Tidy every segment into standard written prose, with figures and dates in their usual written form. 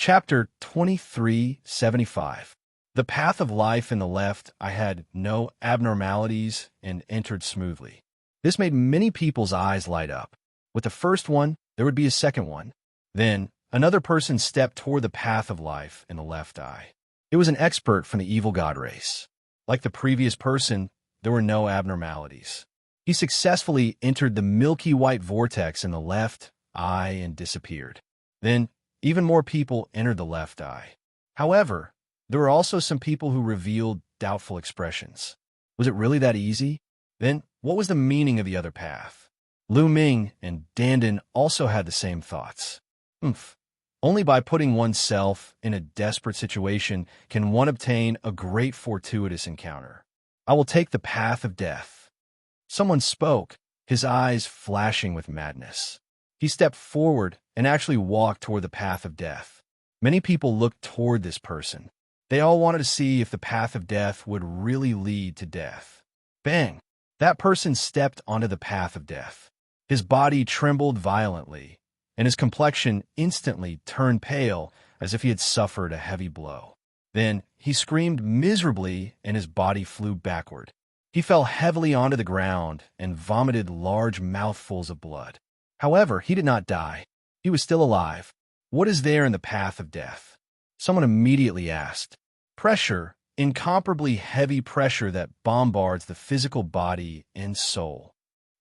Chapter 2375. The path of life in the left, I had no abnormalities and entered smoothly. This made many people's eyes light up. With the first one, there would be a second one. Then, another person stepped toward the path of life in the left eye. It was an expert from the evil god race. Like the previous person, there were no abnormalities. He successfully entered the milky white vortex in the left eye and disappeared. Then, even more people entered the left eye. However, there were also some people who revealed doubtful expressions. Was it really that easy? Then, what was the meaning of the other path? Lu Ming and Dandan also had the same thoughts. Only by putting oneself in a desperate situation can one obtain a great fortuitous encounter. I will take the path of death. Someone spoke, his eyes flashing with madness. He stepped forward and actually walked toward the path of death. Many people looked toward this person. They all wanted to see if the path of death would really lead to death. Bang! That person stepped onto the path of death. His body trembled violently, and his complexion instantly turned pale as if he had suffered a heavy blow. Then he screamed miserably and his body flew backward. He fell heavily onto the ground and vomited large mouthfuls of blood. However, he did not die. He was still alive. What is there in the path of death? Someone immediately asked. Pressure, incomparably heavy pressure that bombards the physical body and soul.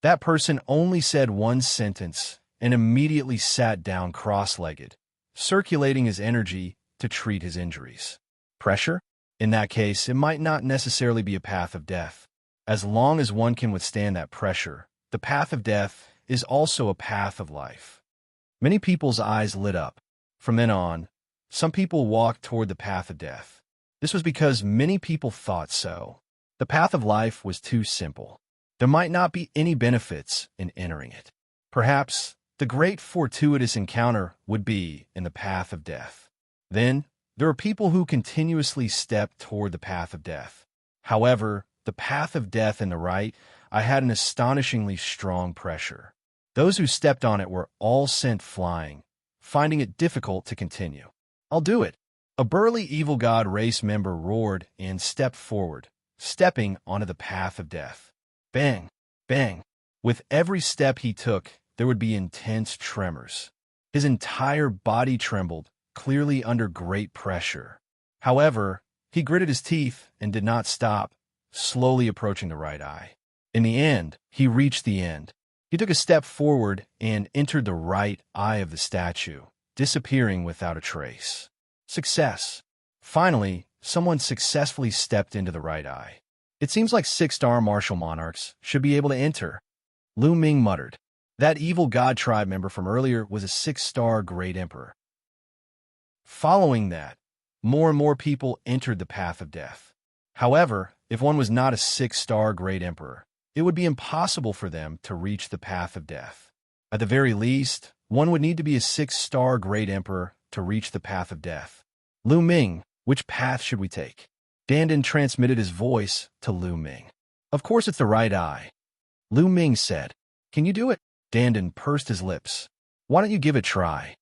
That person only said one sentence and immediately sat down cross-legged, circulating his energy to treat his injuries. Pressure? In that case, it might not necessarily be a path of death. As long as one can withstand that pressure, the path of death is also a path of life. Many people's eyes lit up. From then on, some people walked toward the path of death. This was because many people thought so. The path of life was too simple. There might not be any benefits in entering it. Perhaps the great fortuitous encounter would be in the path of death. Then, there are people who continuously step toward the path of death. However, the path of death in the right, I had an astonishingly strong pressure. Those who stepped on it were all sent flying, finding it difficult to continue. I'll do it. A burly evil god race member roared and stepped forward, stepping onto the path of death. Bang! Bang! With every step he took, there would be intense tremors. His entire body trembled, clearly under great pressure. However, he gritted his teeth and did not stop, slowly approaching the right eye. In the end, he reached the end. He took a step forward and entered the right eye of the statue, disappearing without a trace. Success. Finally, someone successfully stepped into the right eye. It seems like 6-star martial monarchs should be able to enter. Lu Ming muttered. That evil god tribe member from earlier was a 6-star great emperor. Following that, more and more people entered the path of death. However, if one was not a 6-star great emperor, it would be impossible for them to reach the path of death. At the very least, one would need to be a 6-star great emperor to reach the path of death. Lu Ming, which path should we take? Dandan transmitted his voice to Lu Ming. Of course it's the right eye. Lu Ming said. Can you do it? Dandan pursed his lips. Why don't you give it a try?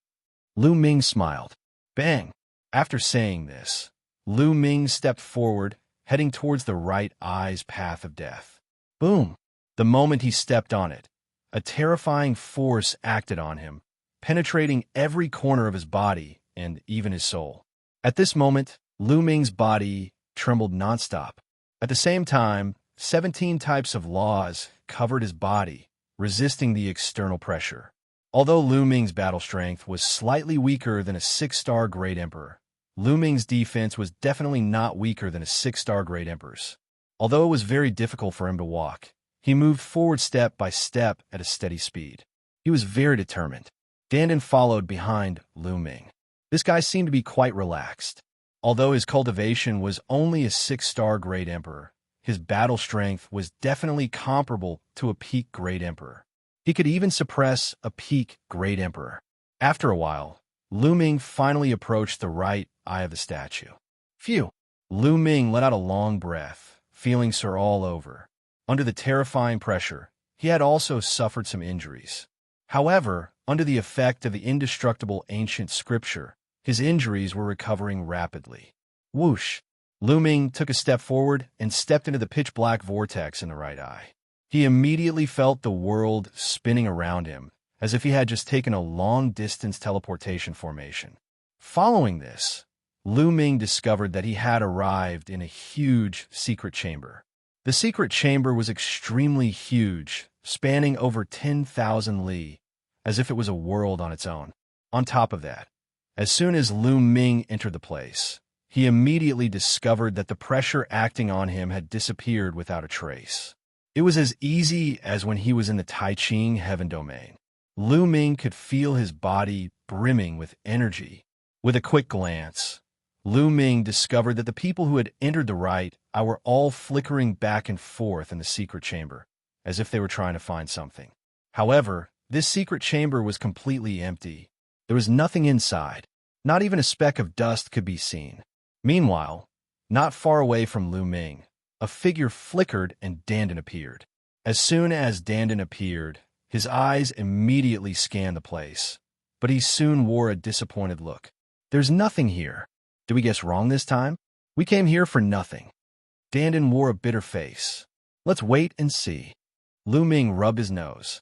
Lu Ming smiled. Bang! After saying this, Lu Ming stepped forward, heading towards the right eye's path of death. Boom! The moment he stepped on it, a terrifying force acted on him, penetrating every corner of his body and even his soul. At this moment, Lu Ming's body trembled nonstop. At the same time, 17 types of laws covered his body, resisting the external pressure. Although Lu Ming's battle strength was slightly weaker than a 6-star great emperor, Lu Ming's defense was definitely not weaker than a 6-star great emperor's. Although it was very difficult for him to walk, he moved forward step by step at a steady speed. He was very determined. Dandan followed behind Lu Ming. This guy seemed to be quite relaxed. Although his cultivation was only a 6-star great emperor, his battle strength was definitely comparable to a peak great emperor. He could even suppress a peak great emperor. After a while, Lu Ming finally approached the right eye of the statue. Phew! Lu Ming let out a long breath, feeling sore all over. Under the terrifying pressure, he had also suffered some injuries. However, under the effect of the indestructible ancient scripture, His injuries were recovering rapidly. Whoosh! Lu Ming took a step forward and stepped into the pitch-black vortex in the right eye. He immediately felt the world spinning around him, as if he had just taken a long-distance teleportation formation. Following this, Lu Ming discovered that he had arrived in a huge secret chamber. The secret chamber was extremely huge, spanning over 10,000 li, as if it was a world on its own. On top of that, as soon as Lu Ming entered the place, he immediately discovered that the pressure acting on him had disappeared without a trace. It was as easy as when he was in the Tai Ching heaven domain. Lu Ming could feel his body brimming with energy. With a quick glance, Lu Ming discovered that the people who had entered the right eye were all flickering back and forth in the secret chamber, as if they were trying to find something. However, this secret chamber was completely empty. There was nothing inside. Not even a speck of dust could be seen. Meanwhile, not far away from Lu Ming, a figure flickered and Dandan appeared. As soon as Dandan appeared, his eyes immediately scanned the place, but he soon wore a disappointed look. There's nothing here. Did we guess wrong this time? We came here for nothing. Dandan wore a bitter face. Let's wait and see. Lu Ming rubbed his nose.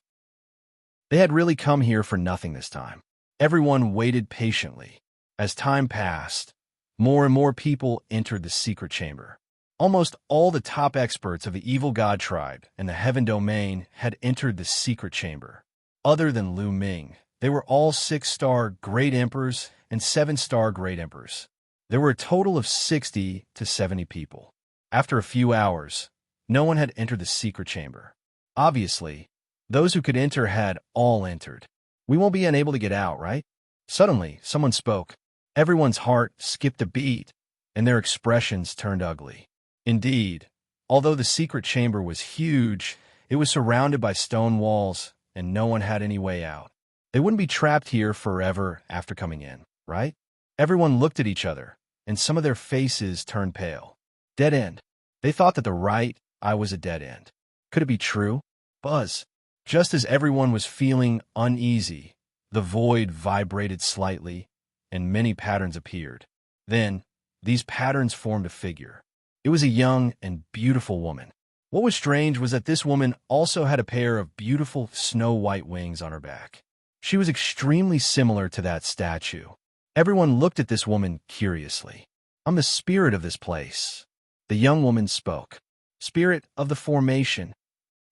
They had really come here for nothing this time. Everyone waited patiently. As time passed, more and more people entered the secret chamber. Almost all the top experts of the evil god tribe and the heaven domain had entered the secret chamber. Other than Lu Ming, they were all 6-star great emperors and 7-star great emperors. There were a total of 60 to 70 people. After a few hours, no one had entered the secret chamber. Obviously, those who could enter had all entered. We won't be unable to get out, right? Suddenly, someone spoke. Everyone's heart skipped a beat, and their expressions turned ugly. Indeed, although the secret chamber was huge, it was surrounded by stone walls, and no one had any way out. They wouldn't be trapped here forever after coming in, right? Everyone looked at each other, and some of their faces turned pale. Dead end. They thought that the right eye was a dead end. Could it be true? Buzz. Just as everyone was feeling uneasy, the void vibrated slightly, and many patterns appeared. Then, these patterns formed a figure. It was a young and beautiful woman. What was strange was that this woman also had a pair of beautiful snow-white wings on her back. She was extremely similar to that statue. Everyone looked at this woman curiously. I'm the spirit of this place. The young woman spoke. Spirit of the formation.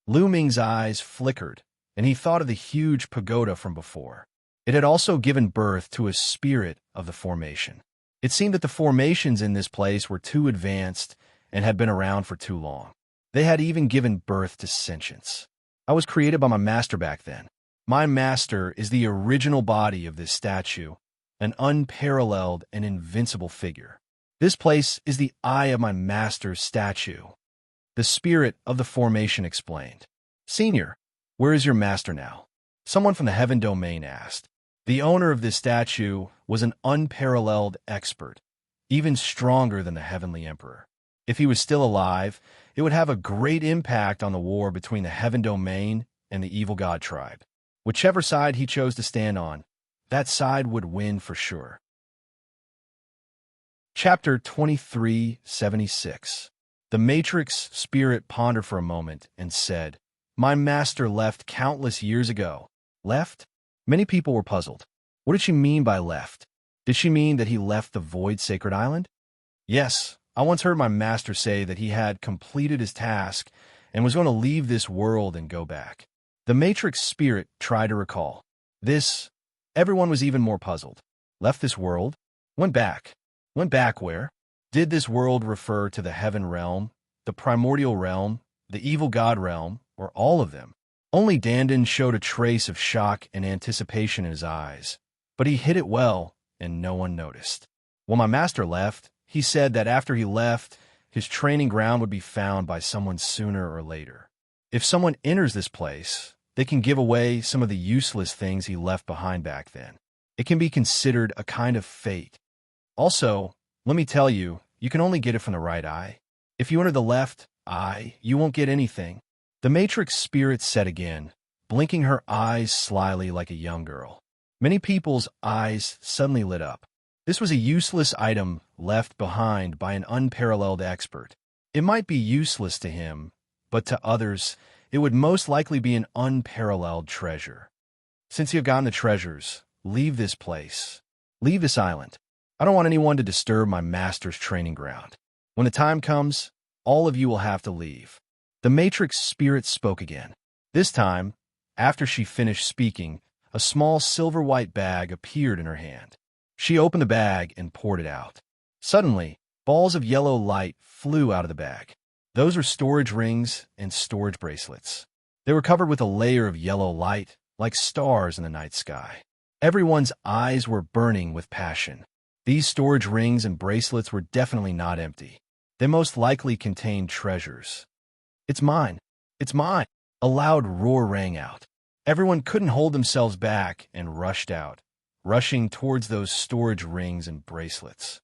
Lu Ming's eyes flickered, and he thought of the huge pagoda from before. It had also given birth to a spirit of the formation. It seemed that the formations in this place were too advanced and had been around for too long. They had even given birth to sentience. I was created by my master back then. My master is the original body of this statue, an unparalleled and invincible figure. This place is the eye of my master's statue. The spirit of the formation explained. Senior, where is your master now? Someone from the heaven domain asked. The owner of this statue was an unparalleled expert, even stronger than the heavenly emperor. If he was still alive, it would have a great impact on the war between the heaven domain and the evil god tribe. Whichever side he chose to stand on, that side would win for sure. Chapter 2376. The Matrix spirit pondered for a moment and said, My master left countless years ago. Left? Many people were puzzled. What did she mean by left? Did she mean that he left the Void Sacred Island? Yes, I once heard my master say that he had completed his task and was going to leave this world and go back. The Matrix spirit tried to recall. Everyone was even more puzzled. Left this world? Went back. Went back where? Did this world refer to the heaven realm, the primordial realm, the evil god realm, or all of them? Only Dandan showed a trace of shock and anticipation in his eyes, but he hid it well, and no one noticed. When my master left, he said that after he left, his training ground would be found by someone sooner or later. If someone enters this place, they can give away some of the useless things he left behind back then. It can be considered a kind of fate. Also, let me tell you, you can only get it from the right eye. If you enter the left eye, you won't get anything. The Matrix spirit said again, blinking her eyes slyly like a young girl. Many people's eyes suddenly lit up. This was a useless item left behind by an unparalleled expert. It might be useless to him, but to others, it would most likely be an unparalleled treasure. Since you have gotten the treasures, leave this place. Leave this island. I don't want anyone to disturb my master's training ground. When the time comes, all of you will have to leave. The Matrix spirit spoke again. This time, after she finished speaking, a small silver-white bag appeared in her hand. She opened the bag and poured it out. Suddenly, balls of yellow light flew out of the bag. Those were storage rings and storage bracelets. They were covered with a layer of yellow light, like stars in the night sky. Everyone's eyes were burning with passion. These storage rings and bracelets were definitely not empty. They most likely contained treasures. "It's mine! It's mine!" A loud roar rang out. Everyone couldn't hold themselves back and rushed out, rushing towards those storage rings and bracelets.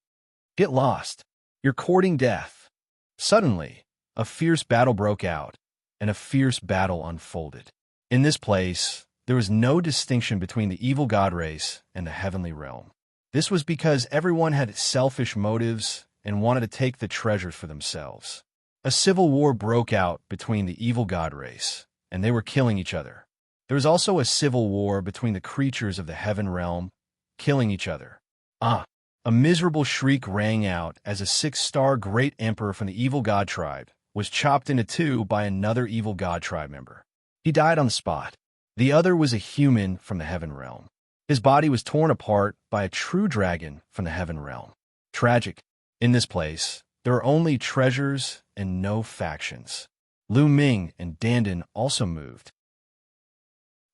Get lost. You're courting death. Suddenly, a fierce battle broke out, and a fierce battle unfolded. In this place, there was no distinction between the evil god race and the heavenly realm. This was because everyone had selfish motives and wanted to take the treasures for themselves. A civil war broke out between the evil god race, and they were killing each other. There was also a civil war between the creatures of the heaven realm, killing each other. A miserable shriek rang out as a 6-star great emperor from the evil god tribe was chopped into two by another evil god tribe member. He died on the spot. The other was a human from the heaven realm. His body was torn apart by a true dragon from the heaven realm. Tragic. In this place, there are only treasures and no factions. Lu Ming and Dandan also moved.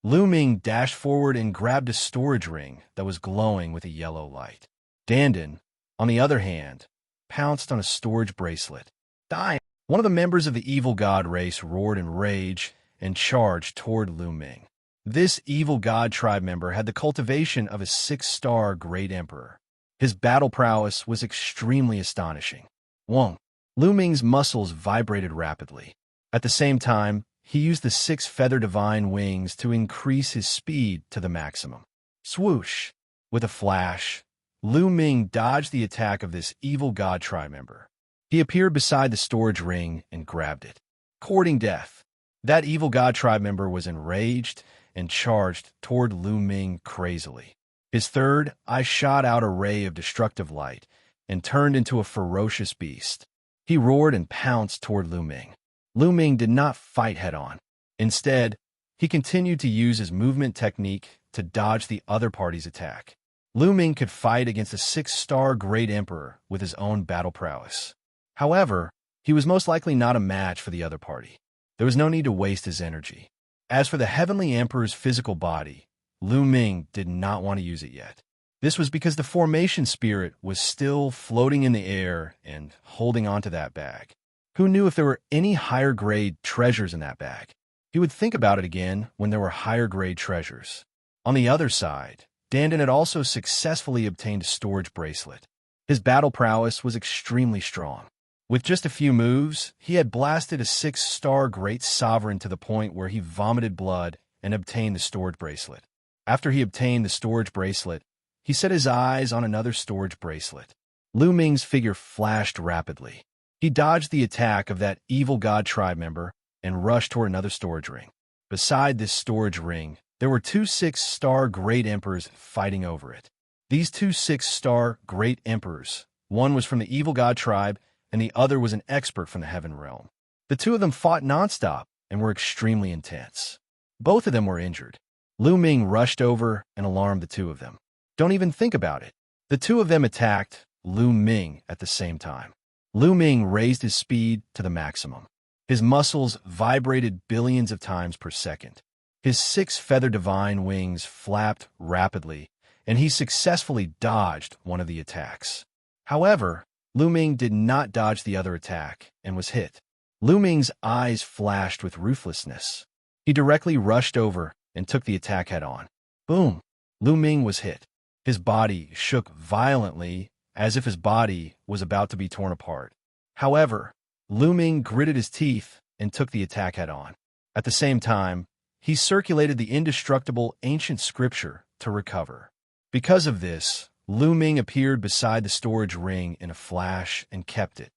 Lu Ming dashed forward and grabbed a storage ring that was glowing with a yellow light. Dandan, on the other hand, pounced on a storage bracelet. Die! One of the members of the evil god race roared in rage and charged toward Lu Ming. This evil god tribe member had the cultivation of a 6-star great emperor. His battle prowess was extremely astonishing. Wong. Lu Ming's muscles vibrated rapidly. At the same time, he used the 6 feather divine wings to increase his speed to the maximum. Swoosh! With a flash, Lu Ming dodged the attack of this evil god tribe member. He appeared beside the storage ring and grabbed it. Courting death. That evil god tribe member was enraged and charged toward Lu Ming crazily. His third eye shot out a ray of destructive light and turned into a ferocious beast. He roared and pounced toward Lu Ming. Lu Ming did not fight head-on. Instead, he continued to use his movement technique to dodge the other party's attack. Lu Ming could fight against a 6-star great emperor with his own battle prowess. However, he was most likely not a match for the other party. There was no need to waste his energy. As for the heavenly emperor's physical body, Lu Ming did not want to use it yet. This was because the formation spirit was still floating in the air and holding onto that bag. Who knew if there were any higher-grade treasures in that bag? He would think about it again when there were higher-grade treasures. On the other side, Dandan had also successfully obtained a storage bracelet. His battle prowess was extremely strong. With just a few moves, he had blasted a 6-star great sovereign to the point where he vomited blood and obtained the storage bracelet. After he obtained the storage bracelet, he set his eyes on another storage bracelet. Lu Ming's figure flashed rapidly. He dodged the attack of that evil god tribe member and rushed toward another storage ring. Beside this storage ring, there were 2 6-star great emperors fighting over it. These 2 6-star great emperors, one was from the evil god tribe and the other was an expert from the heaven realm. The two of them fought nonstop and were extremely intense. Both of them were injured. Lu Ming rushed over and alarmed the two of them. Don't even think about it. The two of them attacked Lu Ming at the same time. Lu Ming raised his speed to the maximum. His muscles vibrated billions of times per second. His 6 feather divine wings flapped rapidly, and he successfully dodged one of the attacks. However, Lu Ming did not dodge the other attack and was hit. Lu Ming's eyes flashed with ruthlessness. He directly rushed over and took the attack head-on. Boom! Lu Ming was hit. His body shook violently as if his body was about to be torn apart. However, Lu Ming gritted his teeth and took the attack head-on. At the same time, he circulated the indestructible ancient scripture to recover. Because of this, Lu Ming appeared beside the storage ring in a flash and kept it.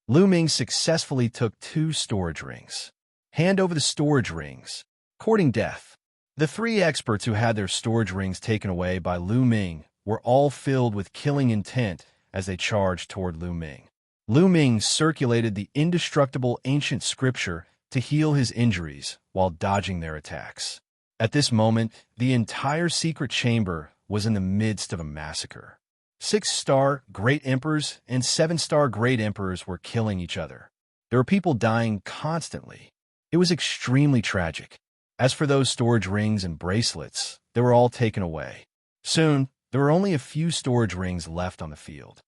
Lu Ming successfully took 2 storage rings. Hand over the storage rings. Courting death. The 3 experts who had their storage rings taken away by Lu Ming were all filled with killing intent as they charged toward Lu Ming. Lu Ming circulated the indestructible ancient scripture to heal his injuries while dodging their attacks. At this moment, the entire secret chamber was in the midst of a massacre. 6-star Great Emperors and 7-star Great Emperors were killing each other. There were people dying constantly. It was extremely tragic. As for those storage rings and bracelets, they were all taken away. Soon, there were only a few storage rings left on the field.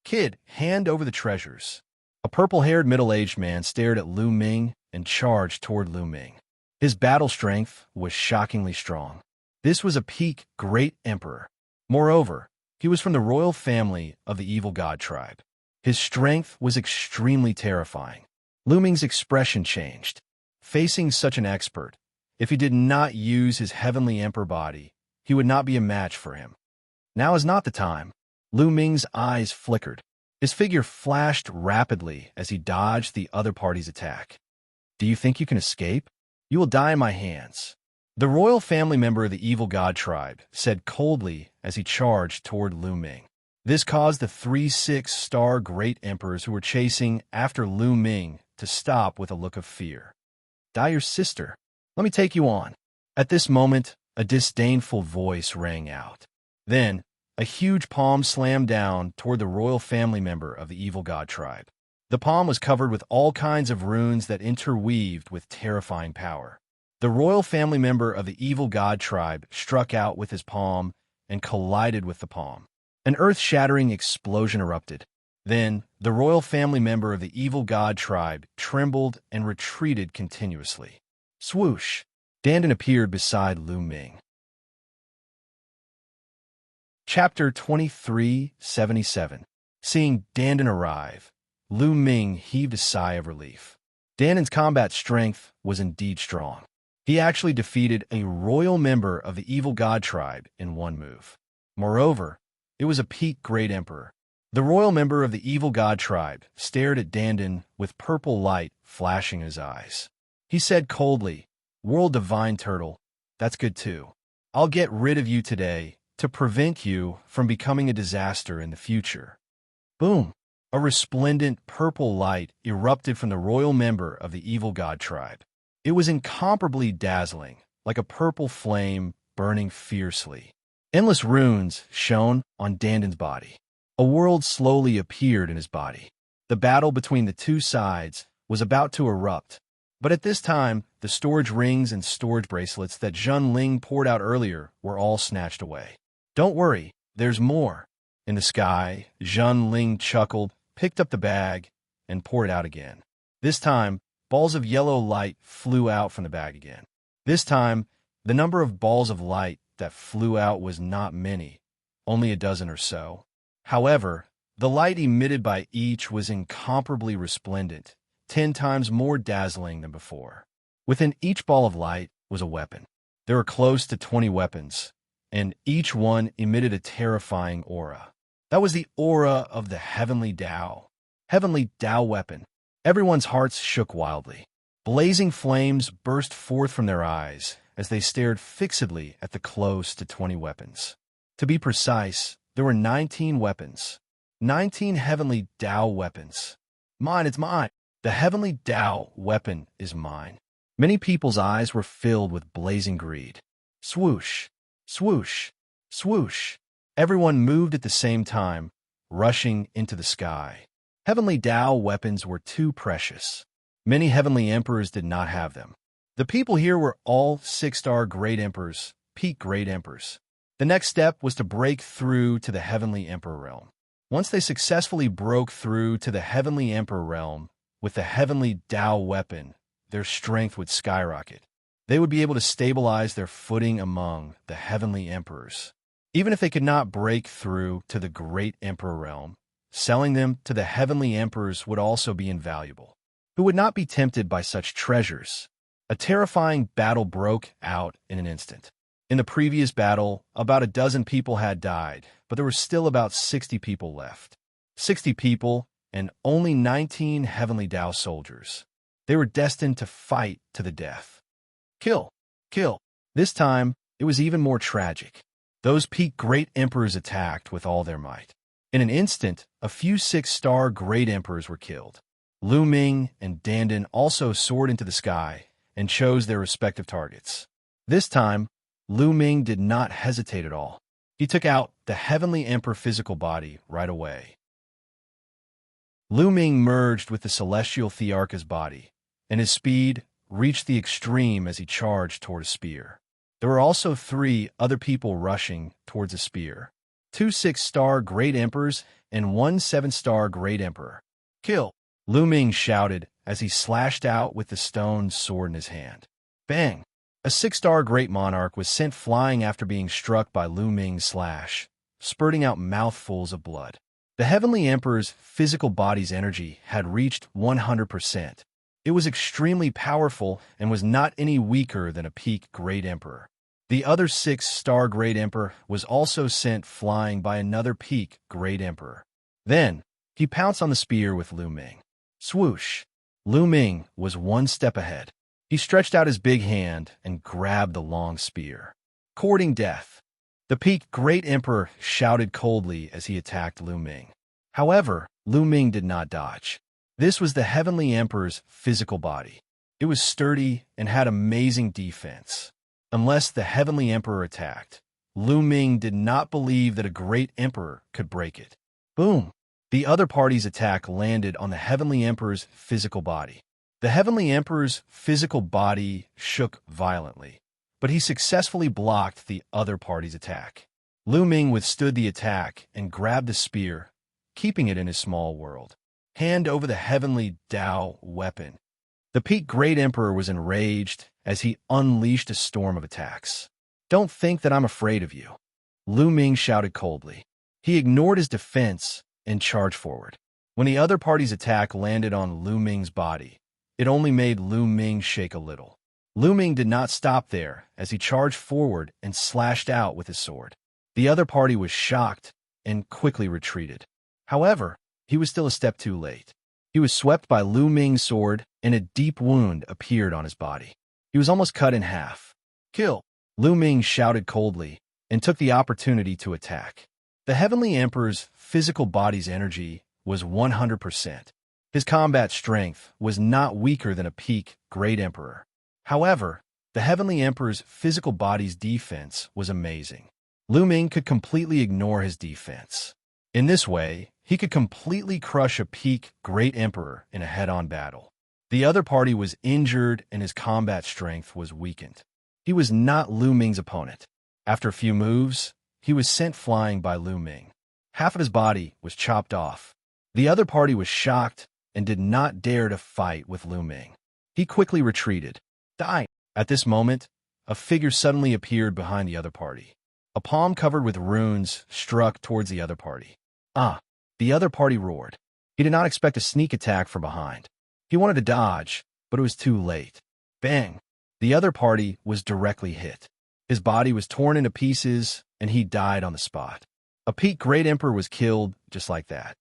Kid, hand over the treasures. A purple-haired middle-aged man stared at Lu Ming and charged toward Lu Ming. His battle strength was shockingly strong. This was a peak Great Emperor. Moreover, he was from the royal family of the Evil God tribe. His strength was extremely terrifying. Lu Ming's expression changed. Facing such an expert, if he did not use his heavenly emperor body, he would not be a match for him. Now is not the time. Lu Ming's eyes flickered. His figure flashed rapidly as he dodged the other party's attack. Do you think you can escape? You will die in my hands. The royal family member of the Evil God tribe said coldly as he charged toward Lu Ming. This caused the 3 6-star Great Emperors who were chasing after Lu Ming to stop with a look of fear. Die your sister. Let me take you on. At this moment, a disdainful voice rang out. Then, a huge palm slammed down toward the royal family member of the Evil God tribe. The palm was covered with all kinds of runes that interweaved with terrifying power. The royal family member of the Evil God tribe struck out with his palm and collided with the palm. An earth-shattering explosion erupted. Then, the royal family member of the Evil God tribe trembled and retreated continuously. Swoosh! Dandin appeared beside Lu Ming. Chapter 2377. Seeing Dandin arrive, Lu Ming heaved a sigh of relief. Dandin's combat strength was indeed strong. He actually defeated a royal member of the Evil God tribe in one move. Moreover, it was a peak Great Emperor. The royal member of the Evil God tribe stared at Dandin with purple light flashing in his eyes. He said coldly, "World Divine Turtle, that's good too. I'll get rid of you today to prevent you from becoming a disaster in the future." Boom! A resplendent purple light erupted from the royal member of the Evil God tribe. It was incomparably dazzling, like a purple flame burning fiercely. Endless runes shone on Dandin's body. A world slowly appeared in his body. The battle between the 2 sides was about to erupt, but at this time, the storage rings and storage bracelets that Zhun Ling poured out earlier were all snatched away. Don't worry, there's more. In the sky, Zhun Ling chuckled, picked up the bag, and poured it out again. This time, balls of yellow light flew out from the bag again. This time, the number of balls of light that flew out was not many, only a dozen or so. However, the light emitted by each was incomparably resplendent, 10 times more dazzling than before. Within each ball of light was a weapon. There were close to 20 weapons, and each one emitted a terrifying aura. That was the aura of the Heavenly Tao. Heavenly Tao weapon. Everyone's hearts shook wildly. Blazing flames burst forth from their eyes as they stared fixedly at the close to 20 weapons. To be precise, there were 19 weapons. 19 Heavenly Tao weapons. Mine, it's mine. The Heavenly Tao weapon is mine. Many people's eyes were filled with blazing greed. Swoosh, swoosh, swoosh. Everyone moved at the same time, rushing into the sky. Heavenly Tao weapons were too precious. Many heavenly emperors did not have them. The people here were all 6-star Great Emperors, peak Great Emperors. The next step was to break through to the Heavenly Emperor realm. Once they successfully broke through to the Heavenly Emperor realm with the Heavenly Tao weapon, their strength would skyrocket. They would be able to stabilize their footing among the Heavenly Emperors. Even if they could not break through to the Great Emperor realm, selling them to the Heavenly Emperors would also be invaluable. Who would not be tempted by such treasures? A terrifying battle broke out in an instant. In the previous battle, about a dozen people had died, but there were still about 60 people left. 60 people, and only 19 Heavenly Tao soldiers. They were destined to fight to the death. Kill! Kill! This time, it was even more tragic. Those peak Great Emperors attacked with all their might. In an instant, a few 6-star Great Emperors were killed. Lu Ming and Dandan also soared into the sky and chose their respective targets. This time, Lu Ming did not hesitate at all. He took out the Heavenly Emperor physical body right away. Lu Ming merged with the Celestial Thearcha's body, and his speed reached the extreme as he charged toward a spear. There were also 3 other people rushing towards a spear. 2 6-star Great Emperors and 1 7-star Great Emperor. Kill! Lu Ming shouted as he slashed out with the stone sword in his hand. Bang! A 6-star Great Monarch was sent flying after being struck by Lu Ming's slash, spurting out mouthfuls of blood. The Heavenly Emperor's physical body's energy had reached 100%. It was extremely powerful and was not any weaker than a peak Great Emperor. The other 6-star Great Emperor was also sent flying by another peak Great Emperor. Then, he pounced on the spear with Lu Ming. Swoosh! Lu Ming was 1 step ahead. He stretched out his big hand and grabbed the long spear. Courting death. The peak Great Emperor shouted coldly as he attacked Lu Ming. However, Lu Ming did not dodge. This was the Heavenly Emperor's physical body. It was sturdy and had amazing defense. Unless the Heavenly Emperor attacked, Lu Ming did not believe that a Great Emperor could break it. Boom! The other party's attack landed on the Heavenly Emperor's physical body. The Heavenly Emperor's physical body shook violently, but he successfully blocked the other party's attack. Lu Ming withstood the attack and grabbed the spear, keeping it in his small world. Hand over the Heavenly Tao weapon. The peak Great Emperor was enraged as he unleashed a storm of attacks. Don't think that I'm afraid of you, Lu Ming shouted coldly. He ignored his defense and charged forward. When the other party's attack landed on Lu Ming's body, it only made Lu Ming shake a little. Lu Ming did not stop there as he charged forward and slashed out with his sword. The other party was shocked and quickly retreated. However, he was still a step too late. He was swept by Lu Ming's sword and a deep wound appeared on his body. He was almost cut in half. Kill! Lu Ming shouted coldly and took the opportunity to attack. The Heavenly Emperor's physical body's energy was 100%. His combat strength was not weaker than a peak Great Emperor. However, the Heavenly Emperor's physical body's defense was amazing. Lu Ming could completely ignore his defense. In this way, he could completely crush a peak Great Emperor in a head-on battle. The other party was injured and his combat strength was weakened. He was not Lu Ming's opponent. After a few moves, he was sent flying by Lu Ming. Half of his body was chopped off. The other party was shocked and did not dare to fight with Lu Ming. He quickly retreated. Die! At this moment, a figure suddenly appeared behind the other party. A palm covered with runes struck towards the other party. Ah! The other party roared. He did not expect a sneak attack from behind. He wanted to dodge, but it was too late. Bang! The other party was directly hit. His body was torn into pieces, and he died on the spot. A peak Great Emperor was killed just like that.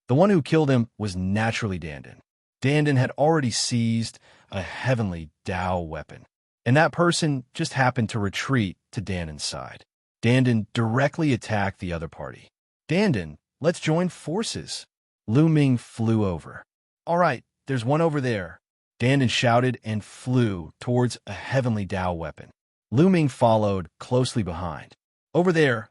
The one who killed him was naturally Dandan. Dandan had already seized a Heavenly Tao weapon, and that person just happened to retreat to Dandan's side. Dandan directly attacked the other party. Dandan, let's join forces. Lu Ming flew over. All right, there's one over there. Dandan shouted and flew towards a Heavenly Tao weapon. Lu Ming followed closely behind. Over there,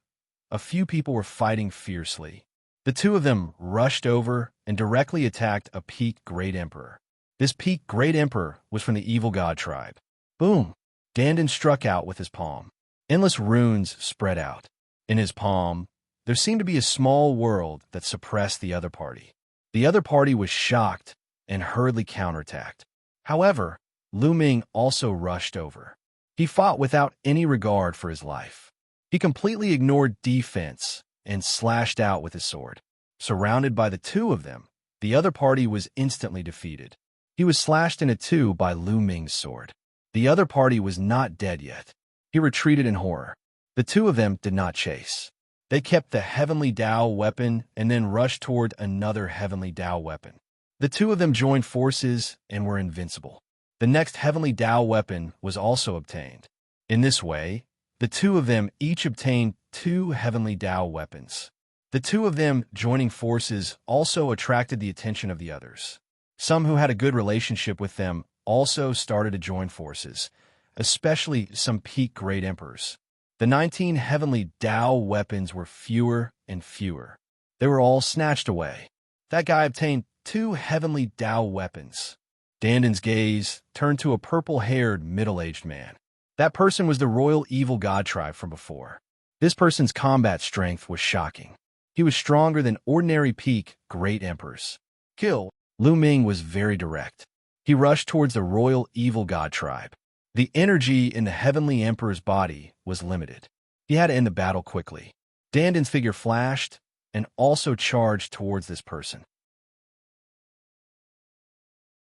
a few people were fighting fiercely. The two of them rushed over and directly attacked a peak Great Emperor. This peak Great Emperor was from the Evil God tribe. Boom! Dandan struck out with his palm. Endless runes spread out. In his palm, there seemed to be a small world that suppressed the other party. The other party was shocked and hurriedly counterattacked. However, Lu Ming also rushed over. He fought without any regard for his life. He completely ignored defense and slashed out with his sword. Surrounded by the two of them, the other party was instantly defeated. He was slashed into two by Lu Ming's sword. The other party was not dead yet. He retreated in horror. The two of them did not chase. They kept the heavenly Tao weapon and then rushed toward another heavenly Tao weapon. The two of them joined forces and were invincible. The next heavenly Tao weapon was also obtained. In this way, the two of them each obtained 2 heavenly Tao weapons. The two of them joining forces also attracted the attention of the others. Some who had a good relationship with them also started to join forces, especially some peak great emperors. The 19 heavenly Tao weapons were fewer and fewer. They were all snatched away. That guy obtained 2 heavenly Tao weapons. Danden's gaze turned to a purple-haired, middle-aged man. That person was the royal evil god tribe from before. This person's combat strength was shocking. He was stronger than ordinary peak great emperors. Kill. Lu Ming was very direct. He rushed towards the royal evil god tribe. The energy in the heavenly emperor's body was limited. He had to end the battle quickly. Danden's figure flashed and also charged towards this person.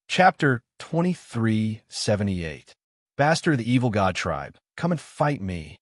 Chapter 2378. Bastard of the evil god tribe, come and fight me.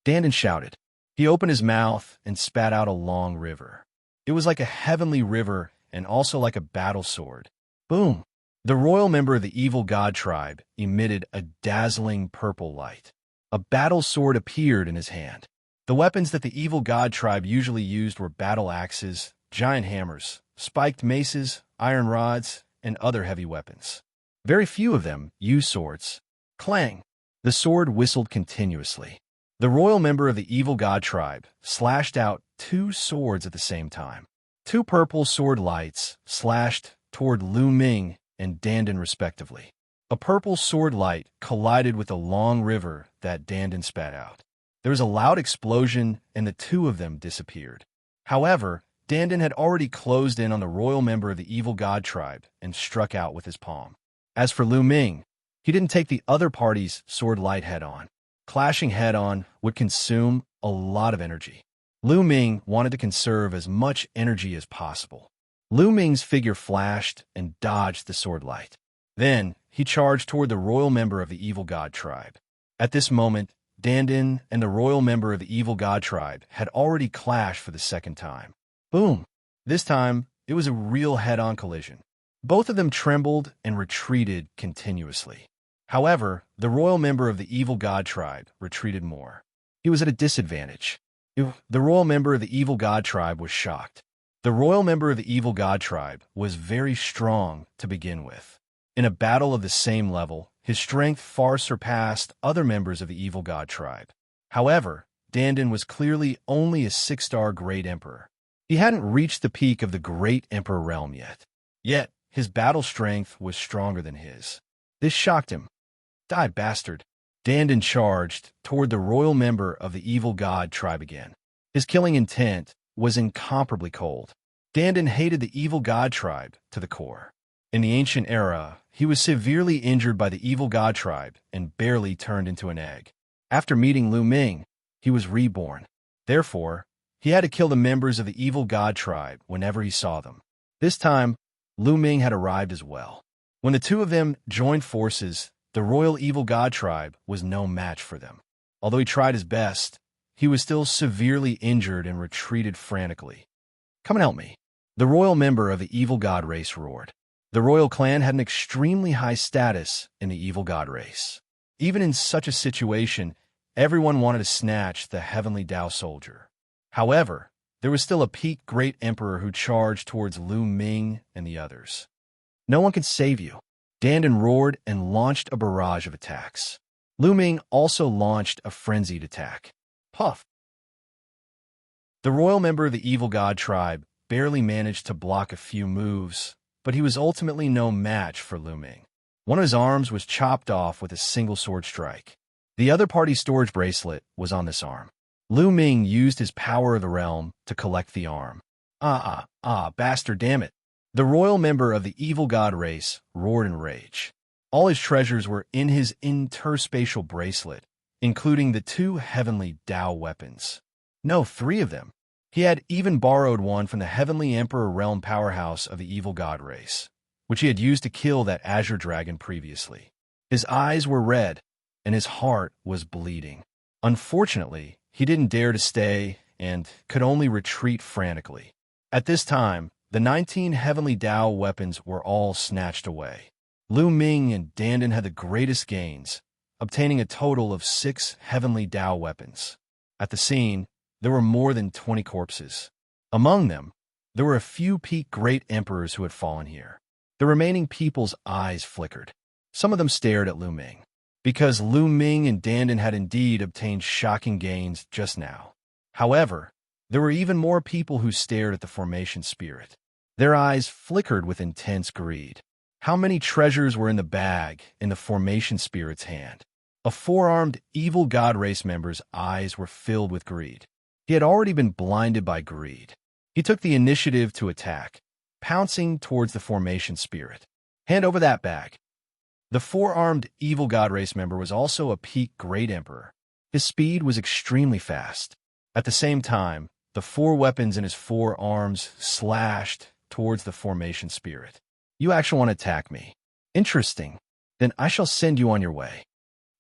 Danden shouted. He opened his mouth and spat out a long river. It was like a heavenly river and also like a battle sword. Boom! The royal member of the evil god tribe emitted a dazzling purple light. A battle sword appeared in his hand. The weapons that the evil god tribe usually used were battle axes, giant hammers, spiked maces, iron rods, and other heavy weapons. Very few of them used swords. Clang! The sword whistled continuously. The royal member of the evil god tribe slashed out 2 swords at the same time. 2 purple sword lights slashed toward Lu Ming and Danden respectively. A purple sword light collided with a long river that Danden spat out. There was a loud explosion and the two of them disappeared. However, Danden had already closed in on the royal member of the evil god tribe and struck out with his palm. As for Lu Ming, he didn't take the other party's sword light head-on. Clashing head-on would consume a lot of energy. Lu Ming wanted to conserve as much energy as possible. Lu Ming's figure flashed and dodged the sword light. Then, he charged toward the royal member of the evil god tribe. At this moment, Danden and the royal member of the evil god tribe had already clashed for the second time. Boom! This time, it was a real head-on collision. Both of them trembled and retreated continuously. However, the royal member of the evil god tribe retreated more. He was at a disadvantage. The royal member of the evil god tribe was shocked. The royal member of the evil god tribe was very strong to begin with. In a battle of the same level, his strength far surpassed other members of the evil god tribe. However, Danden was clearly only a 6-star great emperor. He hadn't reached the peak of the great emperor realm yet. Yet, his battle strength was stronger than his. This shocked him. Die, bastard! Danden charged toward the royal member of the evil god tribe again. His killing intent was incomparably cold. Danden hated the evil god tribe to the core. In the ancient era, he was severely injured by the evil god tribe and barely turned into an egg. After meeting Lu Ming, he was reborn. Therefore, he had to kill the members of the evil god tribe whenever he saw them. This time, Lu Ming had arrived as well. When the two of them joined forces, the royal evil god tribe was no match for them. Although he tried his best, he was still severely injured and retreated frantically. Come and help me. The royal member of the evil god race roared. The royal clan had an extremely high status in the evil god race. Even in such a situation, everyone wanted to snatch the heavenly Tao soldier. However, there was still a peak great emperor who charged towards Lu Ming and the others. No one can save you. Danden roared and launched a barrage of attacks. Lu Ming also launched a frenzied attack. Puff! The royal member of the evil god tribe barely managed to block a few moves, but he was ultimately no match for Lu Ming. One of his arms was chopped off with a single sword strike. The other party's storage bracelet was on this arm. Lu Ming used his power of the realm to collect the arm. Bastard, damn it! The royal member of the evil god race roared in rage. All his treasures were in his interspatial bracelet, including the 2 heavenly Tao weapons. No, 3 of them. He had even borrowed one from the heavenly emperor realm powerhouse of the evil god race, which he had used to kill that azure dragon previously. His eyes were red, and his heart was bleeding. Unfortunately, he didn't dare to stay and could only retreat frantically. At this time, the 19 heavenly Tao weapons were all snatched away. Lu Ming and Dandan had the greatest gains, obtaining a total of 6 heavenly Tao weapons. At the scene, there were more than 20 corpses. Among them, there were a few peak great emperors who had fallen here. The remaining people's eyes flickered. Some of them stared at Lu Ming, because Lu Ming and Dandan had indeed obtained shocking gains just now. However, there were even more people who stared at the formation spirit. Their eyes flickered with intense greed. How many treasures were in the bag in the formation spirit's hand? A 4-armed evil god race member's eyes were filled with greed. He had already been blinded by greed. He took the initiative to attack, pouncing towards the formation spirit. Hand over that bag. The 4-armed evil god race member was also a peak great emperor. His speed was extremely fast. At the same time, the 4 weapons in his 4 arms slashed towards the formation spirit. You actually want to attack me? Interesting. Then I shall send you on your way.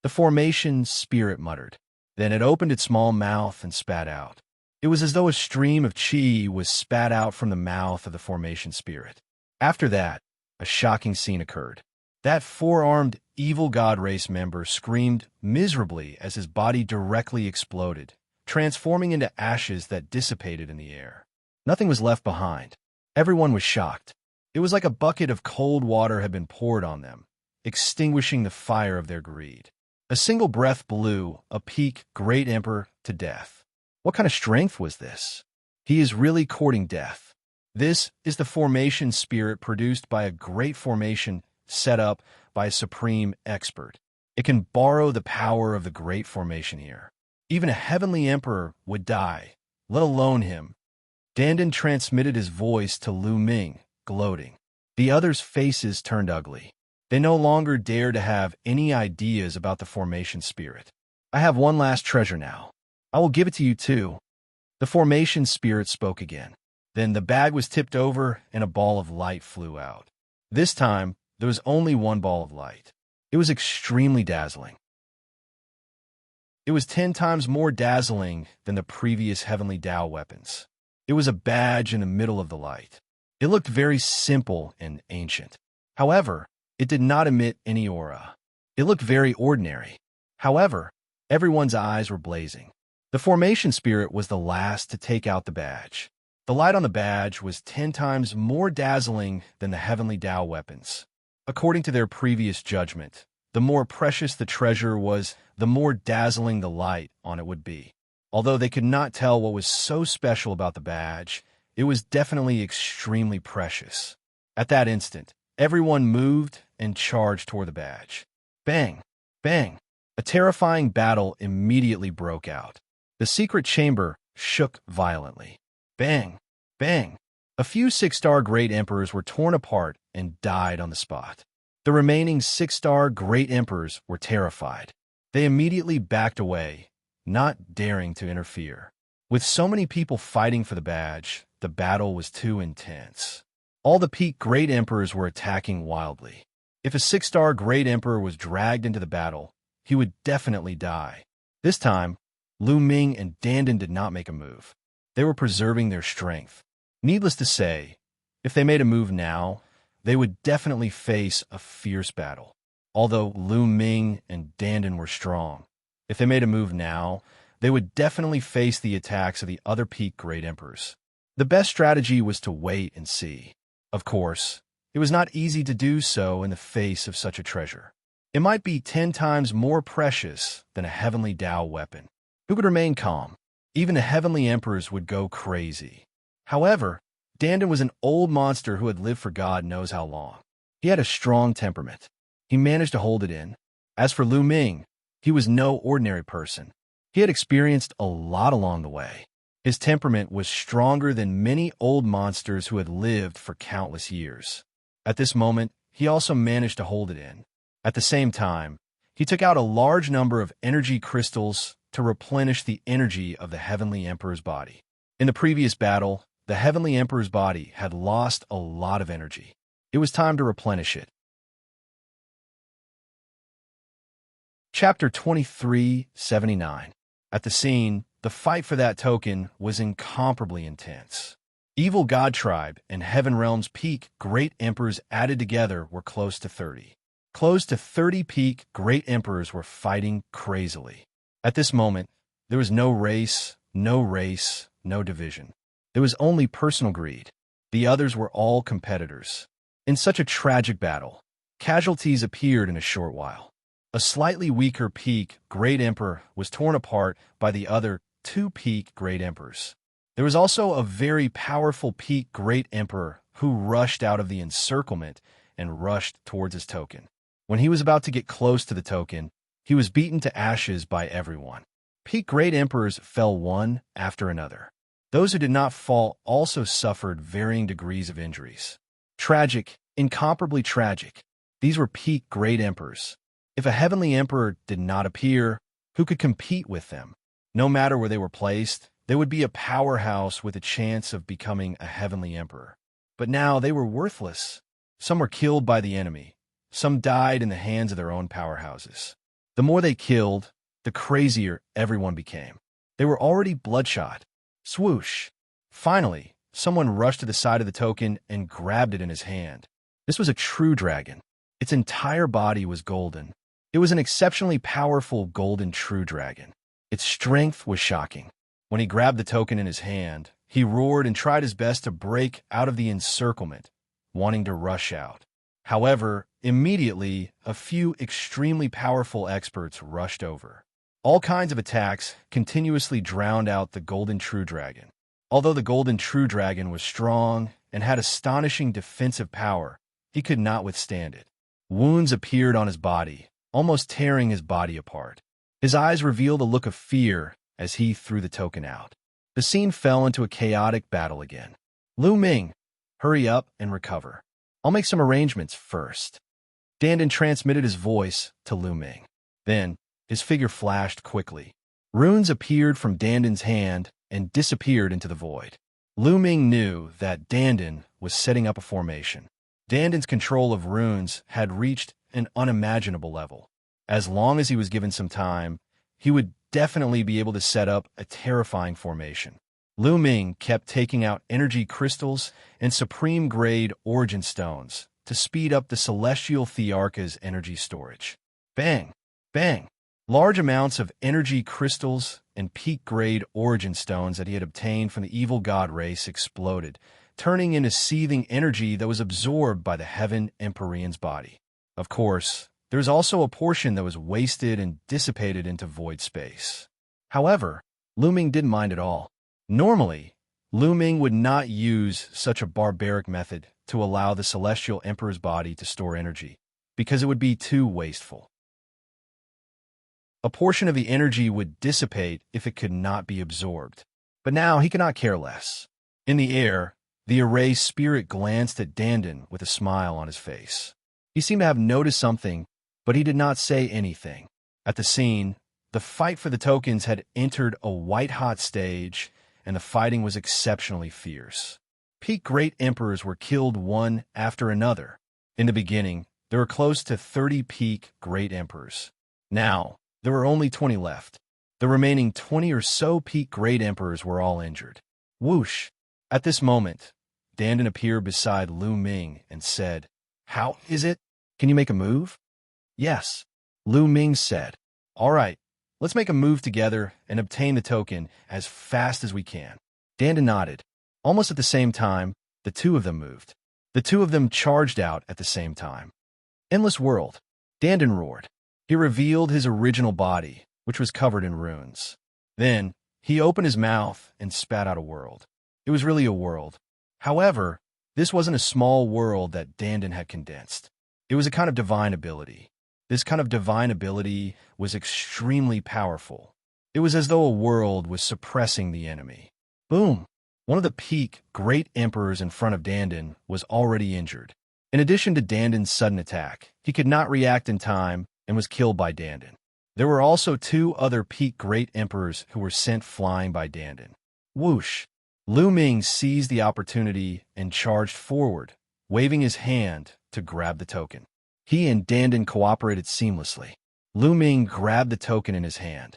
The formation spirit muttered. Then it opened its small mouth and spat out. It was as though a stream of chi was spat out from the mouth of the formation spirit. After that, a shocking scene occurred. That 4-armed evil god race member screamed miserably as his body directly exploded, transforming into ashes that dissipated in the air. Nothing was left behind. Everyone was shocked. It was like a bucket of cold water had been poured on them, extinguishing the fire of their greed. A single breath blew a peak great emperor to death. What kind of strength was this? He is really courting death. This is the formation spirit produced by a great formation set up by a supreme expert. It can borrow the power of the great formation here. Even a heavenly emperor would die, let alone him. Dandan transmitted his voice to Lu Ming, gloating. The others' faces turned ugly. They no longer dared to have any ideas about the formation spirit. I have one last treasure now. I will give it to you too. The formation spirit spoke again. Then the bag was tipped over and a ball of light flew out. This time, there was only one ball of light. It was extremely dazzling. It was 10 times more dazzling than the previous heavenly Tao weapons. It was a badge in the middle of the light. It looked very simple and ancient. However, it did not emit any aura. It looked very ordinary. However, everyone's eyes were blazing. The formation spirit was the last to take out the badge. The light on the badge was 10 times more dazzling than the heavenly Tao weapons. According to their previous judgment, the more precious the treasure was, the more dazzling the light on it would be. Although they could not tell what was so special about the badge, it was definitely extremely precious. At that instant, everyone moved and charged toward the badge. Bang! Bang! A terrifying battle immediately broke out. The secret chamber shook violently. Bang! Bang! A few 6-star great emperors were torn apart and died on the spot. The remaining 6-star great emperors were terrified. They immediately backed away, not daring to interfere. With so many people fighting for the badge, the battle was too intense. All the peak great emperors were attacking wildly. If a 6-star great emperor was dragged into the battle, he would definitely die. This time, Lu Ming and Dandan did not make a move. They were preserving their strength. Needless to say, if they made a move now, they would definitely face a fierce battle. Although Lu Ming and Dandan were strong, if they made a move now, they would definitely face the attacks of the other peak great emperors. The best strategy was to wait and see. Of course, it was not easy to do so in the face of such a treasure. It might be 10 times more precious than a heavenly Tao weapon. Who could remain calm? Even the heavenly emperors would go crazy. However, Dandan was an old monster who had lived for God knows how long. He had a strong temperament. He managed to hold it in. As for Lu Ming, he was no ordinary person. He had experienced a lot along the way. His temperament was stronger than many old monsters who had lived for countless years. At this moment, he also managed to hold it in. At the same time, he took out a large number of energy crystals to replenish the energy of the Heavenly Emperor's body. In the previous battle, the Heavenly Emperor's body had lost a lot of energy. It was time to replenish it. Chapter 2379. At the scene, the fight for that token was incomparably intense. Evil God Tribe and Heaven Realm's peak Great Emperors added together were close to 30. Close to 30 peak Great Emperors were fighting crazily. At this moment, there was no race, no division. There was only personal greed. The others were all competitors. In such a tragic battle, casualties appeared in a short while. A slightly weaker peak Great Emperor was torn apart by the other two peak Great Emperors. There was also a very powerful peak Great Emperor who rushed out of the encirclement and rushed towards his token. When he was about to get close to the token, he was beaten to ashes by everyone. Peak Great Emperors fell one after another. Those who did not fall also suffered varying degrees of injuries. Tragic, incomparably tragic. These were peak Great Emperors. If a heavenly emperor did not appear, who could compete with them? No matter where they were placed, they would be a powerhouse with a chance of becoming a heavenly emperor. But now they were worthless. Some were killed by the enemy. Some died in the hands of their own powerhouses. The more they killed, the crazier everyone became. They were already bloodshot. Swoosh! Finally, someone rushed to the side of the token and grabbed it in his hand. This was a true dragon. Its entire body was golden. It was an exceptionally powerful golden true dragon. Its strength was shocking. When he grabbed the token in his hand, he roared and tried his best to break out of the encirclement, wanting to rush out. However, immediately, a few extremely powerful experts rushed over. All kinds of attacks continuously drowned out the golden true dragon. Although the golden true dragon was strong and had astonishing defensive power, he could not withstand it. Wounds appeared on his body, almost tearing his body apart. His eyes revealed a look of fear as he threw the token out. The scene fell into a chaotic battle again. Lu Ming, hurry up and recover. I'll make some arrangements first. Dandan transmitted his voice to Lu Ming. Then, his figure flashed quickly. Runes appeared from Dandan's hand and disappeared into the void. Lu Ming knew that Dandan was setting up a formation. Dandan's control of runes had reached an unimaginable level. As long as he was given some time, he would definitely be able to set up a terrifying formation. Lu Ming kept taking out energy crystals and supreme-grade origin stones to speed up the Celestial Thearcha's energy storage. Bang! Bang! Large amounts of energy crystals and peak-grade origin stones that he had obtained from the evil god race exploded, turning into seething energy that was absorbed by the Heaven Empyrean's body. Of course, there was also a portion that was wasted and dissipated into void space. However, Lu Ming didn't mind at all. Normally, Lu Ming would not use such a barbaric method to allow the Celestial Emperor's body to store energy, because it would be too wasteful. A portion of the energy would dissipate if it could not be absorbed. But now he could not care less. In the air, the array spirit glanced at Dandan with a smile on his face. He seemed to have noticed something, but he did not say anything. At the scene, the fight for the tokens had entered a white-hot stage, and the fighting was exceptionally fierce. Peak Great Emperors were killed one after another. In the beginning, there were close to 30 peak Great Emperors. Now, there were only 20 left. The remaining 20 or so peak Great Emperors were all injured. Whoosh! At this moment, Dandan appeared beside Lu Ming and said, "How is it? Can you make a move?" "Yes," Lu Ming said. "All right, let's make a move together and obtain the token as fast as we can." Dandan nodded. Almost at the same time, the two of them moved. The two of them charged out at the same time. "Endless world," Dandan roared. He revealed his original body, which was covered in runes. Then, he opened his mouth and spat out a world. It was really a world. However, this wasn't a small world that Dandan had condensed. It was a kind of divine ability. This kind of divine ability was extremely powerful. It was as though a world was suppressing the enemy. Boom! One of the peak Great Emperors in front of Dandan was already injured. In addition to Dandan's sudden attack, he could not react in time and was killed by Dandan. There were also two other peak Great Emperors who were sent flying by Dandan. Whoosh! Lu Ming seized the opportunity and charged forward, waving his hand to grab the token. He and Dandan cooperated seamlessly. Lu Ming grabbed the token in his hand.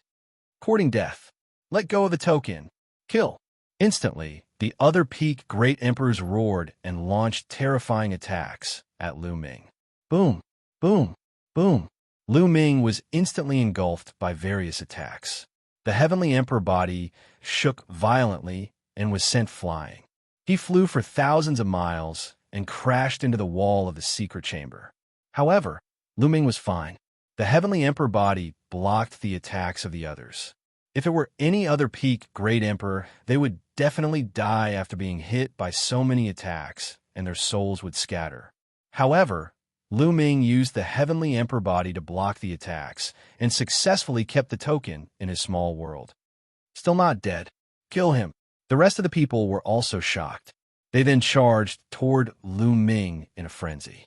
Courting death. Let go of the token. Kill. Instantly, the other peak Great Emperors roared and launched terrifying attacks at Lu Ming. Boom, boom, boom. Lu Ming was instantly engulfed by various attacks. The Heavenly Emperor body shook violently and was sent flying. He flew for thousands of miles and crashed into the wall of the secret chamber. However, Lu Ming was fine. The Heavenly Emperor body blocked the attacks of the others. If it were any other peak Great Emperor, they would definitely die after being hit by so many attacks, and their souls would scatter. However, Lu Ming used the Heavenly Emperor body to block the attacks and successfully kept the token in his small world. Still not dead. Kill him. The rest of the people were also shocked. They then charged toward Lu Ming in a frenzy.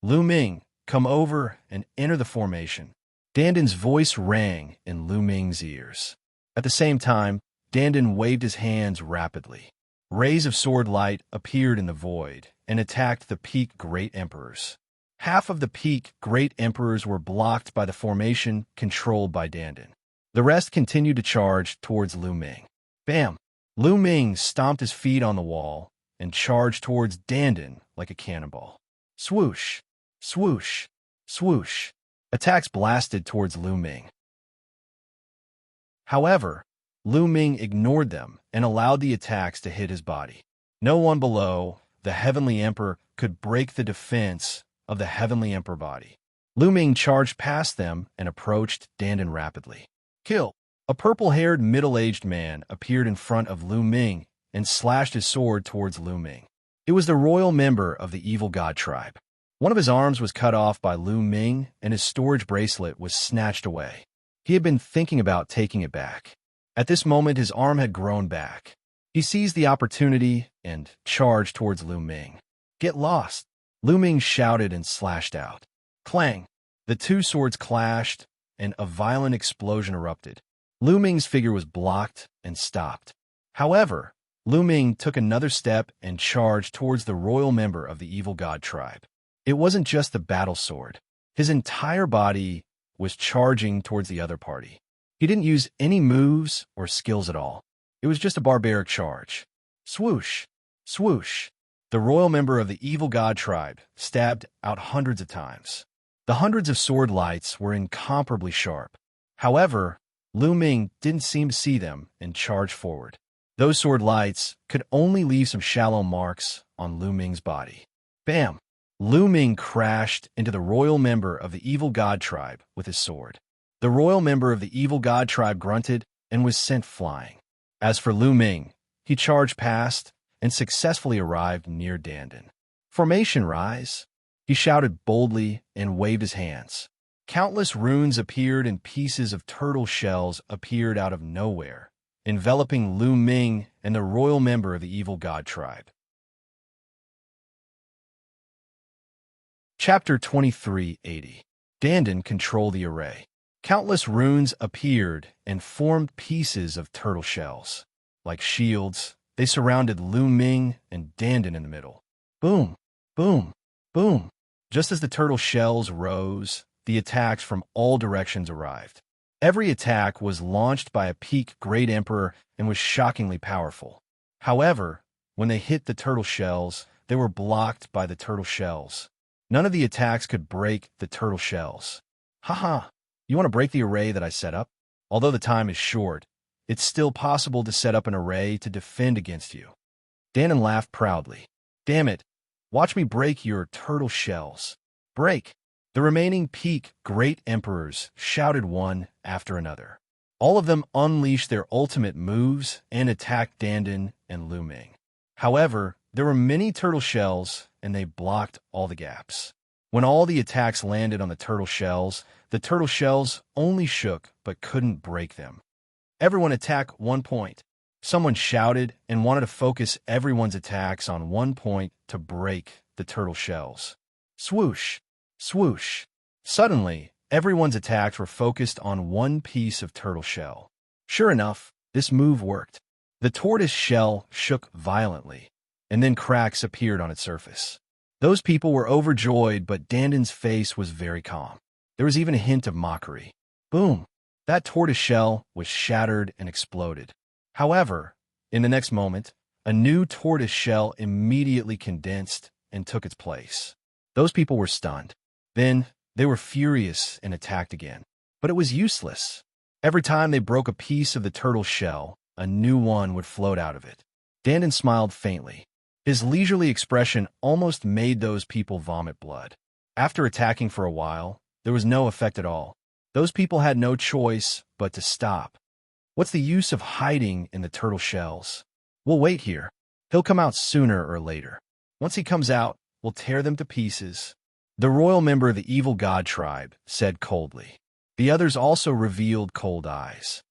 Lu Ming, come over and enter the formation. Dandan's voice rang in Lu Ming's ears. At the same time, Dandan waved his hands rapidly. Rays of sword light appeared in the void and attacked the peak Great Emperors. Half of the peak Great Emperors were blocked by the formation controlled by Dandan. The rest continued to charge towards Lu Ming. Bam! Lu Ming stomped his feet on the wall and charged towards Dandan like a cannonball. Swoosh! Swoosh! Swoosh! Attacks blasted towards Lu Ming. However, Lu Ming ignored them and allowed the attacks to hit his body. No one below the Heavenly Emperor could break the defense of the Heavenly Emperor body. Lu Ming charged past them and approached Dandan rapidly. Kill! A purple-haired middle-aged man appeared in front of Lu Ming and slashed his sword towards Lu Ming. It was the royal member of the evil god tribe. One of his arms was cut off by Lu Ming, and his storage bracelet was snatched away. He had been thinking about taking it back. At this moment, his arm had grown back. He seized the opportunity and charged towards Lu Ming. Get lost! Lu Ming shouted and slashed out. Clang! The two swords clashed, and a violent explosion erupted. Lu Ming's figure was blocked and stopped. However, Lu Ming took another step and charged towards the royal member of the evil god tribe. It wasn't just the battle sword. His entire body was charging towards the other party. He didn't use any moves or skills at all. It was just a barbaric charge. Swoosh! Swoosh! The royal member of the evil god tribe stabbed out hundreds of times. The hundreds of sword lights were incomparably sharp. However, Lu Ming didn't seem to see them and charged forward. Those sword lights could only leave some shallow marks on Lu Ming's body. Bam! Lu Ming crashed into the royal member of the evil god tribe with his sword. The royal member of the evil god tribe grunted and was sent flying. As for Lu Ming, he charged past and successfully arrived near Dandan. Formation rise! He shouted boldly and waved his hands. Countless runes appeared and pieces of turtle shells appeared out of nowhere, enveloping Lu Ming and the royal member of the evil god tribe. Chapter 2380. Dandan controlled the array. Countless runes appeared and formed pieces of turtle shells. Like shields, they surrounded Lu Ming and Dandan in the middle. Boom, boom, boom. Just as the turtle shells rose, the attacks from all directions arrived. Every attack was launched by a peak Great Emperor and was shockingly powerful. However, when they hit the turtle shells, they were blocked by the turtle shells. None of the attacks could break the turtle shells. Haha, you want to break the array that I set up? Although the time is short, it's still possible to set up an array to defend against you. Dandan laughed proudly. Damn it, watch me break your turtle shells. Break! The remaining peak Great Emperors shouted one after another. All of them unleashed their ultimate moves and attacked Dandan and Lu Ming. However, there were many turtle shells, and they blocked all the gaps. When all the attacks landed on the turtle shells only shook but couldn't break them. Everyone attack 1 point. Someone shouted and wanted to focus everyone's attacks on 1 point to break the turtle shells. Swoosh! Swoosh! Suddenly, everyone's attacks were focused on one piece of turtle shell. Sure enough, this move worked. The tortoise shell shook violently, and then cracks appeared on its surface. Those people were overjoyed, but Dandan's face was very calm. There was even a hint of mockery. Boom! That tortoise shell was shattered and exploded. However, in the next moment, a new tortoise shell immediately condensed and took its place. Those people were stunned. Then, they were furious and attacked again. But it was useless. Every time they broke a piece of the turtle shell, a new one would float out of it. Dandin smiled faintly. His leisurely expression almost made those people vomit blood. After attacking for a while, there was no effect at all. Those people had no choice but to stop. What's the use of hiding in the turtle shells? We'll wait here. He'll come out sooner or later. Once he comes out, we'll tear them to pieces. The royal member of the evil god tribe said coldly. The others also revealed cold eyes.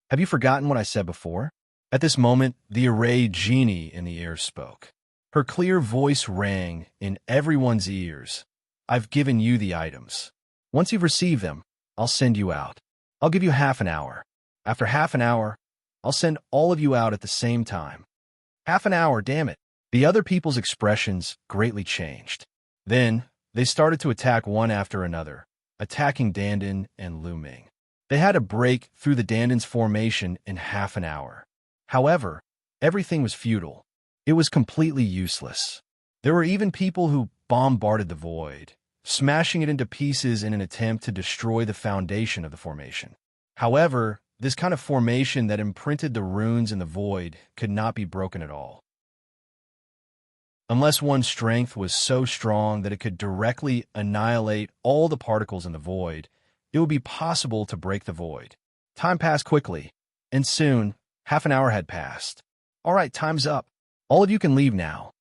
Have you forgotten what I said before? At this moment, the arrayed genie in the air spoke. Her clear voice rang in everyone's ears. I've given you the items. Once you've received them, I'll send you out. I'll give you half an hour. After half an hour, I'll send all of you out at the same time. Half an hour, damn it. The other people's expressions greatly changed. Then, they started to attack one after another, attacking Dandin and Lu Ming. They had to break through the Dandin's formation in half an hour. However, everything was futile. It was completely useless. There were even people who bombarded the void, smashing it into pieces in an attempt to destroy the foundation of the formation. However, this kind of formation that imprinted the runes in the void could not be broken at all. Unless one's strength was so strong that it could directly annihilate all the particles in the void, it would be possible to break the void. Time passed quickly, and soon, half an hour had passed. All right, time's up. All of you can leave now.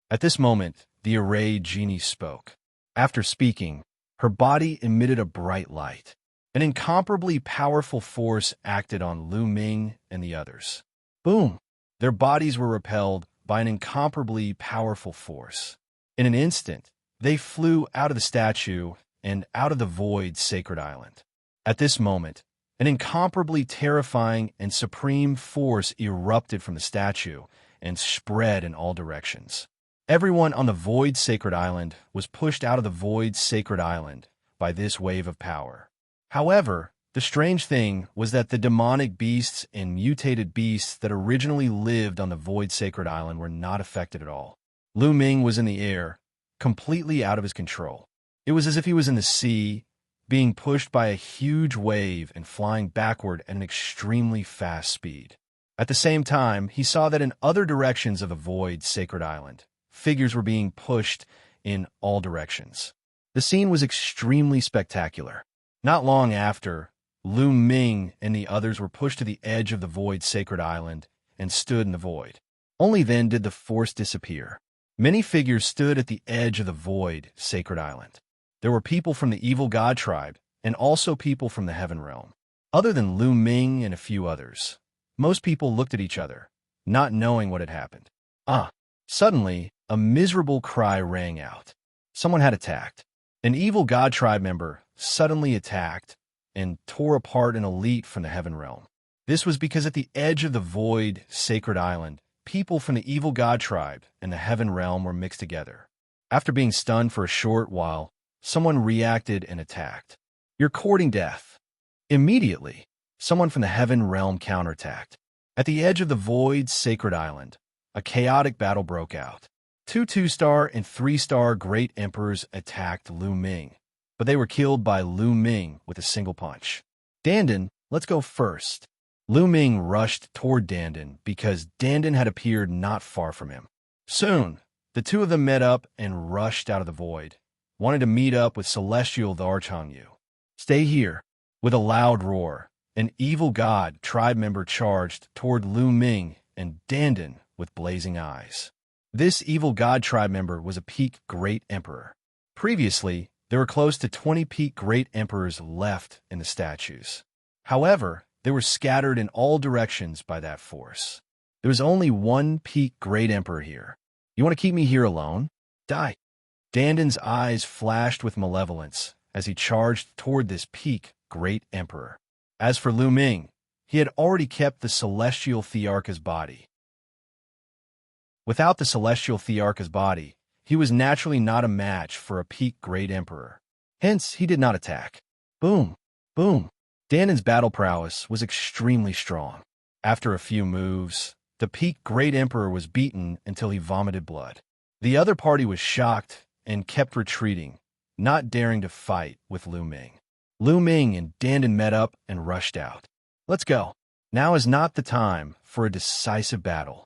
At this moment, the arrayed genie spoke. After speaking, her body emitted a bright light. An incomparably powerful force acted on Lu Ming and the others. Boom! Their bodies were repelled by an incomparably powerful force. In an instant, they flew out of the statue and out of the void sacred island. At this moment, an incomparably terrifying and supreme force erupted from the statue and spread in all directions. Everyone on the void sacred island was pushed out of the void sacred island by this wave of power. However, the strange thing was that the demonic beasts and mutated beasts that originally lived on the void sacred island were not affected at all. Lu Ming was in the air, completely out of his control. It was as if he was in the sea, being pushed by a huge wave and flying backward at an extremely fast speed. At the same time, he saw that in other directions of the void sacred island, figures were being pushed in all directions. The scene was extremely spectacular. Not long after, Lu Ming and the others were pushed to the edge of the void sacred island and stood in the void. Only then did the force disappear. Many figures stood at the edge of the void sacred island. There were people from the evil god tribe and also people from the heaven realm. Other than Lu Ming and a few others, most people looked at each other, not knowing what had happened. Suddenly, a miserable cry rang out. Someone had attacked. An evil god tribe member suddenly attacked and tore apart an elite from the heaven realm. This was because at the edge of the void sacred island, people from the evil god tribe and the heaven realm were mixed together. After being stunned for a short while, someone reacted and attacked. You're courting death. Immediately, someone from the heaven realm counterattacked. At the edge of the void sacred island, a chaotic battle broke out. 2 2-star and 3-star great emperors attacked Lu Ming, but they were killed by Lu Ming with a single punch. Dandin, let's go first. Lu Ming rushed toward Dandin because Dandin had appeared not far from him. Soon, the two of them met up and rushed out of the void, wanted to meet up with Celestial the Archangel. Stay here. With a loud roar, an evil god tribe member charged toward Lu Ming and Dandin with blazing eyes. This evil god tribe member was a peak great emperor. Previously, there were close to 20 peak great emperors left in the statues. However, they were scattered in all directions by that force. There was only one peak great emperor here. You want to keep me here alone? Die. Dandin's eyes flashed with malevolence as he charged toward this peak great emperor. As for Lu Ming, he had already kept the celestial Thearcha's body. Without the celestial Thearcha's body, he was naturally not a match for a peak great emperor. Hence, he did not attack. Boom! Boom! Danden's battle prowess was extremely strong. After a few moves, the peak Great Emperor was beaten until he vomited blood. The other party was shocked and kept retreating, not daring to fight with Lu Ming. Lu Ming and Danden met up and rushed out. Let's go. Now is not the time for a decisive battle.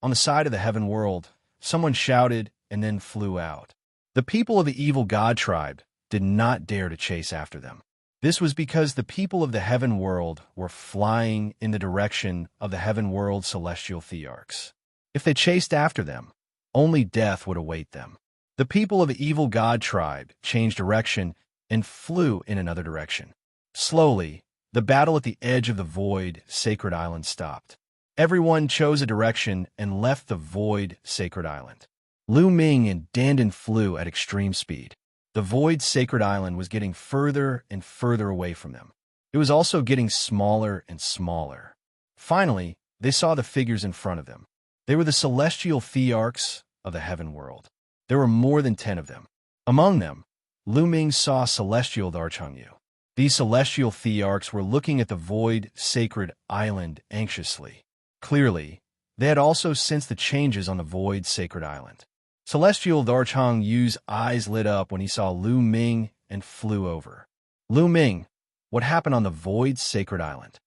On the side of the heaven world, someone shouted and then flew out. The people of the evil god tribe did not dare to chase after them. This was because the people of the heaven world were flying in the direction of the heaven world celestial thearchs. If they chased after them, only death would await them. The people of the evil god tribe changed direction and flew in another direction. Slowly, the battle at the edge of the void sacred island stopped. Everyone chose a direction and left the void sacred island. Lu Ming and Danden flew at extreme speed. The void sacred island was getting further and further away from them. It was also getting smaller and smaller. Finally, they saw the figures in front of them. They were the celestial thearchs of the heaven world. There were more than 10 of them. Among them, Lu Ming saw celestial Xianxia. These celestial thearchs were looking at the void sacred island anxiously. Clearly, they had also sensed the changes on the void sacred island. Celestial Xianxia's eyes lit up when he saw Lu Ming and flew over. Lu Ming, what happened on the void sacred island?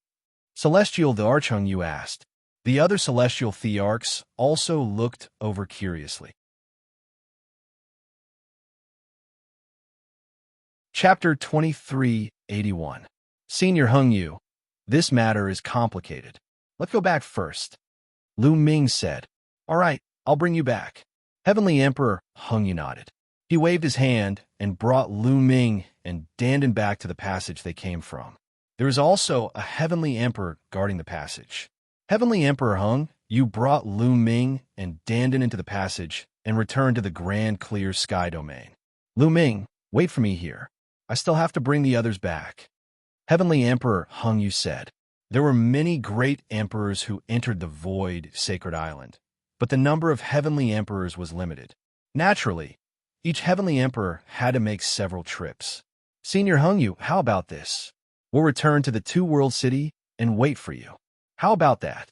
Celestial Xianxia asked. The other celestial thearchs also looked over curiously. Chapter 2381. Senior Hengyu, this matter is complicated. Let's go back first. Lu Ming said. All right, I'll bring you back. Heavenly Emperor Hengyu nodded. He waved his hand and brought Lu Ming and Danden back to the passage they came from. There was also a Heavenly Emperor guarding the passage. Heavenly Emperor Heng, you brought Lu Ming and Danden into the passage and returned to the grand clear sky domain. Lu Ming, wait for me here. I still have to bring the others back. Heavenly Emperor Hengyu said. There were many great emperors who entered the void sacred island, but the number of heavenly emperors was limited. Naturally, each heavenly emperor had to make several trips. Senior Hengyu, how about this? We'll return to the two-world city and wait for you. How about that?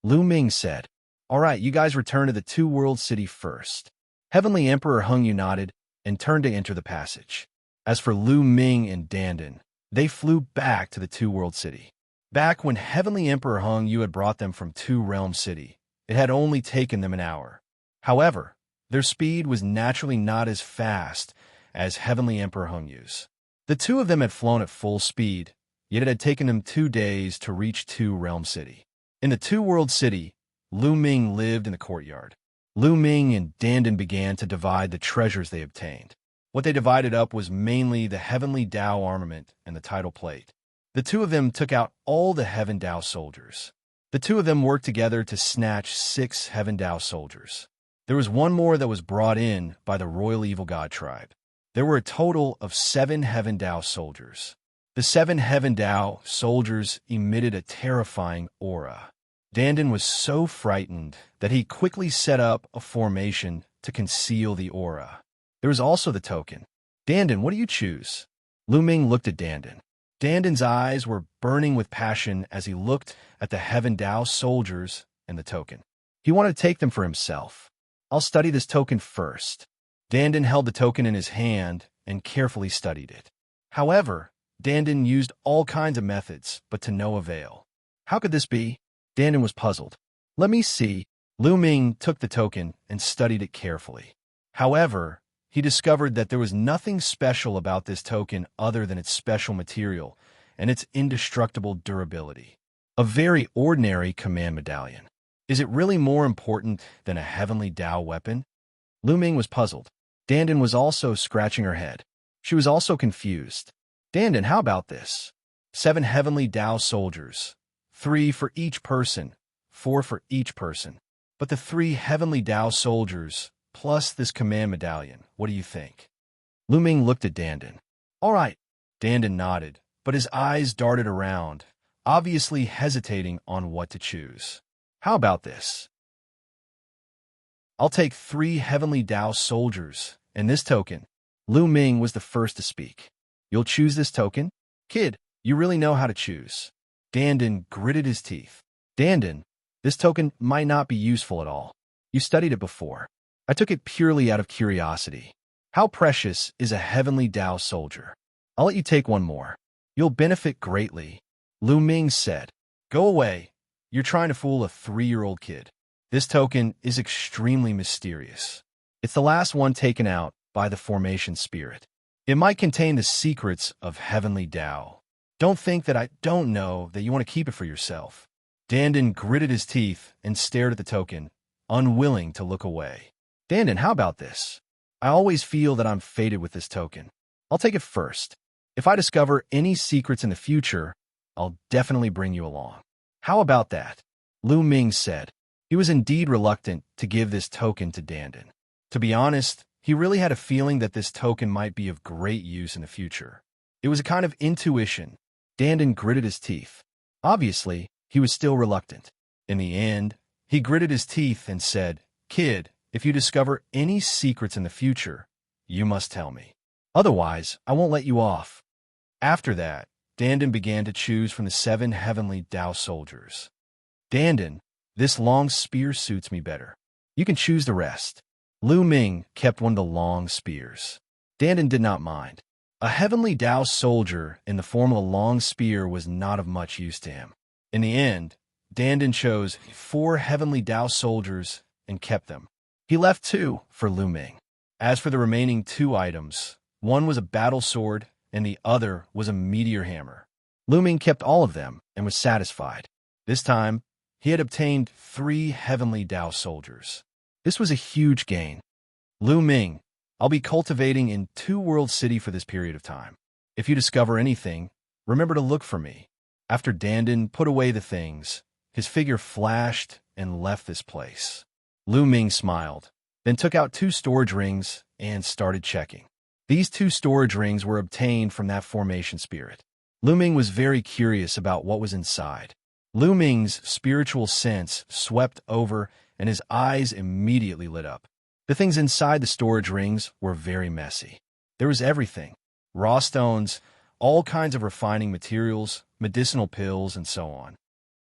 Lu Ming said. All right, you guys return to the two-world city first. Heavenly Emperor Hengyu nodded and turned to enter the passage. As for Lu Ming and Danden, they flew back to the two-world city. Back when Heavenly Emperor Hengyu had brought them from Two-Realm City, it had only taken them an hour. However, their speed was naturally not as fast as Heavenly Emperor Hengyu's. The two of them had flown at full speed, yet it had taken them 2 days to reach Two-Realm City. In the Two-World City, Lu Ming lived in the courtyard. Lu Ming and Danden began to divide the treasures they obtained. What they divided up was mainly the Heavenly Dao armament and the title plate. The two of them took out all the Heaven Dao soldiers. The two of them worked together to snatch 6 Heaven Dao soldiers. There was one more that was brought in by the Royal Evil God tribe. There were a total of 7 Heaven Dao soldiers. The 7 Heaven Dao soldiers emitted a terrifying aura. Danden was so frightened that he quickly set up a formation to conceal the aura. There was also the token. Danden, what do you choose? Lu Ming looked at Danden. Danden's eyes were burning with passion as he looked at the Heaven Dao soldiers and the token. He wanted to take them for himself. I'll study this token first. Danden held the token in his hand and carefully studied it. However, Danden used all kinds of methods, but to no avail. How could this be? Danden was puzzled. Let me see. Lu Ming took the token and studied it carefully. However, he discovered that there was nothing special about this token other than its special material and its indestructible durability. A very ordinary command medallion. Is it really more important than a heavenly Dao weapon? Lu Ming was puzzled. Danden was also scratching her head. She was also confused. Danden, how about this? 7 heavenly Dao soldiers. 3 for each person. 4 for each person. But the 3 heavenly Dao soldiers plus this command medallion, what do you think? Lu Ming looked at Danden. All right. Danden nodded, but his eyes darted around, obviously hesitating on what to choose. How about this? I'll take 3 heavenly Dao soldiers and this token. Lu Ming was the first to speak. You'll choose this token? Kid, You really know how to choose. Dandin gritted his teeth. Dandin, this token might not be useful at all. You studied it before. I took it purely out of curiosity. How precious is a heavenly Tao soldier? I'll let you take one more. You'll benefit greatly. Lu Ming said. Go away. You're trying to fool a 3-year-old kid. This token is extremely mysterious. It's the last one taken out by the formation spirit. It might contain the secrets of heavenly Tao. Don't think that I don't know that you want to keep it for yourself. Dandin gritted his teeth and stared at the token, unwilling to look away. Dandin, how about this? I always feel that I'm fated with this token. I'll take it first. If I discover any secrets in the future, I'll definitely bring you along. How about that? Lu Ming said. He was indeed reluctant to give this token to Dandin. To be honest, he really had a feeling that this token might be of great use in the future. It was a kind of intuition. Dandin gritted his teeth. Obviously, he was still reluctant. In the end, he gritted his teeth and said, Kid, if you discover any secrets in the future, you must tell me. Otherwise, I won't let you off. After that, Dandin began to choose from the 7 heavenly Tao soldiers. Dandin, this long spear suits me better. You can choose the rest. Lu Ming kept one of the long spears. Dandin did not mind. A heavenly Tao soldier in the form of a long spear was not of much use to him. In the end, Dandin chose 4 heavenly Tao soldiers and kept them. He left 2 for Lu Ming. As for the remaining 2 items, one was a battle sword and the other was a meteor hammer. Lu Ming kept all of them and was satisfied. This time, he had obtained 3 heavenly Tao soldiers. This was a huge gain. Lu Ming, I'll be cultivating in 2 World City for this period of time. If you discover anything, remember to look for me. After Dandin put away the things, his figure flashed and left this place. Lu Ming smiled, then took out 2 storage rings and started checking. These 2 storage rings were obtained from that formation spirit. Lu Ming was very curious about what was inside. Lu Ming's spiritual sense swept over and his eyes immediately lit up. The things inside the storage rings were very messy. There was everything. Raw stones, all kinds of refining materials, medicinal pills, and so on.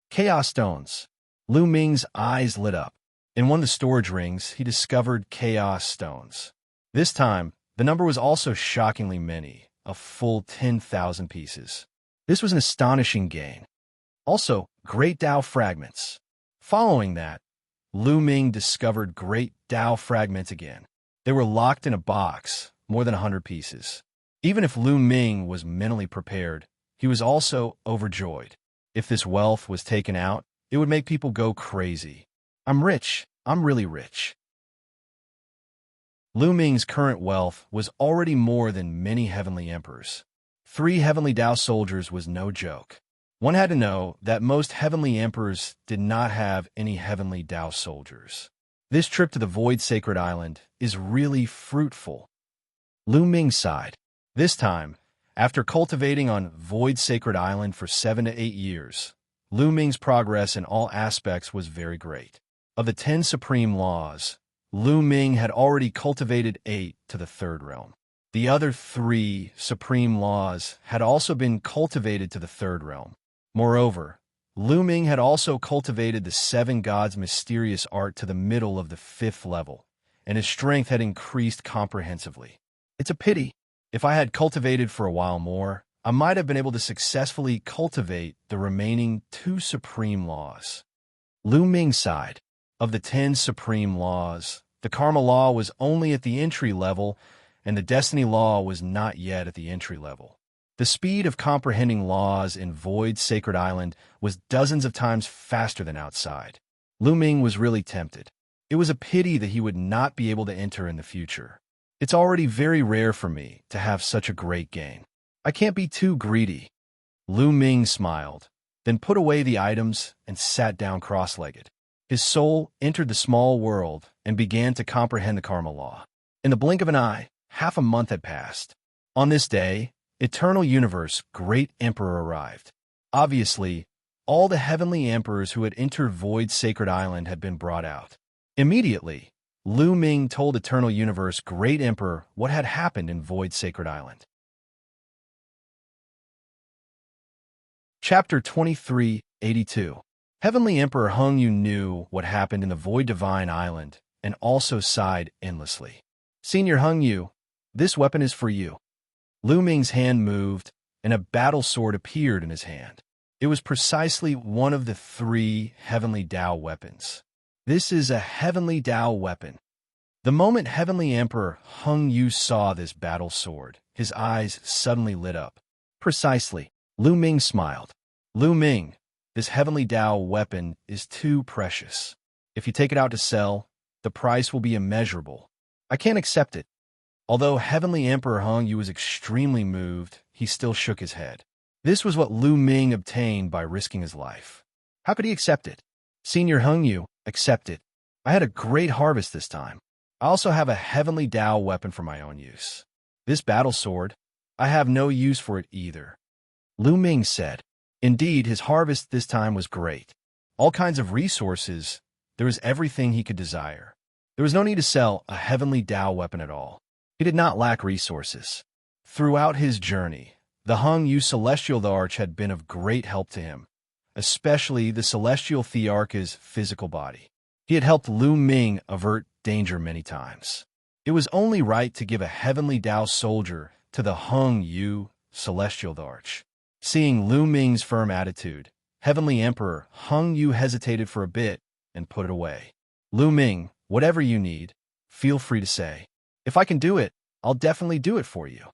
Chaos stones. Lu Ming's eyes lit up. In one of the storage rings, he discovered chaos stones. This time, the number was also shockingly many, a full 10,000 pieces. This was an astonishing gain. Also, great Tao fragments. Following that, Lu Ming discovered great Tao fragments again. They were locked in a box, more than 100 pieces. Even if Lu Ming was mentally prepared, he was also overjoyed. If this wealth was taken out, it would make people go crazy. I'm rich. I'm really rich. Lu Ming's current wealth was already more than many heavenly emperors. 3 heavenly Tao soldiers was no joke. One had to know that most heavenly emperors did not have any heavenly Tao soldiers. This trip to the Void Sacred Island is really fruitful. Lu Ming sighed. This time, after cultivating on Void Sacred Island for 7 to 8 years, Lu Ming's progress in all aspects was very great. Of the 10 supreme laws, Lu Ming had already cultivated 8 to the 3rd realm. The other 3 supreme laws had also been cultivated to the 3rd realm. Moreover, Lu Ming had also cultivated the 7 gods' mysterious art to the middle of the 5th level, and his strength had increased comprehensively. It's a pity. If I had cultivated for a while more, I might have been able to successfully cultivate the remaining 2 supreme laws. Lu Ming sighed. Of the 10 supreme laws, the Karma Law was only at the entry level, and the Destiny Law was not yet at the entry level. The speed of comprehending laws in Void Sacred Island was dozens of times faster than outside. Lu Ming was really tempted. It was a pity that he would not be able to enter in the future. It's already very rare for me to have such a great gain. I can't be too greedy. Lu Ming smiled, then put away the items and sat down cross-legged. His soul entered the small world and began to comprehend the Karma Law. In the blink of an eye, half a month had passed. On this day, Eternal Universe Great Emperor arrived. Obviously, all the heavenly emperors who had entered Void Sacred Island had been brought out. Immediately, Lu Ming told Eternal Universe Great Emperor what had happened in Void Sacred Island. Chapter 2382. Heavenly Emperor Hung Yu knew what happened in the Void Divine Island and also sighed endlessly. Senior Hung Yu, this weapon is for you. Lu Ming's hand moved, and a battle sword appeared in his hand. It was precisely one of the 3 Heavenly Tao weapons. This is a Heavenly Tao weapon. The moment Heavenly Emperor Hung Yu saw this battle sword, his eyes suddenly lit up. Precisely. Lu Ming smiled. Lu Ming, this Heavenly Tao weapon is too precious. If you take it out to sell, the price will be immeasurable. I can't accept it. Although Heavenly Emperor Hung Yu was extremely moved, he still shook his head. This was what Lu Ming obtained by risking his life. How could he accept it? Senior Hung Yu, accept it. I had a great harvest this time. I also have a Heavenly Tao weapon for my own use. This battle sword, I have no use for it either. Lu Ming said. Indeed, his harvest this time was great. All kinds of resources, there was everything he could desire. There was no need to sell a Heavenly Tao weapon at all. He did not lack resources. Throughout his journey, the Hung Yu Celestial Arch had been of great help to him, especially the Celestial Thearch's physical body. He had helped Lu Ming avert danger many times. It was only right to give a Heavenly Tao soldier to the Hung Yu Celestial Arch. Seeing Lu Ming's firm attitude, Heavenly Emperor Hung Yu hesitated for a bit and put it away. Lu Ming, whatever you need, feel free to say. If I can do it, I'll definitely do it for you.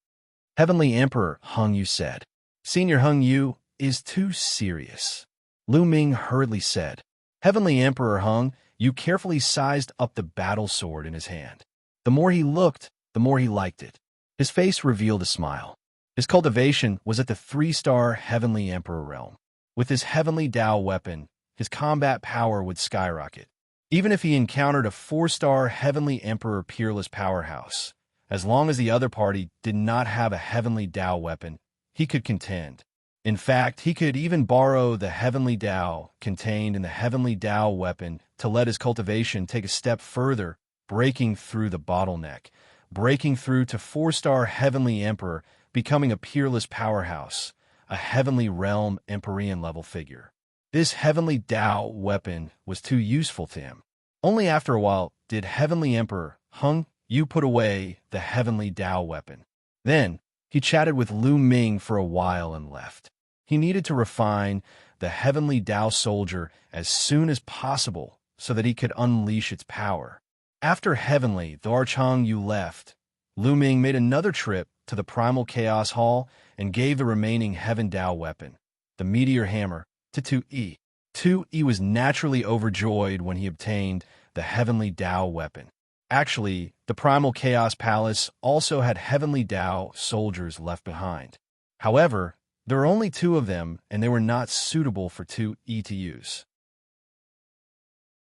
Heavenly Emperor Hung Yu said. Senior Hung Yu is too serious. Lu Ming hurriedly said. Heavenly Emperor Hung Yu carefully sized up the battle sword in his hand. The more he looked, the more he liked it. His face revealed a smile. His cultivation was at the 3-star Heavenly Emperor realm. With his Heavenly Tao weapon, his combat power would skyrocket. Even if he encountered a 4-star Heavenly Emperor peerless powerhouse, as long as the other party did not have a Heavenly Tao weapon, he could contend. In fact, he could even borrow the Heavenly Tao contained in the Heavenly Tao weapon to let his cultivation take a step further, breaking through the bottleneck, breaking through to 4-star Heavenly Emperor, becoming a peerless powerhouse, a Heavenly Realm Empyrean level figure. This Heavenly Tao weapon was too useful to him. Only after a while did Heavenly Emperor Hung Yu put away the Heavenly Tao weapon. Then, he chatted with Lu Ming for a while and left. He needed to refine the Heavenly Tao soldier as soon as possible so that he could unleash its power. After Heavenly the Arch Hung Yu left, Lu Ming made another trip to the Primal Chaos Hall and gave the remaining Heaven Tao weapon, the Meteor Hammer, to Tu-Yi. Tu-Yi was naturally overjoyed when he obtained the Heavenly Tao weapon. Actually, the Primal Chaos Palace also had Heavenly Tao soldiers left behind. However, there were only 2 of them, and they were not suitable for Tu-Yi to use.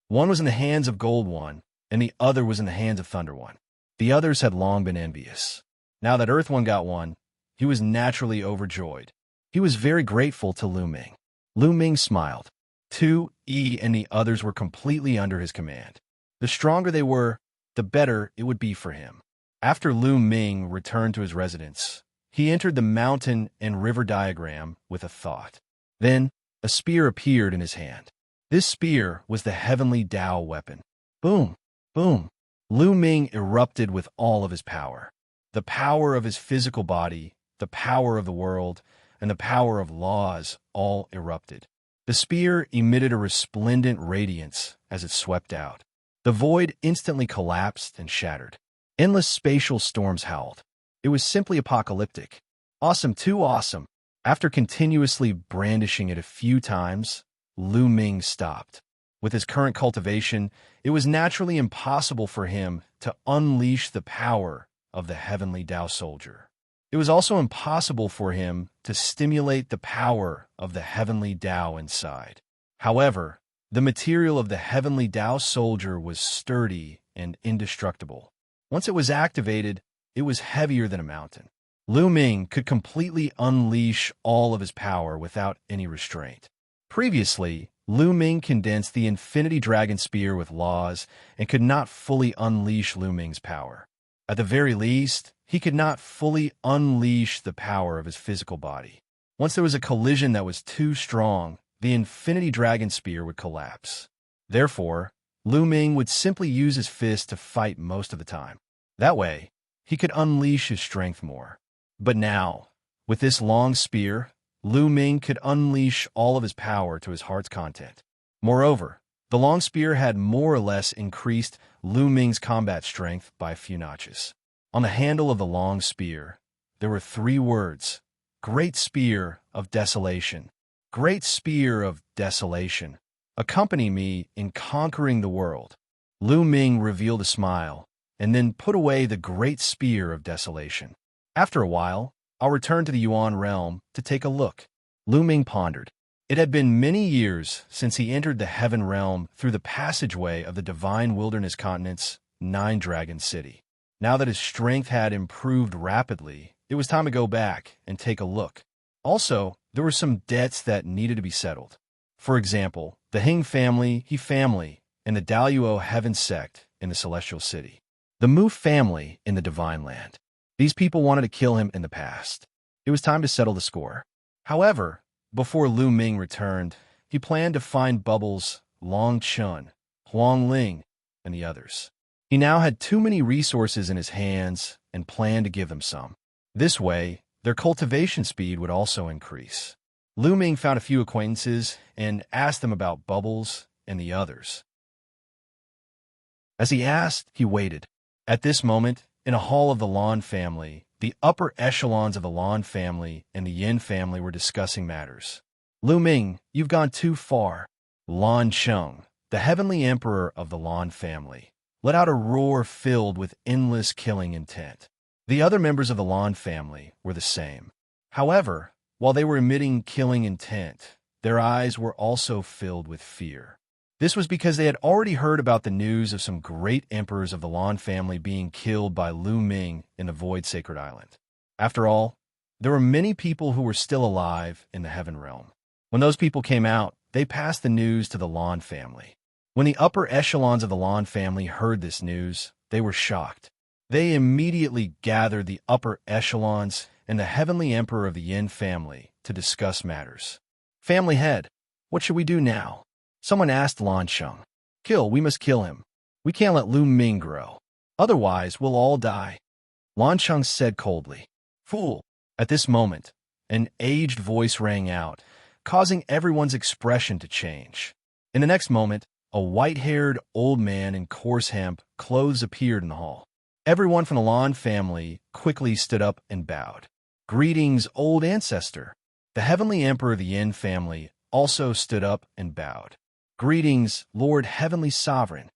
One was in the hands of Gold One, and the other was in the hands of Thunder One. The others had long been envious. Now that Earth One got one, he was naturally overjoyed. He was very grateful to Lu Ming. Lu Ming smiled. Tu-Yi and the others were completely under his command. The stronger they were, the better it would be for him. After Lu Ming returned to his residence, he entered the mountain and river diagram with a thought. Then, a spear appeared in his hand. This spear was the Heavenly Tao weapon. Boom! Boom! Lu Ming erupted with all of his power. The power of his physical body, the power of the world, and the power of laws all erupted. The spear emitted a resplendent radiance as it swept out. The void instantly collapsed and shattered. Endless spatial storms howled. It was simply apocalyptic. Awesome, too awesome. After continuously brandishing it a few times, Lu Ming stopped. With his current cultivation, it was naturally impossible for him to unleash the power of the Heavenly Tao soldier. It was also impossible for him to stimulate the power of the Heavenly Tao inside. However, the material of the Heavenly Tao soldier was sturdy and indestructible. Once it was activated, it was heavier than a mountain. Lu Ming could completely unleash all of his power without any restraint. Previously, Lu Ming condensed the Infinity Dragon Spear with laws and could not fully unleash Lu Ming's power. At the very least, he could not fully unleash the power of his physical body. Once there was a collision that was too strong, the Infinity Dragon Spear would collapse. Therefore, Lu Ming would simply use his fist to fight most of the time. That way, he could unleash his strength more. But now, with this long spear, Lu Ming could unleash all of his power to his heart's content. Moreover, the long spear had more or less increased Lu Ming's combat strength by a few notches. On the handle of the long spear, there were 3 words: Great Spear of Desolation. Great Spear of Desolation. Accompany me in conquering the world. Lu Ming revealed a smile, and then put away the Great Spear of Desolation. After a while, I'll return to the Yuan realm to take a look. Lu Ming pondered. It had been many years since he entered the Heaven realm through the passageway of the Divine Wilderness Continent's 9-Dragon City. Now that his strength had improved rapidly, it was time to go back and take a look. Also, there were some debts that needed to be settled. For example, the Hing family, He family, and the Daluo Heaven sect in the Celestial City. The Mu family in the Divine Land. These people wanted to kill him in the past. It was time to settle the score. However, before Lu Ming returned, he planned to find Bubbles, Long Chun, Huang Ling, and the others. He now had too many resources in his hands and planned to give them some. This way, their cultivation speed would also increase. Lu Ming found a few acquaintances and asked them about Bubbles and the others. As he asked, he waited. At this moment, in a hall of the Lan family, the upper echelons of the Lan family and the Yin family were discussing matters. Lu Ming, you've gone too far. Lan Cheng, the heavenly emperor of the Lan family, let out a roar filled with endless killing intent. The other members of the Lan family were the same. However, while they were emitting killing intent, their eyes were also filled with fear. This was because they had already heard about the news of some great emperors of the Lan family being killed by Lu Ming in the Void Sacred Island. After all, there were many people who were still alive in the Heaven realm. When those people came out, they passed the news to the Lan family. When the upper echelons of the Lan family heard this news, they were shocked. They immediately gathered the upper echelons and the heavenly emperor of the Yin family to discuss matters. Family head, what should we do now? Someone asked Lan Cheng. We must kill him. We can't let Lu Ming grow. Otherwise, we'll all die. Lan Cheng said coldly. Fool! At this moment, an aged voice rang out, causing everyone's expression to change. In the next moment, a white-haired old man in coarse hemp clothes appeared in the hall. Everyone from the Lan family quickly stood up and bowed. Greetings, old ancestor. The heavenly emperor of the Yin family also stood up and bowed. Greetings, Lord Heavenly Sovereign.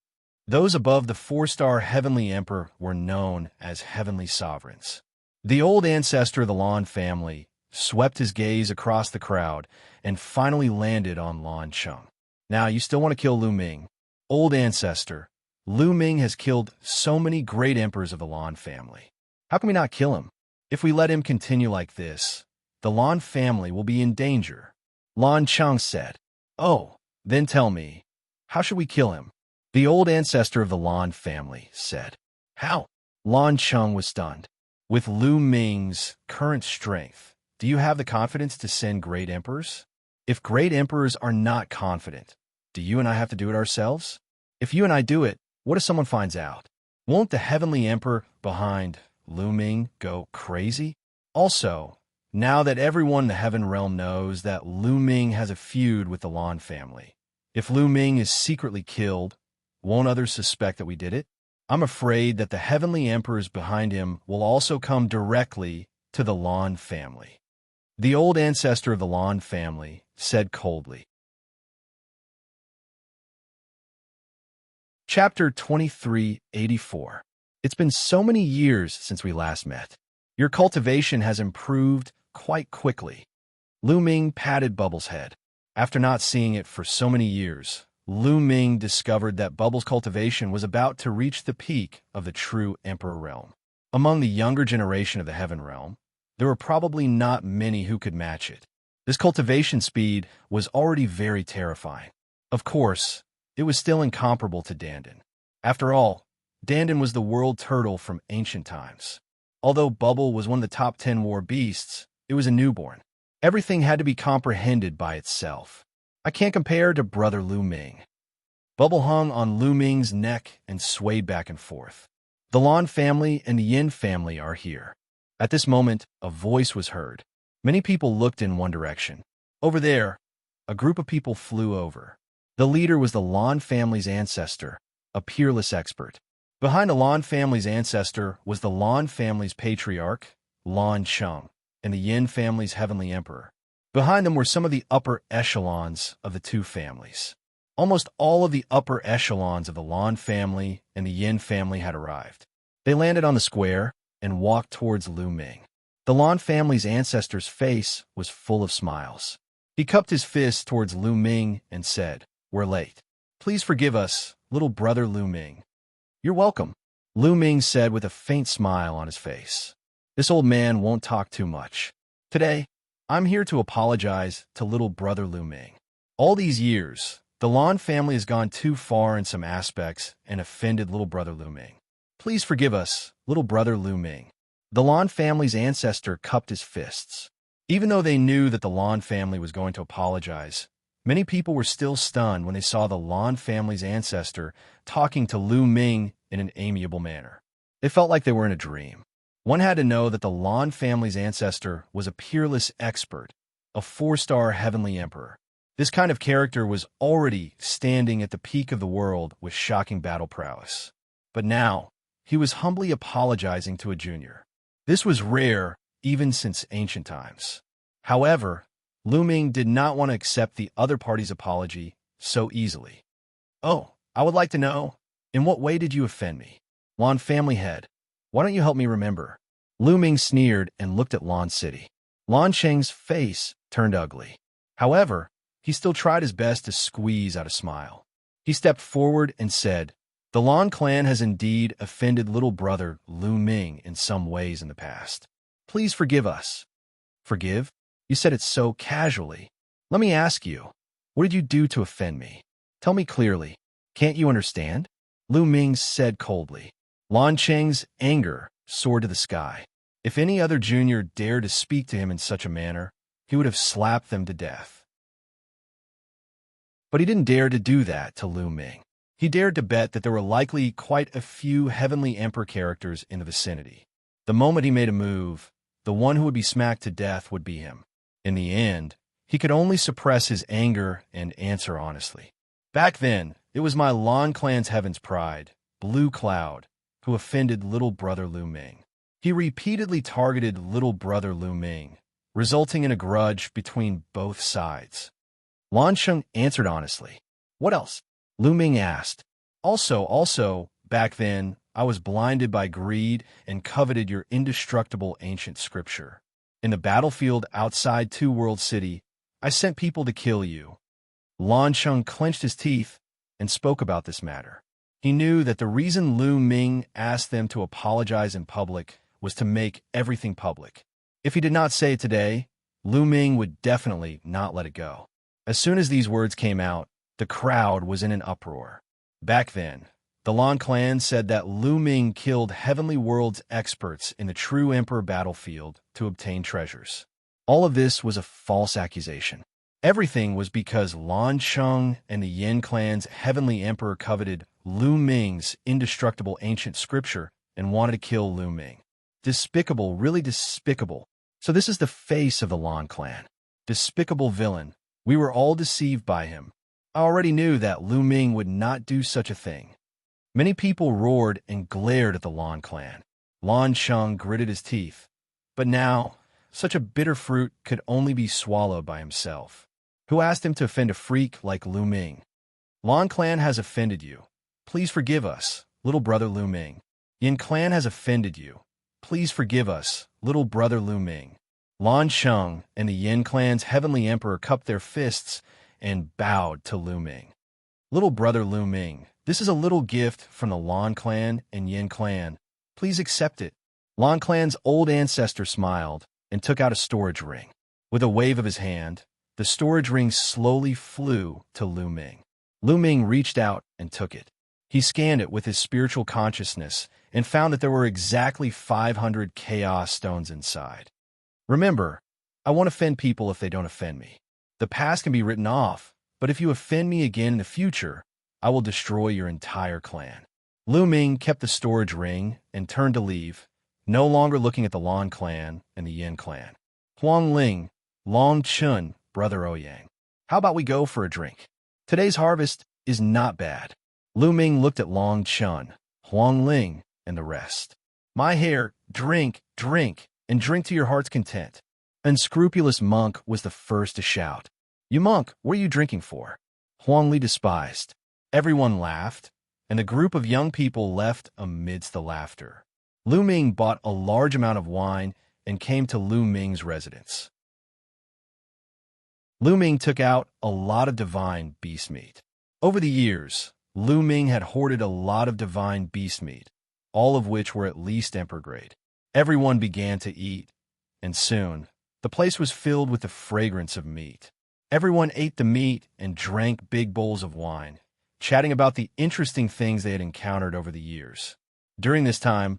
Those above the 4-star Heavenly Emperor were known as Heavenly Sovereigns. The old ancestor of the Lan family swept his gaze across the crowd and finally landed on Lan Cheng. Now, you still want to kill Lu Ming. Old ancestor, Lu Ming has killed so many great emperors of the Lan family. How can we not kill him? If we let him continue like this, the Lan family will be in danger. Lan Cheng said. Oh. Then tell me, how should we kill him? The old ancestor of the Lan family said. How? Lan Cheng was stunned. With Lu Ming's current strength, do you have the confidence to send great emperors? If great emperors are not confident, do you and I have to do it ourselves? If you and I do it, what if someone finds out? Won't the heavenly emperor behind Lu Ming go crazy? Also, now that everyone in the Heaven realm knows that Lu Ming has a feud with the Lan family, if Lu Ming is secretly killed, won't others suspect that we did it? I'm afraid that the heavenly emperors behind him will also come directly to the Lan family. The old ancestor of the Lan family said coldly. Chapter 2384. It's been so many years since we last met. Your cultivation has improved quite quickly. Lu Ming patted Bubbles' head. After not seeing it for so many years, Lu Ming discovered that Bubbles' cultivation was about to reach the peak of the true Emperor realm. Among the younger generation of the Heaven realm, there were probably not many who could match it. This cultivation speed was already very terrifying. Of course, it was still incomparable to Dandan. After all, Dandan was the world turtle from ancient times. Although Bubble was one of the top 10 war beasts, it was a newborn. Everything had to be comprehended by itself. I can't compare to Brother Lu Ming. Bubble hung on Lu Ming's neck and swayed back and forth. The Lan family and the Yin family are here. At this moment, a voice was heard. Many people looked in one direction. Over there, a group of people flew over. The leader was the Lan family's ancestor, a peerless expert. Behind the Lan family's ancestor was the Lan family's patriarch, Lan Sheng, and the Yin family's heavenly emperor. Behind them were some of the upper echelons of the two families. Almost all of the upper echelons of the Lan family and the Yin family had arrived. They landed on the square and walked towards Lu Ming. The Lan family's ancestor's face was full of smiles. He cupped his fist towards Lu Ming and said, "We're late. Please forgive us, little brother Lu Ming." "You're welcome," Lu Ming said with a faint smile on his face. "This old man won't talk too much. Today, I'm here to apologize to little brother Lu Ming. All these years, the Lan family has gone too far in some aspects and offended little brother Lu Ming. Please forgive us, little brother Lu Ming." The Lan family's ancestor cupped his fists. Even though they knew that the Lan family was going to apologize, many people were still stunned when they saw the Lan family's ancestor talking to Lu Ming in an amiable manner. It felt like they were in a dream. One had to know that the Lan family's ancestor was a peerless expert, a 4-star heavenly emperor. This kind of character was already standing at the peak of the world with shocking battle prowess. But now, he was humbly apologizing to a junior. This was rare even since ancient times. However, Lu Ming did not want to accept the other party's apology so easily. "Oh, I would like to know, in what way did you offend me? Lan family head, why don't you help me remember?" Lu Ming sneered and looked at Lan City. Lan Sheng's face turned ugly. However, he still tried his best to squeeze out a smile. He stepped forward and said, "The Lan clan has indeed offended little brother Lu Ming in some ways in the past. Please forgive us." "Forgive?" You said it so casually. "Let me ask you, what did you do to offend me? Tell me clearly. Can't you understand?" Lu Ming said coldly. Lan Sheng's anger soared to the sky. If any other junior dared to speak to him in such a manner, he would have slapped them to death. But he didn't dare to do that to Lu Ming. He dared to bet that there were likely quite a few heavenly emperor characters in the vicinity. The moment he made a move, the one who would be smacked to death would be him. In the end, he could only suppress his anger and answer honestly. "Back then, it was my Lan clan's heaven's pride, Blue Cloud, who offended little brother Lu Ming. He repeatedly targeted little brother Lu Ming, resulting in a grudge between both sides." Lan Sheng answered honestly. "What else?" Lu Ming asked. Also, back then, I was blinded by greed and coveted your indestructible ancient scripture. In the battlefield outside Two World City, I sent people to kill you." Lan Sheng clenched his teeth and spoke about this matter. He knew that the reason Lu Ming asked them to apologize in public was to make everything public. If he did not say it today, Lu Ming would definitely not let it go. As soon as these words came out, the crowd was in an uproar. Back then, the Lan clan said that Lu Ming killed Heavenly World's experts in the True Emperor battlefield to obtain treasures. All of this was a false accusation. Everything was because Lan Sheng and the Yin clan's Heavenly Emperor coveted Lu Ming's indestructible ancient scripture and wanted to kill Lu Ming. Despicable, really despicable. So this is the face of the Lan clan. Despicable villain. We were all deceived by him. I already knew that Lu Ming would not do such a thing. Many people roared and glared at the Lan clan. Lan Sheng gritted his teeth. But now, such a bitter fruit could only be swallowed by himself. Who asked him to offend a freak like Lu Ming? Lan clan has offended you. Please forgive us, little brother Lu Ming. Yin clan has offended you. Please forgive us, little brother Lu Ming. Lan Sheng and the Yin clan's heavenly emperor cupped their fists and bowed to Lu Ming. Little brother Lu Ming, this is a little gift from the Lan clan and Yin clan. Please accept it. Lan clan's old ancestor smiled and took out a storage ring. With a wave of his hand, the storage ring slowly flew to Lu Ming. Lu Ming reached out and took it. He scanned it with his spiritual consciousness and found that there were exactly 500 chaos stones inside. Remember, I won't offend people if they don't offend me. The past can be written off, but if you offend me again in the future, I will destroy your entire clan. Lu Ming kept the storage ring and turned to leave, no longer looking at the Lan clan and the Yin clan. Huang Ling, Long Chun, brother Ouyang. How about we go for a drink? Today's harvest is not bad. Lu Ming looked at Long Chun, Huang Ling, and the rest. My hair, drink, and drink to your heart's content. Unscrupulous monk was the first to shout. You monk, what are you drinking for? Huang Li despised. Everyone laughed, and the group of young people left amidst the laughter. Lu Ming bought a large amount of wine and came to Lu Ming's residence. Lu Ming took out a lot of divine beast meat. Over the years, Lu Ming had hoarded a lot of divine beast meat, all of which were at least emperor grade. Everyone began to eat, and soon, the place was filled with the fragrance of meat. Everyone ate the meat and drank big bowls of wine, chatting about the interesting things they had encountered over the years. During this time,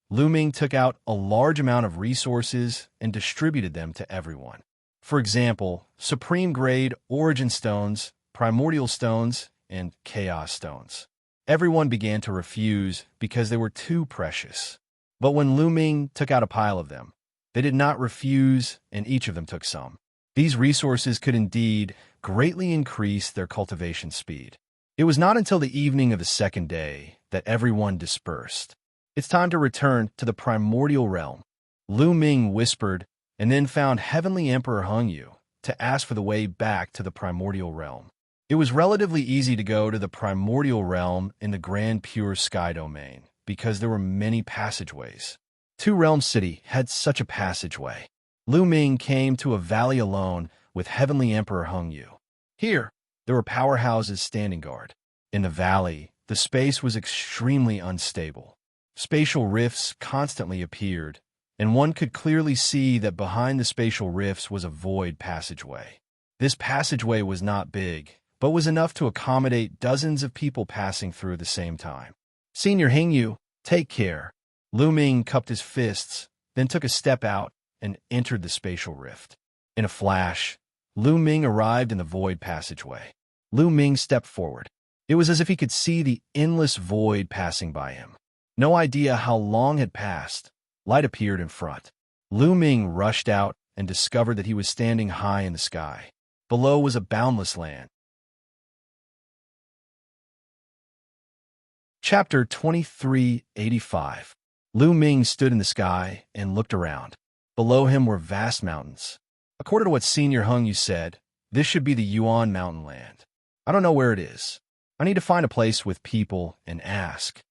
Lu Ming took out a large amount of resources and distributed them to everyone. For example, supreme grade origin stones, primordial stones, and chaos stones. Everyone began to refuse because they were too precious. But when Lu Ming took out a pile of them, they did not refuse, and each of them took some. These resources could indeed greatly increase their cultivation speed. It was not until the evening of the second day that everyone dispersed. It's time to return to the primordial realm, Lu Ming whispered, and then found Heavenly Emperor Hengyu to ask for the way back to the primordial realm. It was relatively easy to go to the primordial realm in the Grand Pure Sky domain because there were many passageways. Two Realm City had such a passageway. Lu Ming came to a valley alone with Heavenly Emperor Hengyu. Here, there were powerhouses standing guard. In the valley, the space was extremely unstable. Spatial rifts constantly appeared, and one could clearly see that behind the spatial rifts was a void passageway. This passageway was not big, but was enough to accommodate dozens of people passing through at the same time. Senior Hengyu, take care. Lu Ming cupped his fists, then took a step out and entered the spatial rift. In a flash, Lu Ming arrived in the void passageway. Lu Ming stepped forward. It was as if he could see the endless void passing by him. No idea how long had passed. Light appeared in front. Lu Ming rushed out and discovered that he was standing high in the sky. Below was a boundless land. Chapter 2385. Lu Ming stood in the sky and looked around. Below him were vast mountains. According to what Senior Hengyu said, this should be the Yuan Mountain Land. I don't know where it is. I need to find a place with people and ask.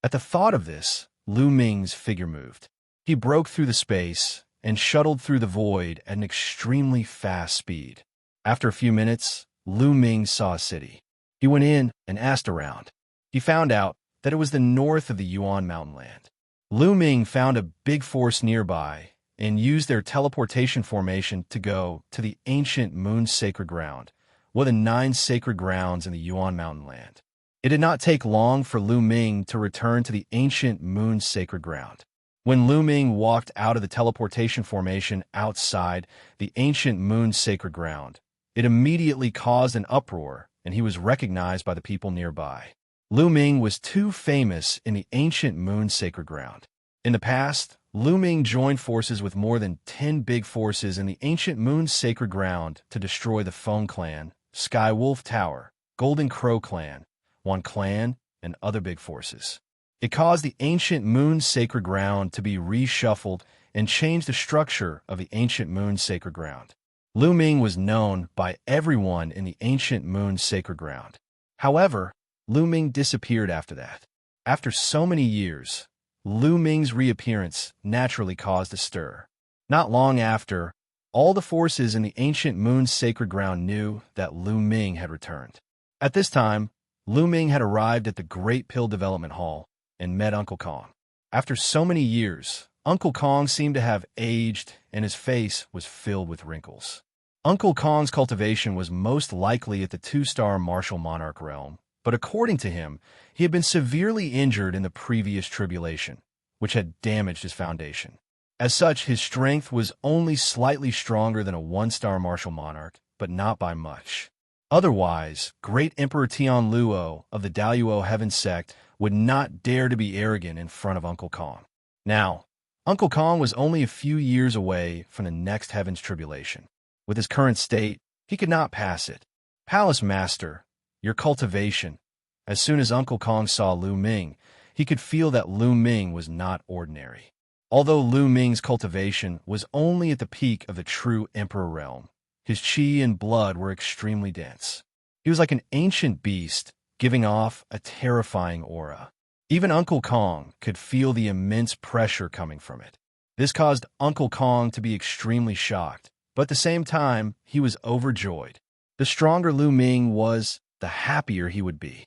At the thought of this, Lu Ming's figure moved. He broke through the space and shuttled through the void at an extremely fast speed. After a few minutes, Lu Ming saw a city. He went in and asked around. He found out that it was the north of the Yuan Mountain Land. Lu Ming found a big force nearby and used their teleportation formation to go to the ancient Moon Sacred Ground, one of the 9 sacred grounds in the Yuan Mountain Land. It did not take long for Lu Ming to return to the ancient Moon Sacred Ground. When Lu Ming walked out of the teleportation formation outside the ancient Moon Sacred Ground, it immediately caused an uproar, and he was recognized by the people nearby. Lu Ming was too famous in the ancient Moon Sacred Ground. In the past, Lu Ming joined forces with more than 10 big forces in the ancient Moon Sacred Ground to destroy the Feng Clan, Sky Wolf Tower, Golden Crow Clan, Wan Clan, and other big forces. It caused the ancient Moon Sacred Ground to be reshuffled and changed the structure of the ancient Moon Sacred Ground. Lu Ming was known by everyone in the ancient Moon Sacred Ground. However, Lu Ming disappeared after that. After so many years, Lu Ming's reappearance naturally caused a stir. Not long after, all the forces in the ancient Moon Sacred Ground knew that Lu Ming had returned. At this time, Lu Ming had arrived at the Great Pill Development Hall and met Uncle Kong. After so many years, Uncle Kong seemed to have aged and his face was filled with wrinkles. Uncle Kong's cultivation was most likely at the 2-star Martial Monarch realm, but according to him, he had been severely injured in the previous tribulation, which had damaged his foundation. As such, his strength was only slightly stronger than a one-star martial monarch, but not by much. Otherwise, Great Emperor Tian Luo of the Daluo Heaven Sect would not dare to be arrogant in front of Uncle Kong. Now, Uncle Kong was only a few years away from the next Heaven's tribulation. With his current state, he could not pass it. Palace Master, your cultivation. As soon as Uncle Kong saw Lu Ming, he could feel that Lu Ming was not ordinary. Although Lu Ming's cultivation was only at the peak of the true Emperor realm, his qi and blood were extremely dense. He was like an ancient beast, giving off a terrifying aura. Even Uncle Kong could feel the immense pressure coming from it. This caused Uncle Kong to be extremely shocked, but at the same time, he was overjoyed. The stronger Lu Ming was, the happier he would be.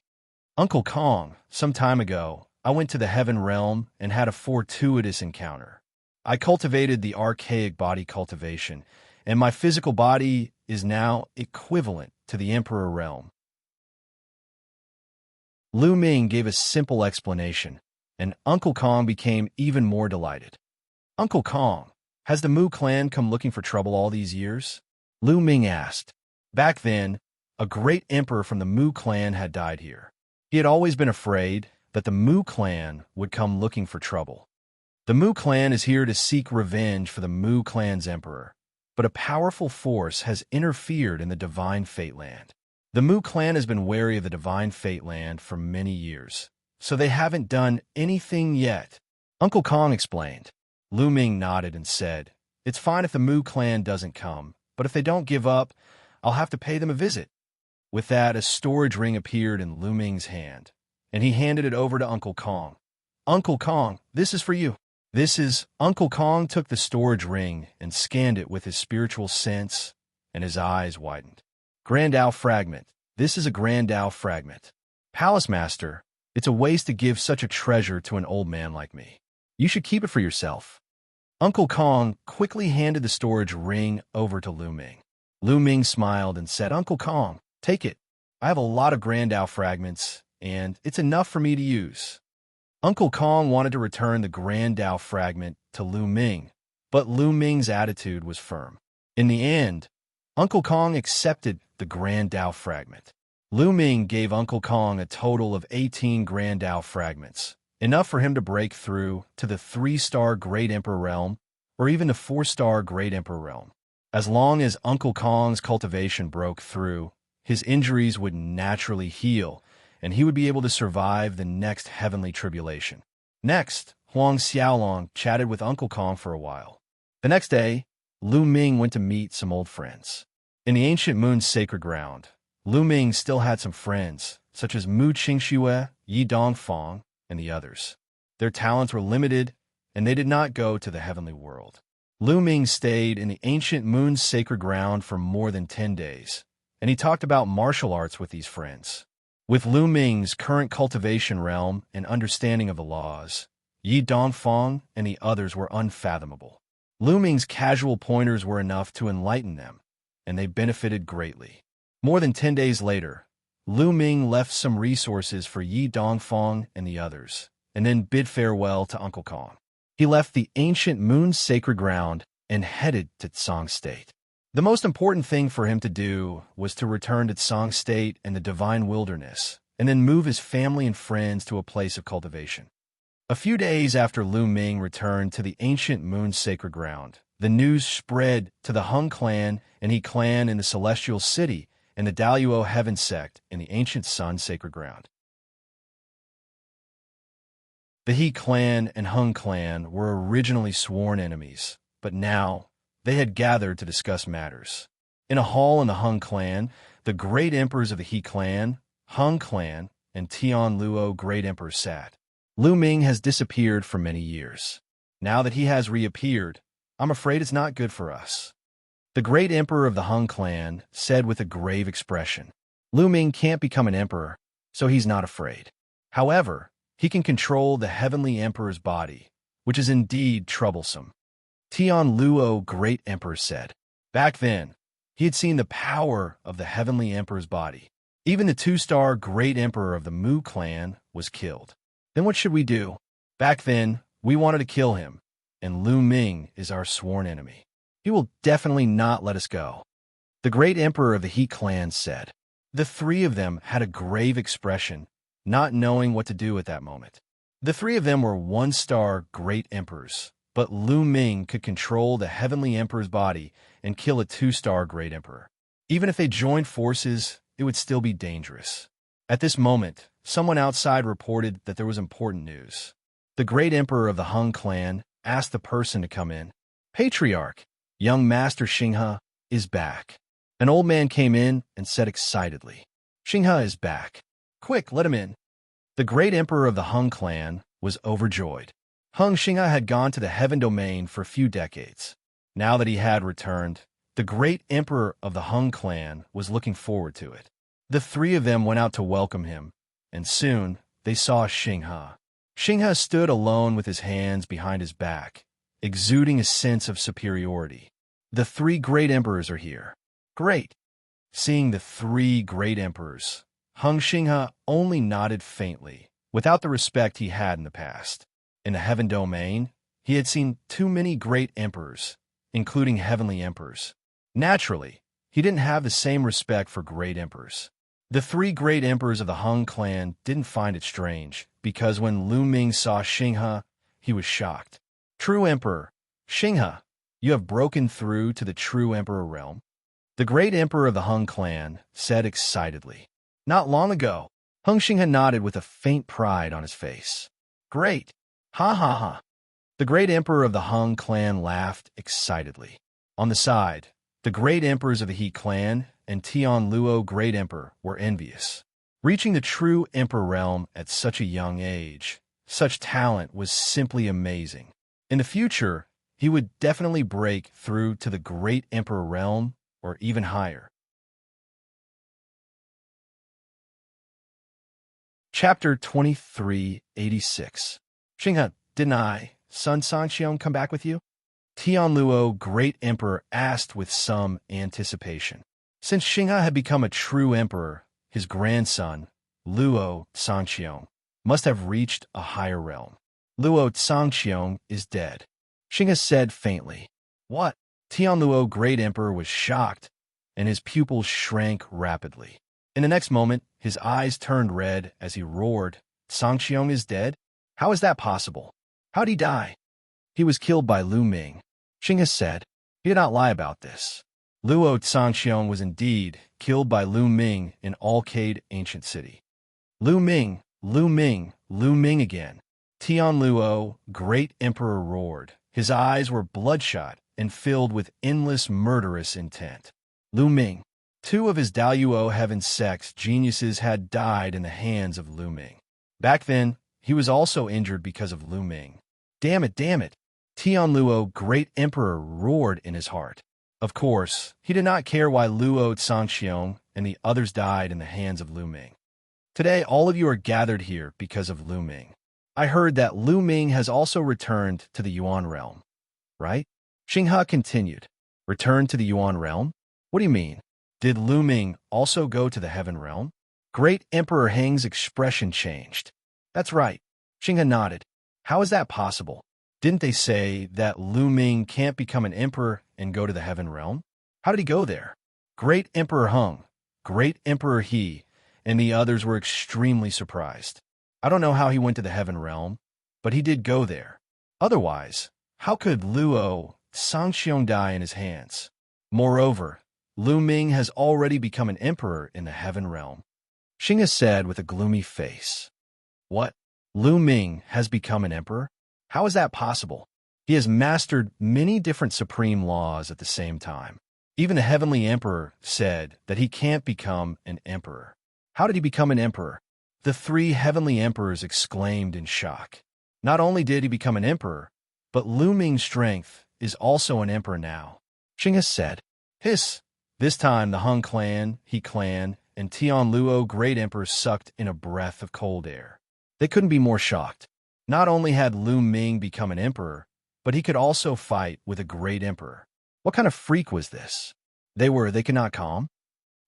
Uncle Kong, some time ago, I went to the Heaven Realm and had a fortuitous encounter. I cultivated the archaic body cultivation, and my physical body is now equivalent to the Emperor Realm. Lu Ming gave a simple explanation, and Uncle Kong became even more delighted. Uncle Kong, has the Mu clan come looking for trouble all these years? Lu Ming asked. Back then, a great emperor from the Mu clan had died here. He had always been afraid that the Mu clan would come looking for trouble. The Mu clan is here to seek revenge for the Mu clan's emperor, but a powerful force has interfered in the Divine Fate Land. The Mu clan has been wary of the Divine Fate Land for many years, so they haven't done anything yet. Uncle Kong explained. Lu Ming nodded and said, It's fine if the Mu clan doesn't come, but if they don't give up, I'll have to pay them a visit. With that, a storage ring appeared in Lu Ming's hand, and he handed it over to Uncle Kong. Uncle Kong, this is for you. Uncle Kong took the storage ring and scanned it with his spiritual sense, and his eyes widened. Grand Dao Fragment. This is a Grand Dao Fragment. Palace Master, it's a waste to give such a treasure to an old man like me. You should keep it for yourself. Uncle Kong quickly handed the storage ring over to Lu Ming. Lu Ming smiled and said, Uncle Kong, take it. I have a lot of Grand Dao fragments, and it's enough for me to use. Uncle Kong wanted to return the Grand Dao fragment to Lu Ming, but Lu Ming's attitude was firm. In the end, Uncle Kong accepted the Grand Dao fragment. Lu Ming gave Uncle Kong a total of 18 Grand Dao fragments, enough for him to break through to the 3-star Great Emperor realm or even the 4-star Great Emperor realm. As long as Uncle Kong's cultivation broke through, his injuries would naturally heal, and he would be able to survive the next heavenly tribulation. Next, Huang Xiaolong chatted with Uncle Kong for a while. The next day, Lu Ming went to meet some old friends. In the ancient moon's sacred ground, Lu Ming still had some friends, such as Mu Qingxue, Yi Dongfang, and the others. Their talents were limited, and they did not go to the heavenly world. Lu Ming stayed in the ancient moon's sacred ground for more than 10 days, and he talked about martial arts with these friends. With Lu Ming's current cultivation realm and understanding of the laws, Yi Dongfang and the others were unfathomable. Lu Ming's casual pointers were enough to enlighten them, and they benefited greatly. More than 10 days later, Lu Ming left some resources for Yi Dongfang and the others, and then bid farewell to Uncle Kong. He left the ancient moon's sacred ground and headed to Tsang State. The most important thing for him to do was to return to Tsang State and the Divine Wilderness, and then move his family and friends to a place of cultivation. A few days after Lu Ming returned to the ancient moon's sacred ground, the news spread to the Hung clan and He clan in the Celestial City and the Daluo Heaven Sect in the ancient Sun sacred ground. The He clan and Hung clan were originally sworn enemies, but now they had gathered to discuss matters. In a hall in the Hung clan, the great emperors of the He clan, Hung clan, and Tian Luo great emperor sat. Lu Ming has disappeared for many years. Now that he has reappeared, I'm afraid it's not good for us. The great emperor of the Hung clan said with a grave expression. Lu Ming can't become an emperor, so he's not afraid. However, he can control the heavenly emperor's body, which is indeed troublesome. Tian Luo great emperor said. Back then, he had seen the power of the heavenly emperor's body. Even the 2-star great emperor of the Mu clan was killed. Then what should we do? Back then, we wanted to kill him, and Lu Ming is our sworn enemy. He will definitely not let us go." The great emperor of the He clan said. The three of them had a grave expression, not knowing what to do at that moment. The three of them were one-star great emperors, but Lu Ming could control the heavenly emperor's body and kill a two-star great emperor. Even if they joined forces, it would still be dangerous. At this moment, someone outside reported that there was important news. The great emperor of the Hung clan asked the person to come in. "Patriarch, young Master Xianxia is back." An old man came in and said excitedly, "Xianxia is back. Quick, let him in." The great emperor of the Hung clan was overjoyed. Hung Xianxia had gone to the heaven domain for a few decades. Now that he had returned, the great emperor of the Hung clan was looking forward to it. The three of them went out to welcome him, and soon they saw Xianxia. Xianxia stood alone with his hands behind his back, exuding a sense of superiority. "The three great emperors are here." "Great." Seeing the three great emperors, Hung Xianxia only nodded faintly, without the respect he had in the past. In the heaven domain, he had seen too many great emperors, including heavenly emperors. Naturally, he didn't have the same respect for great emperors. The three great emperors of the Hung clan didn't find it strange, because when Lu Ming saw Xianxia, he was shocked. "True Emperor, Xianxia, you have broken through to the true Emperor realm." The great emperor of the Hung clan said excitedly. "Not long ago." Hung Xianxia nodded with a faint pride on his face. "Great! Ha ha ha!" The great emperor of the Hung clan laughed excitedly. On the side, the great emperors of the He clan and Tian Luo great emperor were envious. Reaching the true emperor realm at such a young age, such talent was simply amazing. In the future, he would definitely break through to the great emperor realm or even higher. Chapter 2386. "Xianxia, didn't I, Sun Sanxiong, come back with you?" Tian Luo, great emperor, asked with some anticipation. Since Xianxia had become a true emperor, his grandson, Luo Sanxiong, must have reached a higher realm. "Luo Sanxiong is dead," Xianxia said faintly. "What?" Tian Luo, great emperor, was shocked, and his pupils shrank rapidly. In the next moment, his eyes turned red as he roared, "Sanxiong is dead? How is that possible? How'd he die?" "He was killed by Lu Ming," Xianxia said. He did not lie about this. Luo Sanxiong was indeed killed by Lu Ming in Alcade Ancient City. "Lu Ming, Lu Ming, Lu Ming again." Tian Luo, great emperor, roared. His eyes were bloodshot and filled with endless murderous intent. Lu Ming. Two of his Daluo Heaven Sect's geniuses had died in the hands of Lu Ming. Back then, he was also injured because of Lu Ming. Damn it, damn it! Tian Luo, great emperor, roared in his heart. Of course, he did not care why Luo Sanxiong and the others died in the hands of Lu Ming. Today, all of you are gathered here because of Lu Ming. I heard that Lu Ming has also returned to the Yuan realm, right? Xianxia continued. "Return to the Yuan realm? What do you mean? Did Lu Ming also go to the heaven realm?" Great Emperor Heng's expression changed. "That's right." Xianxia nodded. "How is that possible? Didn't they say that Lu Ming can't become an emperor and go to the heaven realm? How did he go there?" Great Emperor Heng, Great Emperor He, and the others were extremely surprised. I don't know how he went to the heaven realm, but he did go there. Otherwise, how could Luo Sanxiong die in his hands? Moreover, Lu Ming has already become an emperor in the heaven realm. Xianxia said with a gloomy face. "What? Lu Ming has become an emperor? How is that possible? He has mastered many different supreme laws at the same time. Even the heavenly emperor said that he can't become an emperor. How did he become an emperor?" The three heavenly emperors exclaimed in shock. Not only did he become an emperor, but Lu Ming's strength is also an emperor now. Xianxia said, "Hiss." This time the Hung clan, He clan, and Tian Luo great emperor sucked in a breath of cold air. They couldn't be more shocked. Not only had Lu Ming become an emperor, but he could also fight with a great emperor. What kind of freak was this? They could not calm.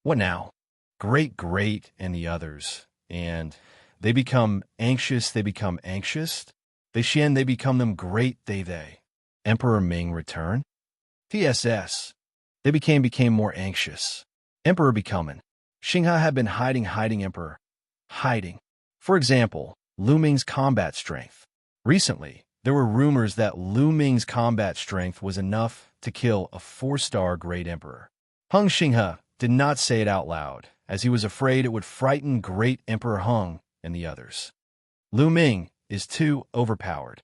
What now? Great, and the others. And they become anxious, They Xian, they become them great, they. Emperor Ming return? TSS. They became more anxious. Emperor becoming. Xianxia had been hiding Emperor. Hiding. For example, Lu Ming's combat strength. Recently, there were rumors that Lu Ming's combat strength was enough to kill a 4-star Great Emperor. Hung Xianxia did not say it out loud, as he was afraid it would frighten Great Emperor Hung and the others. Lu Ming is too overpowered.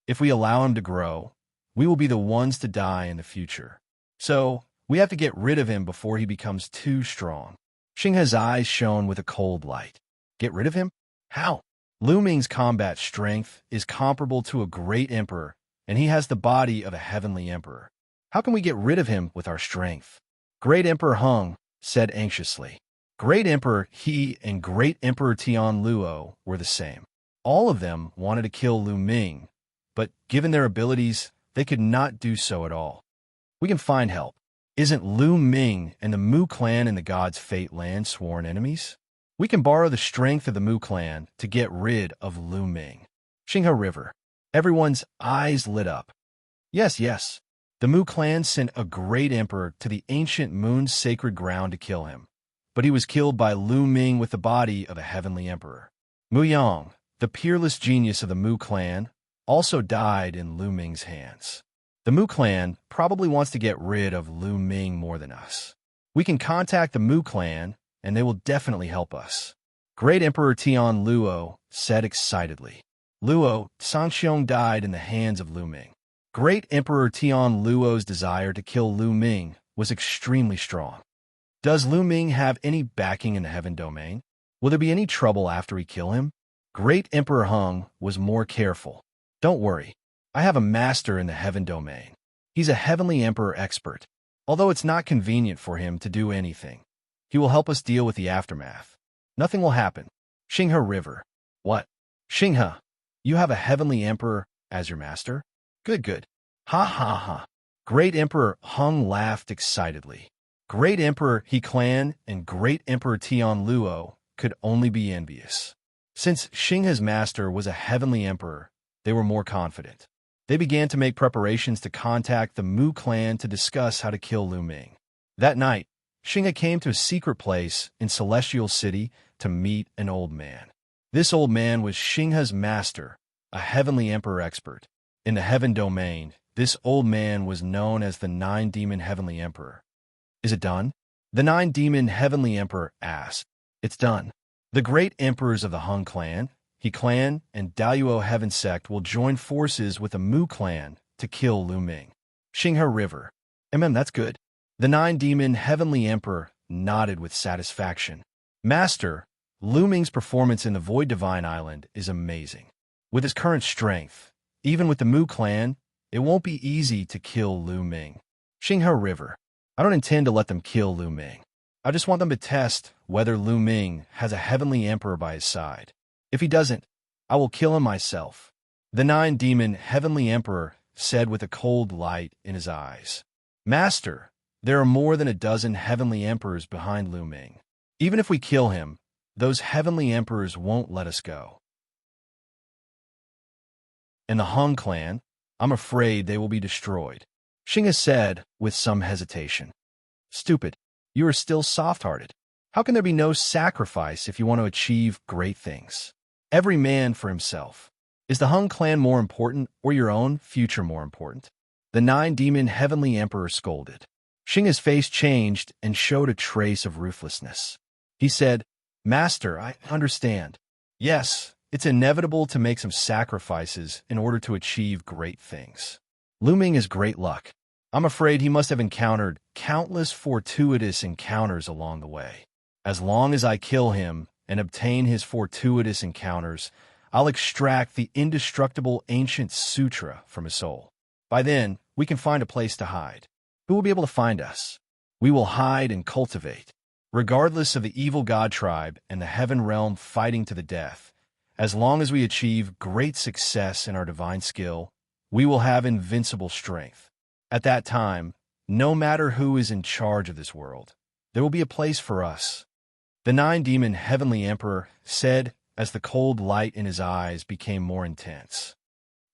If we allow him to grow, we will be the ones to die in the future. So, we have to get rid of him before he becomes too strong. Xianxia's eyes shone with a cold light. Get rid of him? How? Lu Ming's combat strength is comparable to a great emperor, and he has the body of a heavenly emperor. How can we get rid of him with our strength? Great Emperor Hung said anxiously. Great Emperor He and Great Emperor Tian Luo were the same. All of them wanted to kill Lu Ming, but given their abilities, they could not do so at all. We can find help. Isn't Lu Ming and the Mu clan in the God's Fate land sworn enemies? We can borrow the strength of the Mu clan to get rid of Lu Ming. Xianxia River. Everyone's eyes lit up. Yes. The Mu clan sent a great emperor to the ancient moon's sacred ground to kill him, but he was killed by Lu Ming with the body of a heavenly emperor. Mu Yang, the peerless genius of the Mu clan, also died in Lu Ming's hands. The Mu clan probably wants to get rid of Lu Ming more than us. We can contact the Mu clan, and they will definitely help us. Great Emperor Tian Luo said excitedly. Luo, Sanxiong died in the hands of Lu Ming. Great Emperor Tian Luo's desire to kill Lu Ming was extremely strong. Does Lu Ming have any backing in the heaven domain? Will there be any trouble after we kill him? Great Emperor Hung was more careful. Don't worry. I have a master in the heaven domain. He's a heavenly emperor expert, although it's not convenient for him to do anything. He will help us deal with the aftermath. Nothing will happen. Xianxia River. What? Xianxia, you have a heavenly emperor as your master? Good. Ha. Great Emperor Hung laughed excitedly. Great Emperor He clan and Great Emperor Tian Luo could only be envious. Since Xianxia's master was a heavenly emperor, they were more confident. They began to make preparations to contact the Mu clan to discuss how to kill Lu Ming. That night, Xianxia came to a secret place in Celestial City to meet an old man. This old man was Xianxia's master, a heavenly emperor expert. In the heaven domain, this old man was known as the Nine-Demon Heavenly Emperor. Is it done? The Nine-Demon Heavenly Emperor asked. It's done. The great emperors of the Hung clan, He clan, and Daoyuo Heaven sect will join forces with the Mu clan to kill Lu Ming. Xianxia River. That's good. The Nine-Demon Heavenly Emperor nodded with satisfaction. Master, Lu Ming's performance in the Void Divine Island is amazing. With his current strength, even with the Mu clan, it won't be easy to kill Lu Ming. Xianxia River. I don't intend to let them kill Lu Ming. I just want them to test whether Lu Ming has a heavenly emperor by his side. If he doesn't, I will kill him myself. The Nine-Demon Heavenly Emperor said with a cold light in his eyes. Master, there are more than a dozen heavenly emperors behind Lu Ming. Even if we kill him, those heavenly emperors won't let us go. In the Hung clan, I'm afraid they will be destroyed. Xianxia said with some hesitation. Stupid, you are still soft-hearted. How can there be no sacrifice if you want to achieve great things? Every man for himself. Is the Hung clan more important or your own future more important? The Nine-Demon Heavenly Emperor scolded. Xianxia's face changed and showed a trace of ruthlessness. He said, Master, I understand. Yes, it's inevitable to make some sacrifices in order to achieve great things. Lu Ming is great luck. I'm afraid he must have encountered countless fortuitous encounters along the way. As long as I kill him and obtain his fortuitous encounters, I'll extract the indestructible ancient sutra from his soul. By then, we can find a place to hide. Who will be able to find us? We will hide and cultivate. Regardless of the evil god tribe and the heaven realm fighting to the death, as long as we achieve great success in our divine skill, we will have invincible strength. At that time, no matter who is in charge of this world, there will be a place for us. The Nine-Demon Heavenly Emperor said as the cold light in his eyes became more intense.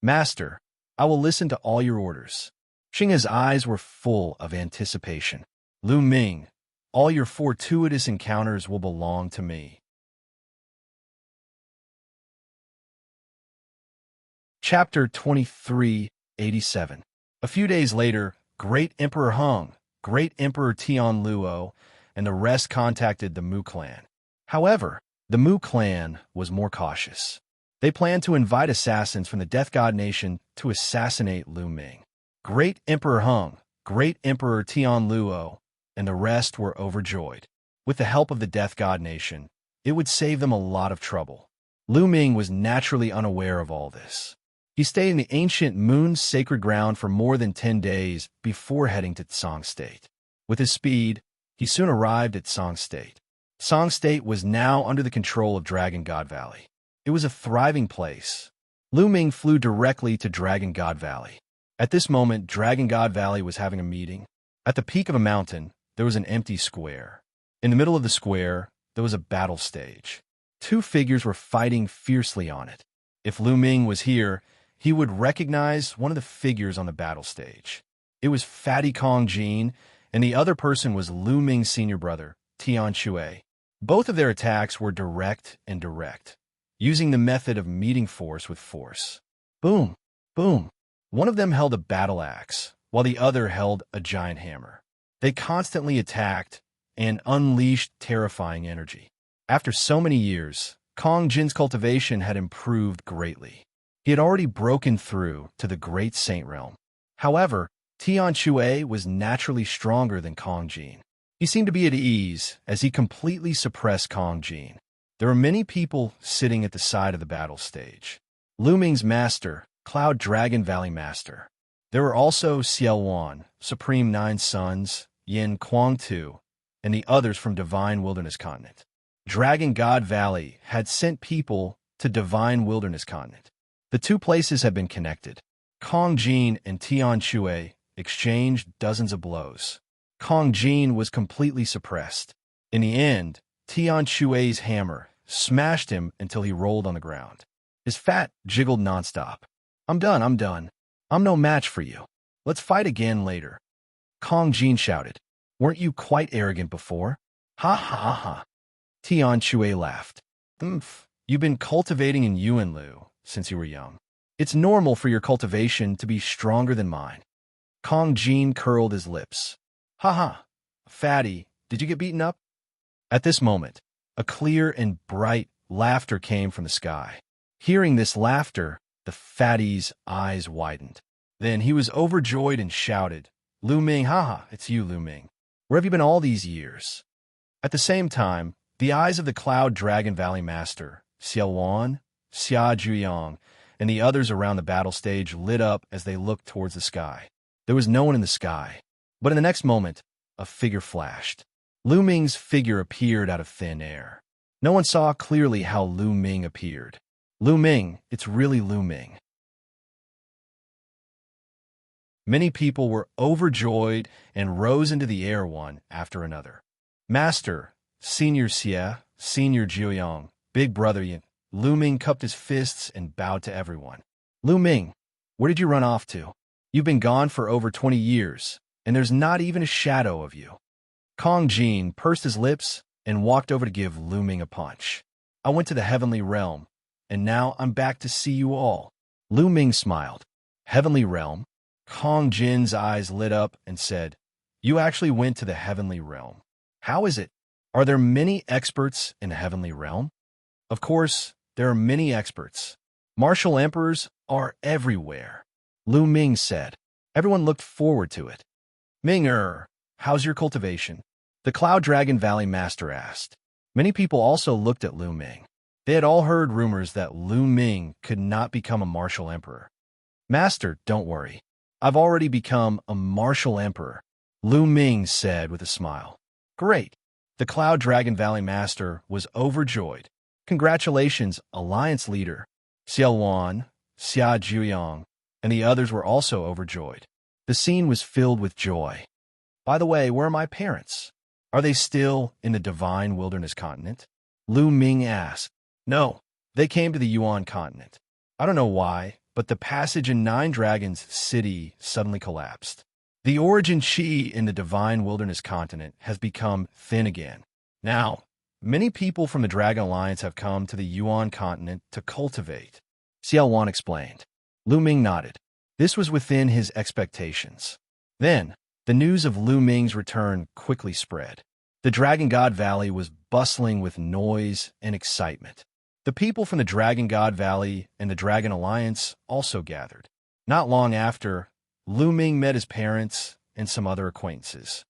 Master, I will listen to all your orders. Xing's eyes were full of anticipation. Lu Ming, all your fortuitous encounters will belong to me. Chapter 2387. A few days later, Great Emperor Hung, Great Emperor Tian Luo, and the rest contacted the Mu clan. However, the Mu clan was more cautious. They planned to invite assassins from the Death God Nation to assassinate Lu Ming. Great Emperor Hung, Great Emperor Tian Luo, and the rest were overjoyed. With the help of the Death God Nation, it would save them a lot of trouble. Lu Ming was naturally unaware of all this. He stayed in the ancient Moon's sacred ground for more than 10 days before heading to Song State. With his speed, he soon arrived at Song State. Song State was now under the control of Dragon God Valley. It was a thriving place. Lu Ming flew directly to Dragon God Valley. At this moment, Dragon God Valley was having a meeting. At the peak of a mountain, there was an empty square. In the middle of the square, there was a battle stage. Two figures were fighting fiercely on it. If Lu Ming was here, he would recognize one of the figures on the battle stage. It was Fatty Kong Jin, and the other person was Lu Ming's senior brother, Tian Shui. Both of their attacks were direct and direct, using the method of meeting force with force. Boom, boom. One of them held a battle axe, while the other held a giant hammer. They constantly attacked and unleashed terrifying energy. After so many years, Kong Jin's cultivation had improved greatly. He had already broken through to the Great Saint Realm. However, Tian Shui was naturally stronger than Kong Jin. He seemed to be at ease as he completely suppressed Kong Jin. There were many people sitting at the side of the battle stage. Lu Ming's master, Cloud Dragon Valley Master. There were also Xiaowan, Supreme Nine Sons, Yin Kuang Tu, and the others from Divine Wilderness Continent. Dragon God Valley had sent people to Divine Wilderness Continent. The two places had been connected. Kong Jin and Tian Shui exchanged dozens of blows. Kong Jin was completely suppressed. In the end, Tian Shui's hammer smashed him until he rolled on the ground. His fat jiggled nonstop. I'm done. I'm no match for you. Let's fight again later. Kong Jin shouted. Weren't you quite arrogant before? Ha ha ha. Tian Shui laughed. You've been cultivating in Yuanlu since you were young. It's normal for your cultivation to be stronger than mine. Kong Jin curled his lips. Ha ha. Fatty, did you get beaten up? At this moment, a clear and bright laughter came from the sky. Hearing this laughter, the fatty's eyes widened. Then he was overjoyed and shouted, Lu Ming, haha, it's you, Lu Ming. Where have you been all these years? At the same time, the eyes of the Cloud Dragon Valley Master, Xiaowan, Xia Zhuyang, and the others around the battle stage lit up as they looked towards the sky. There was no one in the sky, but in the next moment, a figure flashed. Lu Ming's figure appeared out of thin air. No one saw clearly how Lu Ming appeared. Lu Ming, it's really Lu Ming. Many people were overjoyed and rose into the air one after another. Master, Senior Xie, Senior Jiuyang, Big Brother Yin, Lu Ming cupped his fists and bowed to everyone. Lu Ming, where did you run off to? You've been gone for over 20 years, and there's not even a shadow of you. Kong Jin pursed his lips and walked over to give Lu Ming a punch. I went to the Heavenly Realm, and now I'm back to see you all. Lu Ming smiled. Heavenly Realm? Kong Jin's eyes lit up and said, You actually went to the Heavenly Realm. How is it? Are there many experts in the Heavenly Realm? Of course, there are many experts. Martial emperors are everywhere. Lu Ming said. Everyone looked forward to it. Ming-er, how's your cultivation? The Cloud Dragon Valley Master asked. Many people also looked at Lu Ming. They had all heard rumors that Lu Ming could not become a martial emperor. Master, don't worry. I've already become a martial emperor, Lu Ming said with a smile. Great. The Cloud Dragon Valley Master was overjoyed. Congratulations, Alliance Leader. Xiaowan, Xia Zhuyang, and the others were also overjoyed. The scene was filled with joy. By the way, where are my parents? Are they still in the Divine Wilderness Continent? Lu Ming asked. No, they came to the Yuan continent. I don't know why, but the passage in Nine Dragons City suddenly collapsed. The origin chi in the Divine Wilderness continent has become thin again. Now, many people from the Dragon Alliance have come to the Yuan continent to cultivate, Xiao explained. Lu Ming nodded. This was within his expectations. Then, the news of Lu Ming's return quickly spread. The Dragon God Valley was bustling with noise and excitement. The people from the Dragon God Valley and the Dragon Alliance also gathered. Not long after, Lu Ming met his parents and some other acquaintances.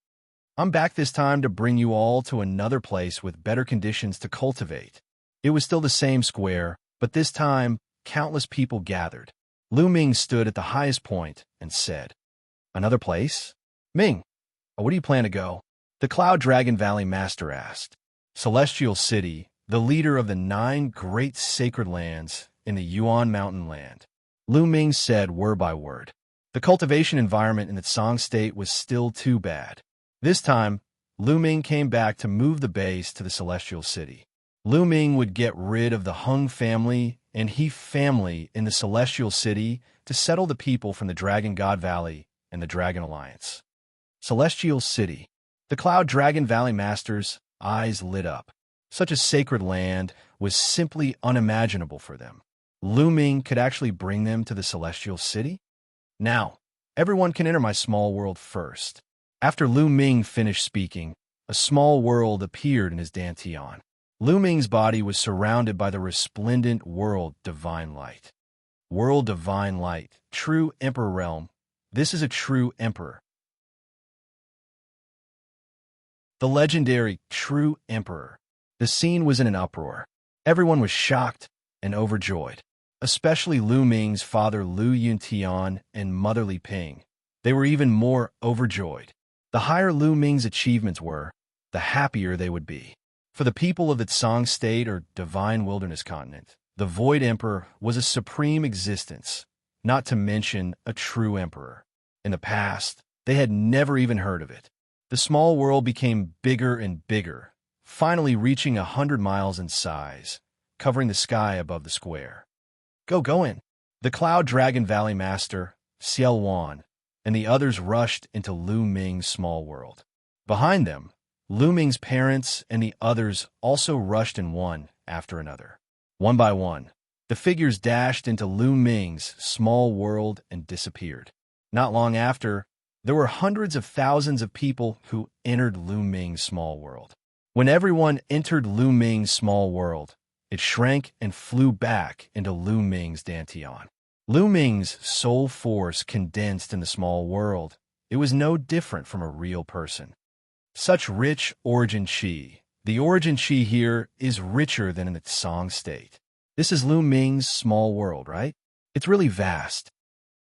I'm back this time to bring you all to another place with better conditions to cultivate. It was still the same square, but this time, countless people gathered. Lu Ming stood at the highest point and said, "Another place? Ming, where do you plan to go?" The Cloud Dragon Valley Master asked. Celestial City, the leader of the 9 great sacred lands in the Yuan Mountain Land. Lu Ming said word by word. The cultivation environment in the Song State was still too bad. This time, Lu Ming came back to move the base to the Celestial City. Lu Ming would get rid of the Hung family and He family in the Celestial City to settle the people from the Dragon God Valley and the Dragon Alliance. Celestial City. The Cloud Dragon Valley Master's eyes lit up. Such a sacred land was simply unimaginable for them. Lu Ming could actually bring them to the Celestial City? Now, everyone can enter my small world first. After Lu Ming finished speaking, a small world appeared in his dantian. Lu Ming's body was surrounded by the resplendent world divine light. World divine light, true emperor realm. This is a true emperor. The legendary true emperor. The scene was in an uproar. Everyone was shocked and overjoyed, especially Lu Ming's father Lu Yuntian and mother Li Ping. They were even more overjoyed. The higher Lu Ming's achievements were, the happier they would be. For the people of the Song State or Divine Wilderness Continent, the Void Emperor was a supreme existence, not to mention a true emperor. In the past, they had never even heard of it. The small world became bigger and bigger, finally reaching 100 miles in size, covering the sky above the square. Go in. The Cloud Dragon Valley Master, Xiao, and the others rushed into Lu Ming's small world. Behind them, Lu Ming's parents and the others also rushed in one after another. One by one, the figures dashed into Lu Ming's small world and disappeared. Not long after, there were hundreds of thousands of people who entered Lu Ming's small world. When everyone entered Lu Ming's small world, it shrank and flew back into Lu Ming's dantian. Lu Ming's soul force condensed in the small world. It was no different from a real person. Such rich origin chi. The origin chi here is richer than in the Song State. This is Lu Ming's small world, right? It's really vast.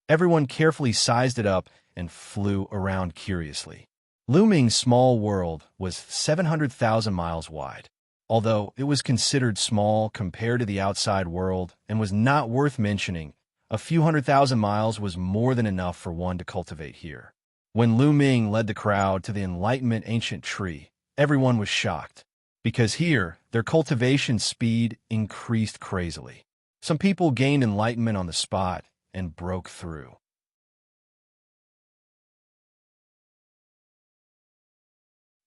Everyone carefully sized it up and flew around curiously. Lu Ming's small world was 700,000 miles wide. Although it was considered small compared to the outside world and was not worth mentioning, a few 100,000 miles was more than enough for one to cultivate here. When Lu Ming led the crowd to the Enlightenment Ancient Tree, everyone was shocked, because here, their cultivation speed increased crazily. Some people gained enlightenment on the spot and broke through.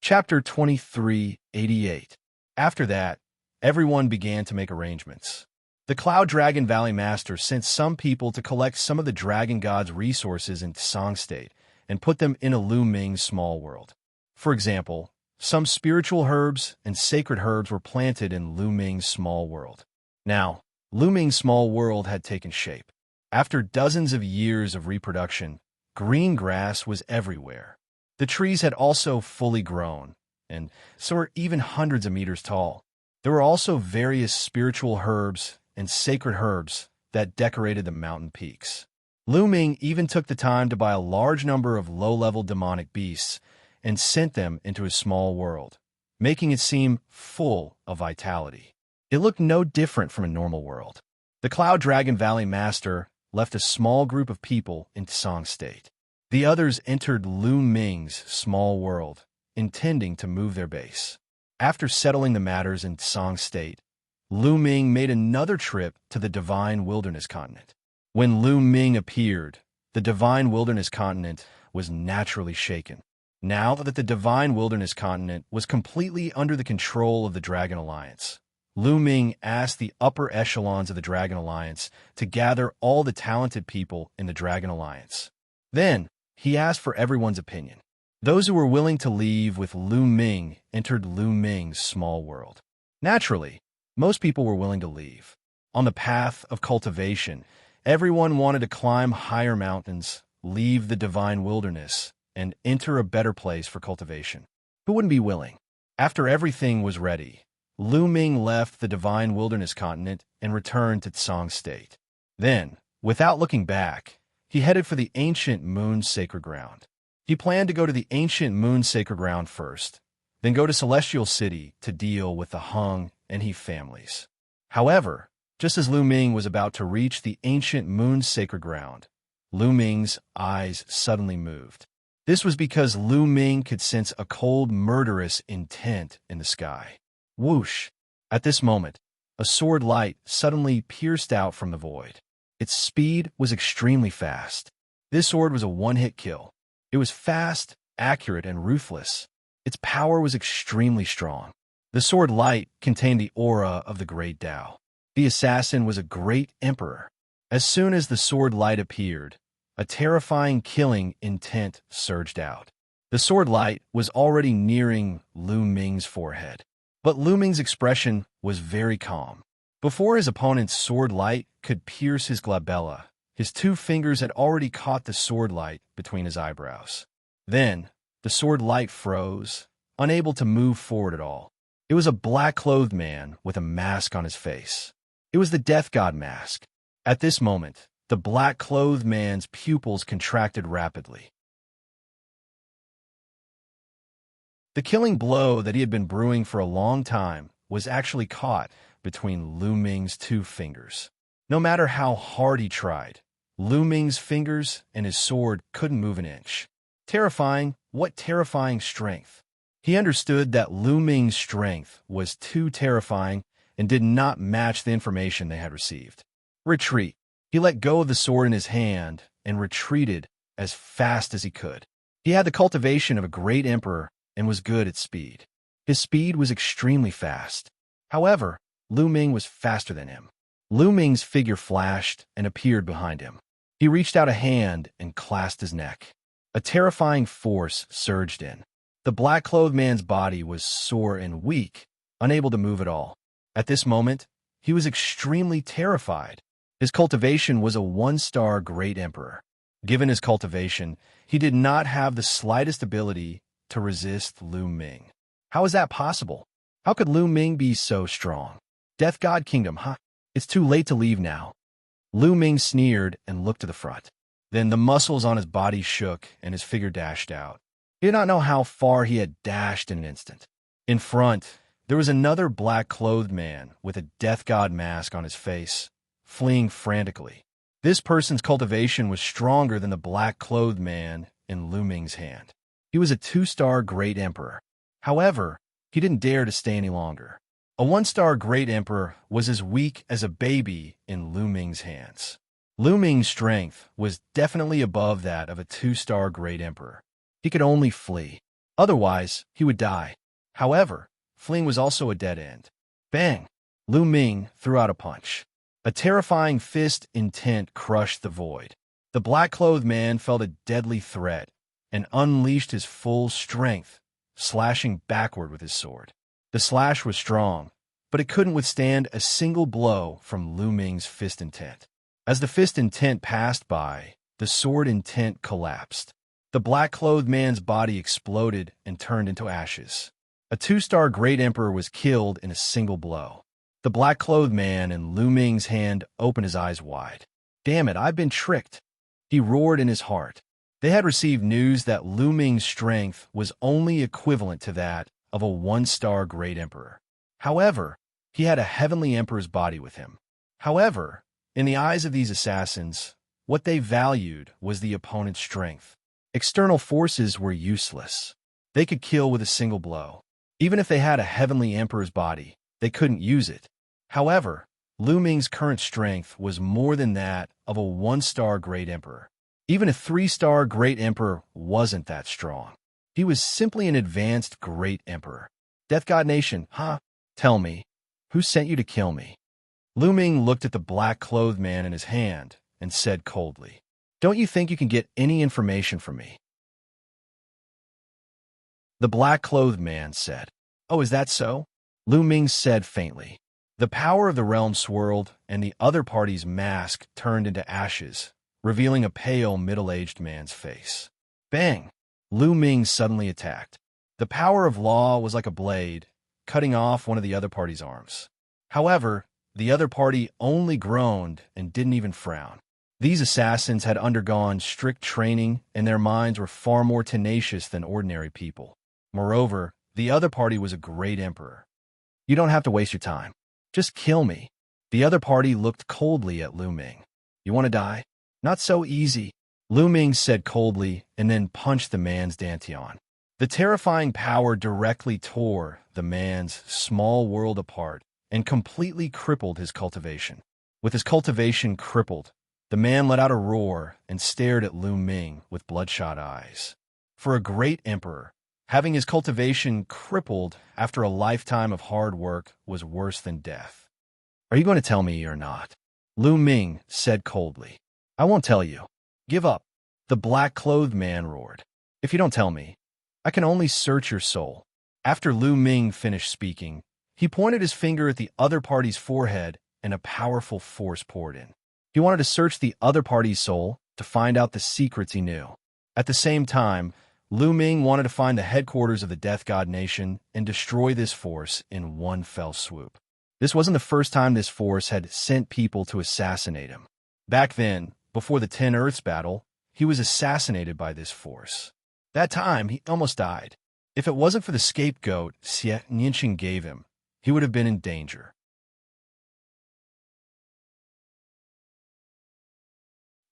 Chapter 2388. After that, everyone began to make arrangements. The Cloud Dragon Valley Master sent some people to collect some of the Dragon God's resources in Song State and put them in a Lu Ming's small world. For example, some spiritual herbs and sacred herbs were planted in Lu Ming's small world. Now, Lu Ming's small world had taken shape. After dozens of years of reproduction, green grass was everywhere. The trees had also fully grown, and so were even hundreds of meters tall. There were also various spiritual herbs and sacred herbs that decorated the mountain peaks. Lu Ming even took the time to buy a large number of low-level demonic beasts and sent them into his small world, making it seem full of vitality. It looked no different from a normal world. The Cloud Dragon Valley Master left a small group of people in Song State. The others entered Lu Ming's small world, intending to move their base. After settling the matters in Song State, Lu Ming made another trip to the Divine Wilderness Continent. When Lu Ming appeared, the Divine Wilderness Continent was naturally shaken. Now that the Divine Wilderness Continent was completely under the control of the Dragon Alliance, Lu Ming asked the upper echelons of the Dragon Alliance to gather all the talented people in the Dragon Alliance. Then, he asked for everyone's opinion. Those who were willing to leave with Lu Ming entered Lu Ming's small world. Naturally, most people were willing to leave. On the path of cultivation, everyone wanted to climb higher mountains, leave the Divine Wilderness, and enter a better place for cultivation. Who wouldn't be willing? After everything was ready, Lu Ming left the Divine Wilderness Continent and returned to Tsang State. Then, without looking back, he headed for the ancient Moon Sacred Ground. He planned to go to the ancient Moon Sacred Ground first, then go to Celestial City to deal with the Hung and He families. However, just as Lu Ming was about to reach the ancient Moon Sacred Ground, Lu Ming's eyes suddenly moved. This was because Lu Ming could sense a cold, murderous intent in the sky. Whoosh! At this moment, a sword light suddenly pierced out from the void. Its speed was extremely fast. This sword was a one-hit kill. It was fast, accurate, and ruthless. Its power was extremely strong. The sword light contained the aura of the Great Tao. The assassin was a great emperor. As soon as the sword light appeared, a terrifying killing intent surged out. The sword light was already nearing Lu Ming's forehead. But Lu Ming's expression was very calm. Before his opponent's sword light could pierce his glabella, his two fingers had already caught the sword light between his eyebrows. Then, the sword light froze, unable to move forward at all. It was a black-clothed man with a mask on his face. It was the Death God mask. At this moment, the black-clothed man's pupils contracted rapidly. The killing blow that he had been brewing for a long time was actually caught between Lu Ming's two fingers. No matter how hard he tried, Lu Ming's fingers and his sword couldn't move an inch. Terrifying, what terrifying strength! He understood that Lu Ming's strength was too terrifying and did not match the information they had received. Retreat. He let go of the sword in his hand and retreated as fast as he could. He had the cultivation of a great emperor and was good at speed. His speed was extremely fast. However, Lu Ming was faster than him. Lu Ming's figure flashed and appeared behind him. He reached out a hand and clasped his neck. A terrifying force surged in. The black-clothed man's body was sore and weak, unable to move at all. At this moment, he was extremely terrified. His cultivation was a one-star great emperor. Given his cultivation, he did not have the slightest ability to resist Lu Ming. How is that possible? How could Lu Ming be so strong? Death God Kingdom, huh? It's too late to leave now. Lu Ming sneered and looked to the front. Then the muscles on his body shook and his figure dashed out. He did not know how far he had dashed in an instant. In front, there was another black-clothed man with a Death God mask on his face, fleeing frantically. This person's cultivation was stronger than the black-clothed man in Lu Ming's hand. He was a two-star great emperor. However, he didn't dare to stay any longer. A one-star great emperor was as weak as a baby in Lu Ming's hands. Lu Ming's strength was definitely above that of a two-star great emperor. He could only flee. Otherwise, he would die. However, fleeing was also a dead end. Bang! Lu Ming threw out a punch. A terrifying fist intent crushed the void. The black-clothed man felt a deadly threat and unleashed his full strength, slashing backward with his sword. The slash was strong, but it couldn't withstand a single blow from Lu Ming's fist intent. As the fist intent passed by, the sword intent collapsed. The black-clothed man's body exploded and turned into ashes. A two-star great emperor was killed in a single blow. The black-clothed man in Lu Ming's hand opened his eyes wide. Damn it, I've been tricked. He roared in his heart. They had received news that Lu Ming's strength was only equivalent to that of a one-star great emperor. However, he had a heavenly emperor's body with him. However, in the eyes of these assassins, what they valued was the opponent's strength. External forces were useless. They could kill with a single blow. Even if they had a heavenly emperor's body, they couldn't use it. However, Lu Ming's current strength was more than that of a 1-star Great Emperor. Even a 3-star Great Emperor wasn't that strong. He was simply an advanced Great Emperor. Death God Nation, huh? Tell me, who sent you to kill me? Lu Ming looked at the black-clothed man in his hand and said coldly, "Don't you think you can get any information from me?" The black-clothed man said, "Oh, is that so?" Lu Ming said faintly. The power of the realm swirled, and the other party's mask turned into ashes, revealing a pale, middle-aged man's face. Bang! Lu Ming suddenly attacked. The power of law was like a blade, cutting off one of the other party's arms. However, the other party only groaned and didn't even frown. These assassins had undergone strict training, and their minds were far more tenacious than ordinary people. Moreover, the other party was a great emperor. "You don't have to waste your time. Just kill me." The other party looked coldly at Lu Ming. "You want to die? Not so easy," Lu Ming said coldly, and then punched the man's dantian. The terrifying power directly tore the man's small world apart and completely crippled his cultivation. With his cultivation crippled, the man let out a roar and stared at Lu Ming with bloodshot eyes. For a great emperor, having his cultivation crippled after a lifetime of hard work was worse than death. "Are you going to tell me or not?" Lu Ming said coldly. "I won't tell you. Give up," the black-clothed man roared. "If you don't tell me, I can only search your soul." After Lu Ming finished speaking, he pointed his finger at the other party's forehead, and a powerful force poured in. He wanted to search the other party's soul to find out the secrets he knew. At the same time, Lu Ming wanted to find the headquarters of the Death God Nation and destroy this force in one fell swoop. This wasn't the first time this force had sent people to assassinate him. Back then, before the 10 Earths battle, he was assassinated by this force. That time, he almost died. If it wasn't for the scapegoat Xianxia gave him, he would have been in danger.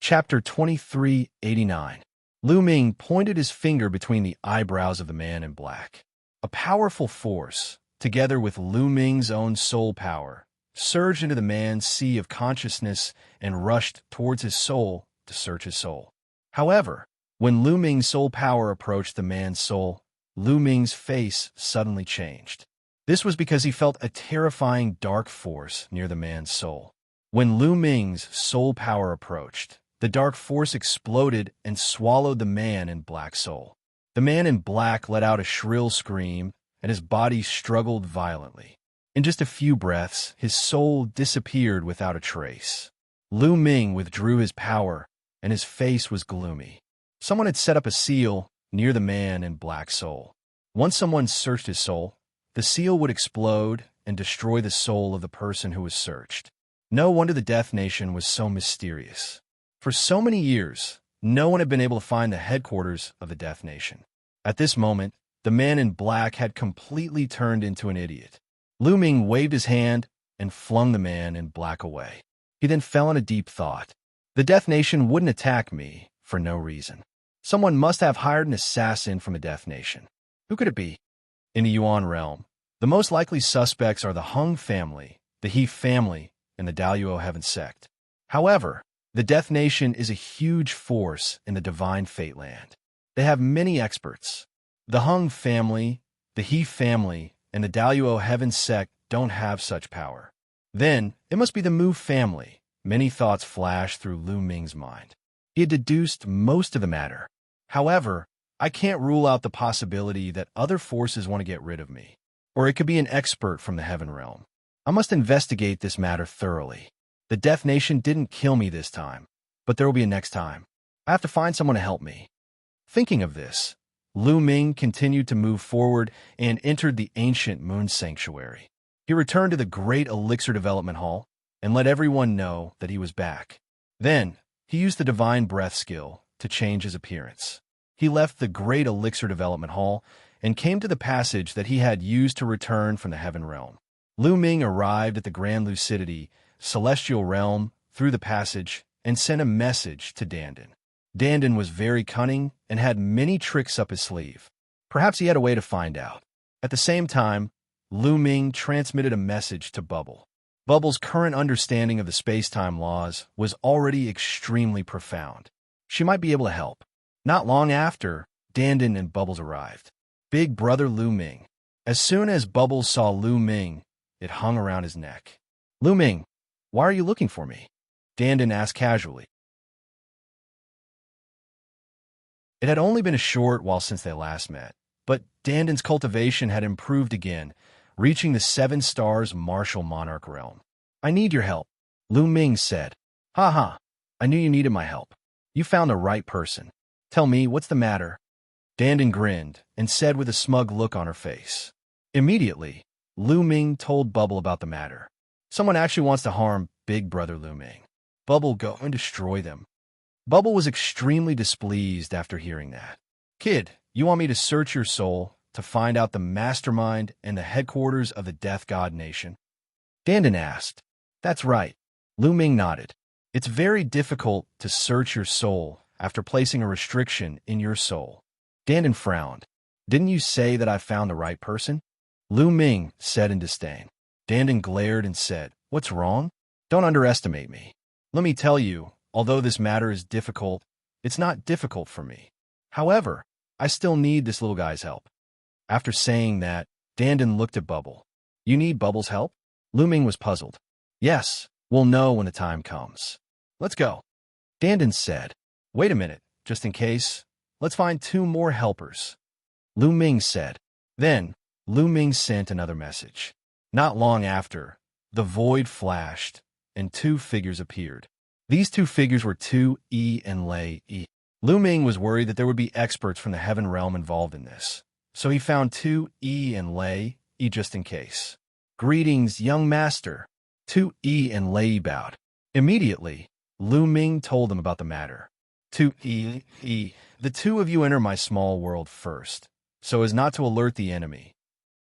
Chapter 2389. Lu Ming pointed his finger between the eyebrows of the man in black. A powerful force, together with Lu Ming's own soul power, surged into the man's sea of consciousness and rushed towards his soul to search his soul. However, when Lu Ming's soul power approached the man's soul, Lu Ming's face suddenly changed. This was because he felt a terrifying dark force near the man's soul. When Lu Ming's soul power approached, the dark force exploded and swallowed the man in black soul. The man in black let out a shrill scream, and his body struggled violently. In just a few breaths, his soul disappeared without a trace. Lu Ming withdrew his power, and his face was gloomy. Someone had set up a seal near the man in black soul. Once someone searched his soul, the seal would explode and destroy the soul of the person who was searched. No wonder the Death Nation was so mysterious. For so many years, no one had been able to find the headquarters of the Death Nation. At this moment, the man in black had completely turned into an idiot. Lu Ming waved his hand and flung the man in black away. He then fell in a deep thought. The Death Nation wouldn't attack me for no reason. Someone must have hired an assassin from the Death Nation. Who could it be? In the Yuan realm, the most likely suspects are the Hung family, the He family, and the Daluo Heaven sect. However, the Death Nation is a huge force in the Divine Fate Land. They have many experts. The Hung family, the He family, and the Daluo Heaven sect don't have such power. Then, it must be the Mu family. Many thoughts flashed through Lu Ming's mind. He had deduced most of the matter. However, I can't rule out the possibility that other forces want to get rid of me. Or it could be an expert from the Heaven realm. I must investigate this matter thoroughly. The Death Nation didn't kill me this time, but there will be a next time. I have to find someone to help me. Thinking of this, Lu Ming continued to move forward and entered the ancient Moon Sanctuary. He returned to the Great Elixir Development Hall and let everyone know that he was back. Then, he used the Divine Breath skill to change his appearance. He left the Great Elixir Development Hall and came to the passage that he had used to return from the Heaven Realm. Lu Ming arrived at the Grand Lucidity Celestial Realm through the passage and sent a message to Dandan. Dandan was very cunning and had many tricks up his sleeve. Perhaps he had a way to find out. At the same time, Lu Ming transmitted a message to Bubble. Bubble's current understanding of the space-time laws was already extremely profound. She might be able to help. Not long after, Dandan and Bubbles arrived. Big brother Lu Ming. As soon as Bubbles saw Lu Ming, it hung around his neck. Lu Ming, why are you looking for me? Dandan asked casually. It had only been a short while since they last met, but Dandan's cultivation had improved again, reaching the 7 stars martial monarch realm. I need your help, Lu Ming said. Ha, I knew you needed my help. You found the right person. Tell me, what's the matter? Dandan grinned and said with a smug look on her face. Immediately, Lu Ming told Bubble about the matter. Someone actually wants to harm Big Brother Lu Ming. Bubble, go and destroy them. Bubble was extremely displeased after hearing that. Kid, you want me to search your soul to find out the mastermind and the headquarters of the Death God Nation? Dandan asked. That's right. Lu Ming nodded. It's very difficult to search your soul after placing a restriction in your soul. Dandan frowned. Didn't you say that I found the right person? Lu Ming said in disdain. Dandan glared and said, What's wrong? Don't underestimate me. Let me tell you, although this matter is difficult, it's not difficult for me. However, I still need this little guy's help. After saying that, Dandan looked at Bubble. You need Bubble's help? Lu Ming was puzzled. Yes, we'll know when the time comes. Let's go. Dandan said. Wait a minute, just in case. Let's find 2 more helpers. Lu Ming said. Then, Lu Ming sent another message. Not long after, the void flashed, and 2 figures appeared. These 2 figures were Tu Yi and Lei Yi. Lu Ming was worried that there would be experts from the heaven realm involved in this, so he found Tu Yi and Lei Yi just in case. Greetings, young master. Tu Yi and Lei Yi bowed. Immediately, Lu Ming told them about the matter. Tu Yi, the 2 of you enter my small world first, so as not to alert the enemy.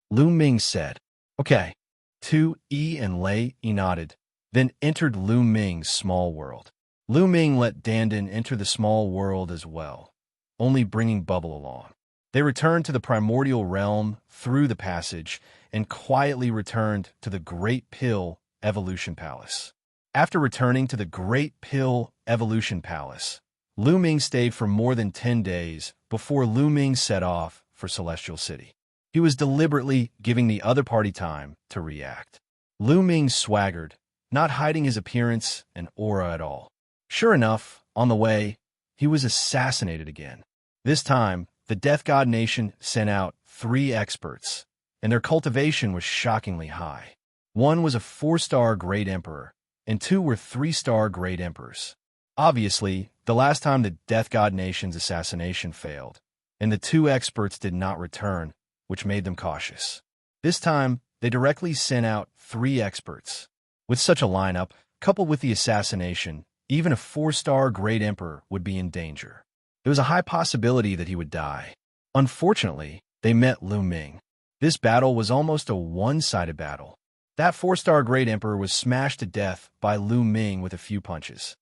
Lu Ming said. Okay. Tu Yi and Lei Yi nodded, then entered Lu Ming's small world. Lu Ming let Dandan enter the small world as well, only bringing Bubble along. They returned to the primordial realm through the passage and quietly returned to the Great Pill Evolution Palace. After returning to the Great Pill Evolution Palace, Lu Ming stayed for more than 10 days before Lu Ming set off for Celestial City. He was deliberately giving the other party time to react. Lu Ming swaggered, not hiding his appearance and aura at all. Sure enough, on the way, he was assassinated again. This time, the Death God Nation sent out 3 experts, and their cultivation was shockingly high. 1 was a 4-star Great Emperor, and 2 were 3-star Great Emperors. Obviously, the last time the Death God Nation's assassination failed, and the 2 experts did not return, which made them cautious. This time, they directly sent out 3 experts. With such a lineup, coupled with the assassination, even a 4-star Great Emperor would be in danger. There was a high possibility that he would die. Unfortunately, they met Lu Ming. This battle was almost a one-sided battle. That 4-star Great Emperor was smashed to death by Lu Ming with a few punches.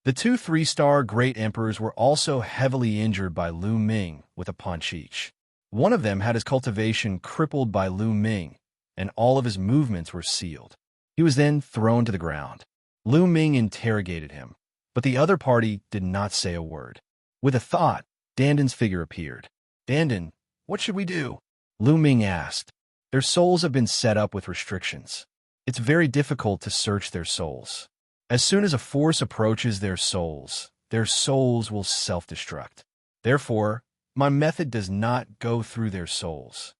The 2 3-star Great Emperors were also heavily injured by Lu Ming with a punch each. One of them had his cultivation crippled by Lu Ming, and all of his movements were sealed. He was then thrown to the ground. Lu Ming interrogated him, but the other party did not say a word. With a thought, Dandan's figure appeared. Dandan, what should we do? Lu Ming asked. Their souls have been set up with restrictions. It's very difficult to search their souls. As soon as a force approaches their souls will self-destruct. Therefore, my method does not go through their souls.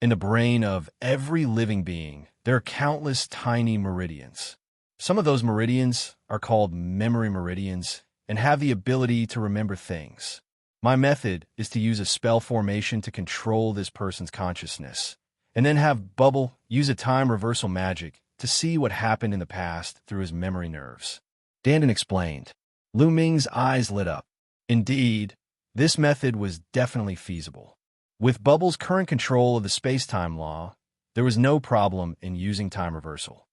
In the brain of every living being, there are countless tiny meridians. Some of those meridians are called memory meridians and have the ability to remember things. My method is to use a spell formation to control this person's consciousness, and then have Bubble use a time reversal magic to see what happened in the past through his memory nerves. Dandan explained. Lu Ming's eyes lit up. Indeed, this method was definitely feasible. With Bubble's current control of the space-time law, there was no problem in using time reversal.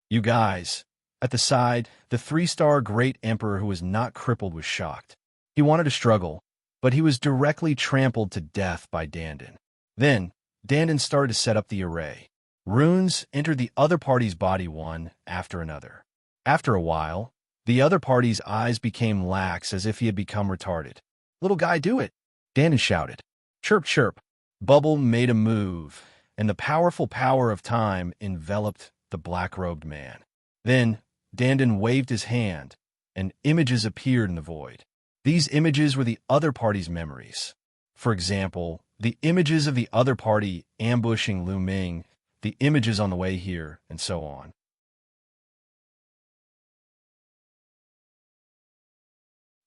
You guys. At the side, the 3-star Great Emperor who was not crippled was shocked. He wanted to struggle, but he was directly trampled to death by Dandan. Then, Dandan started to set up the array. Runes entered the other party's body one after another. After a while, the other party's eyes became lax as if he had become retarded. "Little guy, do it!" Dandin shouted. Chirp, chirp. Bubble made a move, and the powerful power of time enveloped the black-robed man. Then, Dandin waved his hand, and images appeared in the void. These images were the other party's memories. For example, the images of the other party ambushing Lu Ming, the images on the way here, and so on.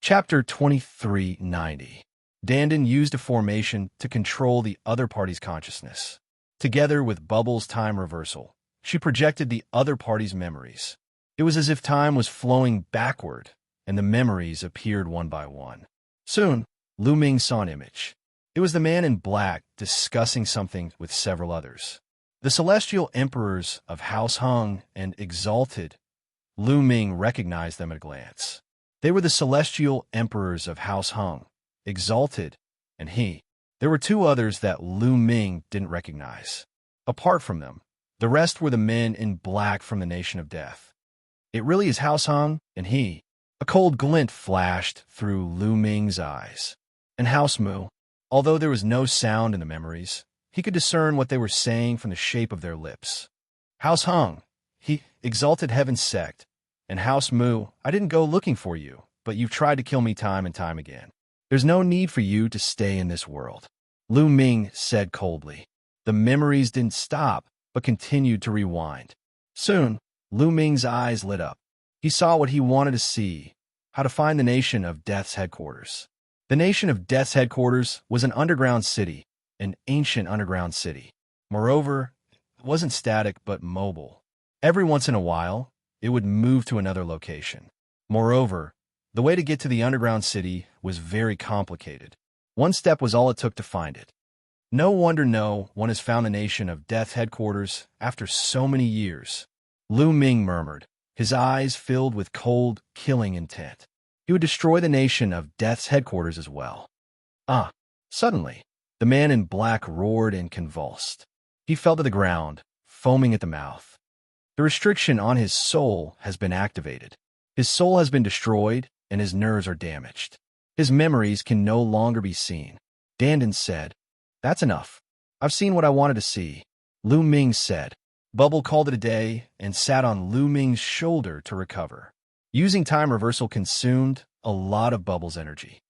Chapter 2390. Dandin used a formation to control the other party's consciousness. Together with Bubble's time reversal, she projected the other party's memories. It was as if time was flowing backward, and the memories appeared one by one. Soon, Lu Ming saw an image. It was the man in black discussing something with several others. The celestial emperors of House Hung and Exalted. Lu Ming recognized them at a glance. They were the celestial emperors of House Hung, Exalted, and he. There were two others that Lu Ming didn't recognize. Apart from them, the rest were the men in black from the Nation of Death. It really is House Hung and he. A cold glint flashed through Lu Ming's eyes. And House Mu. Although there was no sound in the memories, he could discern what they were saying from the shape of their lips. House Hung, he, Exalted Heaven's Sect, and House Mu, I didn't go looking for you, but you've tried to kill me time and time again. There's no need for you to stay in this world, Lu Ming said coldly. The memories didn't stop, but continued to rewind. Soon, Lu Ming's eyes lit up. He saw what he wanted to see, how to find the Nation of Death's headquarters. The Nation of Death's headquarters was an underground city, an ancient underground city. Moreover, it wasn't static but mobile. Every once in a while, it would move to another location. Moreover, the way to get to the underground city was very complicated. One step was all it took to find it. No wonder one has found the Nation of Death headquarters after so many years. Lu Ming murmured, his eyes filled with cold, killing intent. He would destroy the Nation of Death's headquarters as well. Suddenly, the man in black roared and convulsed. He fell to the ground, foaming at the mouth. The restriction on his soul has been activated. His soul has been destroyed, and his nerves are damaged. His memories can no longer be seen. Dandin said, "That's enough. I've seen what I wanted to see." Lu Ming said. Bubble called it a day and sat on Lu Ming's shoulder to recover. Using time reversal consumed a lot of Bubble's energy.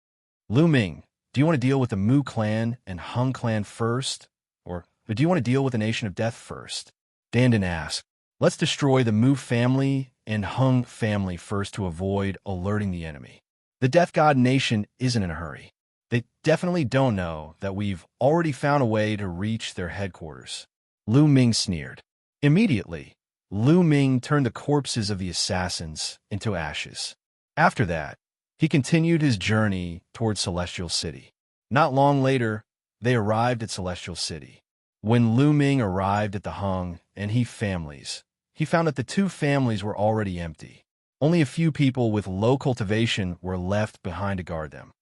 Lu Ming, do you want to deal with the Mu clan and Hung clan first? Or do you want to deal with the Nation of Death first? Dandin asked. Let's destroy the Mu family and Hung family first to avoid alerting the enemy. The Death God Nation isn't in a hurry. They definitely don't know that we've already found a way to reach their headquarters. Lu Ming sneered. Immediately, Lu Ming turned the corpses of the assassins into ashes. After that, he continued his journey towards Celestial City. Not long later, they arrived at Celestial City. When Lu Ming arrived at the Hung and He families, he found that the two families were already empty. Only a few people with low cultivation were left behind to guard them.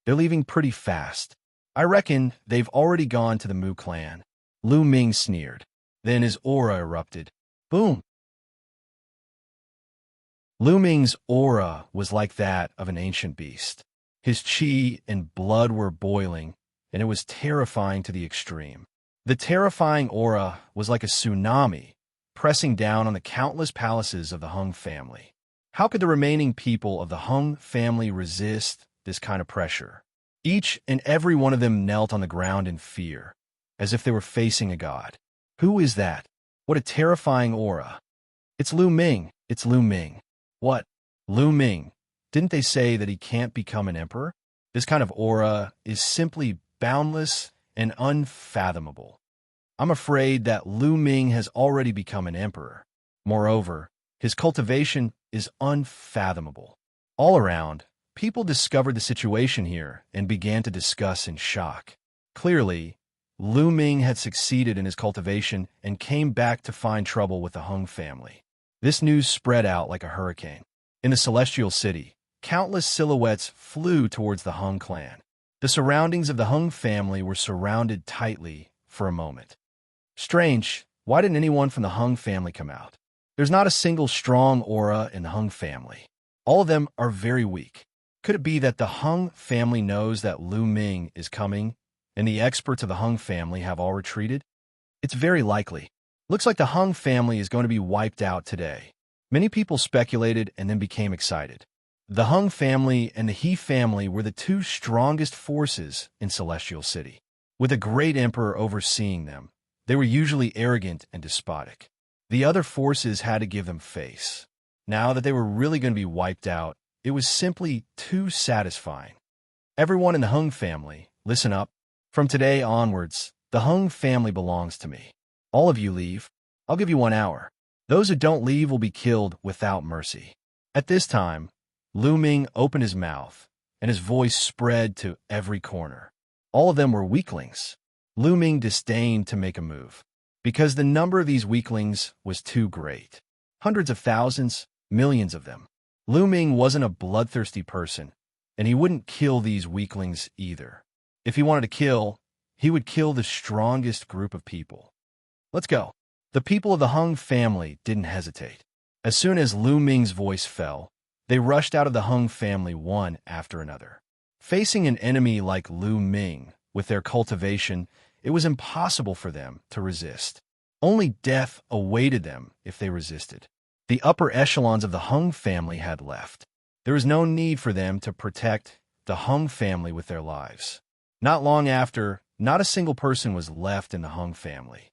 They're leaving pretty fast. I reckon they've already gone to the Mu clan. Lu Ming sneered. Then his aura erupted. Boom! Lu Ming's aura was like that of an ancient beast. His chi and blood were boiling, and it was terrifying to the extreme. The terrifying aura was like a tsunami, pressing down on the countless palaces of the Hung family. How could the remaining people of the Hung family resist this kind of pressure? Each and every one of them knelt on the ground in fear, as if they were facing a god. Who is that? What a terrifying aura. It's Lu Ming. It's Lu Ming. What? Lu Ming. Didn't they say that he can't become an emperor? This kind of aura is simply boundless and unfathomable. I'm afraid that Lu Ming has already become an emperor. Moreover, his cultivation is unfathomable. All around, people discovered the situation here and began to discuss in shock. Clearly, Lu Ming had succeeded in his cultivation and came back to find trouble with the Hung family. This news spread out like a hurricane. In the Celestial City, countless silhouettes flew towards the Hung clan. The surroundings of the Hung family were surrounded tightly for a moment. Strange, Why didn't anyone from the Hung family come out? There's not a single strong aura in the Hung family. All of them are very weak. Could it be that the Hung family knows that Lu Ming is coming, and the experts of the Hung family have all retreated? It's very likely. Looks like the Hung family is going to be wiped out today. Many people speculated and then became excited. The Hung family and the He family were the two strongest forces in Celestial City. With a great emperor overseeing them, they were usually arrogant and despotic. The other forces had to give them face. Now that they were really going to be wiped out, it was simply too satisfying. Everyone in the Hung family, listen up. From today onwards, the Hung family belongs to me. All of you leave. I'll give you 1 hour. Those who don't leave will be killed without mercy. At this time, Lu Ming opened his mouth, and his voice spread to every corner. All of them were weaklings. Lu Ming disdained to make a move, because the number of these weaklings was too great. Hundreds of thousands, millions of them. Lu Ming wasn't a bloodthirsty person, and he wouldn't kill these weaklings either. If he wanted to kill, he would kill the strongest group of people. Let's go. The people of the Hung family didn't hesitate. As soon as Lu Ming's voice fell, they rushed out of the Hung family one after another. Facing an enemy like Lu Ming, with their cultivation, it was impossible for them to resist. Only death awaited them if they resisted. The upper echelons of the Hung family had left. There was no need for them to protect the Hung family with their lives. Not long after, not a single person was left in the Hung family.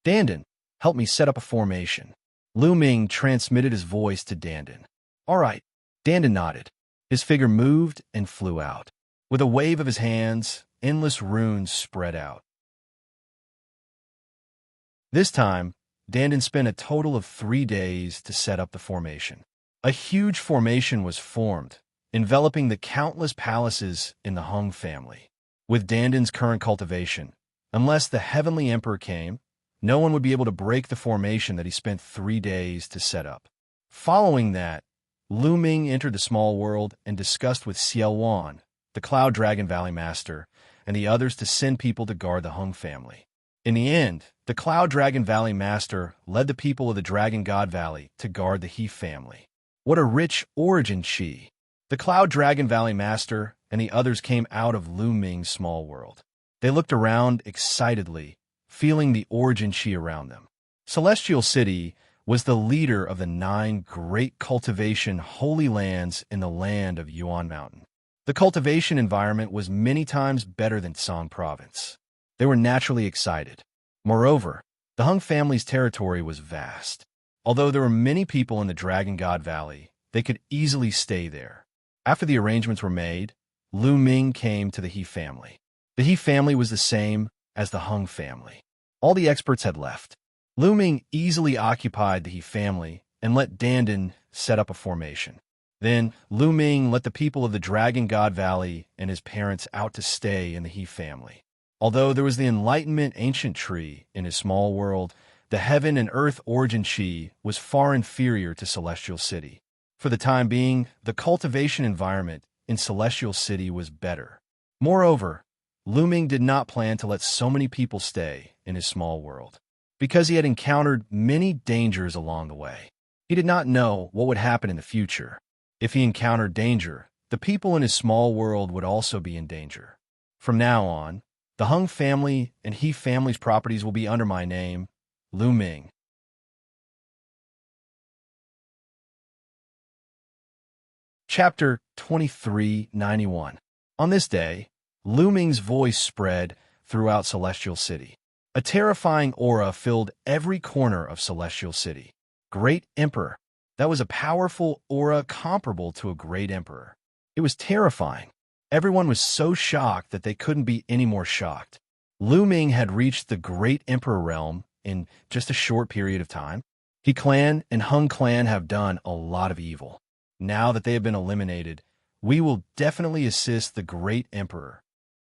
Dandan, help me set up a formation. Lu Ming transmitted his voice to Dandan. All right. Dandan nodded. His figure moved and flew out. With a wave of his hands, endless runes spread out. This time, Dandan spent a total of 3 days to set up the formation. A huge formation was formed, enveloping the countless palaces in the Hung family. With Dandan's current cultivation, unless the Heavenly Emperor came, no one would be able to break the formation that he spent 3 days to set up. Following that, Lu Ming entered the small world and discussed with Xianxia, the Cloud Dragon Valley Master, and the others to send people to guard the Hung family. In the end, the Cloud Dragon Valley Master led the people of the Dragon God Valley to guard the He family. What a rich origin chi! The Cloud Dragon Valley Master and the others came out of Lu Ming's small world. They looked around excitedly, feeling the origin chi around them. Celestial City was the leader of the 9 great cultivation holy lands in the land of Yuan Mountain. The cultivation environment was many times better than Song Province. They were naturally excited. Moreover, the Hung family's territory was vast. Although there were many people in the Dragon God Valley, they could easily stay there. After the arrangements were made, Lu Ming came to the He family. The He family was the same as the Hung family. All the experts had left. Lu Ming easily occupied the He family and let Dandan set up a formation. Then, Lu Ming let the people of the Dragon God Valley and his parents out to stay in the He family. Although there was the Enlightenment Ancient Tree in his small world, the Heaven and Earth Origin Chi was far inferior to Celestial City. For the time being, the cultivation environment in Celestial City was better. Moreover, Lu Ming did not plan to let so many people stay in his small world, because he had encountered many dangers along the way. He did not know what would happen in the future. If he encountered danger, the people in his small world would also be in danger. From now on, the Hung family and He family's properties will be under my name, Lu Ming. Chapter 2391. On this day, Lu Ming's voice spread throughout Celestial City. A terrifying aura filled every corner of Celestial City. Great Emperor. That was a powerful aura comparable to a great emperor. It was terrifying. Everyone was so shocked that they couldn't be any more shocked. Lu Ming had reached the great emperor realm in just a short period of time. He clan and Hung clan have done a lot of evil. Now that they have been eliminated, we will definitely assist the great emperor.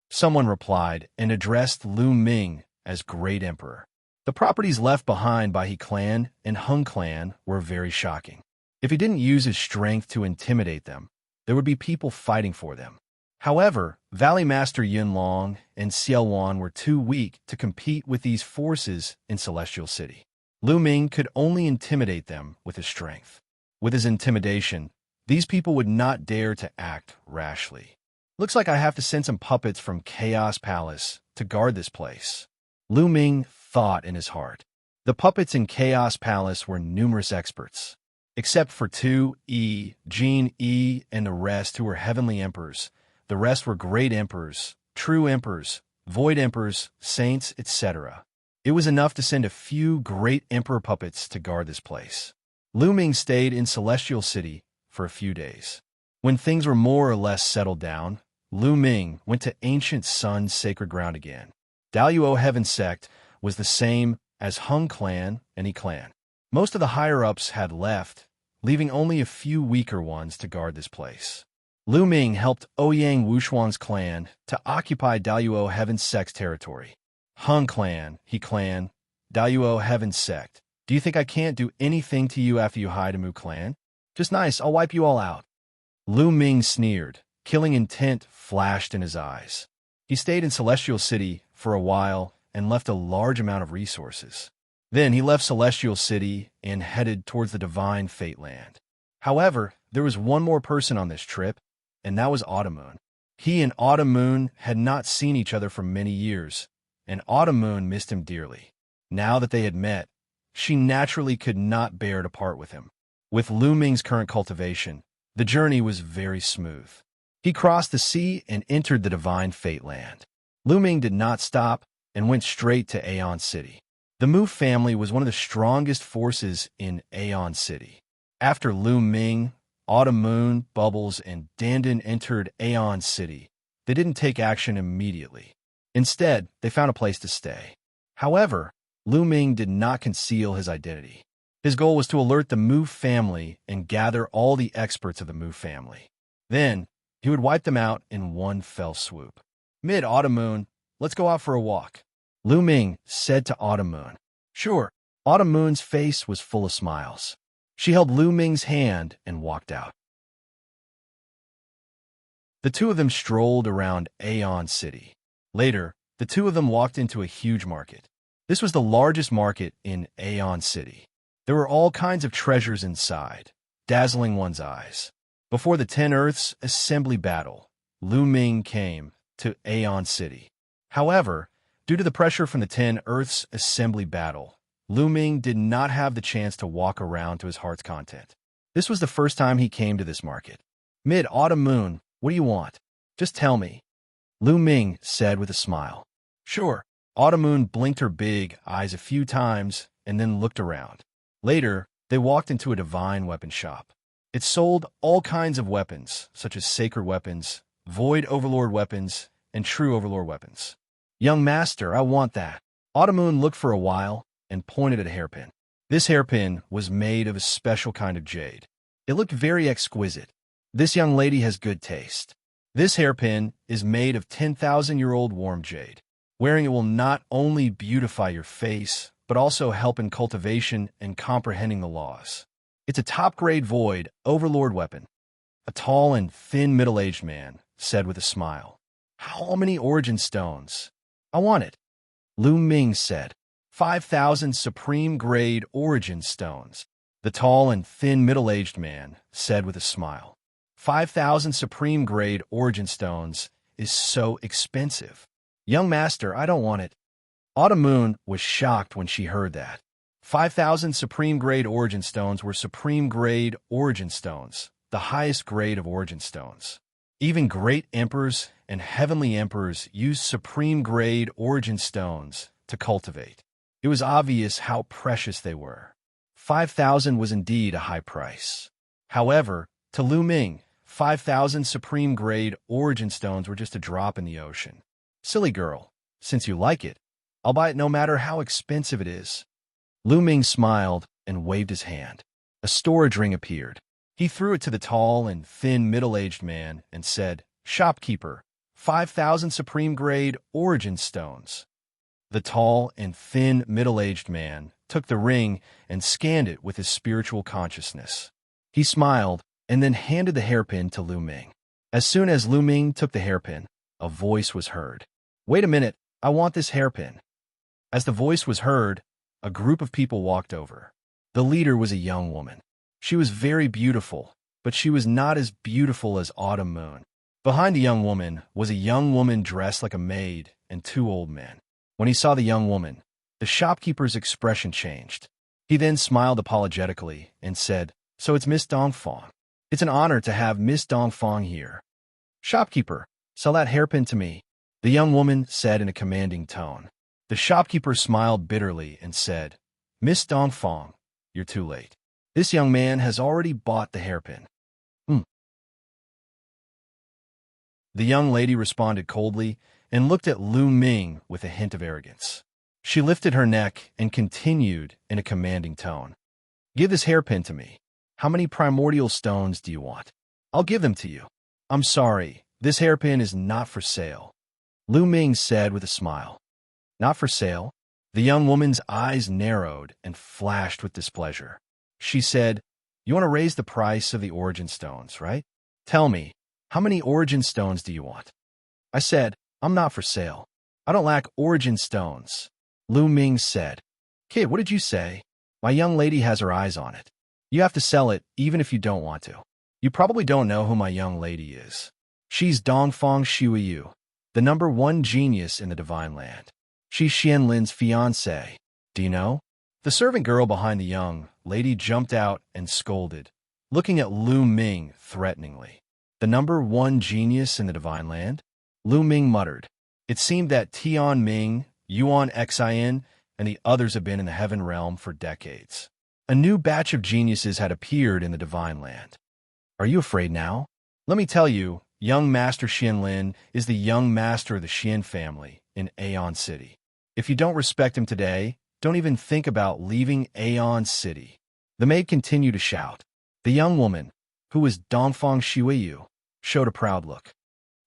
Someone replied and addressed Lu Ming as great emperor. The properties left behind by He clan and Hung clan were very shocking. If he didn't use his strength to intimidate them, there would be people fighting for them. However, Valley Master Yunlong and Xiaowan were too weak to compete with these forces in Celestial City. Lu Ming could only intimidate them with his strength. With his intimidation, these people would not dare to act rashly. Looks like I have to send some puppets from Chaos Palace to guard this place. Lu Ming thought in his heart. The puppets in Chaos Palace were numerous experts. Except for Jean E, and the rest who were heavenly emperors. The rest were great emperors, true emperors, void emperors, saints, etc. It was enough to send a few great emperor puppets to guard this place. Lu Ming stayed in Celestial City for a few days. When things were more or less settled down, Lu Ming went to Ancient Sun's sacred ground again. Daluo Heaven Sect was the same as Hung Clan and Yi Clan. Most of the higher-ups had left, leaving only a few weaker ones to guard this place. Lu Ming helped Ouyang Wushuan's clan to occupy Daluo Heaven Sect's territory. Hung Clan, Yi Clan, Daluo Heaven Sect. Do you think I can't do anything to you after you hide Mu Clan? Just nice, I'll wipe you all out. Lu Ming sneered. Killing intent flashed in his eyes. He stayed in Celestial City for a while and left a large amount of resources. Then he left Celestial City and headed towards the Divine Fate Land. However, there was one more person on this trip, and that was Autumn Moon. He and Autumn Moon had not seen each other for many years, and Autumn Moon missed him dearly. Now that they had met, she naturally could not bear to part with him. With Lu Ming's current cultivation, the journey was very smooth. He crossed the sea and entered the Divine Fate Land. Lu Ming did not stop and went straight to Aeon City. The Mu family was one of the strongest forces in Aeon City. After Lu Ming, Autumn Moon, Bubbles, and Dandan entered Aeon City, they didn't take action immediately. Instead, they found a place to stay. However, Lu Ming did not conceal his identity. His goal was to alert the Mu family and gather all the experts of the Mu family. Then, he would wipe them out in one fell swoop. Mid-Autumn Moon, let's go out for a walk. Lu Ming said to Autumn Moon. Sure. Autumn Moon's face was full of smiles. She held Lu Ming's hand and walked out. The two of them strolled around Aeon City. Later, the two of them walked into a huge market. This was the largest market in Aeon City. There were all kinds of treasures inside, dazzling one's eyes. Before the 10 Earths Assembly battle, Lu Ming came to Aeon City. However, due to the pressure from the 10 Earths Assembly battle, Lu Ming did not have the chance to walk around to his heart's content. This was the first time he came to this market. Mid-Autumn Moon, what do you want? Just tell me. Lu Ming said with a smile. Sure. Autumn Moon blinked her big eyes a few times and then looked around. Later, they walked into a divine weapon shop. It sold all kinds of weapons, such as sacred weapons, void overlord weapons, and true overlord weapons. Young master, I want that. Autumn Moon looked for a while and pointed at a hairpin. This hairpin was made of a special kind of jade. It looked very exquisite. This young lady has good taste. This hairpin is made of 10,000-year-old warm jade. Wearing it will not only beautify your face, but also help in cultivation and comprehending the laws. It's a top-grade void overlord weapon. A tall and thin middle-aged man said with a smile. How many origin stones? I want it. Lu Ming said. 5,000 supreme-grade origin stones. The tall and thin middle-aged man said with a smile. 5,000 supreme-grade origin stones is so expensive. Young master, I don't want it. Autumn Moon was shocked when she heard that. 5,000 supreme-grade origin stones were supreme-grade origin stones, the highest grade of origin stones. Even great emperors and heavenly emperors used supreme-grade origin stones to cultivate. It was obvious how precious they were. 5,000 was indeed a high price. However, to Lu Ming, 5,000 supreme-grade origin stones were just a drop in the ocean. Silly girl, since you like it, I'll buy it no matter how expensive it is. Lu Ming smiled and waved his hand. A storage ring appeared. He threw it to the tall and thin middle-aged man and said, Shopkeeper, 5,000 supreme-grade origin stones. The tall and thin middle-aged man took the ring and scanned it with his spiritual consciousness. He smiled and then handed the hairpin to Lu Ming. As soon as Lu Ming took the hairpin, a voice was heard. "Wait a minute, I want this hairpin." As the voice was heard, a group of people walked over. The leader was a young woman. She was very beautiful, but she was not as beautiful as Autumn Moon. Behind the young woman was a young woman dressed like a maid and two old men. When he saw the young woman, the shopkeeper's expression changed. He then smiled apologetically and said, "So it's Miss Dongfang. It's an honor to have Miss Dongfang here." "Shopkeeper, sell that hairpin to me," the young woman said in a commanding tone. The shopkeeper smiled bitterly and said, "Miss Dongfang, you're too late. This young man has already bought the hairpin." The young lady responded coldly and looked at Lu Ming with a hint of arrogance. She lifted her neck and continued in a commanding tone. "Give this hairpin to me. How many primordial stones do you want? I'll give them to you." "I'm sorry, this hairpin is not for sale," Lu Ming said with a smile. "Not for sale?" The young woman's eyes narrowed and flashed with displeasure. She said, "You want to raise the price of the origin stones, right? Tell me, how many origin stones do you want?" I said, "I'm not for sale. I don't lack origin stones," Lu Ming said. "Kid, what did you say?" "My young lady has her eyes on it. You have to sell it even if you don't want to." "You probably don't know who my young lady is. She's Dongfang Shuiyu, the #1 genius in the Divine Land. She's Xianlin's fiancée. Do you know?" The servant girl behind the young lady jumped out and scolded, looking at Lu Ming threateningly. "The #1 genius in the Divine Land?" Lu Ming muttered. It seemed that Tian Ming, Yuan Xin, and the others had been in the Heaven Realm for decades. A new batch of geniuses had appeared in the Divine Land. "Are you afraid now? Let me tell you, young Master Xianlin is the young master of the Xian family in Aeon City. If you don't respect him today, don't even think about leaving Aeon City." The maid continued to shout. The young woman, who was Dongfang Shuiyu, showed a proud look.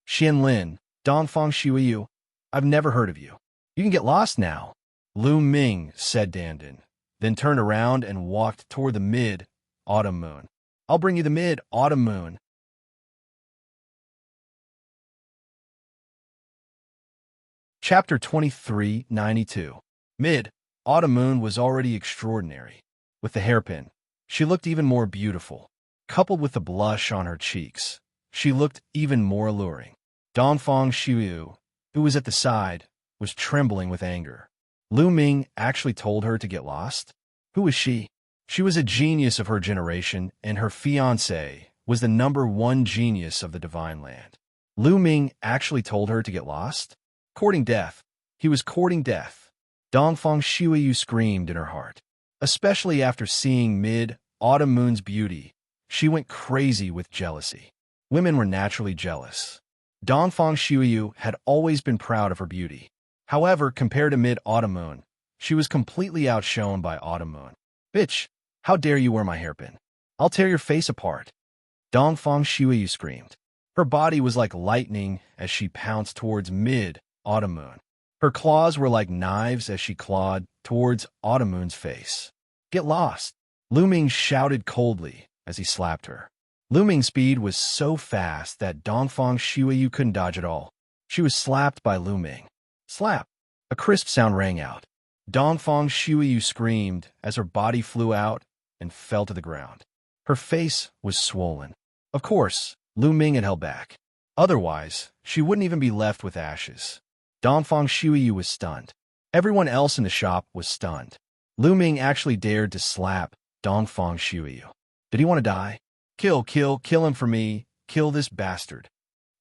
"Xianlin, Dongfang Shuiyu, I've never heard of you. You can get lost now," Lu Ming said Dandan, then turned around and walked toward the mid-autumn moon. "I'll bring you the mid-autumn moon." Chapter 2392. Mid-autumn moon was already extraordinary. With the hairpin, she looked even more beautiful. Coupled with the blush on her cheeks, she looked even more alluring. Dongfang Shuiyu, who was at the side, was trembling with anger. Lu Ming actually told her to get lost? Who was she? She was a genius of her generation, and her fiancé was the #1 genius of the Divine Land. Lu Ming actually told her to get lost? Courting death. He was courting death. Dongfang Shuiyu screamed in her heart. Especially after seeing mid-autumn moon's beauty, she went crazy with jealousy. Women were naturally jealous. Dongfang Shuiyu had always been proud of her beauty. However, compared to mid-autumn moon, she was completely outshone by autumn moon. "Bitch, how dare you wear my hairpin? I'll tear your face apart," Dongfang Shuiyu screamed. Her body was like lightning as she pounced towards mid-autumn moon. Her claws were like knives as she clawed towards autumn moon's face. "Get lost," Lu Ming shouted coldly as he slapped her. Lu Ming's speed was so fast that Dongfang Shuiyu couldn't dodge at all. She was slapped by Lu Ming. Slap! A crisp sound rang out. Dongfang Shuiyu screamed as her body flew out and fell to the ground. Her face was swollen. Of course, Lu Ming had held back. Otherwise, she wouldn't even be left with ashes. Dongfang Shuiyu was stunned. Everyone else in the shop was stunned. Lu Ming actually dared to slap Dongfang Shuiyu. Did he want to die? Kill him for me. Kill this bastard.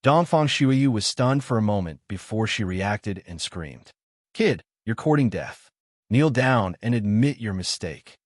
Dongfang Shuiyu was stunned for a moment before she reacted and screamed. "Kid, you're courting death. Kneel down and admit your mistake."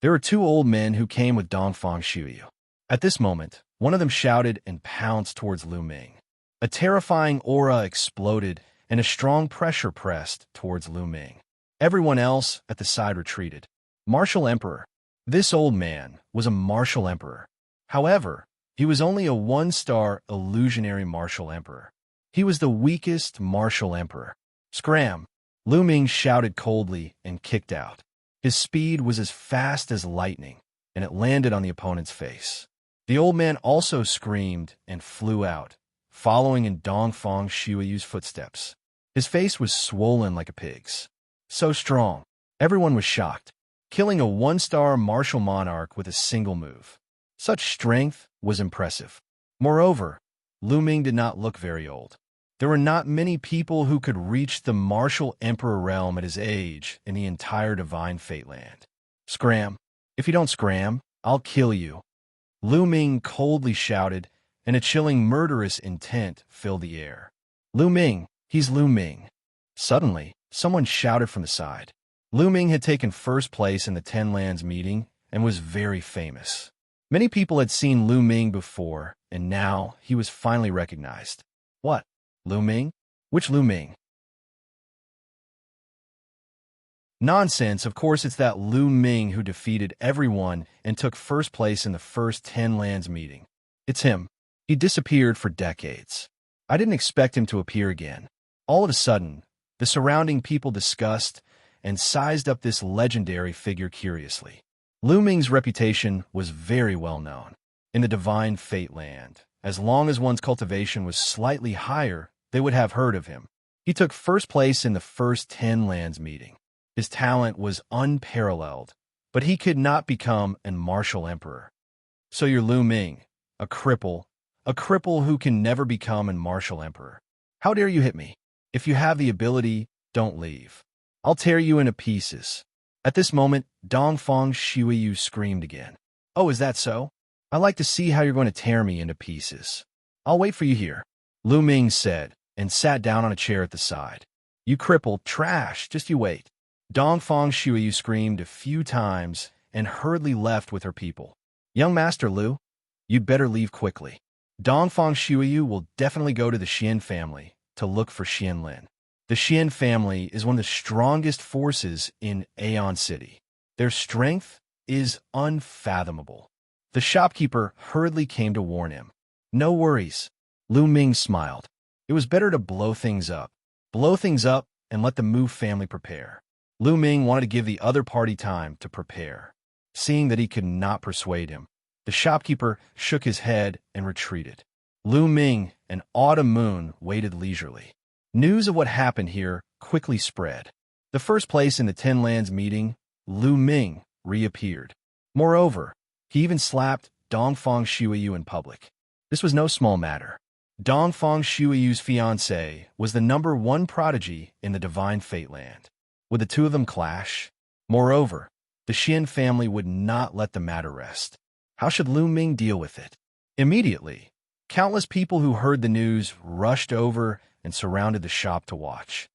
There were two old men who came with Dongfang Shuiyu. At this moment, one of them shouted and pounced towards Lu Ming. A terrifying aura exploded and a strong pressure pressed towards Lu Ming. Everyone else at the side retreated. Martial Emperor. This old man was a martial emperor. However, he was only a one-star illusionary martial emperor. He was the weakest martial emperor. "Scram!" Lu Ming shouted coldly and kicked out. His speed was as fast as lightning, and it landed on the opponent's face. The old man also screamed and flew out, following in Dongfang Shuiyu's footsteps. His face was swollen like a pig's. So strong, everyone was shocked, killing a one-star martial monarch with a single move. Such strength was impressive. Moreover, Lu Ming did not look very old. There were not many people who could reach the martial emperor realm at his age in the entire divine fate land. Scram. If you don't scram, I'll kill you. Lu Ming coldly shouted, and a chilling murderous intent filled the air. Lu Ming, he's Lu Ming. Suddenly, someone shouted from the side. Lu Ming had taken first place in the Ten Lands meeting and was very famous. Many people had seen Lu Ming before, and now he was finally recognized. What? Lu Ming? Which Lu Ming? Nonsense, of course it's that Lu Ming who defeated everyone and took first place in the first Ten Lands meeting. It's him. He disappeared for decades. I didn't expect him to appear again. All of a sudden, the surrounding people discussed and sized up this legendary figure curiously. Lu Ming's reputation was very well known. In the divine fate land, as long as one's cultivation was slightly higher, they would have heard of him. He took first place in the first Ten Lands meeting. His talent was unparalleled, but he could not become a martial emperor. So you're Lu Ming, a cripple who can never become a martial emperor. How dare you hit me? If you have the ability, don't leave. I'll tear you into pieces. At this moment, Dongfang Shuiyu screamed again. Oh, is that so? I like to see how you're going to tear me into pieces. I'll wait for you here, Lu Ming said, and sat down on a chair at the side. You crippled trash, just you wait. Dongfang Shuiyu screamed a few times and hurriedly left with her people. Young Master Lu, you'd better leave quickly. Dongfang Shuiyu will definitely go to the Xian family to look for Xianlin. The Xian family is one of the strongest forces in Aeon City. Their strength is unfathomable. The shopkeeper hurriedly came to warn him. No worries. Lu Ming smiled. It was better to blow things up. Blow things up and let the Mu family prepare. Lu Ming wanted to give the other party time to prepare. Seeing that he could not persuade him, the shopkeeper shook his head and retreated. Lu Ming and Autumn Moon waited leisurely. News of what happened here quickly spread. The first place in the Ten Lands meeting, Lu Ming reappeared. Moreover, he even slapped Dongfang Shuiyu in public. This was no small matter. Dongfang Shuiyu's fiancée was the #1 prodigy in the divine fate land. Would the two of them clash? Moreover, the Xian family would not let the matter rest. How should Lu Ming deal with it? Immediately, countless people who heard the news rushed over and surrounded the shop to watch.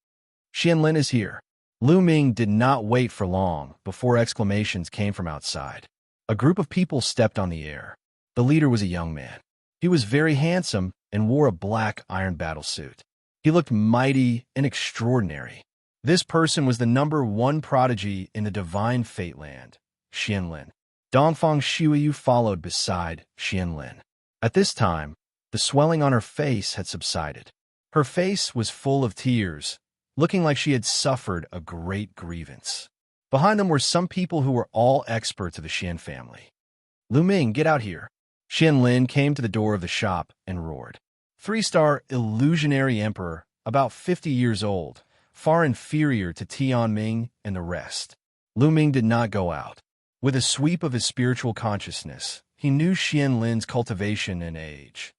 Xianlin is here. Lu Ming did not wait for long before exclamations came from outside. A group of people stepped on the air. The leader was a young man. He was very handsome and wore a black iron battle suit. He looked mighty and extraordinary. This person was the #1 prodigy in the divine fate land, Xianlin. Dongfang Shuiyu followed beside Xianlin. At this time, the swelling on her face had subsided. Her face was full of tears, looking like she had suffered a great grievance. Behind them were some people who were all experts of the Xian family. Lu Ming, get out here. Xianlin came to the door of the shop and roared. 3-star illusionary emperor, about 50 years old, far inferior to Tianming and the rest. Lu Ming did not go out. With a sweep of his spiritual consciousness, he knew Xianlin's cultivation and age.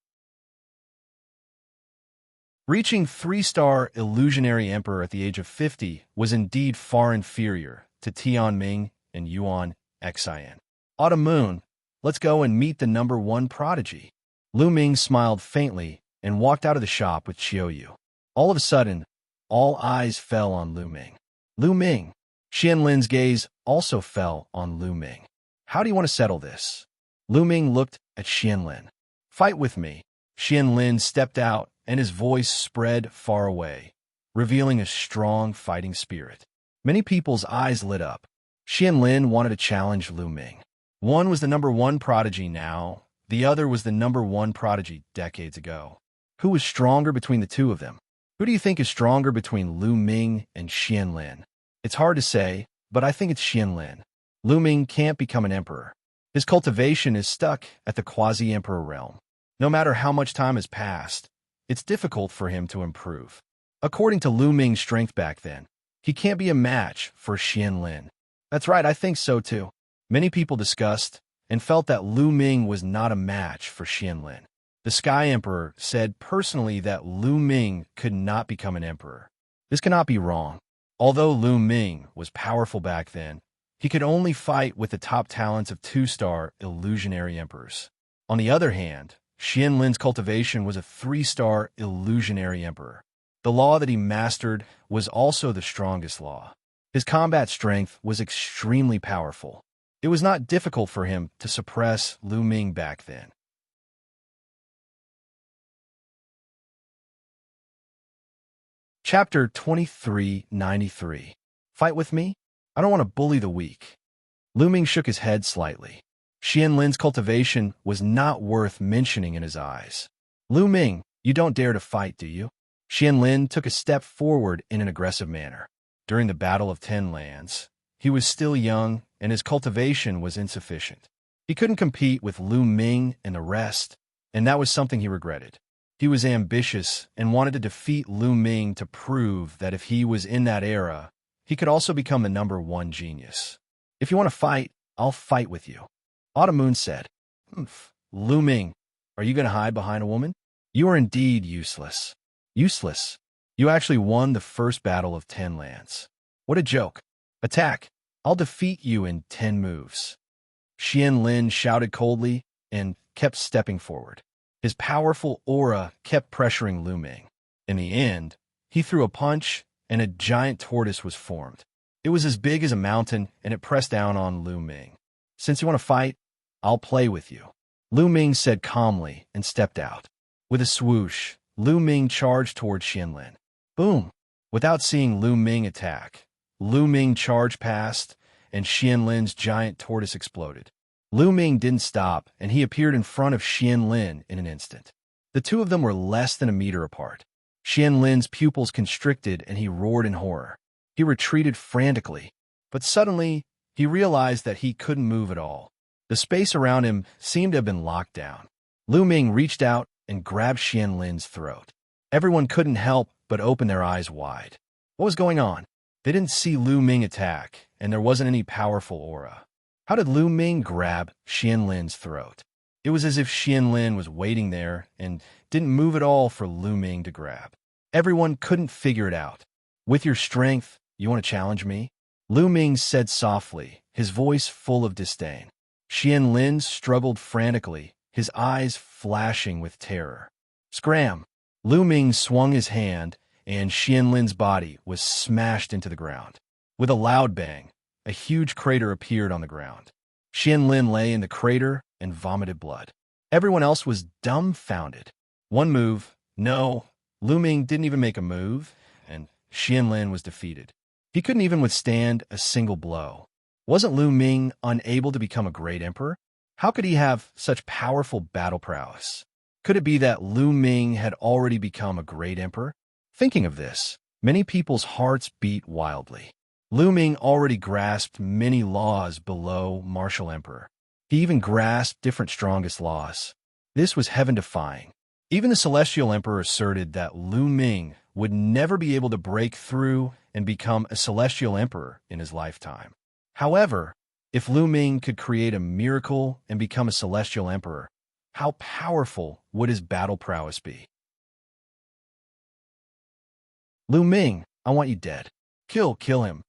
Reaching 3-star illusionary emperor at the age of 50 was indeed far inferior to Tianming and Yuan Xian. Autumn Moon, let's go and meet the #1 prodigy. Lu Ming smiled faintly and walked out of the shop with Xiaoyu. All of a sudden, all eyes fell on Lu Ming. Lu Ming. Xianlin's gaze also fell on Lu Ming. How do you want to settle this? Lu Ming looked at Xianlin. Fight with me. Xianlin stepped out and his voice spread far away, revealing a strong fighting spirit. Many people's eyes lit up. Xianlin wanted to challenge Lu Ming. One was the #1 prodigy now, the other was the #1 prodigy decades ago. Who was stronger between the two of them? Who do you think is stronger between Lu Ming and Xianlin? It's hard to say, but I think it's Xianlin. Lu Ming can't become an emperor. His cultivation is stuck at the quasi-emperor realm. No matter how much time has passed, it's difficult for him to improve. According to Lu Ming's strength back then, he can't be a match for Xianlin. That's right, I think so too. Many people discussed and felt that Lu Ming was not a match for Xianlin. The Sky Emperor said personally that Lu Ming could not become an emperor. This cannot be wrong. Although Lu Ming was powerful back then, he could only fight with the top talents of 2-star illusionary emperors. On the other hand, Xianlin's cultivation was a 3-star illusionary emperor. The law that he mastered was also the strongest law. His combat strength was extremely powerful. It was not difficult for him to suppress Lu Ming back then. Chapter 2393. Fight with me? I don't want to bully the weak. Lu Ming shook his head slightly. Xianlin's cultivation was not worth mentioning in his eyes. Lu Ming, you don't dare to fight, do you? Xianlin took a step forward in an aggressive manner. During the Battle of 10 Lands, he was still young and his cultivation was insufficient. He couldn't compete with Lu Ming and the rest, and that was something he regretted. He was ambitious and wanted to defeat Lu Ming to prove that if he was in that era, he could also become the #1 genius. If you want to fight, I'll fight with you. Autumn Moon said. Lu Ming, are you going to hide behind a woman? You are indeed useless. Useless. You actually won the first battle of 10 Lands. What a joke. Attack. I'll defeat you in 10 moves. Xianlin shouted coldly and kept stepping forward. His powerful aura kept pressuring Lu Ming. In the end, he threw a punch and a giant tortoise was formed. It was as big as a mountain and it pressed down on Lu Ming. Since you want to fight, I'll play with you. Lu Ming said calmly and stepped out. With a swoosh, Lu Ming charged toward Xianlin. Boom! Without seeing Lu Ming attack, Lu Ming charged past and Xianlin's giant tortoise exploded. Lu Ming didn't stop, and he appeared in front of Xianlin in an instant. The two of them were less than a meter apart. Xianlin's pupils constricted, and he roared in horror. He retreated frantically, but suddenly he realized that he couldn't move at all. The space around him seemed to have been locked down. Lu Ming reached out and grabbed Xianlin's throat. Everyone couldn't help but open their eyes wide. What was going on? They didn't see Lu Ming attack, and there wasn't any powerful aura. How did Lu Ming grab Xianlin's throat? It was as if Xianlin was waiting there and didn't move at all for Lu Ming to grab. Everyone couldn't figure it out. With your strength, you want to challenge me? Lu Ming said softly, his voice full of disdain. Xianlin struggled frantically, his eyes flashing with terror. Scram! Lu Ming swung his hand, and Xianlin's body was smashed into the ground. With a loud bang, a huge crater appeared on the ground. Xianlin lay in the crater and vomited blood. Everyone else was dumbfounded. One move. No, Lu Ming didn't even make a move, and Xianlin was defeated. He couldn't even withstand a single blow. Wasn't Lu Ming unable to become a great emperor? How could he have such powerful battle prowess? Could it be that Lu Ming had already become a great emperor? Thinking of this, many people's hearts beat wildly. Lu Ming already grasped many laws below martial emperor. He even grasped different strongest laws. This was heaven-defying. Even the celestial emperor asserted that Lu Ming would never be able to break through and become a celestial emperor in his lifetime. However, if Lu Ming could create a miracle and become a celestial emperor, how powerful would his battle prowess be? Lu Ming, I want you dead. Kill him.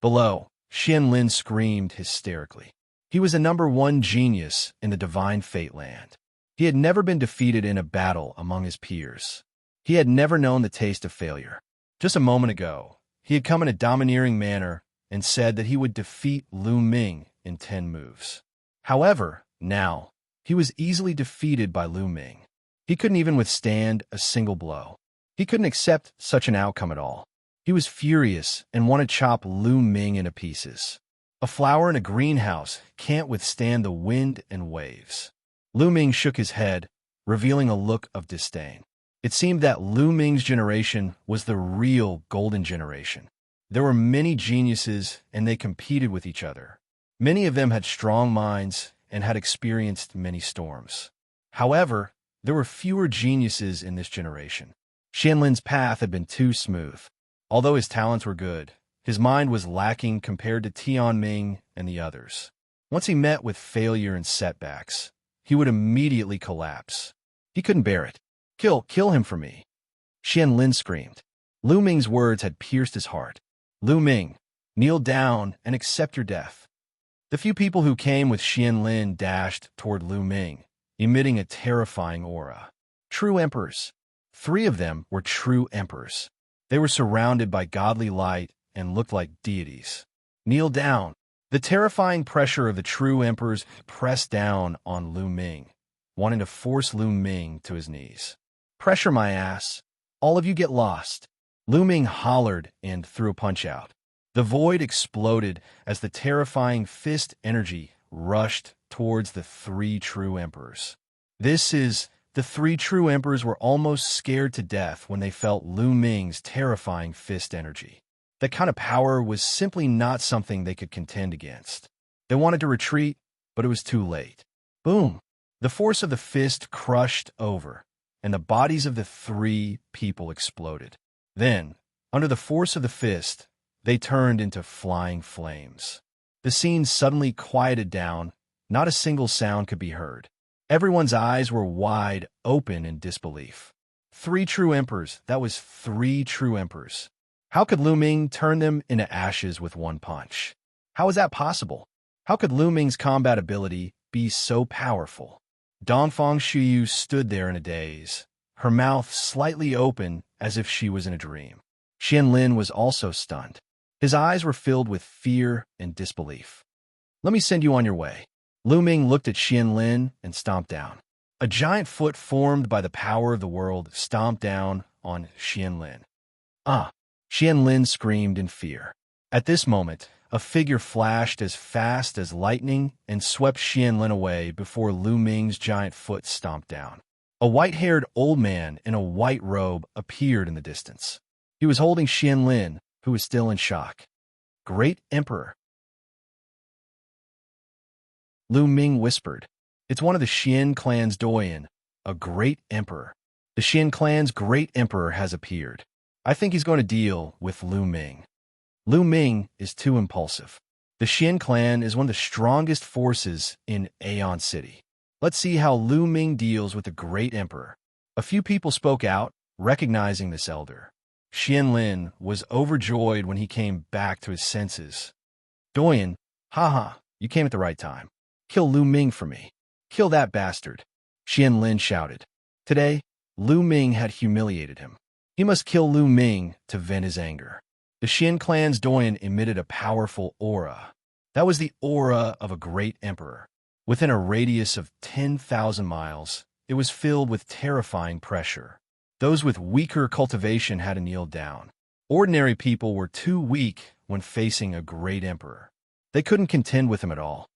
Below, Xianlin screamed hysterically. He was a #1 genius in the divine fate land. He had never been defeated in a battle among his peers. He had never known the taste of failure. Just a moment ago, he had come in a domineering manner and said that he would defeat Lu Ming in 10 moves. However, now, he was easily defeated by Lu Ming. He couldn't even withstand a single blow. He couldn't accept such an outcome at all. He was furious and wanted to chop Lu Ming into pieces. A flower in a greenhouse can't withstand the wind and waves. Lu Ming shook his head, revealing a look of disdain. It seemed that Lu Ming's generation was the real golden generation. There were many geniuses, and they competed with each other. Many of them had strong minds, and had experienced many storms. However, there were fewer geniuses in this generation. Xianlin's path had been too smooth. Although his talents were good, his mind was lacking compared to Tianming and the others. Once he met with failure and setbacks, he would immediately collapse. He couldn't bear it. Kill him for me. Xianlin screamed. Lu Ming's words had pierced his heart. Lu Ming, kneel down and accept your death. The few people who came with Xianlin dashed toward Lu Ming, emitting a terrifying aura. True emperors. 3 of them were true emperors. They were surrounded by godly light and looked like deities. Kneel down. The terrifying pressure of the true emperors pressed down on Lu Ming, wanting to force Lu Ming to his knees. Pressure my ass. All of you get lost. Lu Ming hollered and threw a punch out. The void exploded as the terrifying fist energy rushed towards the 3 true emperors. The 3 true emperors were almost scared to death when they felt Lu Ming's terrifying fist energy. That kind of power was simply not something they could contend against. They wanted to retreat, but it was too late. Boom! The force of the fist crushed over, and the bodies of the 3 people exploded. Then, under the force of the fist, they turned into flying flames. The scene suddenly quieted down. Not a single sound could be heard. Everyone's eyes were wide open in disbelief. 3 true emperors. That was 3 true emperors. How could Lu Ming turn them into ashes with one punch? How was that possible? How could Lu Ming's combat ability be so powerful? Dongfang Shuyu stood there in a daze, her mouth slightly open as if she was in a dream. Xianlin was also stunned. His eyes were filled with fear and disbelief. Let me send you on your way. Lu Ming looked at Xianlin and stomped down. A giant foot formed by the power of the world stomped down on Xianlin. Xianlin screamed in fear. At this moment, a figure flashed as fast as lightning and swept Xianlin away before Lu Ming's giant foot stomped down. A white-haired old man in a white robe appeared in the distance. He was holding Xianlin, who was still in shock. Great Emperor. Lu Ming whispered. It's one of the Xian clan's doyen, a great emperor. The Xian clan's great emperor has appeared. I think he's going to deal with Lu Ming. Lu Ming is too impulsive. The Xian clan is one of the strongest forces in Aeon City. Let's see how Lu Ming deals with the great emperor. A few people spoke out, recognizing this elder. Xianlin was overjoyed when he came back to his senses. Doyen, you came at the right time. Kill Lu Ming for me. Kill that bastard. Xianlin shouted. Today, Lu Ming had humiliated him. He must kill Lu Ming to vent his anger. The Xian clan's doyen emitted a powerful aura. That was the aura of a great emperor. Within a radius of 10,000 miles, it was filled with terrifying pressure. Those with weaker cultivation had to kneel down. Ordinary people were too weak when facing a great emperor. They couldn't contend with him at all.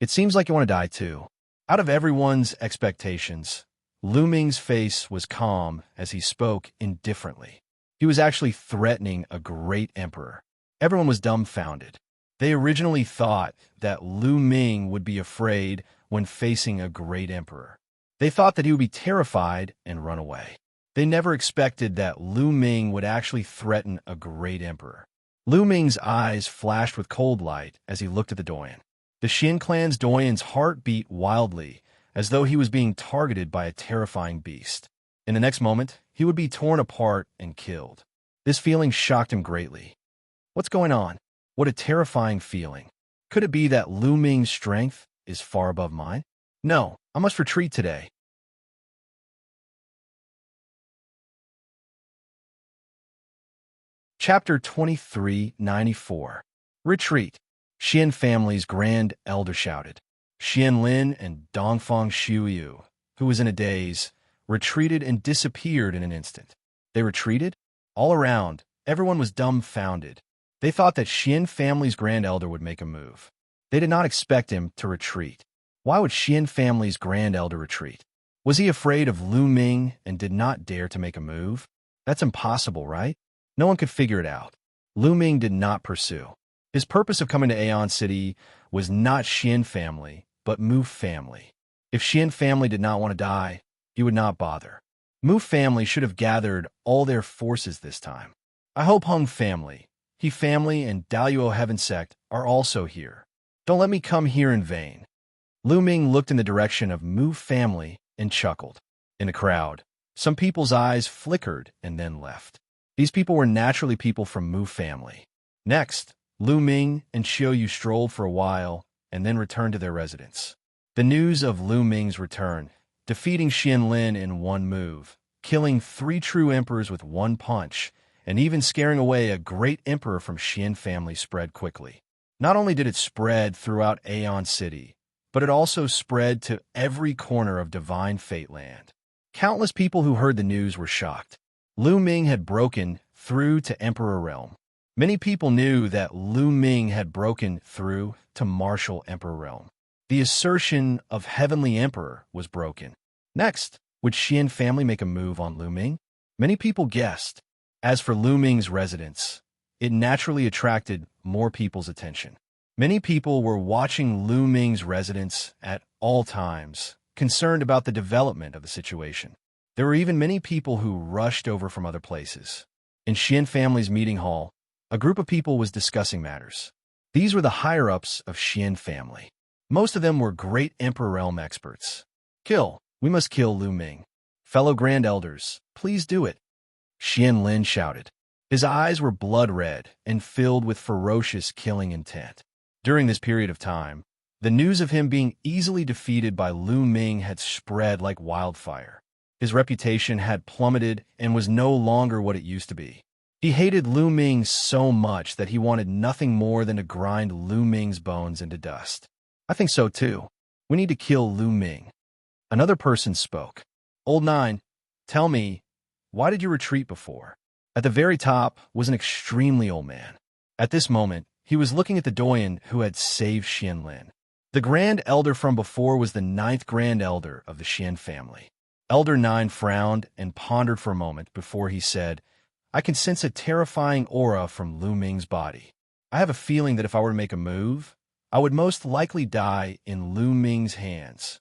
It seems like you want to die too. Out of everyone's expectations, Lu Ming's face was calm as he spoke indifferently. He was actually threatening a great emperor. Everyone was dumbfounded. They originally thought that Lu Ming would be afraid when facing a great emperor. They thought that he would be terrified and run away. They never expected that Lu Ming would actually threaten a great emperor. Lu Ming's eyes flashed with cold light as he looked at the doyen. The Xian clan's doyen's heart beat wildly, as though he was being targeted by a terrifying beast. In the next moment, he would be torn apart and killed. This feeling shocked him greatly. What's going on? What a terrifying feeling. Could it be that Lu Ming's strength is far above mine? No, I must retreat today. Chapter 2394. Retreat. Xian family's grand elder shouted. Xianlin and Dongfang Shuyu, who was in a daze, retreated and disappeared in an instant. They retreated? All around, everyone was dumbfounded. They thought that Xian family's grand elder would make a move. They did not expect him to retreat. Why would Xian family's grand elder retreat? Was he afraid of Lu Ming and did not dare to make a move? That's impossible, right? No one could figure it out. Lu Ming did not pursue. His purpose of coming to Aeon City was not Xian family, but Mu family. If Xian family did not want to die, he would not bother. Mu family should have gathered all their forces this time. I hope Hung family, He family, and Daluo Heaven sect are also here. Don't let me come here in vain. Lu Ming looked in the direction of Mu family and chuckled. In the crowd, some people's eyes flickered and then left. These people were naturally people from Mu family. Next, Lu Ming and Xiaoyu strolled for a while and then returned to their residence. The news of Lu Ming's return, defeating Xianlin in one move, killing 3 true emperors with one punch, and even scaring away a great emperor from Xian family spread quickly. Not only did it spread throughout Aeon City, but it also spread to every corner of Divine Fate Land. Countless people who heard the news were shocked. Lu Ming had broken through to Emperor Realm. Many people knew that Lu Ming had broken through to Martial Emperor Realm. The assertion of Heavenly Emperor was broken. Next, would Xian family make a move on Lu Ming? Many people guessed. As for Lu Ming's residence, it naturally attracted more people's attention. Many people were watching Lu Ming's residence at all times, concerned about the development of the situation. There were even many people who rushed over from other places. In Xian family's meeting hall, a group of people was discussing matters. These were the higher-ups of Xian family. Most of them were great Emperor Realm experts. We must kill Lu Ming. Fellow Grand Elders, please do it. Xianlin shouted. His eyes were blood-red and filled with ferocious killing intent. During this period of time, the news of him being easily defeated by Lu Ming had spread like wildfire. His reputation had plummeted and was no longer what it used to be. He hated Lu Ming so much that he wanted nothing more than to grind Lu Ming's bones into dust. I think so too. We need to kill Lu Ming. Another person spoke. Old Nine, tell me, why did you retreat before? At the very top was an extremely old man. At this moment, he was looking at the Doyen who had saved Xianlin. The Grand Elder from before was the 9th Grand Elder of the Xian family. Elder 9 frowned and pondered for a moment before he said, I can sense a terrifying aura from Lu Ming's body. I have a feeling that if I were to make a move, I would most likely die in Lu Ming's hands.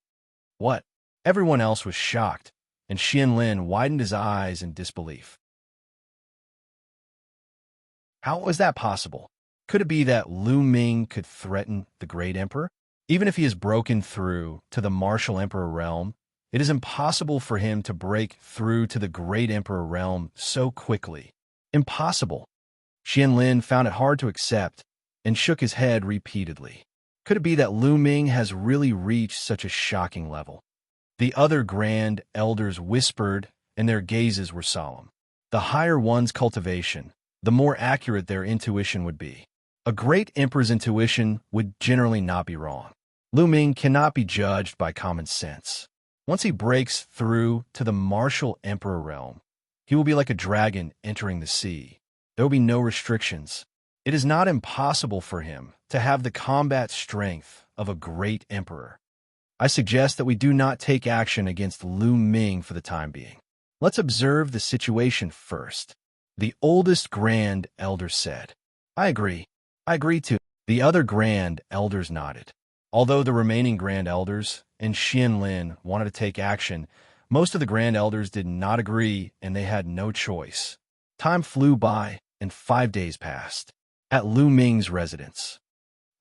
What? Everyone else was shocked, and Xianlin widened his eyes in disbelief. How was that possible? Could it be that Lu Ming could threaten the Great Emperor? Even if he is broken through to the Martial Emperor realm, it is impossible for him to break through to the Great Emperor realm so quickly. Impossible. Xianlin found it hard to accept and shook his head repeatedly. Could it be that Lu Ming has really reached such a shocking level? The other Grand Elders whispered, and their gazes were solemn. The higher one's cultivation, the more accurate their intuition would be. A great emperor's intuition would generally not be wrong. Lu Ming cannot be judged by common sense. Once he breaks through to the Martial Emperor realm, he will be like a dragon entering the sea. There will be no restrictions. It is not impossible for him to have the combat strength of a great emperor. I suggest that we do not take action against Lu Ming for the time being. Let's observe the situation first. The oldest Grand Elder said. I agree. I agree too. The other Grand Elders nodded. Although the remaining Grand Elders and Xianlin wanted to take action, most of the Grand Elders did not agree and they had no choice. Time flew by and 5 days passed. At Lu Ming's residence.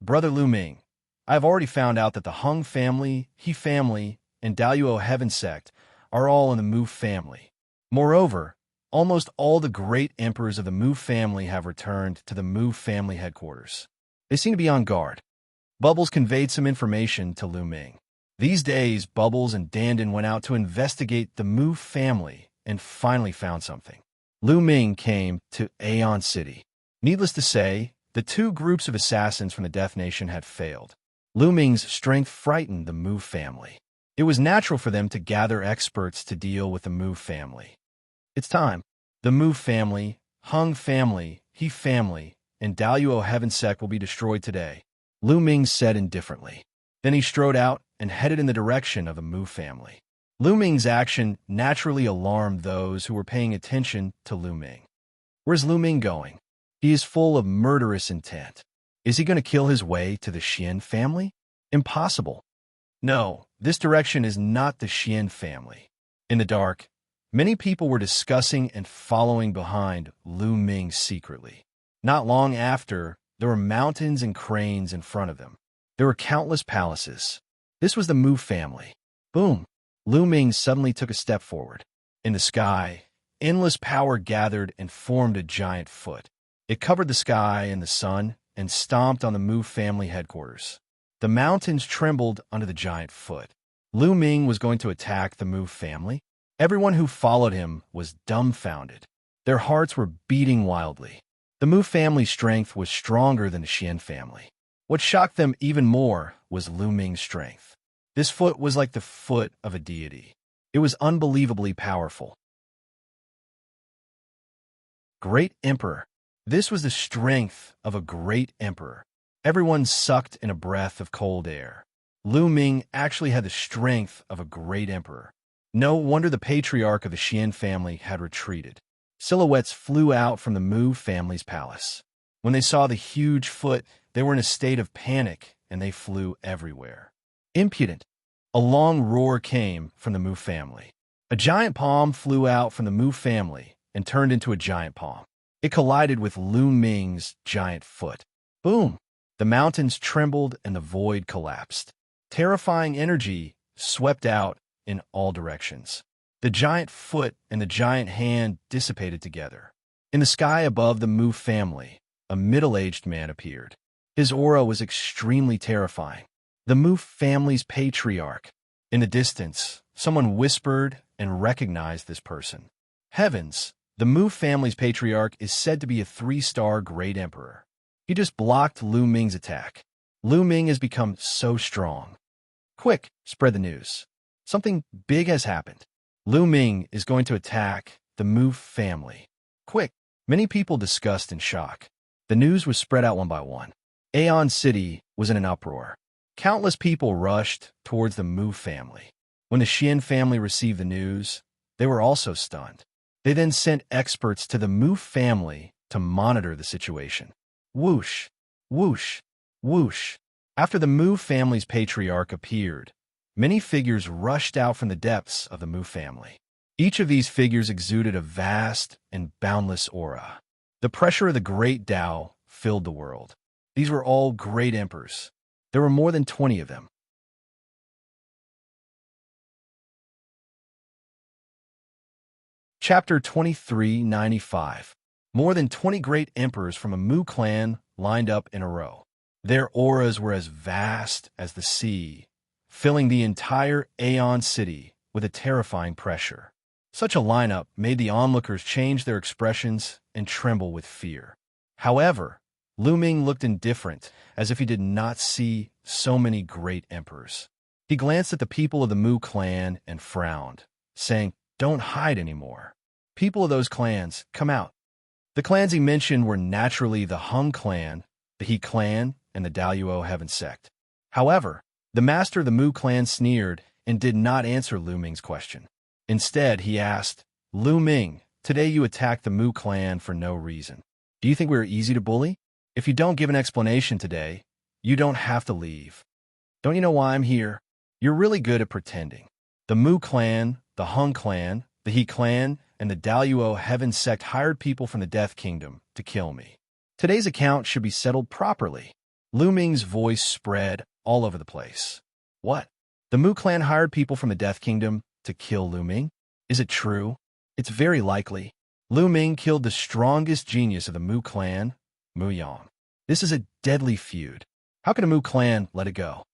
Brother Lu Ming, I have already found out that the Hung family, He family, and Daluo Heaven sect are all in the Mu family. Moreover, almost all the great emperors of the Mu family have returned to the Mu family headquarters. They seem to be on guard. Bubbles conveyed some information to Lu Ming. These days, Bubbles and Dandin went out to investigate the Mu family and finally found something. Lu Ming came to Aeon City. Needless to say, the 2 groups of assassins from the Death Nation had failed. Lu Ming's strength frightened the Mu family. It was natural for them to gather experts to deal with the Mu family. It's time. The Mu family, Hung family, He family, and Daluo Heaven sect will be destroyed today, Lu Ming said indifferently. Then he strode out and headed in the direction of the Mu family. Lu Ming's action naturally alarmed those who were paying attention to Lu Ming. Where's Lu Ming going? He is full of murderous intent. Is he going to kill his way to the Xian family? Impossible. No, this direction is not the Xian family. In the dark, many people were discussing and following behind Lu Ming secretly. Not long after, there were mountains and cranes in front of them. There were countless palaces. This was the Mu family. Boom! Lu Ming suddenly took a step forward. In the sky, endless power gathered and formed a giant foot. It covered the sky and the sun and stomped on the Mu family headquarters. The mountains trembled under the giant foot. Lu Ming was going to attack the Mu family. Everyone who followed him was dumbfounded. Their hearts were beating wildly. The Mu family's strength was stronger than the Xian family. What shocked them even more was Lu Ming's strength. This foot was like the foot of a deity. It was unbelievably powerful. Great Emperor. This was the strength of a great emperor. Everyone sucked in a breath of cold air. Lu Ming actually had the strength of a great emperor. No wonder the patriarch of the Xian family had retreated. Silhouettes flew out from the Mu family's palace. When they saw the huge foot, they were in a state of panic, and they flew everywhere. Impudent! A long roar came from the Mu family. A giant palm flew out from the Mu family and turned into a giant palm. It collided with Lu Ming's giant foot. Boom! The mountains trembled and the void collapsed. Terrifying energy swept out in all directions. The giant foot and the giant hand dissipated together. In the sky above the Mu family, a middle-aged man appeared. His aura was extremely terrifying. The Mu family's patriarch. In the distance, someone whispered and recognized this person. Heavens! The Mu family's patriarch is said to be a 3-star great emperor. He just blocked Lu Ming's attack. Lu Ming has become so strong. Quick, spread the news. Something big has happened. Lu Ming is going to attack the Mu family. Quick! Many people discussed in shock. The news was spread out one by one. Aeon City was in an uproar. Countless people rushed towards the Mu family. When the Xian family received the news, they were also stunned. They then sent experts to the Mu family to monitor the situation. Whoosh! Whoosh! Whoosh! After the Mu family's patriarch appeared, many figures rushed out from the depths of the Mu family. Each of these figures exuded a vast and boundless aura. The pressure of the great Tao filled the world. These were all great emperors. There were more than 20 of them. Chapter 2395. More than 20 great emperors from a Mu clan lined up in a row. Their auras were as vast as the sea, filling the entire Aeon City with a terrifying pressure. Such a lineup made the onlookers change their expressions and tremble with fear. However, Lu Ming looked indifferent, as if he did not see so many great emperors. He glanced at the people of the Mu clan and frowned, saying, "Don't hide anymore. People of those clans, come out." The clans he mentioned were naturally the Hung clan, the He clan, and the Daluo Heaven sect. However, the master of the Mu clan sneered and did not answer Lu Ming's question. Instead, he asked, "Lu Ming, today you attacked the Mu clan for no reason. Do you think we are easy to bully? If you don't give an explanation today, you don't have to leave. Don't you know why I'm here? You're really good at pretending. The Mu clan, the Hung clan, the He clan, and the Daluo Heaven sect hired people from the Death Kingdom to kill me. Today's account should be settled properly." Lu Ming's voice spread all over the place. What? The Mu clan hired people from the Death Kingdom to kill Lu Ming? Is it true? It's very likely. Lu Ming killed the strongest genius of the Mu clan, Mu Yang. This is a deadly feud. How can a Mu clan let it go?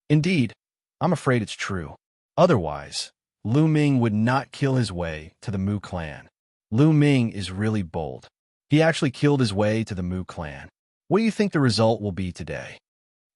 Indeed, I'm afraid it's true. Otherwise, Lu Ming would not kill his way to the Mu clan. Lu Ming is really bold. He actually killed his way to the Mu clan. What do you think the result will be today?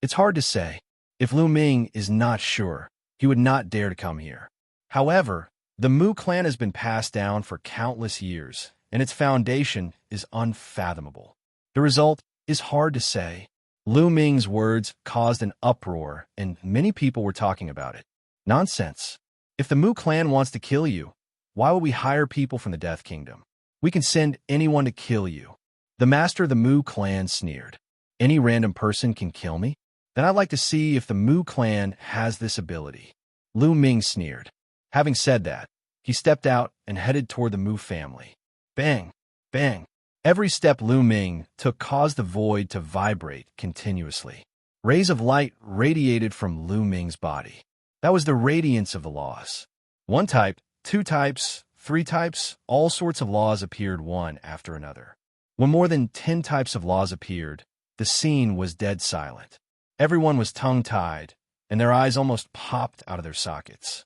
It's hard to say. If Lu Ming is not sure, he would not dare to come here. However, the Mu clan has been passed down for countless years, and its foundation is unfathomable. The result is hard to say. Lu Ming's words caused an uproar, and many people were talking about it. Nonsense. If the Mu clan wants to kill you, why would we hire people from the Death Kingdom? We can send anyone to kill you. The master of the Mu clan sneered. Any random person can kill me? Then I'd like to see if the Mu clan has this ability. Lu Ming sneered. Having said that, he stepped out and headed toward the Mu family. Bang! Bang! Every step Lu Ming took caused the void to vibrate continuously. Rays of light radiated from Lu Ming's body. That was the radiance of the laws. One type, two types, three types, all sorts of laws appeared one after another. When more than 10 types of laws appeared, the scene was dead silent. Everyone was tongue-tied, and their eyes almost popped out of their sockets.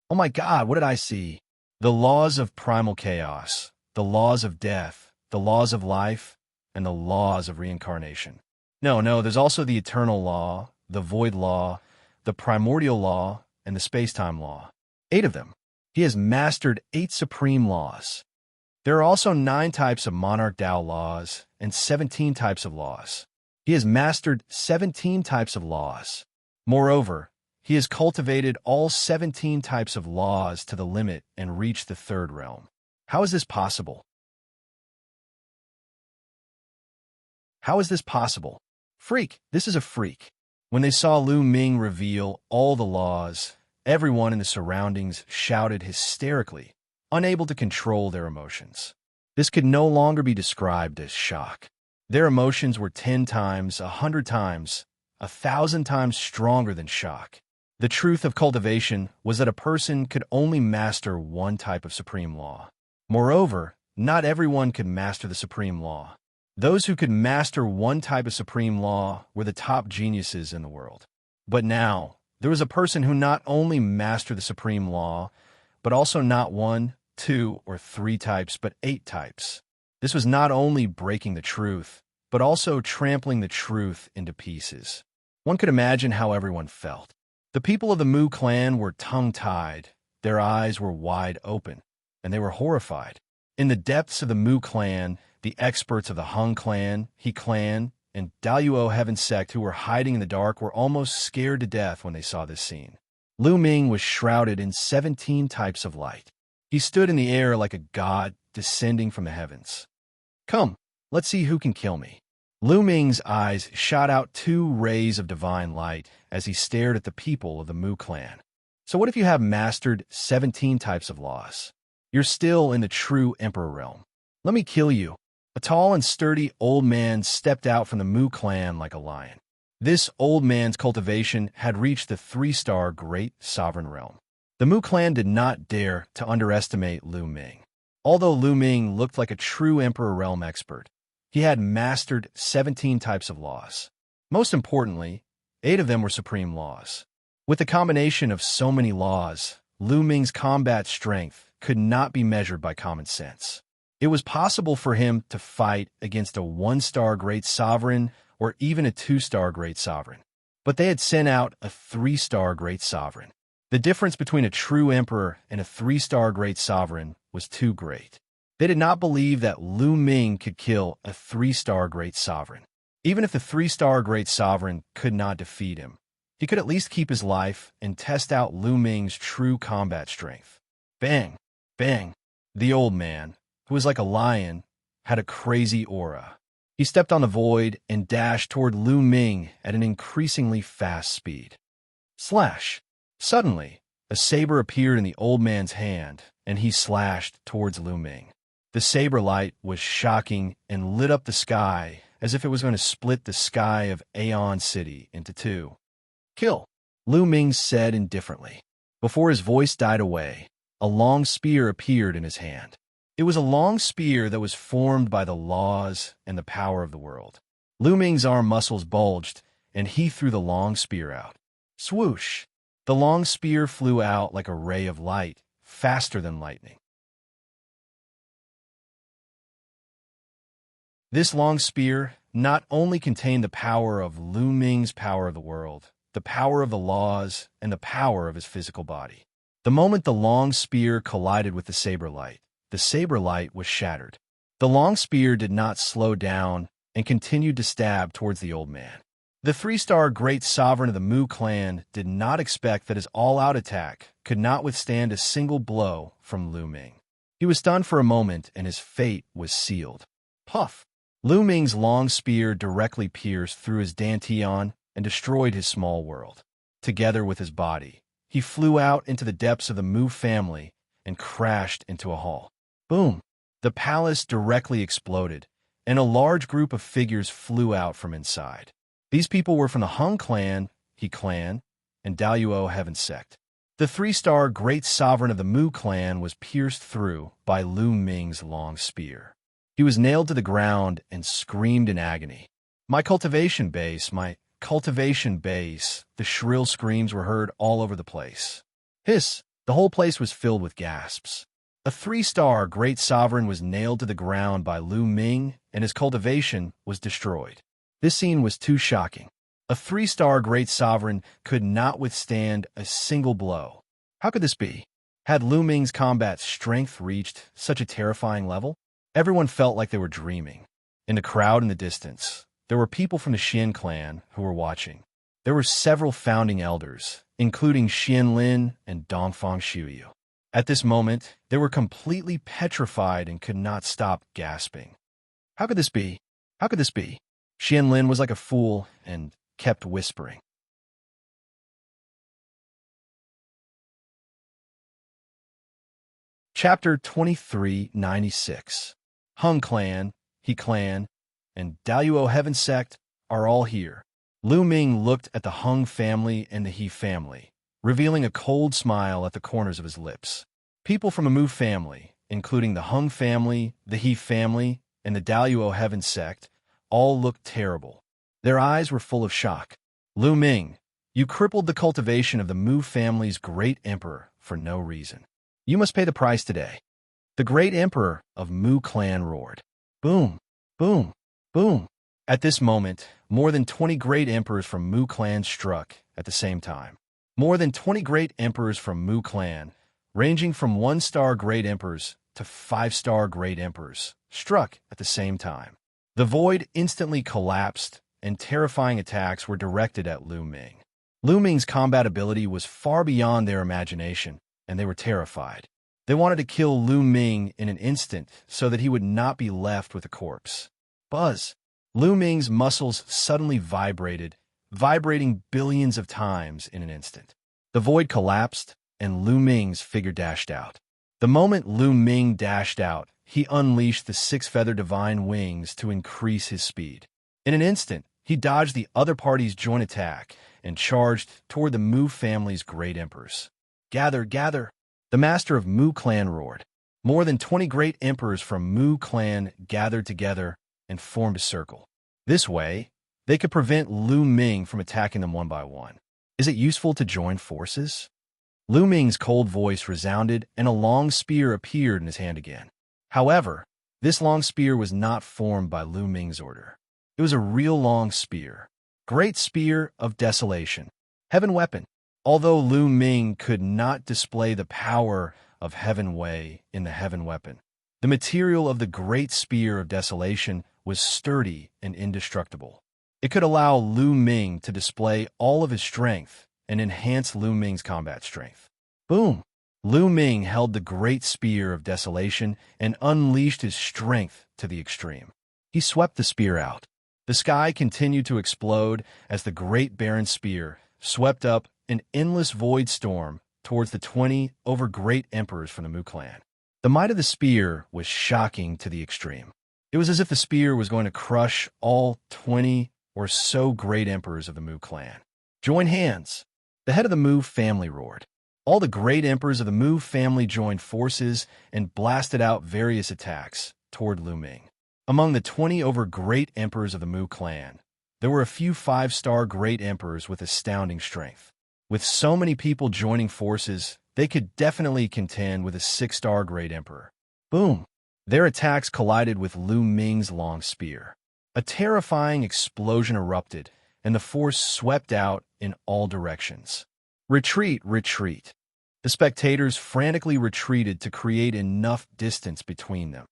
Oh my God, what did I see? The laws of primal chaos, the laws of death, the laws of life, and the laws of reincarnation. No, there's also the eternal law, the void law, the primordial law, and the space-time law. 8 of them. He has mastered 8 supreme laws. There are also 9 types of monarch Dao laws and 17 types of laws. He has mastered 17 types of laws. Moreover, he has cultivated all 17 types of laws to the limit and reached the 3rd realm. How is this possible? How is this possible? Freak! This is a freak. When they saw Lu Ming reveal all the laws, everyone in the surroundings shouted hysterically, unable to control their emotions. This could no longer be described as shock. Their emotions were 10 times, 100 times, 1,000 times stronger than shock. The truth of cultivation was that a person could only master one type of supreme law. Moreover, not everyone could master the supreme law. Those who could master one type of supreme law were the top geniuses in the world. But now, there was a person who not only mastered the supreme law, but also not 1, 2, or 3 types, but 8 types. This was not only breaking the truth, but also trampling the truth into pieces. One could imagine how everyone felt. The people of the Mu clan were tongue-tied, their eyes were wide open, and they were horrified. In the depths of the Mu clan, the experts of the Hung clan, He clan, and Daluo Heaven sect who were hiding in the dark were almost scared to death when they saw this scene. Lu Ming was shrouded in 17 types of light. He stood in the air like a god descending from the heavens. Come, let's see who can kill me. Lu Ming's eyes shot out 2 rays of divine light as he stared at the people of the Mu clan. So what if you have mastered 17 types of laws? You're still in the true Emperor realm. Let me kill you. A tall and sturdy old man stepped out from the Mu clan like a lion. This old man's cultivation had reached the 3-star Great Sovereign Realm. The Mu clan did not dare to underestimate Lu Ming. Although Lu Ming looked like a true Emperor realm expert, he had mastered 17 types of laws. Most importantly, 8 of them were supreme laws. With the combination of so many laws, Lu Ming's combat strength could not be measured by common sense. It was possible for him to fight against a 1-star Great Sovereign or even a 2-star Great Sovereign. But they had sent out a 3-star Great Sovereign. The difference between a true Emperor and a 3-star Great Sovereign was too great. They did not believe that Lu Ming could kill a 3-star Great Sovereign. Even if the 3-star Great Sovereign could not defeat him, he could at least keep his life and test out Lu Ming's true combat strength. Bang! Bang! The old man, who was like a lion, had a crazy aura. He stepped on the void and dashed toward Lu Ming at an increasingly fast speed. Slash! Suddenly, a saber appeared in the old man's hand, and he slashed towards Lu Ming. The saber light was shocking and lit up the sky as if it was going to split the sky of Aeon City into 2. Kill! Lu Ming said indifferently. Before his voice died away, a long spear appeared in his hand. It was a long spear that was formed by the laws and the power of the world. Lu Ming's arm muscles bulged, and he threw the long spear out. Swoosh! The long spear flew out like a ray of light, faster than lightning. This long spear not only contained the power of Lu Ming's power of the world, the power of the laws, and the power of his physical body. The moment the long spear collided with the saber light was shattered. The long spear did not slow down and continued to stab towards the old man. The 3-star Great Sovereign of the Mu clan did not expect that his all-out attack could not withstand a single blow from Lu Ming. He was stunned for a moment, and his fate was sealed. Puff! Lu Ming's long spear directly pierced through his dantian and destroyed his small world. Together with his body, he flew out into the depths of the Mu family and crashed into a hall. Boom! The palace directly exploded, and a large group of figures flew out from inside. These people were from the Hung clan, He clan, and Daoyuo Heaven sect. The three-star great sovereign of the Mu clan was pierced through by Lu Ming's long spear. He was nailed to the ground and screamed in agony. My cultivation base! The shrill screams were heard all over the place. Hiss! The whole place was filled with gasps. A three-star great sovereign was nailed to the ground by Lu Ming, and his cultivation was destroyed. This scene was too shocking. A three-star great sovereign could not withstand a single blow. How could this be? Had Lu Ming's combat strength reached such a terrifying level? Everyone felt like they were dreaming. In the crowd in the distance, there were people from the Xian clan who were watching. There were several founding elders, including Xianlin and Dongfang Shuyu. At this moment, they were completely petrified and could not stop gasping. How could this be? How could this be? Xianlin was like a fool and kept whispering. Chapter 2396. Hung clan, He clan, and Daoyuo Heaven sect are all here. Lu Ming looked at the Hung family and the He family, revealing a cold smile at the corners of his lips. People from the Mu family, including the Hung family, the He family, and the Daoyuo Heaven sect, all looked terrible. Their eyes were full of shock. Lu Ming, you crippled the cultivation of the Mu family's great emperor for no reason. You must pay the price today. The great emperor of Mu clan roared. Boom, boom, boom. At this moment, more than 20 great emperors from Mu clan struck at the same time. More than 20 great emperors from Mu clan, ranging from 1-star great emperors to 5-star great emperors, struck at the same time. The void instantly collapsed, and terrifying attacks were directed at Lu Ming. Lu Ming's combat ability was far beyond their imagination, and they were terrified. They wanted to kill Lu Ming in an instant so that he would not be left with a corpse. Buzz! Lu Ming's muscles suddenly vibrated, vibrating billions of times in an instant. The void collapsed, and Lu Ming's figure dashed out. The moment Lu Ming dashed out, he unleashed the 6-feather divine wings to increase his speed. In an instant, he dodged the other party's joint attack and charged toward the Mu family's great emperors. Gather, gather! The master of Mu clan roared. More than 20 great emperors from Mu clan gathered together and formed a circle. This way, they could prevent Lu Ming from attacking them one by one. Is it useful to join forces? Lu Ming's cold voice resounded, and a long spear appeared in his hand again. However, this long spear was not formed by Lu Ming's order. It was a real long spear. Great Spear of Desolation. Heaven Weapon. Although Lu Ming could not display the power of Heaven Wei in the Heaven Weapon, the material of the Great Spear of Desolation was sturdy and indestructible. It could allow Lu Ming to display all of his strength and enhance Lu Ming's combat strength. Boom! Lu Ming held the Great Spear of Desolation and unleashed his strength to the extreme. He swept the spear out. The sky continued to explode as the Great Barren Spear swept up an endless void storm towards the 20 great emperors from the Mu clan. The might of the spear was shocking to the extreme. It was as if the spear was going to crush all 20 or so great emperors of the Mu clan. Join hands! The head of the Mu family roared. All the great emperors of the Mu family joined forces and blasted out various attacks toward Lu Ming. Among the 20 great emperors of the Mu clan, there were a few 5-star great emperors with astounding strength. With so many people joining forces, they could definitely contend with a 6-star great emperor. Boom! Their attacks collided with Lu Ming's long spear. A terrifying explosion erupted, and the force swept out in all directions. Retreat, retreat! The spectators frantically retreated to create enough distance between them.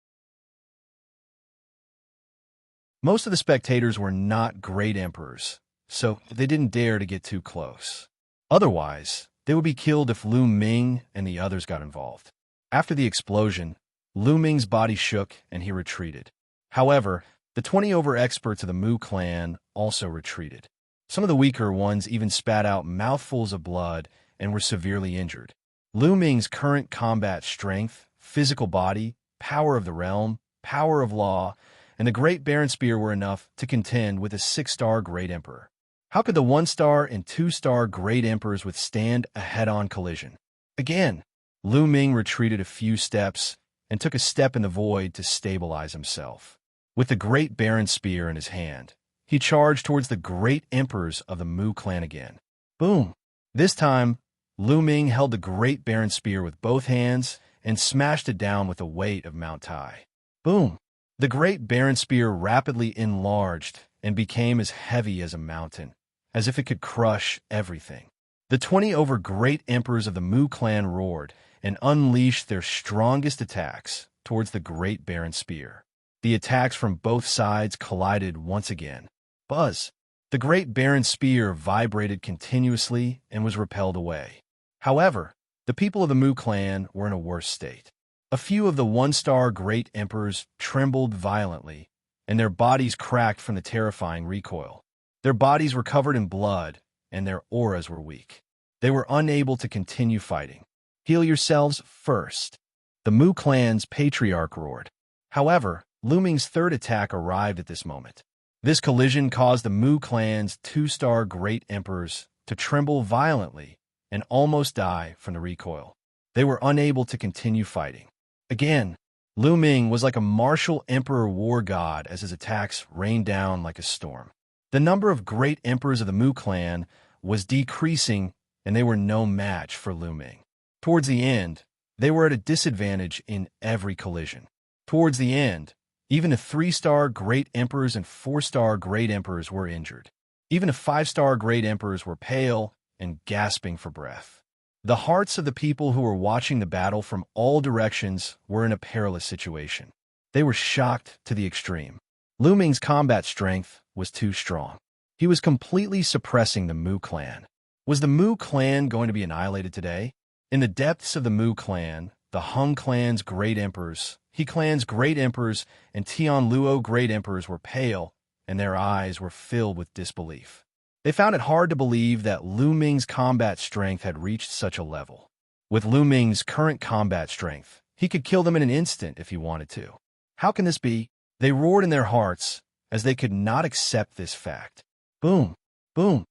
Most of the spectators were not great emperors, so they didn't dare to get too close. Otherwise, they would be killed if Lu Ming and the others got involved. After the explosion, Lu Ming's body shook and he retreated. However, the 20 experts of the Mu clan also retreated. Some of the weaker ones even spat out mouthfuls of blood and were severely injured. Lu Ming's current combat strength, physical body, power of the realm, power of law, and the Great Baron Spear were enough to contend with a 6-star Great Emperor. How could the 1-star and 2-star Great Emperors withstand a head-on collision? Again, Lu Ming retreated a few steps and took a step in the void to stabilize himself. With the Great Baron Spear in his hand, he charged towards the Great Emperors of the Mu clan again. Boom! This time, Lu Ming held the Great Baron Spear with both hands and smashed it down with the weight of Mount Tai. Boom! The Great Baron Spear rapidly enlarged and became as heavy as a mountain, as if it could crush everything. The 20 over Great Emperors of the Mu clan roared and unleashed their strongest attacks towards the Great Baron Spear. The attacks from both sides collided once again. Buzz! The Great Baron Spear vibrated continuously and was repelled away. However, the people of the Mu clan were in a worse state. A few of the 1-star Great Emperors trembled violently, and their bodies cracked from the terrifying recoil. Their bodies were covered in blood, and their auras were weak. They were unable to continue fighting. Heal yourselves first. The Mu clan's patriarch roared. However, Lu Ming's third attack arrived at this moment. This collision caused the Mu clan's 2-star Great Emperors to tremble violently and almost die from the recoil. They were unable to continue fighting. Again, Lu Ming was like a martial emperor war god as his attacks rained down like a storm. The number of Great Emperors of the Mu clan was decreasing, and they were no match for Lu Ming. Towards the end, they were at a disadvantage in every collision. Towards the end, even the 3-star Great Emperors and 4-star Great Emperors were injured. Even the 5-star Great Emperors were pale and gasping for breath. The hearts of the people who were watching the battle from all directions were in a perilous situation. They were shocked to the extreme. Lu Ming's combat strength was too strong. He was completely suppressing the Mu clan. Was the Mu clan going to be annihilated today? In the depths of the Mu clan, the Hung clan's Great Emperors, He clan's Great Emperors, and Tianluo Great Emperors were pale, and their eyes were filled with disbelief. They found it hard to believe that Lu Ming's combat strength had reached such a level. With Lu Ming's current combat strength, he could kill them in an instant if he wanted to. How can this be? They roared in their hearts, as they could not accept this fact. Boom! Boom!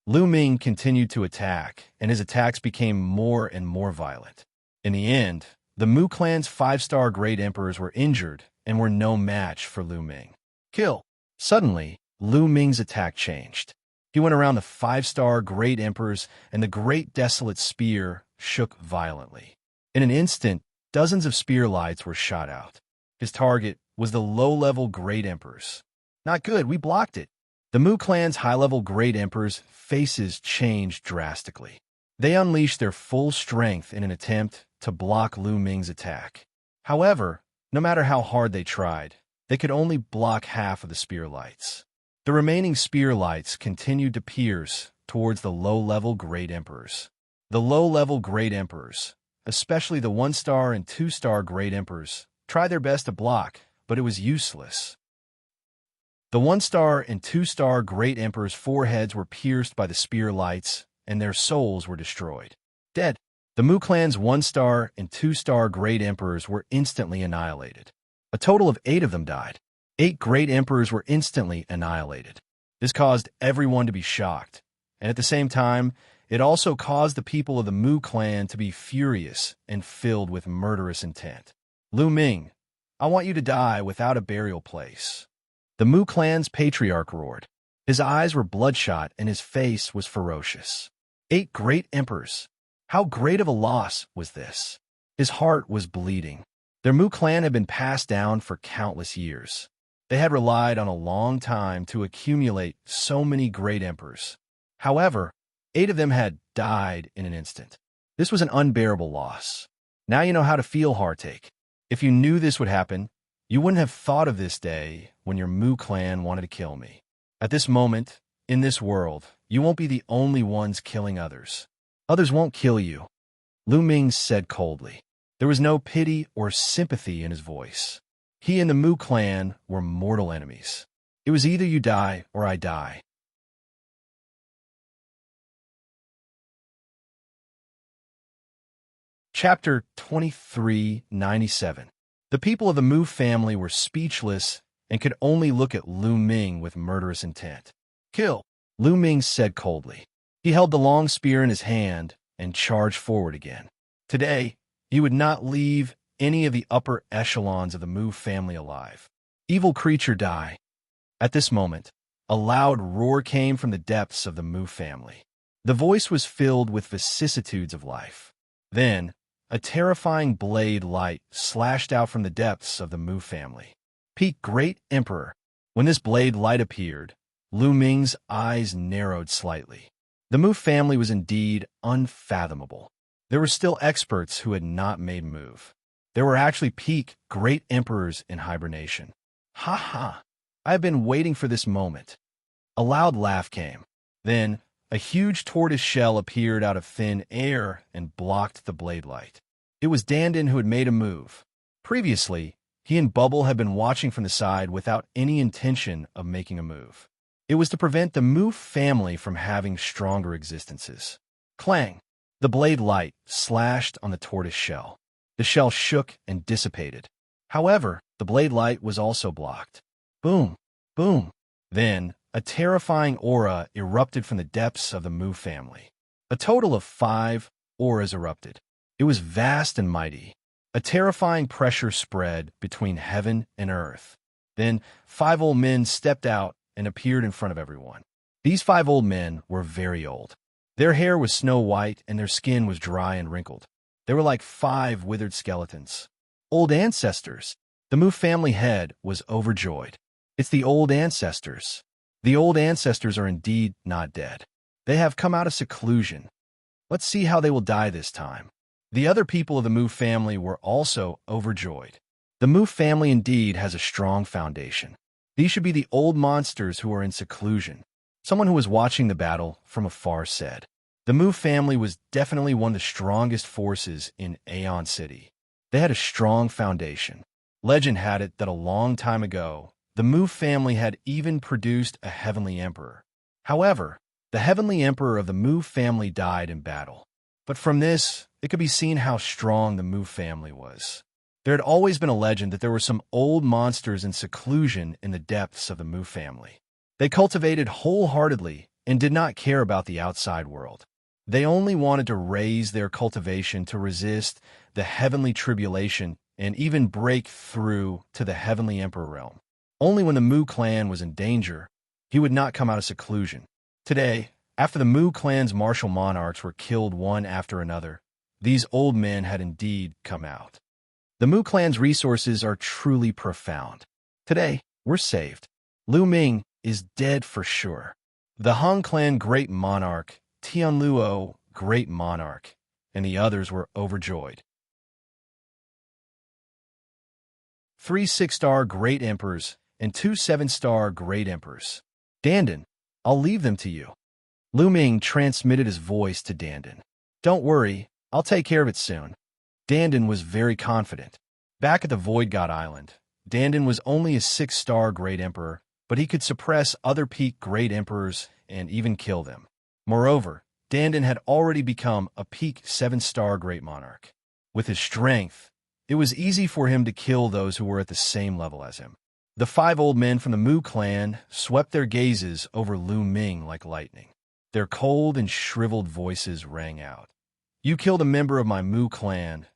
Lu Ming continued to attack, and his attacks became more and more violent. In the end, the Mu clan's 5-star Great Emperors were injured and were no match for Lu Ming. Kill! Suddenly, Lu Ming's attack changed. He went around the 5-star Great Emperors, and the Great Desolate Spear shook violently. In an instant, dozens of spear lights were shot out. His target was the low-level Great Emperors. Not good, we blocked it. The Mu clan's high-level Great Emperors' faces changed drastically. They unleashed their full strength in an attempt to block Lu Ming's attack. However, no matter how hard they tried, they could only block half of the spear lights. The remaining spear lights continued to pierce towards the low-level Great Emperors. The low-level Great Emperors, especially the 1-star and 2-star Great Emperors, tried their best to block, but it was useless. The 1-star and 2-star Great Emperors' foreheads were pierced by the spear lights, and their souls were destroyed. Dead. The Mu clan's 1-star and 2-star Great Emperors were instantly annihilated. A total of 8 of them died. 8 Great Emperors were instantly annihilated. This caused everyone to be shocked, and at the same time, it also caused the people of the Mu clan to be furious and filled with murderous intent. Lu Ming, I want you to die without a burial place. The Mu clan's patriarch roared. His eyes were bloodshot and his face was ferocious. 8 Great Emperors. How great of a loss was this? His heart was bleeding. Their Mu clan had been passed down for countless years. They had relied on a long time to accumulate so many Great Emperors. However, 8 of them had died in an instant. This was an unbearable loss. Now you know how to feel heartache. If you knew this would happen, you wouldn't have thought of this day when your Mu clan wanted to kill me. At this moment, in this world, you won't be the only ones killing others. Others won't kill you, Lu Ming said coldly. There was no pity or sympathy in his voice. He and the Mu clan were mortal enemies. It was either you die or I die. Chapter 2397. The people of the Mu family were speechless and could only look at Lu Ming with murderous intent. Kill, Lu Ming said coldly. He held the long spear in his hand and charged forward again. Today, he would not leave any of the upper echelons of the Mu family alive. Evil creature, die. At this moment, a loud roar came from the depths of the Mu family. The voice was filled with vicissitudes of life. Then, a terrifying blade light slashed out from the depths of the Mu family. Peak Great Emperor. When this blade light appeared, Lu Ming's eyes narrowed slightly. The Mu family was indeed unfathomable. There were still experts who had not made a move. There were actually peak Great Emperors in hibernation. Ha ha! I have been waiting for this moment. A loud laugh came. Then, a huge tortoise shell appeared out of thin air and blocked the blade light. It was Dandan who had made a move. Previously, he and Bubble had been watching from the side without any intention of making a move. It was to prevent the Mu family from having stronger existences. Clang! The blade light slashed on the tortoise shell. The shell shook and dissipated. However, the blade light was also blocked. Boom! Boom! Then, a terrifying aura erupted from the depths of the Mu family. A total of 5 auras erupted. It was vast and mighty. A terrifying pressure spread between heaven and earth. Then 5 old men stepped out and appeared in front of everyone. These 5 old men were very old. Their hair was snow white and their skin was dry and wrinkled. They were like 5 withered skeletons. Old ancestors. The Mu family head was overjoyed. It's the old ancestors. The old ancestors are indeed not dead. They have come out of seclusion. Let's see how they will die this time. The other people of the Mu family were also overjoyed. The Mu family indeed has a strong foundation. These should be the old monsters who are in seclusion. Someone who was watching the battle from afar said. The Mu family was definitely one of the strongest forces in Aeon City. They had a strong foundation. Legend had it that a long time ago, the Mu family had even produced a heavenly emperor. However, the heavenly emperor of the Mu family died in battle. But from this, it could be seen how strong the Mu family was. There had always been a legend that there were some old monsters in seclusion in the depths of the Mu family. They cultivated wholeheartedly and did not care about the outside world. They only wanted to raise their cultivation to resist the heavenly tribulation and even break through to the heavenly emperor realm. Only when the Mu clan was in danger, he would not come out of seclusion. Today, after the Mu clan's martial monarchs were killed one after another, these old men had indeed come out. The Mu clan's resources are truly profound. Today, we're saved. Lu Ming is dead for sure. The Han clan great monarch, Tianluo great monarch, and the others were overjoyed. 3 6-star great emperors and 2 7-star great emperors. Dandan, I'll leave them to you. Lu Ming transmitted his voice to Dandan. Don't worry, I'll take care of it soon. Dandan was very confident. Back at the Void God Island, Dandan was only a 6-star great emperor, but he could suppress other peak great emperors and even kill them. Moreover, Dandan had already become a peak 7-star great monarch. With his strength, it was easy for him to kill those who were at the same level as him. The 5 old men from the Mu clan swept their gazes over Lu Ming like lightning. Their cold and shriveled voices rang out. You killed a member of my Mu clan.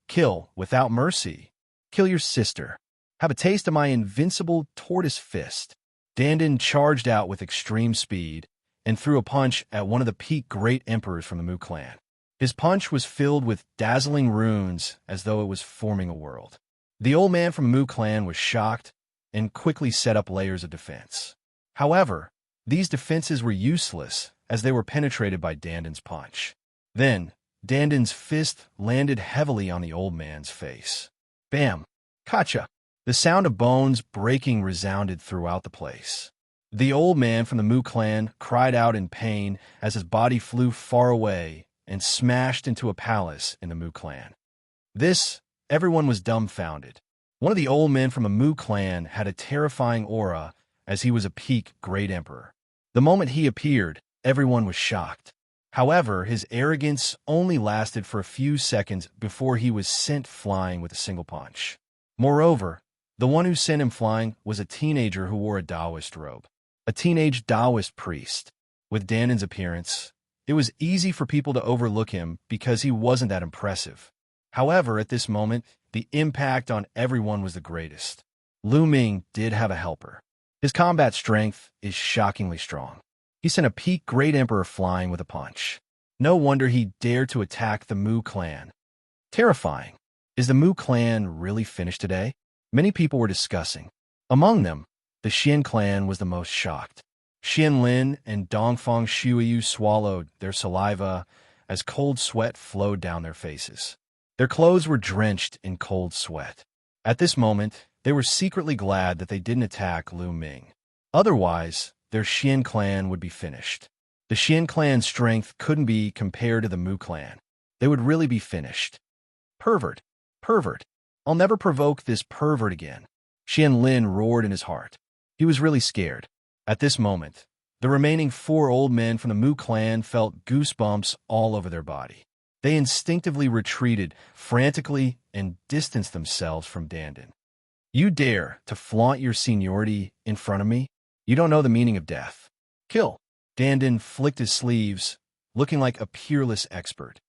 Kill without mercy. Kill your sister. Have a taste of my invincible tortoise fist. Dandan charged out with extreme speed and threw a punch at one of the peak great emperors from the Mu clan. His punch was filled with dazzling runes as though it was forming a world. The old man from the Mu clan was shocked and quickly set up layers of defense. However, these defenses were useless as they were penetrated by Dandan's punch. Then, Dandan's fist landed heavily on the old man's face. Bam! Kacha! The sound of bones breaking resounded throughout the place. The old man from the Mu clan cried out in pain as his body flew far away and smashed into a palace in the Mu clan. Everyone was dumbfounded. One of the old men from the Mu clan had a terrifying aura as he was a peak great emperor. The moment he appeared, everyone was shocked. However, his arrogance only lasted for a few seconds before he was sent flying with a single punch. Moreover, the one who sent him flying was a teenager who wore a Taoist robe. A teenage Taoist priest. With Dandin's appearance, it was easy for people to overlook him because he wasn't that impressive. However, at this moment, the impact on everyone was the greatest. Lu Ming did have a helper. His combat strength is shockingly strong. He sent a peak great emperor flying with a punch. No wonder he dared to attack the Mu clan. Terrifying. Is the Mu clan really finished today? Many people were discussing. Among them, the Xian clan was the most shocked. Xianlin and Dongfang Shuiyu swallowed their saliva as cold sweat flowed down their faces. Their clothes were drenched in cold sweat. At this moment, they were secretly glad that they didn't attack Lu Ming. Otherwise, their Xian clan would be finished. The Xian clan's strength couldn't be compared to the Mu clan. They would really be finished. Pervert. Pervert. I'll never provoke this pervert again. Xianlin roared in his heart. He was really scared. At this moment, the remaining 4 old men from the Mu clan felt goosebumps all over their body. They instinctively retreated frantically and distanced themselves from Dandin. You dare to flaunt your seniority in front of me? You don't know the meaning of death. Kill. Dandin flicked his sleeves, looking like a peerless expert.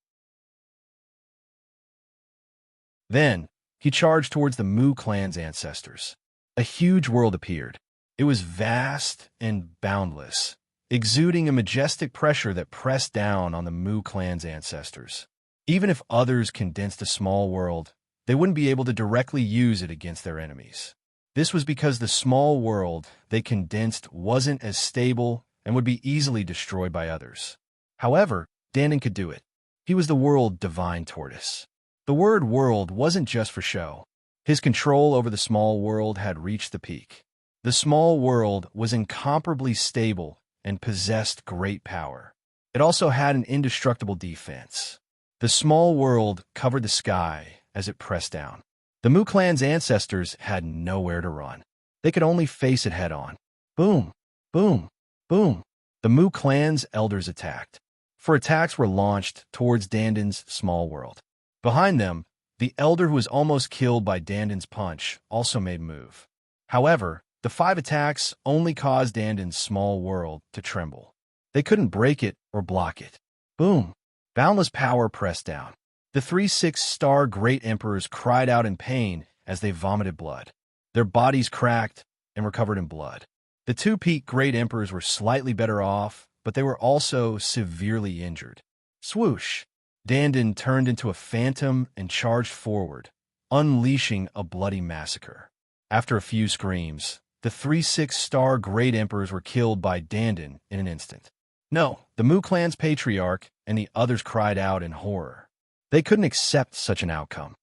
Then, he charged towards the Mu clan's ancestors. A huge world appeared. It was vast and boundless, exuding a majestic pressure that pressed down on the Mu clan's ancestors. Even if others condensed a small world, they wouldn't be able to directly use it against their enemies. This was because the small world they condensed wasn't as stable and would be easily destroyed by others. However, Dandin could do it. He was the world divine tortoise. The word world wasn't just for show. His control over the small world had reached the peak. The small world was incomparably stable and possessed great power. It also had an indestructible defense. The small world covered the sky as it pressed down. The Mu clan's ancestors had nowhere to run. They could only face it head-on. Boom, boom, boom. The Mu clan's elders attacked. For attacks were launched towards Dandin's small world. Behind them, the elder who was almost killed by Dandin's punch also made a move. However, the 5 attacks only caused Dandin's small world to tremble. They couldn't break it or block it. Boom. Boundless power pressed down. The 3 6-star great emperors cried out in pain as they vomited blood. Their bodies cracked and were covered in blood. The 2 peak great emperors were slightly better off, but they were also severely injured. Swoosh! Dandin turned into a phantom and charged forward, unleashing a bloody massacre. After a few screams, the 3 6-star great emperors were killed by Dandin in an instant. No, the Mu clan's patriarch and the others cried out in horror. They couldn't accept such an outcome.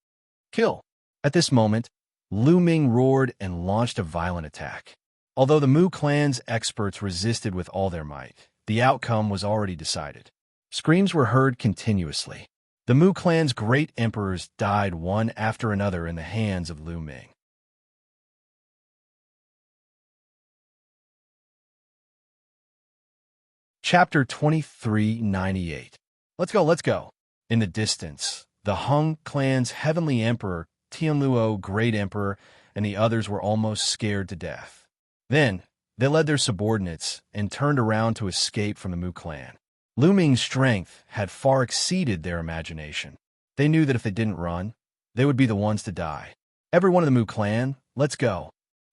Kill. At this moment, Lu Ming roared and launched a violent attack. Although the Mu clan's experts resisted with all their might, the outcome was already decided. Screams were heard continuously. The Mu clan's great emperors died one after another in the hands of Lu Ming. Chapter 2398. Let's go. In the distance, the Hung clan's heavenly emperor, Tianluo Great Emperor, and the others were almost scared to death. Then, they led their subordinates and turned around to escape from the Mu clan. Lu Ming's strength had far exceeded their imagination. They knew that if they didn't run, they would be the ones to die. Everyone in the Mu clan, let's go.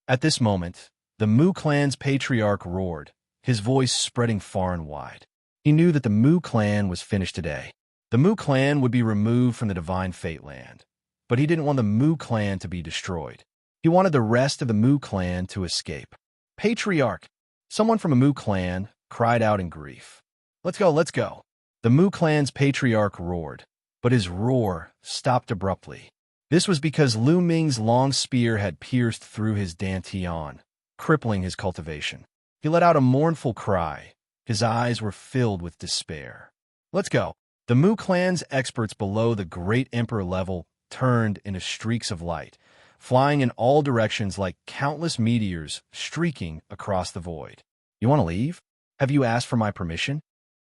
At this moment, the Mu clan's patriarch roared, his voice spreading far and wide. He knew that the Mu clan was finished today. The Mu clan would be removed from the Divine Fate Land, but he didn't want the Mu clan to be destroyed. He wanted the rest of the Mu clan to escape. Patriarch! Someone from a Mu clan cried out in grief. Let's go. The Mu clan's patriarch roared, but his roar stopped abruptly. This was because Lu Ming's long spear had pierced through his dantian, crippling his cultivation. He let out a mournful cry. His eyes were filled with despair. Let's go. The Mu clan's experts below the great emperor level turned into streaks of light, flying in all directions like countless meteors streaking across the void. You want to leave? Have you asked for my permission?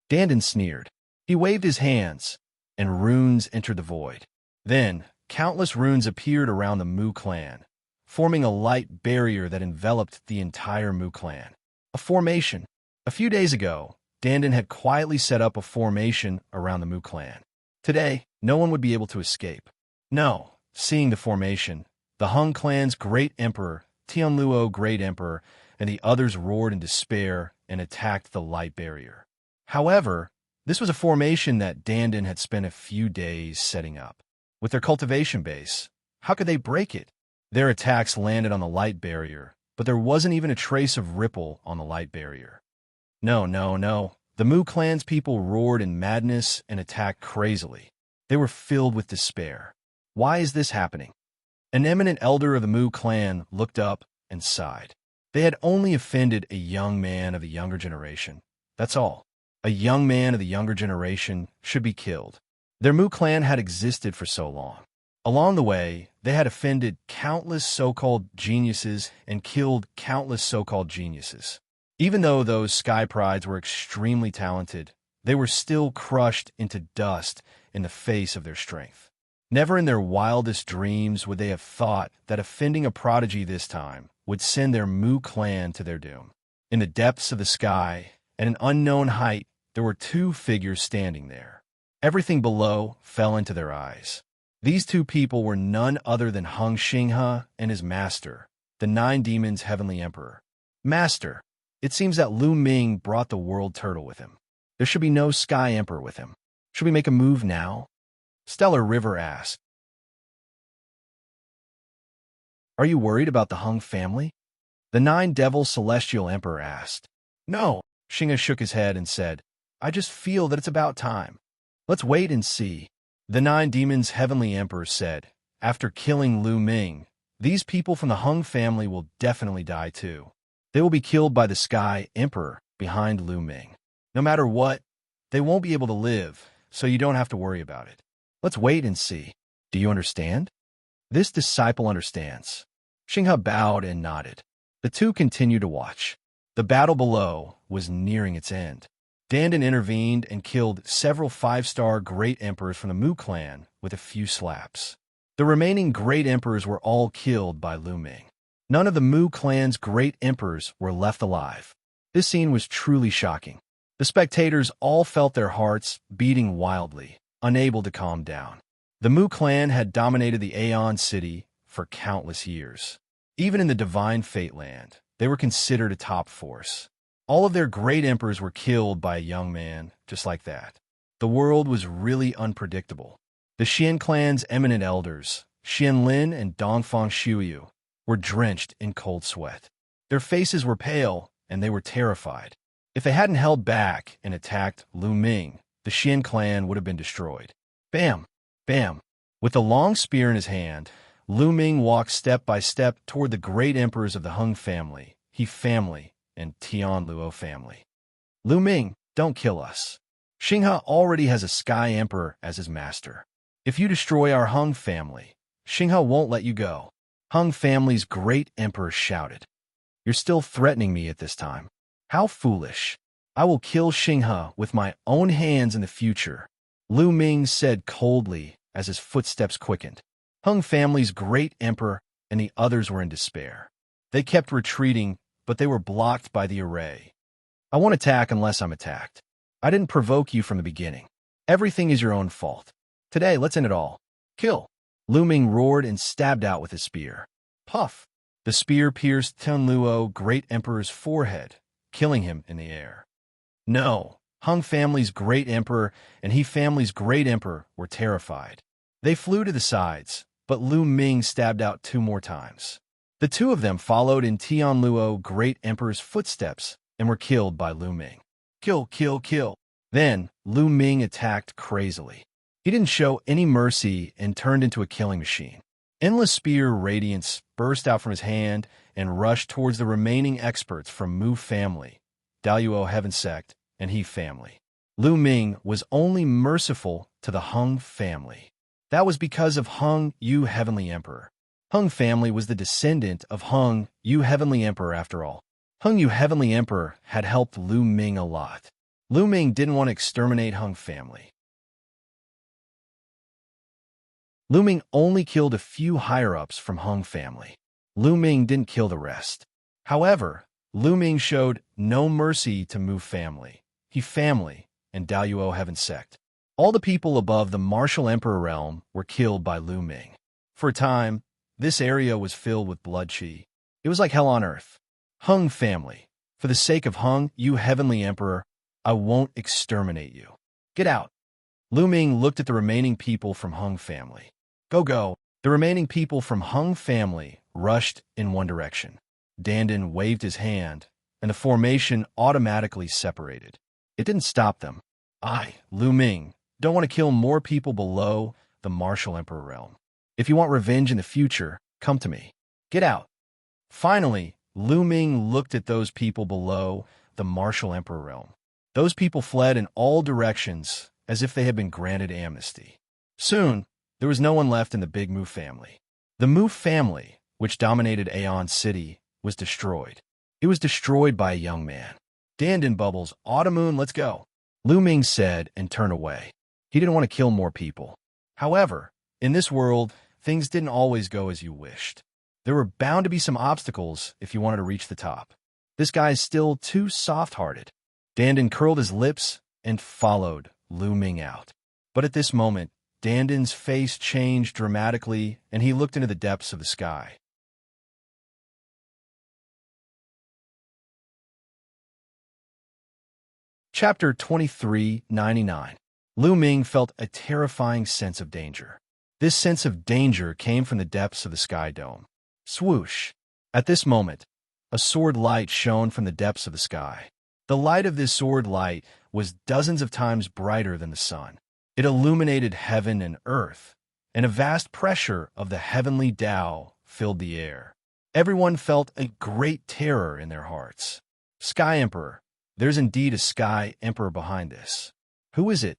Dandin sneered. He waved his hands, and runes entered the void. Then, countless runes appeared around the Mu clan, forming a light barrier that enveloped the entire Mu clan. A formation. A few days ago, Dandin had quietly set up a formation around the Mu clan. Today, no one would be able to escape. No, seeing the formation, the Hung clan's great emperor, Tianluo Great Emperor, and the others roared in despair and attacked the light barrier. However, this was a formation that Dandin had spent a few days setting up. With their cultivation base, how could they break it? Their attacks landed on the light barrier, but there wasn't even a trace of ripple on the light barrier. No, no, no. The Mu clan's people roared in madness and attacked crazily. They were filled with despair. Why is this happening? An eminent elder of the Mu clan looked up and sighed. They had only offended a young man of the younger generation. That's all. A young man of the younger generation should be killed. Their Mu clan had existed for so long. Along the way, they had offended countless so-called geniuses and killed countless so-called geniuses. Even though those sky prides were extremely talented, they were still crushed into dust in the face of their strength. Never in their wildest dreams would they have thought that offending a prodigy this time would send their Mu clan to their doom. In the depths of the sky, at an unknown height, there were two figures standing there. Everything below fell into their eyes. These two people were none other than Hung Xianxia and his master, the Nine Demons' Heavenly Emperor. Master, it seems that Lu Ming brought the world turtle with him. There should be no Sky Emperor with him. Should we make a move now? Stellar River asked. Are you worried about the Hung family? The Nine Devil Celestial Emperor asked. No, Xianxia shook his head and said, I just feel that it's about time. Let's wait and see. The Nine Demons' Heavenly Emperor said, after killing Lu Ming, these people from the Hung family will definitely die too. They will be killed by the Sky Emperor behind Lu Ming. No matter what, they won't be able to live, so you don't have to worry about it. Let's wait and see. Do you understand? This disciple understands. Xianxia bowed and nodded. The two continued to watch. The battle below was nearing its end. Dandin intervened and killed several 5-star great emperors from the Mu clan with a few slaps. The remaining great emperors were all killed by Lu Ming. None of the Mu clan's great emperors were left alive. This scene was truly shocking. The spectators all felt their hearts beating wildly, unable to calm down. The Mu clan had dominated the Aeon City for countless years. Even in the Divine Fate Land, they were considered a top force. All of their great emperors were killed by a young man just like that. The world was really unpredictable. The Xian clan's eminent elders, Xianlin and Dongfang Shuyu, were drenched in cold sweat. Their faces were pale, and they were terrified. If they hadn't held back and attacked Lu Ming, the Xian clan would have been destroyed. Bam! Bam! With the long spear in his hand, Lu Ming walked step by step toward the great emperors of the Hung family, He family, and Tianluo family. Lu Ming, don't kill us. Xianxia already has a Sky Emperor as his master. If you destroy our Hung family, Xianxia won't let you go. Hung family's great emperor shouted. You're still threatening me at this time. How foolish. I will kill Xianxia with my own hands in the future, Lu Ming said coldly as his footsteps quickened. Hung family's great emperor and the others were in despair. They kept retreating, but they were blocked by the array. I won't attack unless I'm attacked. I didn't provoke you from the beginning. Everything is your own fault. Today, let's end it all. Kill. Lu Ming roared and stabbed out with his spear. Puff! The spear pierced Tianluo, great emperor's forehead, killing him in the air. No, Hung family's great emperor and He family's great emperor were terrified. They flew to the sides, but Lu Ming stabbed out 2 more times. The two of them followed in Tianluo, great emperor's footsteps and were killed by Lu Ming. Kill, kill, kill. Then, Lu Ming attacked crazily. He didn't show any mercy and turned into a killing machine. Endless spear radiance burst out from his hand and rushed towards the remaining experts from Mu family, Daluo Heaven Sect, and He family. Lu Ming was only merciful to the Hung family. That was because of Hung Yu Heavenly Emperor. Hung family was the descendant of Hung, Yu Heavenly Emperor after all. Hung Yu Heavenly Emperor had helped Lu Ming a lot. Lu Ming didn't want to exterminate Hung family. Lu Ming only killed a few higher-ups from Hung family. Lu Ming didn't kill the rest. However, Lu Ming showed no mercy to Mu family, He family, and Daoyuo Heaven sect. All the people above the Martial Emperor realm were killed by Lu Ming. For a time, this area was filled with bloodshed. It was like hell on earth. Hung family, for the sake of Hung, you Heavenly Emperor, I won't exterminate you. Get out. Lu Ming looked at the remaining people from Hung family. Go. The remaining people from Hung family rushed in one direction. Dandan waved his hand, and the formation automatically separated. It didn't stop them. I, Lu Ming, don't want to kill more people below the Martial Emperor realm. If you want revenge in the future, come to me. Get out. Finally, Lu Ming looked at those people below the Martial Emperor realm. Those people fled in all directions as if they had been granted amnesty. Soon, there was no one left in the Big Mu family. The Mu family, which dominated Aeon City, was destroyed. It was destroyed by a young man. Dandan bubbles, Autumn, let's go. Lu Ming said and turned away. He didn't want to kill more people. However, in this world, things didn't always go as you wished. There were bound to be some obstacles if you wanted to reach the top. This guy is still too soft-hearted. Dandan curled his lips and followed Lu Ming out. But at this moment, Dandan's face changed dramatically, and he looked into the depths of the sky. Chapter 2399. Lu Ming felt a terrifying sense of danger. This sense of danger came from the depths of the sky dome. Swoosh! At this moment, a sword light shone from the depths of the sky. The light of this sword light was dozens of times brighter than the sun. It illuminated heaven and earth, and a vast pressure of the heavenly Tao filled the air. Everyone felt a great terror in their hearts. Sky Emperor. There's indeed a Sky Emperor behind this. Who is it?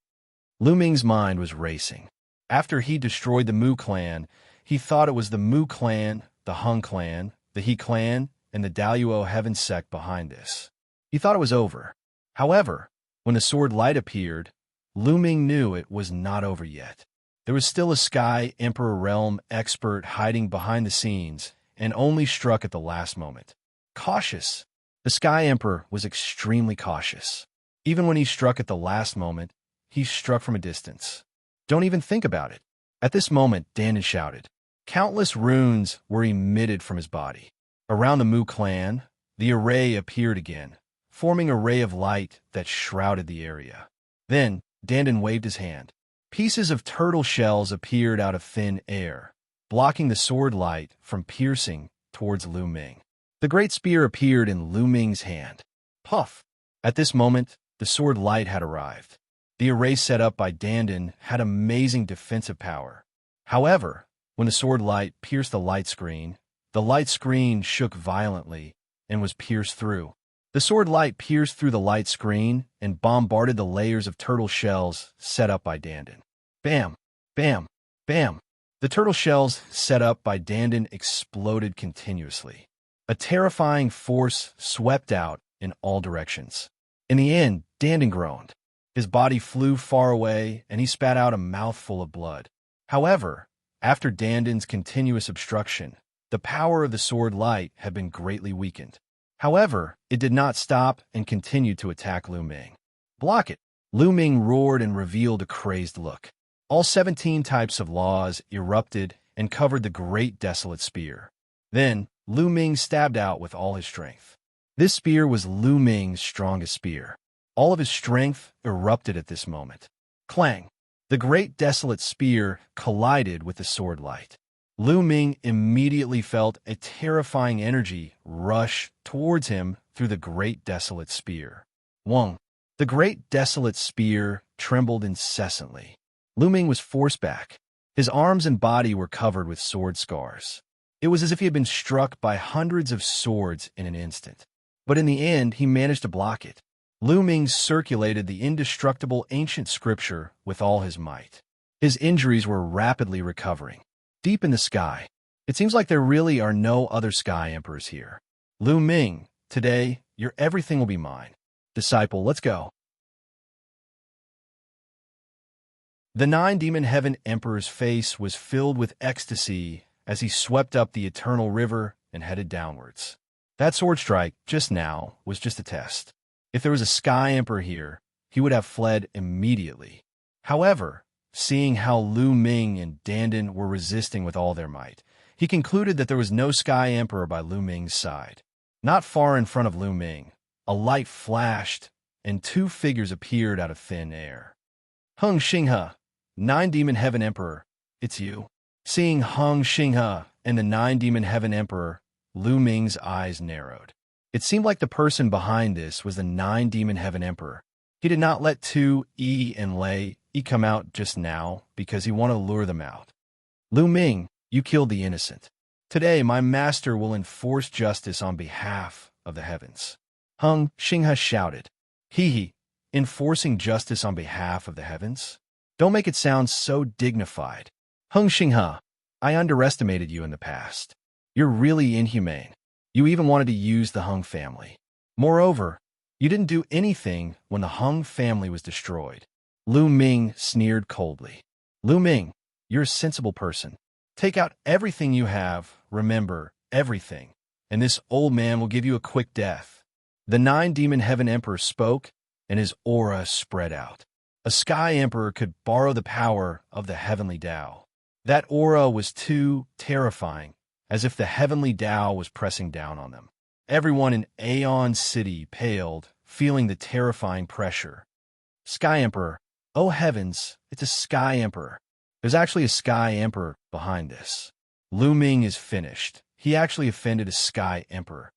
Lu Ming's mind was racing. After he destroyed the Mu clan, he thought it was the Mu clan, the Hung clan, the He clan, and the Daoyuo Heaven sect behind this. He thought it was over. However, when the sword light appeared, Lu Ming knew it was not over yet. There was still a Sky Emperor realm expert hiding behind the scenes and only struck at the last moment. Cautious. The Sky Emperor was extremely cautious. Even when he struck at the last moment, he struck from a distance. Don't even think about it. At this moment, Dandan shouted. Countless runes were emitted from his body. Around the Mu clan, the array appeared again, forming a ray of light that shrouded the area. Then, Dandan waved his hand. Pieces of turtle shells appeared out of thin air, blocking the sword light from piercing towards Lu Ming. The great spear appeared in Lu Ming's hand. Puff! At this moment, the sword light had arrived. The array set up by Dandan had amazing defensive power. However, when the sword light pierced the light screen shook violently and was pierced through. The sword light pierced through the light screen and bombarded the layers of turtle shells set up by Dandan. Bam! Bam! Bam! The turtle shells set up by Dandan exploded continuously. A terrifying force swept out in all directions. In the end, Dandan groaned. His body flew far away, and he spat out a mouthful of blood. However, after Dandan's continuous obstruction, the power of the sword light had been greatly weakened. However, it did not stop and continued to attack Lu Ming. Block it! Lu Ming roared and revealed a crazed look. All 17 types of laws erupted and covered the great desolate spear. Then, Lu Ming stabbed out with all his strength. This spear was Lu Ming's strongest spear. All of his strength erupted at this moment. Clang! The great desolate spear collided with the sword light. Lu Ming immediately felt a terrifying energy rush towards him through the great desolate spear. Wong! The great desolate spear trembled incessantly. Lu Ming was forced back. His arms and body were covered with sword scars. It was as if he had been struck by hundreds of swords in an instant. But in the end, he managed to block it. Lu Ming circulated the indestructible ancient scripture with all his might. His injuries were rapidly recovering. Deep in the sky, It seems like there really are no other Sky Emperors here. Lu Ming, today, your everything will be mine. Disciple, let's go. The Nine-Demon Heaven Emperor's face was filled with ecstasy as he swept up the eternal river and headed downwards. That sword strike, just now, was just a test. If there was a Sky Emperor here, he would have fled immediately. However, seeing how Lu Ming and Dandan were resisting with all their might, he concluded that there was no Sky Emperor by Lu Ming's side. Not far in front of Lu Ming, a light flashed, and two figures appeared out of thin air. Hung Xinghe, Nine-Demon Heaven Emperor, it's you. Seeing Hung Xinghe and the Nine-Demon Heaven Emperor, Lu Ming's eyes narrowed. It seemed like the person behind this was the Nine-Demon Heaven Emperor. He did not let Tu, Yi, and Lei come out just now because he wanted to lure them out. Lu Ming, you killed the innocent. Today, my master will enforce justice on behalf of the heavens. Hung Xinghe shouted. He, enforcing justice on behalf of the heavens? Don't make it sound so dignified. Hung Xinghe, I underestimated you in the past. You're really inhumane. You even wanted to use the Hung family. Moreover, you didn't do anything when the Hung family was destroyed. Lu Ming sneered coldly. Lu Ming, you're a sensible person. Take out everything you have, remember, everything, and this old man will give you a quick death. The Nine-Demon Heaven Emperor spoke, and his aura spread out. A Sky Emperor could borrow the power of the Heavenly Tao. That aura was too terrifying, as if the Heavenly Tao was pressing down on them. Everyone in Aeon City paled, feeling the terrifying pressure. Sky Emperor, oh heavens, it's a Sky Emperor. There's actually a Sky Emperor behind this. Lu Ming is finished. He actually offended a Sky Emperor.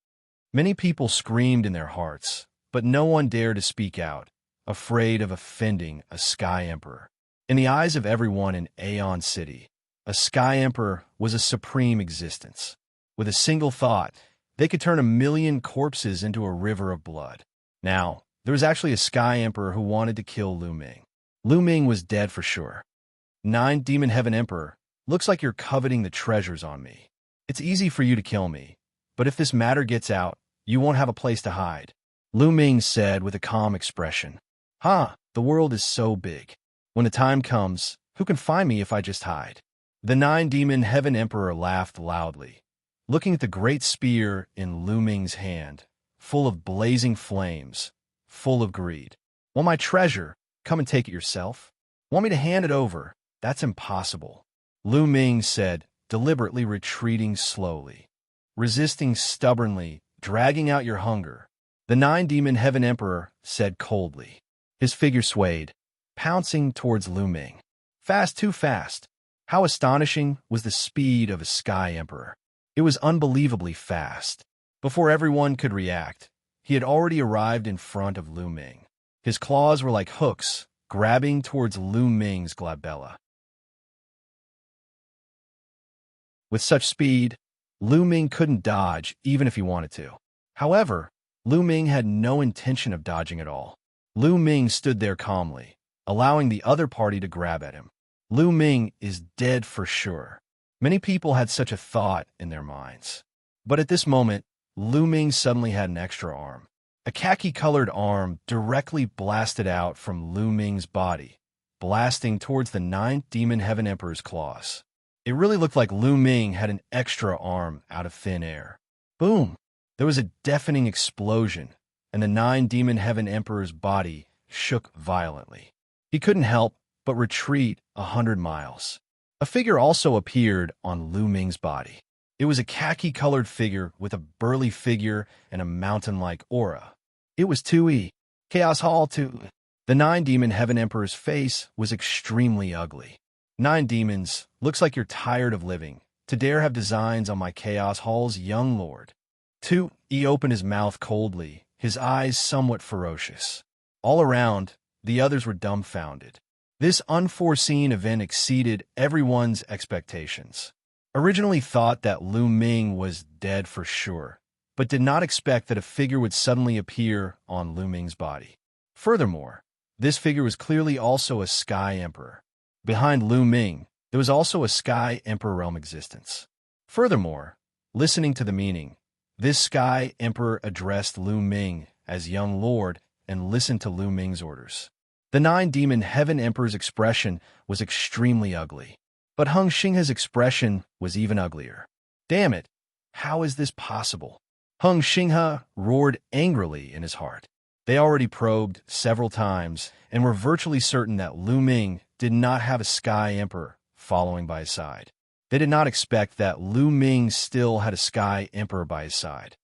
Many people screamed in their hearts, but no one dared to speak out, afraid of offending a Sky Emperor. In the eyes of everyone in Aeon City, a Sky Emperor was a supreme existence. With a single thought, they could turn 1,000,000 corpses into a river of blood. Now, there was actually a Sky Emperor who wanted to kill Lu Ming. Lu Ming was dead for sure. Nine-Demon Heaven Emperor, looks like you're coveting the treasures on me. It's easy for you to kill me, but if this matter gets out, you won't have a place to hide. Lu Ming said with a calm expression. The world is so big. When the time comes, who can find me if I just hide? The Nine-Demon Heaven Emperor laughed loudly, looking at the great spear in Lu Ming's hand, full of blazing flames, full of greed. Want my treasure? Come and take it yourself. Want me to hand it over? That's impossible. Lu Ming said, deliberately retreating slowly, resisting stubbornly, dragging out your hunger. The Nine-Demon Heaven Emperor said coldly. His figure swayed, pouncing towards Lu Ming. Fast, too fast. How astonishing was the speed of a Sky Emperor. It was unbelievably fast. Before everyone could react, he had already arrived in front of Lu Ming. His claws were like hooks, grabbing towards Lu Ming's glabella. With such speed, Lu Ming couldn't dodge even if he wanted to. However, Lu Ming had no intention of dodging at all. Lu Ming stood there calmly, allowing the other party to grab at him. Lu Ming is dead for sure. Many people had such a thought in their minds. But at this moment, Lu Ming suddenly had an extra arm. A khaki-colored arm directly blasted out from Lu Ming's body, blasting towards the Ninth Demon Heaven Emperor's claws. It really looked like Lu Ming had an extra arm out of thin air. Boom! There was a deafening explosion, and the Nine-Demon Heaven Emperor's body shook violently. He couldn't help but retreat 100 miles. A figure also appeared on Lu Ming's body. It was a khaki-colored figure with a burly figure and a mountain-like aura. It was Tui. Chaos Hall 2. The Nine-Demon Heaven Emperor's face was extremely ugly. 9 demons, looks like you're tired of living, to dare have designs on my Chaos Hall's young lord. 2. He opened his mouth coldly, his eyes somewhat ferocious. All around, the others were dumbfounded. This unforeseen event exceeded everyone's expectations. Originally thought that Lu Ming was dead for sure, but did not expect that a figure would suddenly appear on Lu Ming's body. Furthermore, this figure was clearly also a Sky Emperor. Behind Lu Ming, there was also a Sky Emperor realm existence. Furthermore, listening to the meaning, this Sky Emperor addressed Lu Ming as young lord and listened to Lu Ming's orders. The nine-demon Heaven Emperor's expression was extremely ugly, but Hung Xinghe's expression was even uglier. Damn it! How is this possible? Hung Xinghe roared angrily in his heart. They already probed several times and were virtually certain that Lu Ming did not have a Sky Emperor following by his side. They did not expect that Lu Ming still had a Sky Emperor by his side.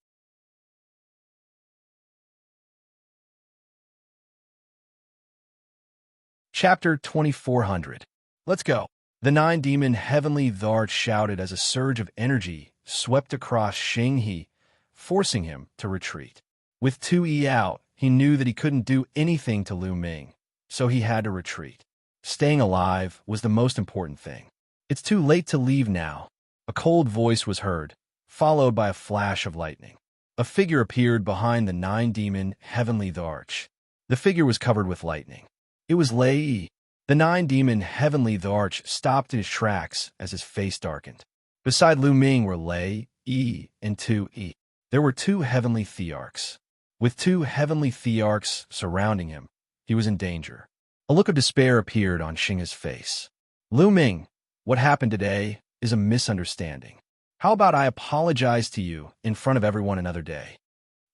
Chapter 2400. Let's go. The nine-demon Heavenly Thart shouted as a surge of energy swept across Xinghe, forcing him to retreat. With 2E out, he knew that he couldn't do anything to Lu Ming, so he had to retreat. Staying alive was the most important thing. It's too late to leave now. A cold voice was heard, followed by a flash of lightning. A figure appeared behind the nine-demon Heavenly Thart. The figure was covered with lightning. It was Lei Yi. The nine-demon Heavenly Thart stopped in his tracks as his face darkened. Beside Lu Ming were Lei Yi and 2E. There were two Heavenly Thearchs. With two Heavenly Thearchs surrounding him, he was in danger. A look of despair appeared on Xinghe's face. Lu Ming, what happened today is a misunderstanding. How about I apologize to you in front of everyone another day?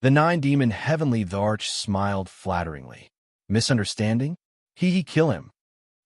The nine-demon Heavenly Thart smiled flatteringly. Misunderstanding? He kill him.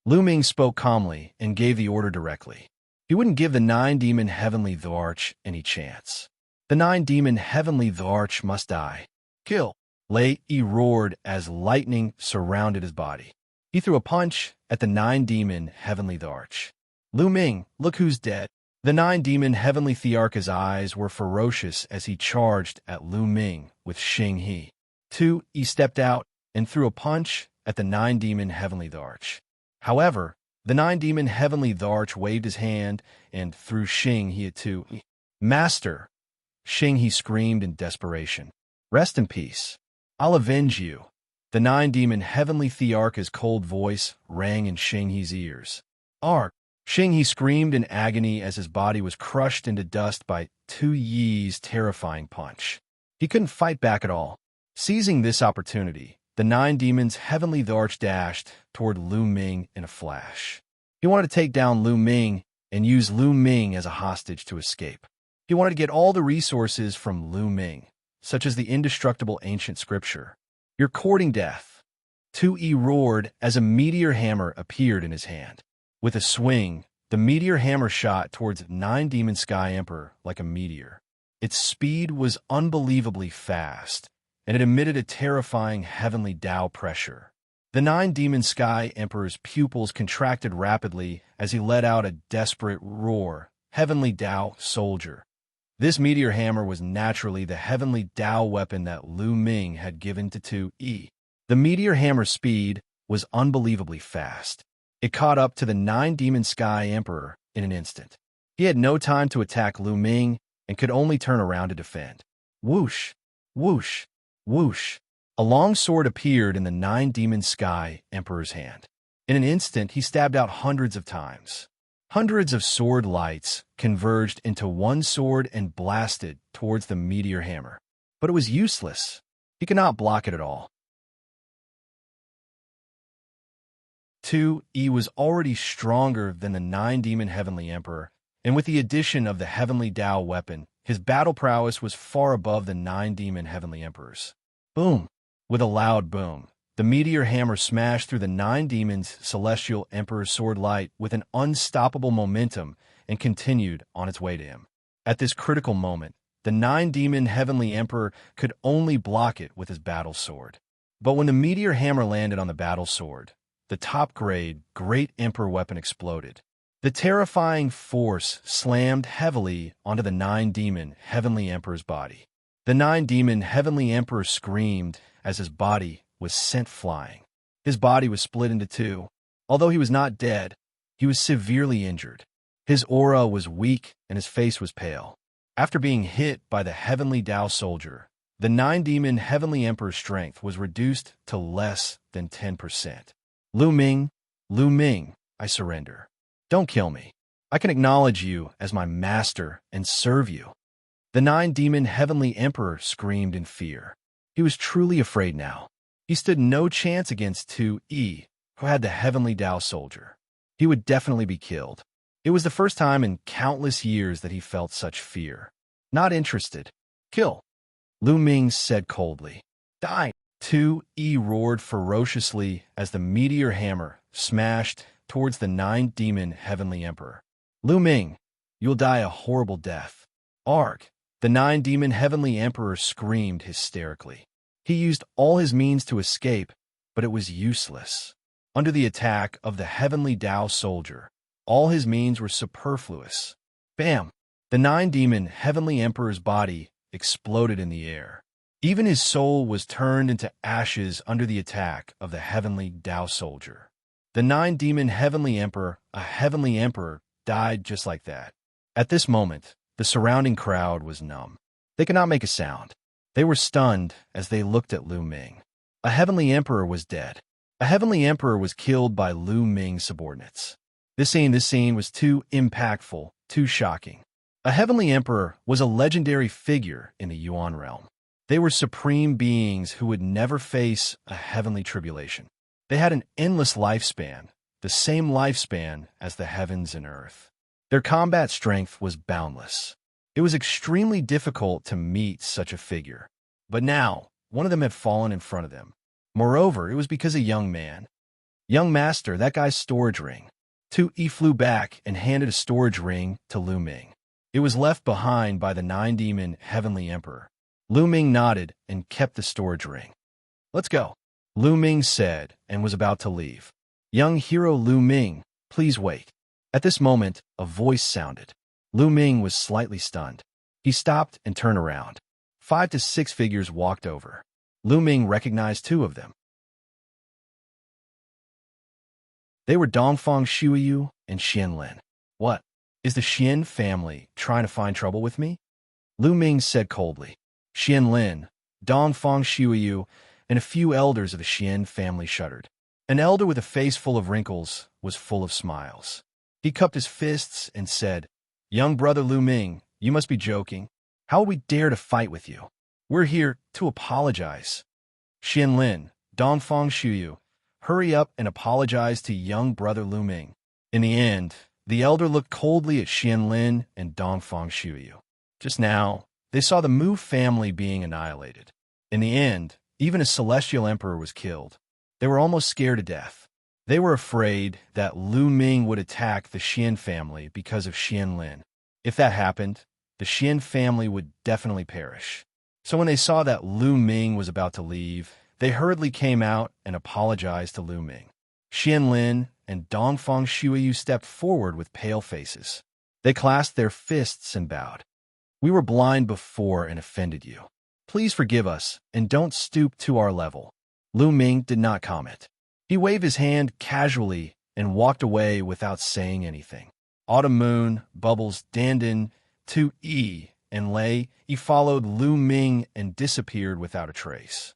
Lu Ming spoke calmly and gave the order directly. He wouldn't give the nine-demon Heavenly Thart any chance. The nine-demon Heavenly Thart must die. Kill! Lei Yi roared as lightning surrounded his body. He threw a punch at the nine-demon Heavenly Thart. Lu Ming, look who's dead. The nine-demon Heavenly Thearch's eyes were ferocious as he charged at Lu Ming with Xinghe. 2E stepped out and threw a punch at the nine-demon Heavenly Thart. However, the nine-demon Heavenly Thart waved his hand and threw Xinghe at 2E. Master! Xinghe screamed in desperation. Rest in peace. I'll avenge you. The nine-demon Heavenly Thearch's cold voice rang in Xinghe's ears. Ark! Xinghe screamed in agony as his body was crushed into dust by 2Yi's terrifying punch. He couldn't fight back at all. Seizing this opportunity, the nine demons Heavenly Thart dashed toward Lu Ming in a flash. He wanted to take down Lu Ming and use Lu Ming as a hostage to escape. He wanted to get all the resources from Lu Ming, such as the indestructible ancient scripture. You're courting death. 2E roared as a meteor hammer appeared in his hand. With a swing, the meteor hammer shot towards nine-demon Sky Emperor like a meteor. Its speed was unbelievably fast, and it emitted a terrifying heavenly Tao pressure. The nine-demon Sky Emperor's pupils contracted rapidly as he let out a desperate roar. Heavenly Tao soldier. This meteor hammer was naturally the heavenly Tao weapon that Lu Ming had given to 2E. The meteor hammer's speed was unbelievably fast. It caught up to the nine-demon Sky Emperor in an instant. He had no time to attack Lu Ming and could only turn around to defend. Whoosh! Whoosh! Whoosh! A long sword appeared in the nine-demon Sky Emperor's hand. In an instant, he stabbed out hundreds of times. Hundreds of sword lights converged into one sword and blasted towards the meteor hammer. But it was useless. He could not block it at all. 2E was already stronger than the nine-demon Heavenly Emperor, and with the addition of the Heavenly Tao weapon, his battle prowess was far above the nine-demon Heavenly Emperor's. Boom! With a loud boom, the meteor hammer smashed through the nine demons Celestial Emperor's sword light with an unstoppable momentum and continued on its way to him. At this critical moment, the nine-demon Heavenly Emperor could only block it with his battle sword. But when the meteor hammer landed on the battle sword, the top-grade Great Emperor weapon exploded. The terrifying force slammed heavily onto the nine-demon Heavenly Emperor's body. The nine-demon Heavenly Emperor screamed as his body was sent flying. His body was split into two. Although he was not dead, he was severely injured. His aura was weak and his face was pale. After being hit by the Heavenly Tao soldier, the nine-demon Heavenly Emperor's strength was reduced to less than 10%. Lu Ming, I surrender. Don't kill me. I can acknowledge you as my master and serve you." The nine-demon heavenly emperor screamed in fear. He was truly afraid now. He stood no chance against 2E, who had the heavenly Tao soldier. He would definitely be killed. It was the first time in countless years that he felt such fear. Not interested. Kill, Lu Ming said coldly. Die. 2E roared ferociously as the meteor hammer smashed towards the nine-demon heavenly emperor. Lu Ming, you'll die a horrible death. Arg! The nine-demon heavenly emperor screamed hysterically. He used all his means to escape, but it was useless. Under the attack of the heavenly Tao soldier, all his means were superfluous. Bam! The nine-demon heavenly emperor's body exploded in the air. Even his soul was turned into ashes under the attack of the heavenly Tao soldier. The nine-demon heavenly emperor, a heavenly emperor, died just like that. At this moment, the surrounding crowd was numb. They could not make a sound. They were stunned as they looked at Lu Ming. A heavenly emperor was dead. A heavenly emperor was killed by Lu Ming's subordinates. This scene was too impactful, too shocking. A heavenly emperor was a legendary figure in the Yuan realm. They were supreme beings who would never face a heavenly tribulation. They had an endless lifespan, the same lifespan as the heavens and earth. Their combat strength was boundless. It was extremely difficult to meet such a figure. But now, one of them had fallen in front of them. Moreover, it was because a young man. "Young master, that guy's storage ring." 2E flew back and handed a storage ring to Lu Ming. It was left behind by the nine-demon heavenly emperor. Lu Ming nodded and kept the storage ring. "Let's go," Lu Ming said and was about to leave. "Young hero Lu Ming, please wait." At this moment, a voice sounded. Lu Ming was slightly stunned. He stopped and turned around. 5 to 6 figures walked over. Lu Ming recognized 2 of them. They were Dongfang Shuiyu and Xianlin. "What? Is the Xian family trying to find trouble with me?" Lu Ming said coldly. Xianlin, Dongfang Shuiyu, and a few elders of the Xian family shuddered. An elder with a face full of wrinkles was full of smiles. He cupped his fists and said, "Young brother Lu Ming, you must be joking. How would we dare to fight with you? We're here to apologize." Xianlin, Dongfang Shuiyu, hurry up and apologize to young brother Lu Ming. In the end, the elder looked coldly at Xianlin and Dongfang Shuiyu. Just now, they saw the Mu family being annihilated. In the end, even a celestial emperor was killed. They were almost scared to death. They were afraid that Lu Ming would attack the Xian family because of Xianlin. If that happened, the Xian family would definitely perish. So when they saw that Lu Ming was about to leave, they hurriedly came out and apologized to Lu Ming. Xianlin and Dongfang Shuiyu stepped forward with pale faces. They clasped their fists and bowed. "We were blind before and offended you. Please forgive us and don't stoop to our level." Lu Ming did not comment. He waved his hand casually and walked away without saying anything. Autumn Moon, Bubbles, Dandan, 2E, and Lei, he followed Lu Ming and disappeared without a trace.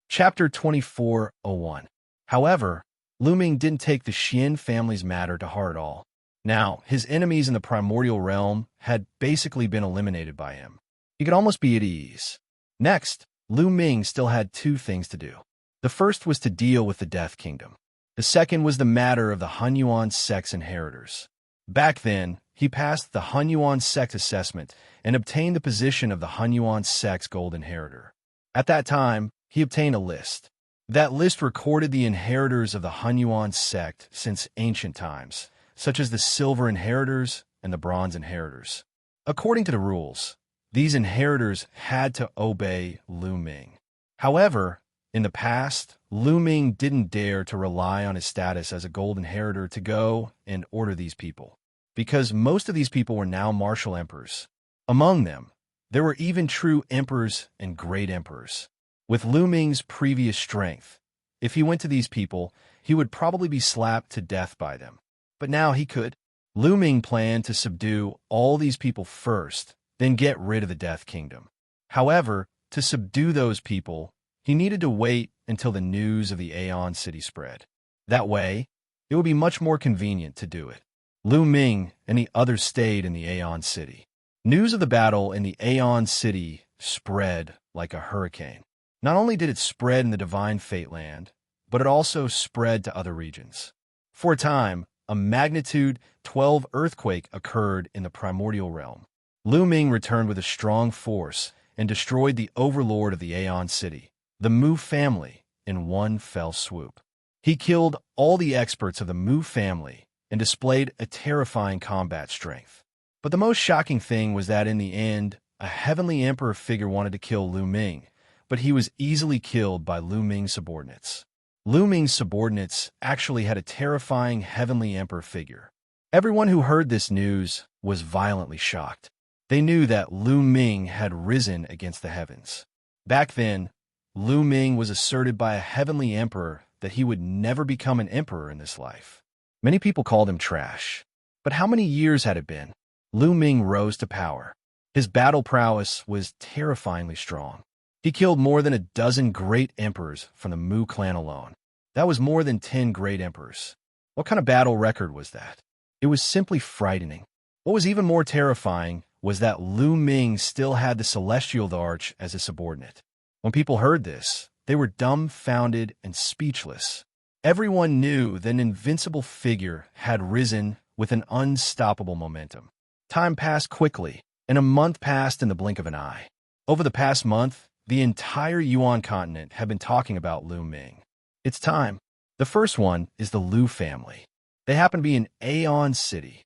Chapter 24:01. However, Lu Ming didn't take the Xian family's matter to heart at all. Now, his enemies in the primordial realm had basically been eliminated by him. He could almost be at ease. Next, Lu Ming still had 2 things to do. The first was to deal with the Death Kingdom. The second was the matter of the Hunyuan sect's inheritors. Back then, he passed the Hunyuan sect assessment and obtained the position of the Hunyuan sect's gold inheritor. At that time, he obtained a list. That list recorded the inheritors of the Hunyuan sect since ancient times, such as the silver inheritors and the bronze inheritors. According to the rules, these inheritors had to obey Lu Ming. However, in the past, Lu Ming didn't dare to rely on his status as a gold inheritor to go and order these people, because most of these people were now martial emperors. Among them, there were even true emperors and great emperors. With Lu Ming's previous strength, if he went to these people, he would probably be slapped to death by them. But now he could. Lu Ming planned to subdue all these people first, then get rid of the Death Kingdom. However, to subdue those people, He needed to wait until the news of the Aeon City spread. That way, it would be much more convenient to do it. Lu Ming and the others stayed in the Aeon City. News of the battle in the Aeon City spread like a hurricane. Not only did it spread in the Divine Fate Land, but it also spread to other regions. For a time, a magnitude 12 earthquake occurred in the primordial realm. Lu Ming returned with a strong force and destroyed the overlord of the Aeon City, the Mu family, in one fell swoop. He killed all the experts of the Mu family and displayed a terrifying combat strength. But the most shocking thing was that in the end, a heavenly emperor figure wanted to kill Lu Ming, but he was easily killed by Lu Ming's subordinates. Lu Ming's subordinates actually had a terrifying heavenly emperor figure. Everyone who heard this news was violently shocked. They knew that Lu Ming had risen against the heavens. Back then, Lu Ming was asserted by a heavenly emperor that he would never become an emperor in this life. Many people called him trash. But how many years had it been? Lu Ming rose to power. His battle prowess was terrifyingly strong. He killed more than a dozen great emperors from the Mu clan alone. That was more than 10 great emperors. What kind of battle record was that? It was simply frightening. What was even more terrifying was that Lu Ming still had the Celestial Arch as a subordinate. When people heard this, they were dumbfounded and speechless. Everyone knew that an invincible figure had risen with an unstoppable momentum. Time passed quickly, and a month passed in the blink of an eye. Over the past month, the entire Yuan continent had been talking about Lu Ming. It's time. The first one is the Lu family. They happen to be in Aeon City.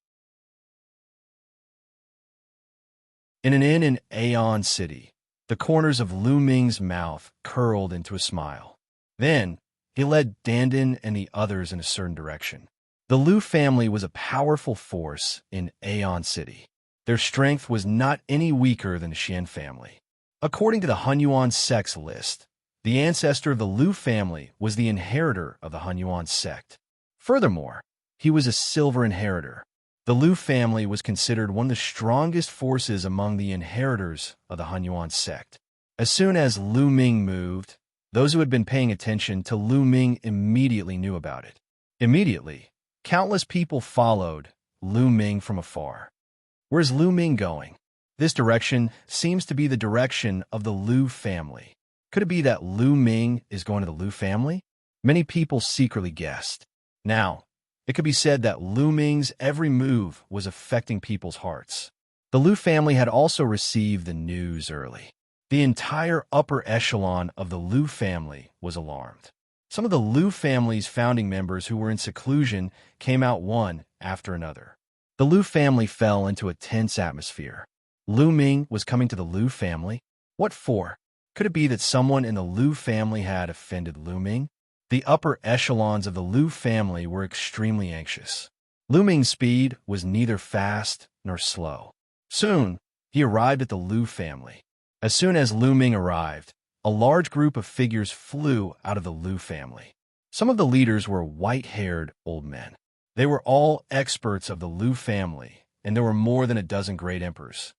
In an inn in Aeon City, the corners of Lu Ming's mouth curled into a smile. Then, he led Dandan and the others in a certain direction. The Lu family was a powerful force in Aeon City. Their strength was not any weaker than the Xian family. According to the Hunyuan sect's list, the ancestor of the Lu family was the inheritor of the Hunyuan sect. Furthermore, he was a silver inheritor. The Lu family was considered one of the strongest forces among the inheritors of the Hunyuan sect. As soon as Lu Ming moved, those who had been paying attention to Lu Ming immediately knew about it. Immediately, countless people followed Lu Ming from afar. Where's Lu Ming going? This direction seems to be the direction of the Lu family. Could it be that Lu Ming is going to the Lu family? Many people secretly guessed. Now, it could be said that Lu Ming's every move was affecting people's hearts. The Lu family had also received the news early. The entire upper echelon of the Lu family was alarmed. Some of the Lu family's founding members who were in seclusion came out one after another. The Lu family fell into a tense atmosphere. Lu Ming was coming to the Lu family. What for? Could it be that someone in the Lu family had offended Lu Ming? The upper echelons of the Lu family were extremely anxious. Lu Ming's speed was neither fast nor slow. Soon, he arrived at the Lu family. As soon as Lu Ming arrived, a large group of figures flew out of the Lu family. Some of the leaders were white-haired old men. They were all experts of the Lu family, and there were more than a dozen great emperors.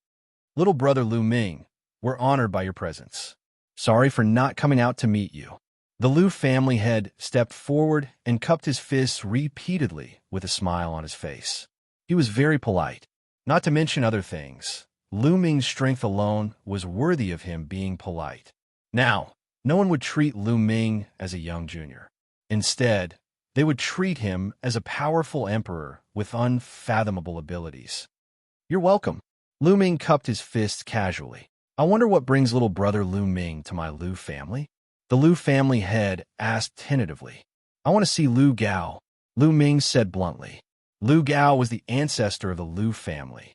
Little brother Lu Ming, we're honored by your presence. Sorry for not coming out to meet you. The Lu family head stepped forward and cupped his fists repeatedly with a smile on his face. He was very polite. Not to mention other things, Lu Ming's strength alone was worthy of him being polite. Now, no one would treat Lu Ming as a young junior. Instead, they would treat him as a powerful emperor with unfathomable abilities. You're welcome. Lu Ming cupped his fists casually. I wonder what brings little brother Lu Ming to my Lu family? The Lu family head asked tentatively. I want to see Lu Gao, Lu Ming said bluntly. Lu Gao was the ancestor of the Lu family.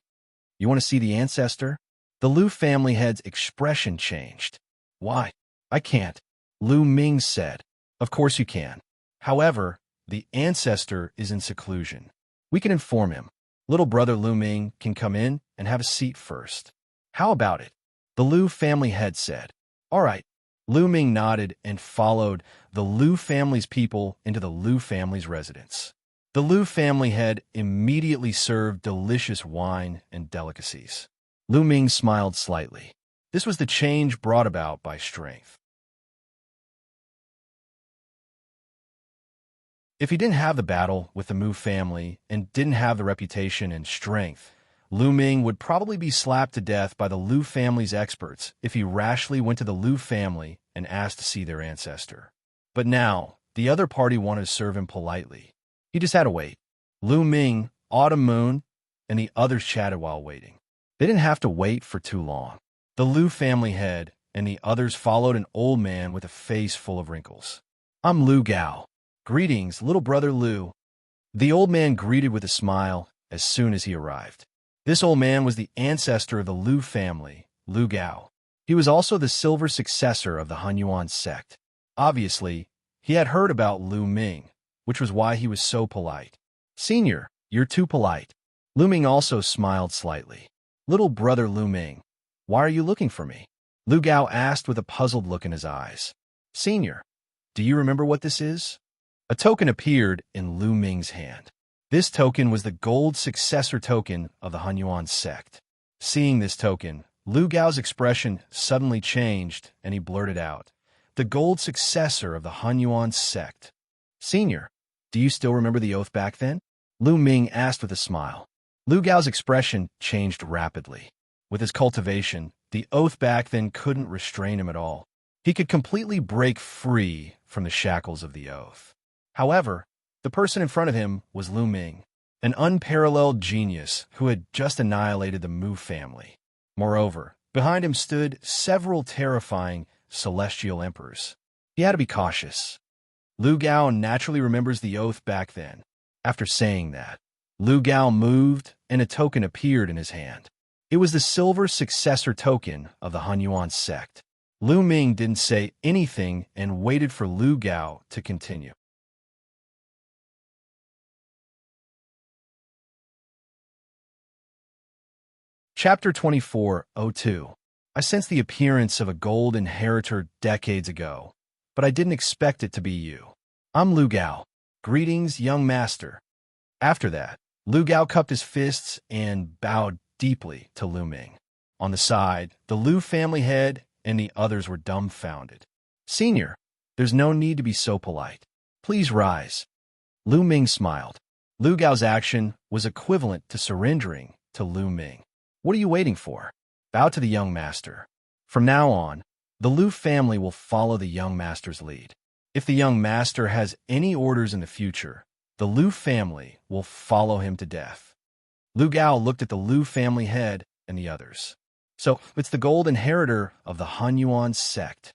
You want to see the ancestor? The Lu family head's expression changed. Why? I can't, Lu Ming said. Of course you can. However, the ancestor is in seclusion. We can inform him. Little brother Lu Ming can come in and have a seat first. How about it? The Lu family head said. All right. Lu Ming nodded and followed the Lu family's people into the Lu family's residence. The Lu family head immediately served delicious wine and delicacies. Lu Ming smiled slightly. This was the change brought about by strength. If he didn't have the battle with the Mu family and didn't have the reputation and strength, Lu Ming would probably be slapped to death by the Lu family's experts if he rashly went to the Lu family and asked to see their ancestor. But now, the other party wanted to serve him politely. He just had to wait. Lu Ming, Autumn Moon, and the others chatted while waiting. They didn't have to wait for too long. The Lu family head and the others followed an old man with a face full of wrinkles. "I'm Lu Gao. Greetings, little brother Lu." The old man greeted with a smile as soon as he arrived. This old man was the ancestor of the Lu family, Lu Gao. He was also the silver successor of the Hunyuan sect. Obviously, he had heard about Lu Ming, which was why he was so polite. "Senior, you're too polite." Lu Ming also smiled slightly. "Little brother Lu Ming, why are you looking for me?" Lu Gao asked with a puzzled look in his eyes. "Senior, do you remember what this is?" A token appeared in Lu Ming's hand. This token was the gold successor token of the Hunyuan sect. Seeing this token, Lu Gao's expression suddenly changed and he blurted out, "The gold successor of the Hunyuan sect." "Senior, do you still remember the oath back then?" Lu Ming asked with a smile. Lu Gao's expression changed rapidly. With his cultivation, the oath back then couldn't restrain him at all. He could completely break free from the shackles of the oath. However, the person in front of him was Lu Ming, an unparalleled genius who had just annihilated the Mu family. Moreover, behind him stood several terrifying celestial emperors. He had to be cautious. Lu Gao naturally remembers the oath back then. After saying that, Lu Gao moved and a token appeared in his hand. It was the silver successor token of the Hunyuan sect. Lu Ming didn't say anything and waited for Lu Gao to continue. Chapter 24:02. I sensed the appearance of a gold inheritor decades ago, but I didn't expect it to be you. I'm Lu Gao. Greetings, young master. After that, Lu Gao cupped his fists and bowed deeply to Lu Ming. On the side, the Lu family head and the others were dumbfounded. "Senior, there's no need to be so polite. Please rise." Lu Ming smiled. Lu Gao's action was equivalent to surrendering to Lu Ming. "What are you waiting for? Bow to the young master." From now on, the Lu family will follow the young master's lead. If the young master has any orders in the future, the Lu family will follow him to death. Lu Gao looked at the Lu family head and the others. "So, it's the gold inheritor of the Hunyuan sect."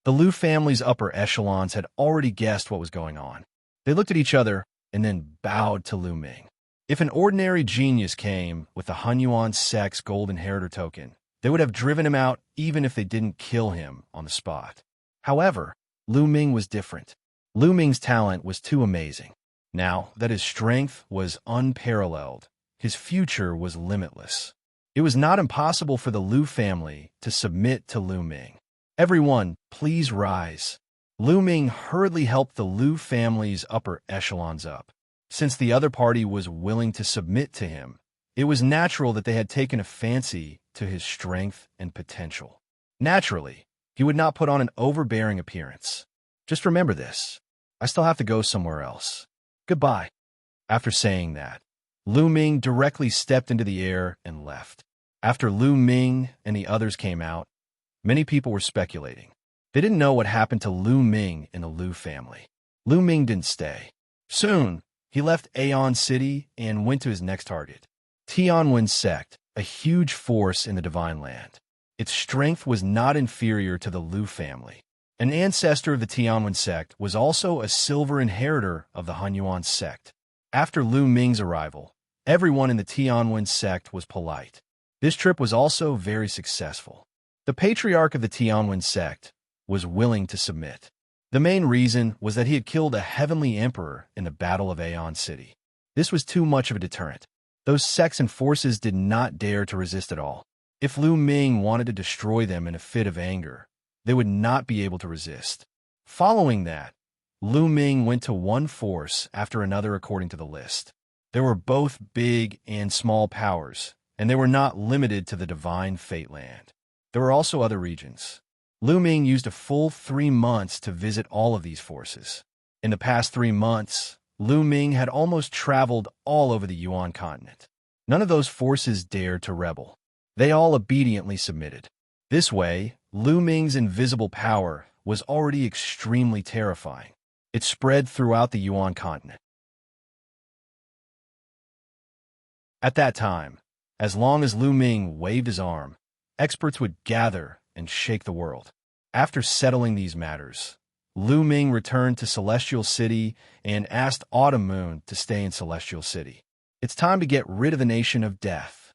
The Lu family's upper echelons had already guessed what was going on. They looked at each other and then bowed to Lu Ming. If an ordinary genius came with the Hunyuan sect's gold inheritor token, they would have driven him out even if they didn't kill him on the spot. However, Lu Ming was different. Lu Ming's talent was too amazing. Now that his strength was unparalleled, his future was limitless. It was not impossible for the Lu family to submit to Lu Ming. "Everyone, please rise." Lu Ming hurriedly helped the Lu family's upper echelons up. Since the other party was willing to submit to him, it was natural that they had taken a fancy to his strength and potential. Naturally, he would not put on an overbearing appearance. "Just remember this. I still have to go somewhere else. Goodbye." After saying that, Lu Ming directly stepped into the air and left. After Lu Ming and the others came out, many people were speculating. They didn't know what happened to Lu Ming in the Lu family. Lu Ming didn't stay. Soon, he left Aeon City and went to his next target, Tianwen sect, a huge force in the Divine Land. Its strength was not inferior to the Lu family. An ancestor of the Tianwen sect was also a silver inheritor of the Hunyuan sect. After Lu Ming's arrival, everyone in the Tianwen sect was polite. This trip was also very successful. The patriarch of the Tianwen sect was willing to submit. The main reason was that he had killed a heavenly emperor in the Battle of Aeon City. This was too much of a deterrent. Those sects and forces did not dare to resist at all. If Lu Ming wanted to destroy them in a fit of anger, they would not be able to resist. Following that, Lu Ming went to one force after another according to the list. There were both big and small powers, and they were not limited to the Divine Fate Land. There were also other regions. Lu Ming used a full 3 months to visit all of these forces. In the past 3 months, Lu Ming had almost traveled all over the Yuan continent. None of those forces dared to rebel. They all obediently submitted. This way, Lu Ming's invisible power was already extremely terrifying. It spread throughout the Yuan continent. At that time, as long as Lu Ming waved his arm, experts would gather and shake the world. After settling these matters, Lu Ming returned to Celestial City and asked Autumn Moon to stay in Celestial City. It's time to get rid of the nation of death.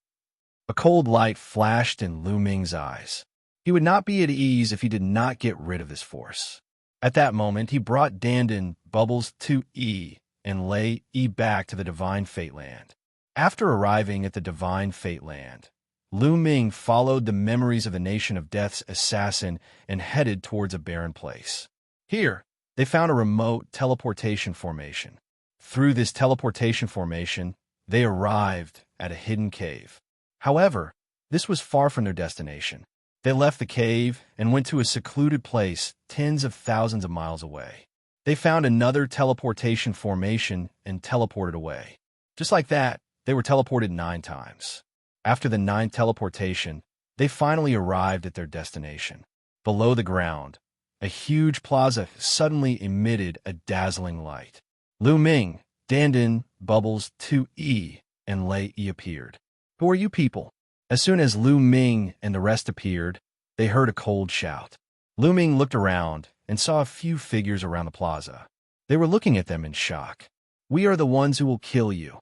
A cold light flashed in Lu Ming's eyes. He would not be at ease if he did not get rid of this force. At that moment, he brought Dandan, Bubbles, 2E, and Lei E back to the Divine Fate Land. After arriving at the Divine Fate Land, Lu Ming followed the memories of the Nation of Death's assassin and headed towards a barren place. Here, they found a remote teleportation formation. Through this teleportation formation, they arrived at a hidden cave. However, this was far from their destination. They left the cave and went to a secluded place tens of thousands of miles away. They found another teleportation formation and teleported away. Just like that, they were teleported 9 times. After the 9th teleportation, they finally arrived at their destination. Below the ground, a huge plaza suddenly emitted a dazzling light. Lu Ming, Dandan, Bubbles, 2E, and Lei E appeared. Who are you people? As soon as Lu Ming and the rest appeared, they heard a cold shout. Lu Ming looked around and saw a few figures around the plaza. They were looking at them in shock. We are the ones who will kill you,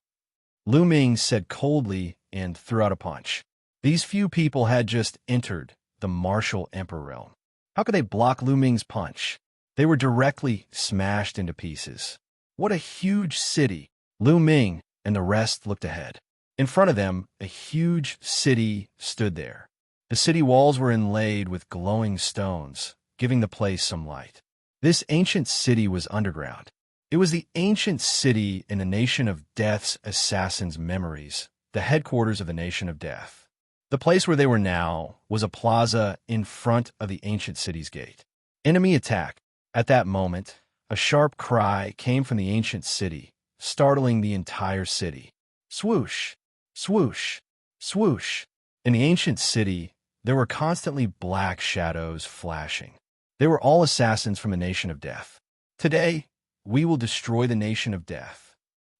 Lu Ming said coldly and threw out a punch. These few people had just entered the martial emperor realm. How could they block Lu Ming's punch? They were directly smashed into pieces. What a huge city! Lu Ming and the rest looked ahead. In front of them, a huge city stood there. The city walls were inlaid with glowing stones, giving the place some light. This ancient city was underground. It was the ancient city in the Nation of Death's assassins' memories, the headquarters of the Nation of Death. The place where they were now was a plaza in front of the ancient city's gate. Enemy attack. At that moment, a sharp cry came from the ancient city, startling the entire city. Swoosh! Swoosh! Swoosh! In the ancient city, there were constantly black shadows flashing. They were all assassins from the Nation of Death. Today, we will destroy the Nation of Death.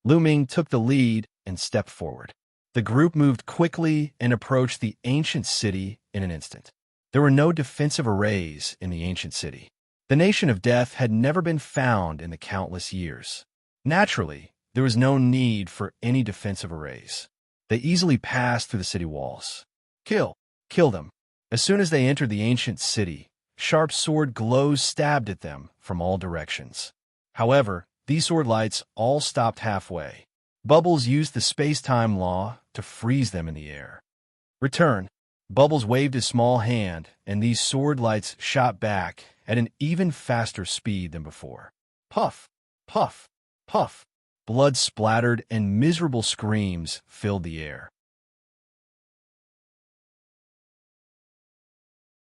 Lu Ming took the lead and stepped forward. The group moved quickly and approached the ancient city in an instant. There were no defensive arrays in the ancient city. The Nation of Death had never been found in the countless years. Naturally, there was no need for any defensive arrays. They easily passed through the city walls. Kill! Kill them! As soon as they entered the ancient city, sharp sword glows stabbed at them from all directions. However, these sword lights all stopped halfway. Bubbles used the space-time law to freeze them in the air. Return. Bubbles waved his small hand, and these sword lights shot back at an even faster speed than before. Puff! Puff! Puff! Blood splattered and miserable screams filled the air.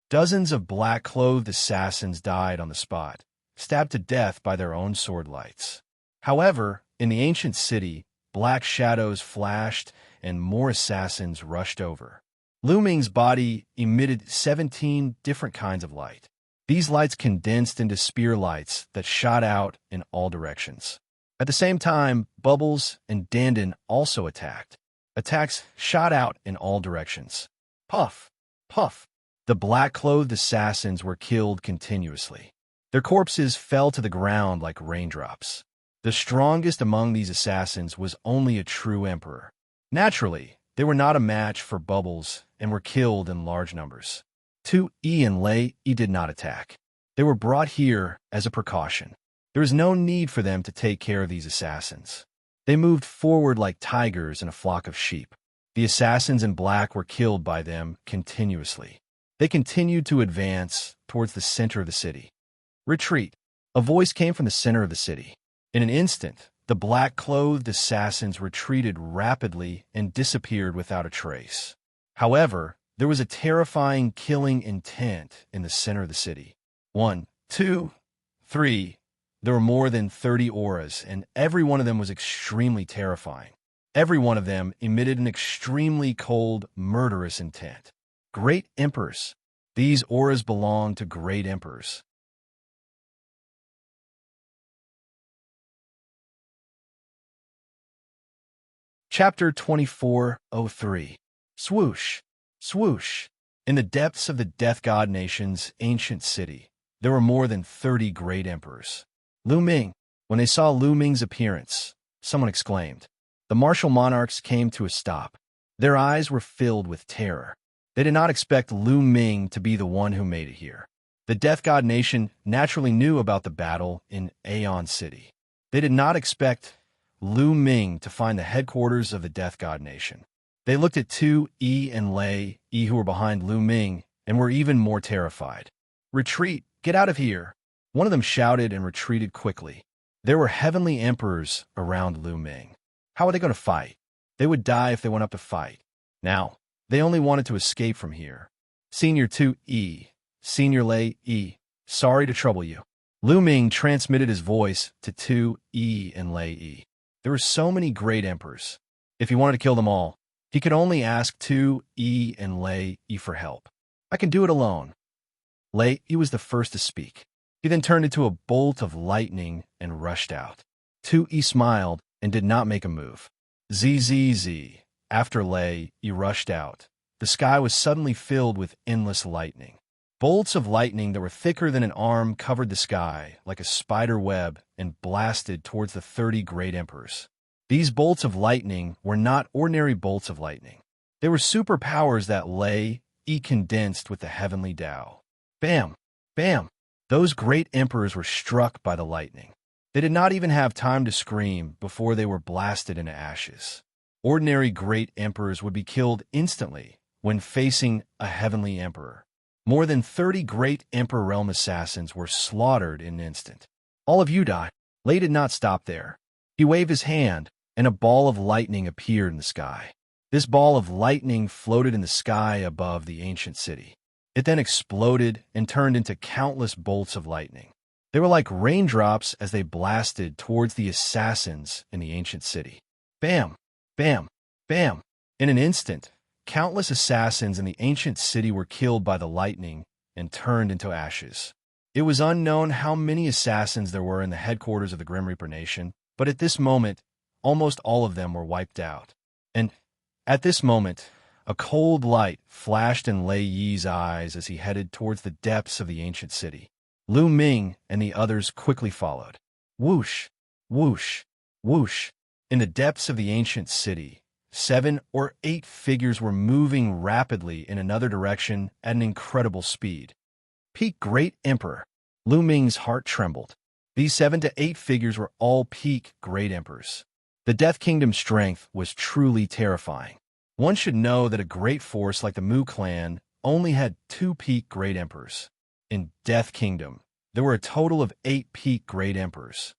Dozens of black-clothed assassins died on the spot, stabbed to death by their own sword lights. However, in the ancient city, black shadows flashed and more assassins rushed over. Lu Ming's body emitted 17 different kinds of light. These lights condensed into spear lights that shot out in all directions. At the same time, Bubbles and Dandan also attacked. Attacks shot out in all directions. Puff! Puff! The black-clothed assassins were killed continuously. Their corpses fell to the ground like raindrops. The strongest among these assassins was only a true emperor. Naturally, they were not a match for Bubbles and were killed in large numbers. 2E and Lei E did not attack. They were brought here as a precaution. There was no need for them to take care of these assassins. They moved forward like tigers in a flock of sheep. The assassins in black were killed by them continuously. They continued to advance towards the center of the city. Retreat. A voice came from the center of the city. In an instant, the black-clothed assassins retreated rapidly and disappeared without a trace. However, there was a terrifying killing intent in the center of the city. 1, 2, 3, There were more than 30 auras, and every one of them was extremely terrifying. Every one of them emitted an extremely cold, murderous intent. Great emperors. These auras belonged to great emperors. Chapter 2403. Swoosh, swoosh. In the depths of the Death God Nation's ancient city, there were more than 30 great emperors. Lu Ming. When they saw Lu Ming's appearance, someone exclaimed. The martial monarchs came to a stop. Their eyes were filled with terror. They did not expect Lu Ming to be the one who made it here. The Death God Nation naturally knew about the battle in Aeon City. They did not expect Lu Ming to find the headquarters of the Death God Nation. They looked at Tu Yi and Lei Yi who were behind Lu Ming and were even more terrified. Retreat! Get out of here! One of them shouted and retreated quickly. There were heavenly emperors around Lu Ming. How were they going to fight? They would die if they went up to fight. Now, they only wanted to escape from here. Senior Tu Yi, Senior Lei Yi, sorry to trouble you. Lu Ming transmitted his voice to Tu Yi and Lei Yi. There were so many great emperors. If he wanted to kill them all, he could only ask Tu Yi and Lei Yi for help. I can do it alone. Lei Yi was the first to speak. He then turned into a bolt of lightning and rushed out. Tu Yi smiled and did not make a move. Zzz. After Lei Yi rushed out, the sky was suddenly filled with endless lightning. Bolts of lightning that were thicker than an arm covered the sky like a spider web and blasted towards the 30 great emperors. These bolts of lightning were not ordinary bolts of lightning. They were superpowers that Lei Yi condensed with the heavenly Tao. Bam! Bam! Those great emperors were struck by the lightning. They did not even have time to scream before they were blasted into ashes. Ordinary great emperors would be killed instantly when facing a heavenly emperor. More than 30 great Emperor Realm assassins were slaughtered in an instant. All of you die. Lei did not stop there. He waved his hand, and a ball of lightning appeared in the sky. This ball of lightning floated in the sky above the ancient city. It then exploded and turned into countless bolts of lightning. They were like raindrops as they blasted towards the assassins in the ancient city. Bam! Bam! Bam! In an instant, countless assassins in the ancient city were killed by the lightning and turned into ashes. It was unknown how many assassins there were in the headquarters of the Grim Reaper Nation, but at this moment, almost all of them were wiped out. And at this moment, a cold light flashed in Lei Yi's eyes as he headed towards the depths of the ancient city. Lu Ming and the others quickly followed. Whoosh! Whoosh! Whoosh! In the depths of the ancient city, 7 or 8 figures were moving rapidly in another direction at an incredible speed. Peak Great Emperor. Lu Ming's heart trembled. These 7 to 8 figures were all peak Great Emperors. The Death Kingdom's strength was truly terrifying. One should know that a great force like the Mu clan only had 2 peak Great Emperors. In Death Kingdom, there were a total of 8 peak Great Emperors.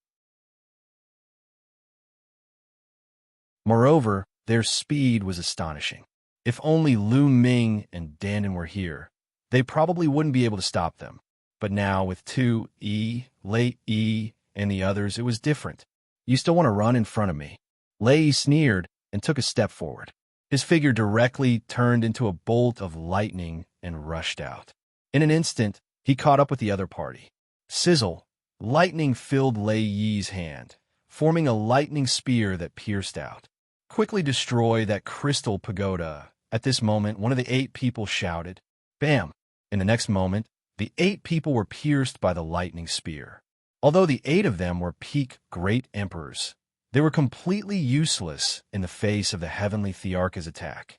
Moreover, their speed was astonishing. If only Lu Ming and Dandan were here, they probably wouldn't be able to stop them. But now with Tu Yi, Lei Yi, and the others, it was different. You still want to run in front of me? Lei Yi sneered and took a step forward. His figure directly turned into a bolt of lightning and rushed out. In an instant, he caught up with the other party. Sizzle! Lightning filled Lei Yi's hand, forming a lightning spear that pierced out. Quickly destroy that crystal pagoda. At this moment, one of the 8 people shouted, Bam! In the next moment, the 8 people were pierced by the lightning spear. Although the 8 of them were peak Great Emperors, they were completely useless in the face of the heavenly Thearcha's attack.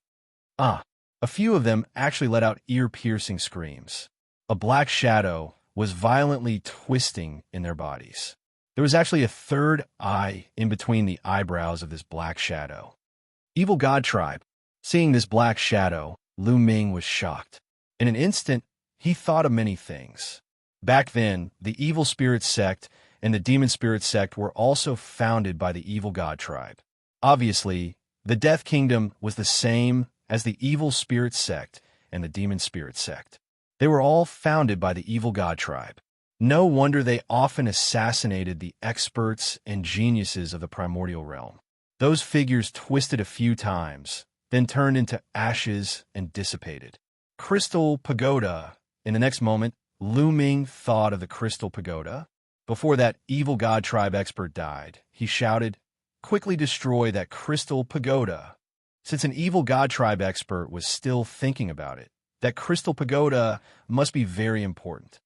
A few of them actually let out ear-piercing screams. A black shadow was violently twisting in their bodies. There was actually a third eye in between the eyebrows of this black shadow. Evil God Tribe. Seeing this black shadow, Lu Ming was shocked. In an instant, he thought of many things. Back then, the Evil Spirit Sect and the Demon Spirit Sect were also founded by the Evil God Tribe. Obviously, the Death Kingdom was the same as the Evil Spirit Sect and the Demon Spirit Sect. They were all founded by the Evil God Tribe. No wonder they often assassinated the experts and geniuses of the primordial realm. Those figures twisted a few times, then turned into ashes and dissipated. Crystal Pagoda. In the next moment, Lu Ming thought of the Crystal Pagoda. Before that evil god tribe expert died, he shouted, "Quickly destroy that Crystal Pagoda." Since an evil god tribe expert was still thinking about it, that Crystal Pagoda must be very important.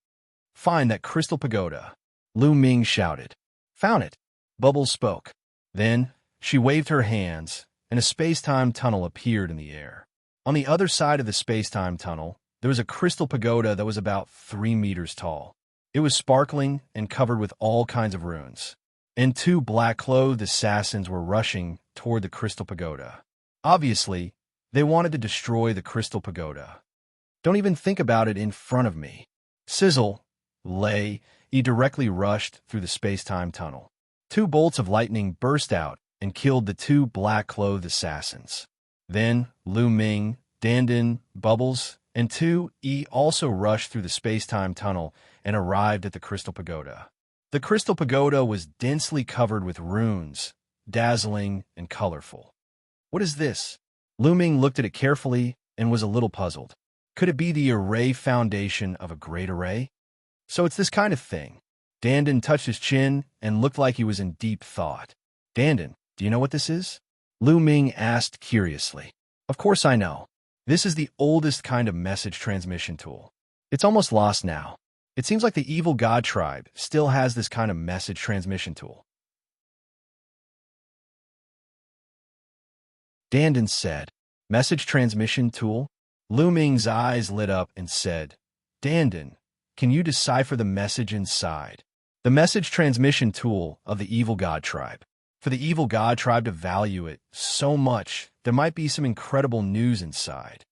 "Find that Crystal Pagoda," Lu Ming shouted. "Found it," Bubbles spoke. Then she waved her hands, and a space-time tunnel appeared in the air. On the other side of the space-time tunnel, there was a Crystal Pagoda that was about 3 meters tall. It was sparkling and covered with all kinds of runes, and 2 black-clothed assassins were rushing toward the Crystal Pagoda. Obviously, they wanted to destroy the Crystal Pagoda. "Don't even think about it in front of me." Sizzle, he directly rushed through the space-time tunnel. 2 bolts of lightning burst out and killed the 2 black-clothed assassins. Then Lu Ming, Dandan, Bubbles, and 2E also rushed through the space-time tunnel and arrived at the Crystal Pagoda. The Crystal Pagoda was densely covered with runes, dazzling and colorful. "What is this?" Lu Ming looked at it carefully and was a little puzzled. Could it be the array foundation of a great array? "So it's this kind of thing." Dandan touched his chin and looked like he was in deep thought. "Dandan, do you know what this is?" Lu Ming asked curiously. "Of course I know. This is the oldest kind of message transmission tool. It's almost lost now. It seems like the evil god tribe still has this kind of message transmission tool." Dandan said, "Message transmission tool?" Lu Ming's eyes lit up and said, "Dandan, can you decipher the message inside?" "The message transmission tool of the evil god tribe. For the evil god tribe to value it so much, there might be some incredible news inside."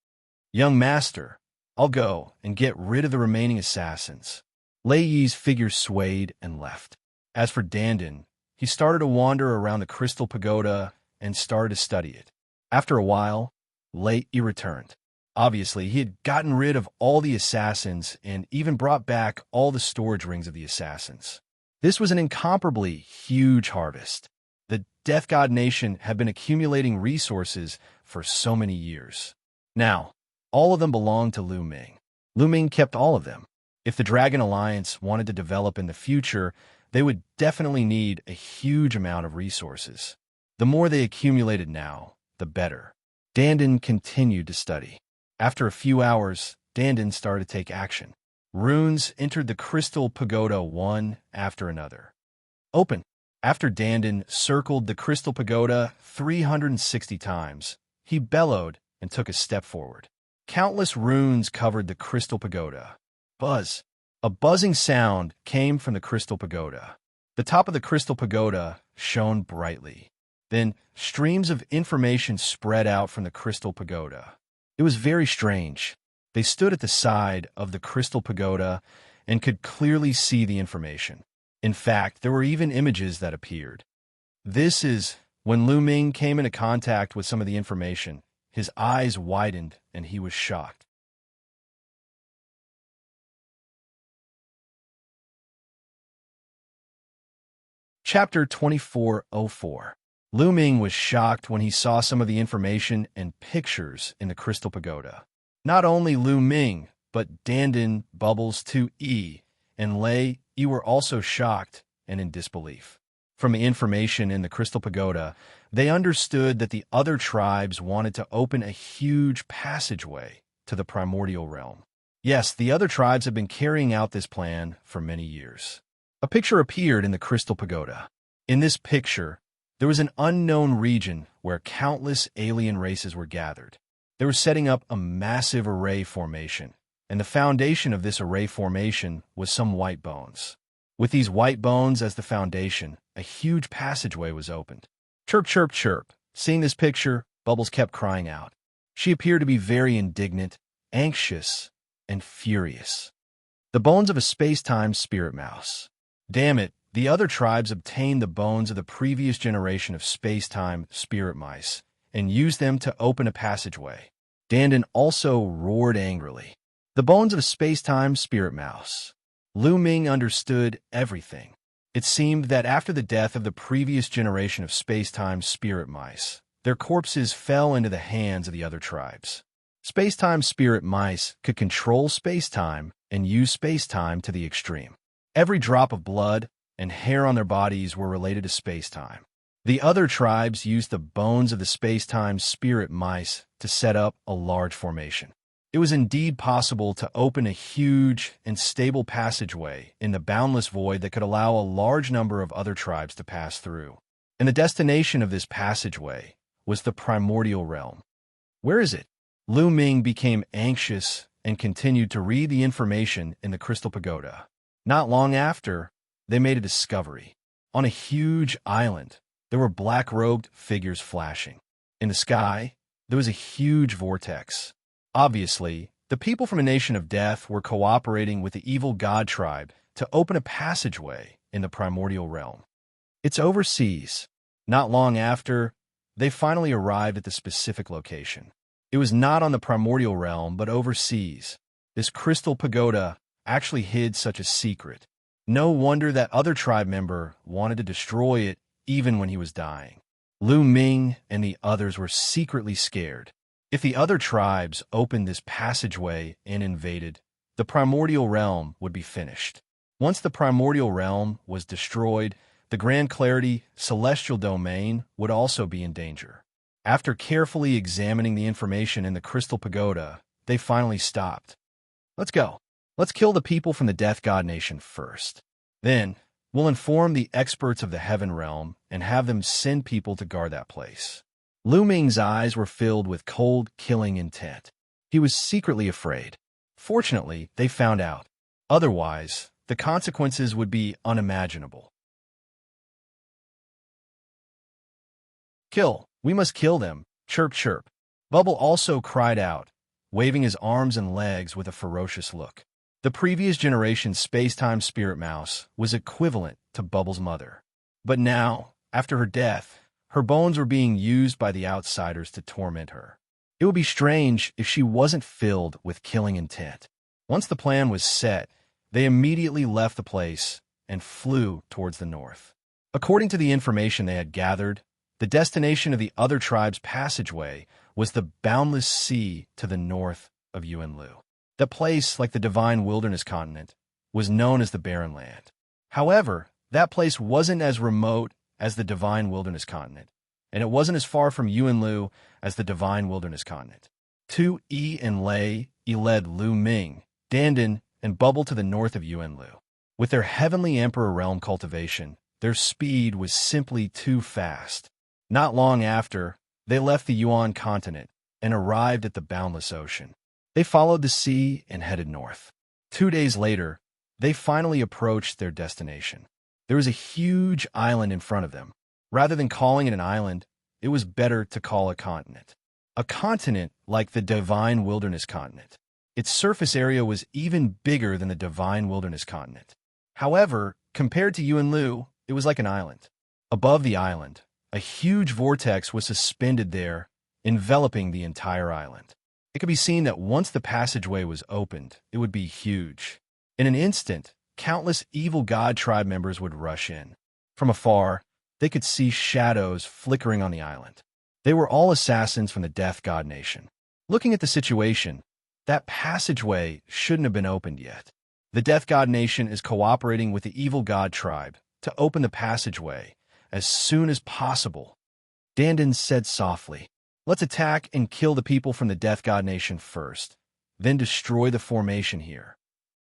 "Young master, I'll go and get rid of the remaining assassins." Lei Yi's figure swayed and left. As for Dandan, he started to wander around the Crystal Pagoda and started to study it. After a while, Lei Yi returned. Obviously, he had gotten rid of all the assassins and even brought back all the storage rings of the assassins. This was an incomparably huge harvest. The Death God Nation had been accumulating resources for so many years. Now, all of them belonged to Lu Ming. Lu Ming kept all of them. If the Dragon Alliance wanted to develop in the future, they would definitely need a huge amount of resources. The more they accumulated now, the better. Dandan continued to study. After a few hours, Dandan started to take action. Runes entered the Crystal Pagoda one after another. "Open." After Dandan circled the Crystal Pagoda 360 times, he bellowed and took a step forward. Countless runes covered the Crystal Pagoda. Buzz. A buzzing sound came from the Crystal Pagoda. The top of the Crystal Pagoda shone brightly. Then streams of information spread out from the Crystal Pagoda. It was very strange. They stood at the side of the Crystal Pagoda and could clearly see the information. In fact, there were even images that appeared. This is when Lu Ming came into contact with some of the information. His eyes widened and he was shocked. Chapter 2404. Lu Ming was shocked when he saw some of the information and pictures in the Crystal Pagoda. Not only Lu Ming, but Dandan, Bubbles 2E, and Lei Yi were also shocked and in disbelief. From the information in the Crystal Pagoda, they understood that the other tribes wanted to open a huge passageway to the primordial realm. Yes, the other tribes have been carrying out this plan for many years. A picture appeared in the Crystal Pagoda. In this picture, there was an unknown region where countless alien races were gathered. They were setting up a massive array formation, and the foundation of this array formation was some white bones. With these white bones as the foundation, a huge passageway was opened. Chirp, chirp, chirp. Seeing this picture, Bubbles kept crying out. She appeared to be very indignant, anxious, and furious. The bones of a space-time spirit mouse. Damn it, the other tribes obtained the bones of the previous generation of space-time spirit mice and used them to open a passageway. Dandan also roared angrily. The bones of a space-time spirit mouse. Lu Ming understood everything. It seemed that after the death of the previous generation of space-time spirit mice, their corpses fell into the hands of the other tribes. Space-time spirit mice could control space-time and use space-time to the extreme. Every drop of blood and hair on their bodies were related to space-time. The other tribes used the bones of the space-time spirit mice to set up a large formation. It was indeed possible to open a huge and stable passageway in the boundless void that could allow a large number of other tribes to pass through. And the destination of this passageway was the primordial realm. Where is it? Lu Ming became anxious and continued to read the information in the crystal pagoda. Not long after, they made a discovery. On a huge island, there were black-robed figures flashing. In the sky, there was a huge vortex. Obviously, the people from a nation of death were cooperating with the evil god tribe to open a passageway in the primordial realm. It's overseas. Not long after, they finally arrived at the specific location. It was not on the primordial realm, but overseas. This crystal pagoda actually hid such a secret. No wonder that other tribe member wanted to destroy it even when he was dying. Lu Ming and the others were secretly scared. If the other tribes opened this passageway and invaded, the primordial realm would be finished. Once the primordial realm was destroyed, the Grand Clarity celestial domain would also be in danger. After carefully examining the information in the crystal pagoda, they finally stopped. Let's go. Let's kill the people from the Death God Nation first. Then, we'll inform the experts of the Heaven Realm and have them send people to guard that place. Lu Ming's eyes were filled with cold, killing intent. He was secretly afraid. Fortunately, they found out. Otherwise, the consequences would be unimaginable. Kill! We must kill them! Chirp, chirp. Bubble also cried out, waving his arms and legs with a ferocious look. The previous generation's space-time spirit mouse was equivalent to Bubble's mother. But now, after her death, her bones were being used by the outsiders to torment her. It would be strange if she wasn't filled with killing intent. Once the plan was set, they immediately left the place and flew towards the north. According to the information they had gathered, the destination of the other tribe's passageway was the boundless sea to the north of Yuanlu. The place, like the Divine Wilderness Continent, was known as the Barren Land. However, that place wasn't as remote as the Divine Wilderness Continent, and it wasn't as far from Yuanlu as the Divine Wilderness Continent. Tu Yi and Lei led Lu Ming, Dandan, and Bubble to the north of Yuanlu. With their Heavenly Emperor realm cultivation, their speed was simply too fast. Not long after, they left the Yuan continent and arrived at the boundless ocean. They followed the sea and headed north. 2 days later, they finally approached their destination. There was a huge island in front of them. Rather than calling it an island, it was better to call it a continent. A continent like the Divine Wilderness Continent. Its surface area was even bigger than the Divine Wilderness Continent. However, compared to Yuanlu, it was like an island. Above the island, a huge vortex was suspended there, enveloping the entire island. It could be seen that once the passageway was opened, it would be huge. In an instant, countless evil god tribe members would rush in. From afar, they could see shadows flickering on the island. They were all assassins from the Death God Nation. Looking at the situation, that passageway shouldn't have been opened yet. The Death God Nation is cooperating with the evil god tribe to open the passageway as soon as possible. Dandan said softly, "Let's attack and kill the people from the Death God Nation first, then destroy the formation here."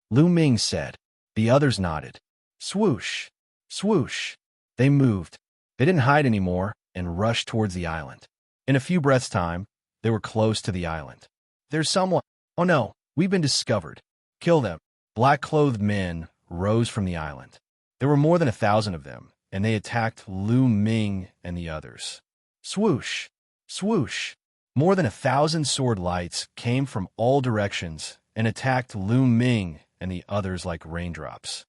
Lu Ming said. The others nodded. Swoosh! Swoosh! They moved. They didn't hide anymore and rushed towards the island. In a few breaths' time, they were close to the island. There's someone. Oh no, we've been discovered. Kill them. Black-clothed men rose from the island. There were more than 1,000 of them, and they attacked Lu Ming and the others. Swoosh! Swoosh! More than 1,000 sword lights came from all directions and attacked Lu Ming and the others like raindrops.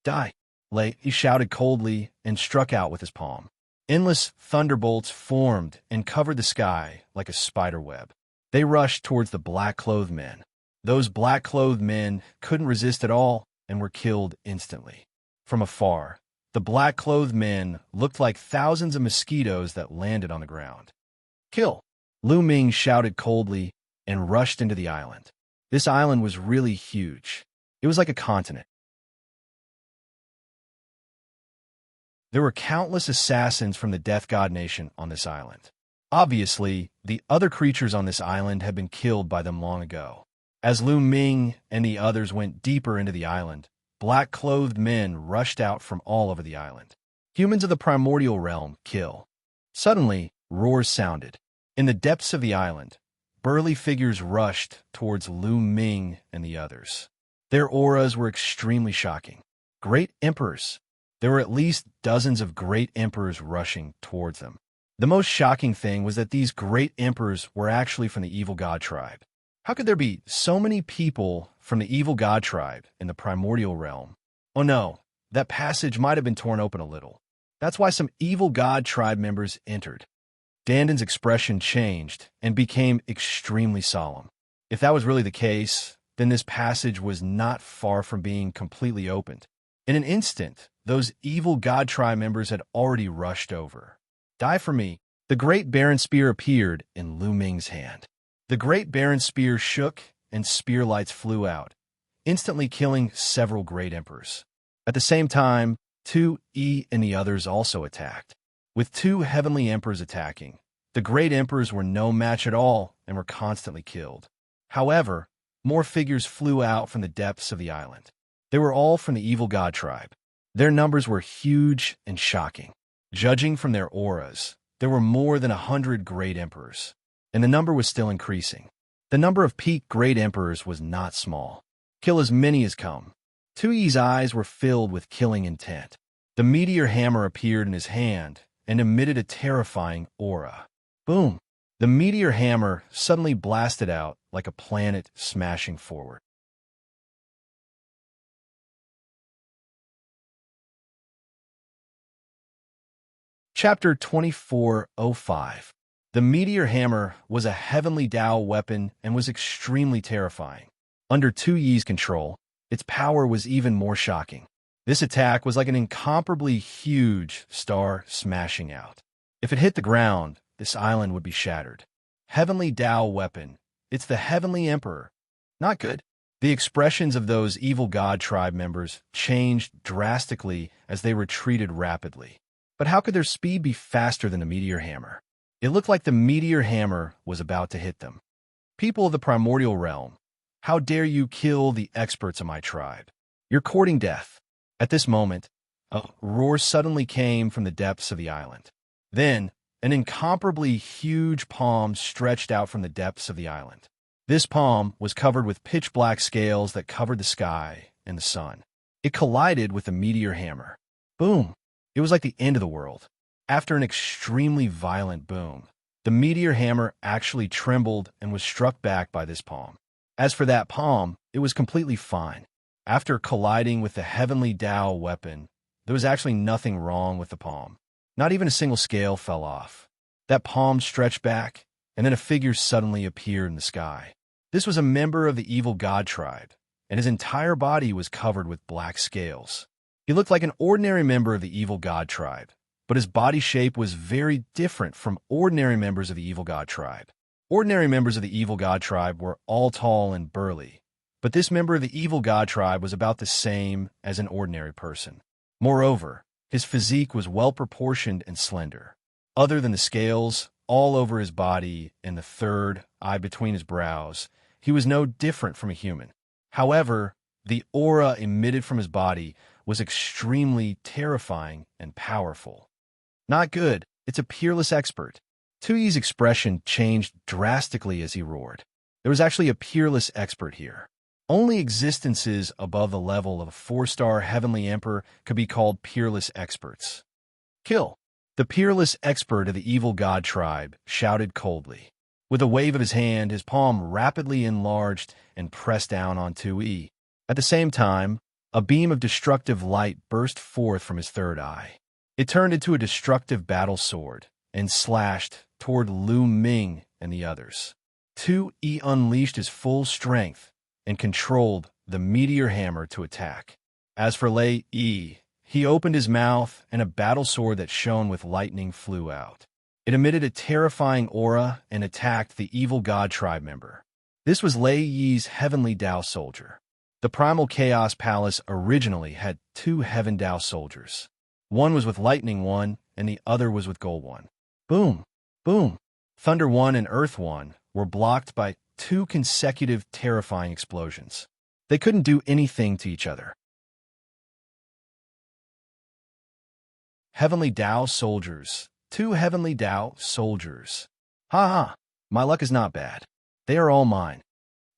Die! Lei, he shouted coldly and struck out with his palm. Endless thunderbolts formed and covered the sky like a spider web. They rushed towards the black-clothed men. Those black-clothed men couldn't resist at all and were killed instantly. From afar, the black-clothed men looked like thousands of mosquitoes that landed on the ground. Kill! Lu Ming shouted coldly and rushed into the island. This island was really huge. It was like a continent. There were countless assassins from the Death God Nation on this island. Obviously, the other creatures on this island had been killed by them long ago. As Lu Ming and the others went deeper into the island, black-clothed men rushed out from all over the island. Humans of the primordial realm, kill. Suddenly, roars sounded. In the depths of the island, burly figures rushed towards Lu Ming and the others. Their auras were extremely shocking. Great emperors. There were at least dozens of great emperors rushing towards them. The most shocking thing was that these great emperors were actually from the evil god tribe. How could there be so many people from the evil god tribe in the primordial realm? Oh no, that passage might have been torn open a little. That's why some evil god tribe members entered. Danden's expression changed and became extremely solemn. If that was really the case, then this passage was not far from being completely opened. In an instant, those evil god tribe members had already rushed over. Die for me. The great Baron Spear appeared in Lu Ming's hand. The great Baron Spear shook and spear lights flew out, instantly killing several great emperors. At the same time, 2E and the others also attacked. With 2 heavenly emperors attacking, the great emperors were no match at all and were constantly killed. However, more figures flew out from the depths of the island. They were all from the evil god tribe. Their numbers were huge and shocking. Judging from their auras, there were more than 100 great emperors, and the number was still increasing. The number of peak great emperors was not small. Kill as many as come. 2E's eyes were filled with killing intent. The meteor hammer appeared in his hand and emitted a terrifying aura. Boom! The meteor hammer suddenly blasted out like a planet smashing forward. Chapter 2405. The meteor hammer was a heavenly Tao weapon and was extremely terrifying. Under 2Yi's control, its power was even more shocking. This attack was like an incomparably huge star smashing out. If it hit the ground, this island would be shattered. Heavenly Tao weapon. It's the Heavenly Emperor. Not good. The expressions of those evil god tribe members changed drastically as they retreated rapidly. But how could their speed be faster than the meteor hammer? It looked like the meteor hammer was about to hit them. People of the primordial realm, how dare you kill the experts of my tribe? You're courting death. At this moment, a roar suddenly came from the depths of the island. Then, an incomparably huge palm stretched out from the depths of the island. This palm was covered with pitch-black scales that covered the sky and the sun. It collided with the meteor hammer. Boom! It was like the end of the world. After an extremely violent boom, the meteor hammer actually trembled and was struck back by this palm. As for that palm, it was completely fine. After colliding with the heavenly Tao weapon, there was actually nothing wrong with the palm. Not even a single scale fell off. That palm stretched back, and then a figure suddenly appeared in the sky. This was a member of the evil god tribe, and his entire body was covered with black scales. He looked like an ordinary member of the evil god tribe, but his body shape was very different from ordinary members of the evil god tribe. Ordinary members of the evil god tribe were all tall and burly, but this member of the evil god tribe was about the same as an ordinary person. Moreover, his physique was well-proportioned and slender. Other than the scales all over his body and the third eye between his brows, he was no different from a human. However, the aura emitted from his body was extremely terrifying and powerful. Not good. It's a peerless expert. 2Yi's expression changed drastically as he roared. There was actually a peerless expert here. Only existences above the level of a 4-star heavenly emperor could be called peerless experts. Kill! The peerless expert of the evil god tribe shouted coldly. With a wave of his hand, his palm rapidly enlarged and pressed down on 2Yi. At the same time, a beam of destructive light burst forth from his third eye. It turned into a destructive battle sword and slashed toward Lu Ming and the others. 2Yi unleashed his full strength and controlled the meteor hammer to attack. As for Lei Yi, he opened his mouth and a battle sword that shone with lightning flew out. It emitted a terrifying aura and attacked the evil god tribe member. This was Lei Yi's Heavenly Dao soldier. The Primal Chaos Palace originally had two Heaven Dao soldiers. One was with Lightning One, and the other was with Gold One. Boom! Boom! Thunder One and Earth One were blocked by two consecutive terrifying explosions. They couldn't do anything to each other. Heavenly Dao soldiers. Two Heavenly Dao soldiers. Ha ha! My luck is not bad. They are all mine.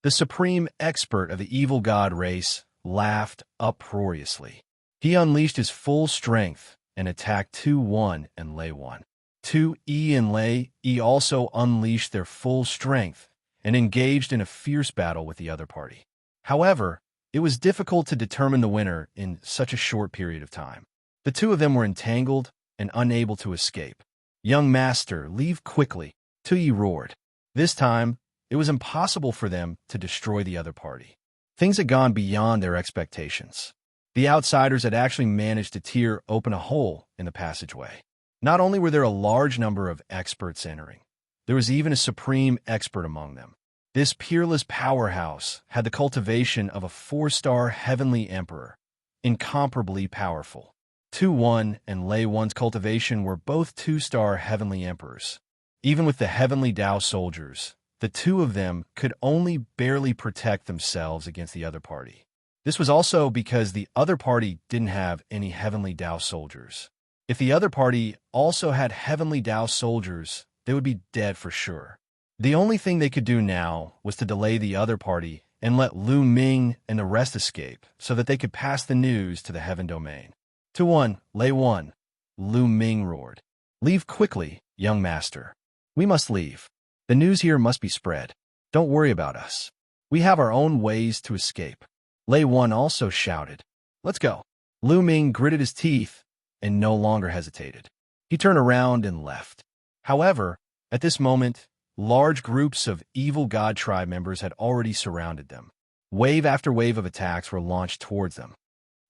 The supreme expert of the evil god race laughed uproariously. He unleashed his full strength and attacked 2-1 and Lei 1. 2E and Lei E also unleashed their full strength and engaged in a fierce battle with the other party. However, it was difficult to determine the winner in such a short period of time. The two of them were entangled and unable to escape. Young master, leave quickly, Tuyi roared. This time, it was impossible for them to destroy the other party. Things had gone beyond their expectations. The outsiders had actually managed to tear open a hole in the passageway. Not only were there a large number of experts entering, there was even a supreme expert among them. This peerless powerhouse had the cultivation of a 4-star heavenly emperor, incomparably powerful. 2-1 and Lei 1's cultivation were both 2-star heavenly emperors. Even with the Heavenly Dao soldiers, the two of them could only barely protect themselves against the other party. This was also because the other party didn't have any Heavenly Dao soldiers. If the other party also had Heavenly Dao soldiers, they would be dead for sure. The only thing they could do now was to delay the other party and let Lu Ming and the rest escape so that they could pass the news to the Heaven Domain. 2-1, Lei 1, Lu Ming roared. Leave quickly, young master. We must leave. The news here must be spread. Don't worry about us. We have our own ways to escape. Lei 1 also shouted. Let's go. Lu Ming gritted his teeth and no longer hesitated. He turned around and left. However, at this moment, large groups of evil god tribe members had already surrounded them. Wave after wave of attacks were launched towards them.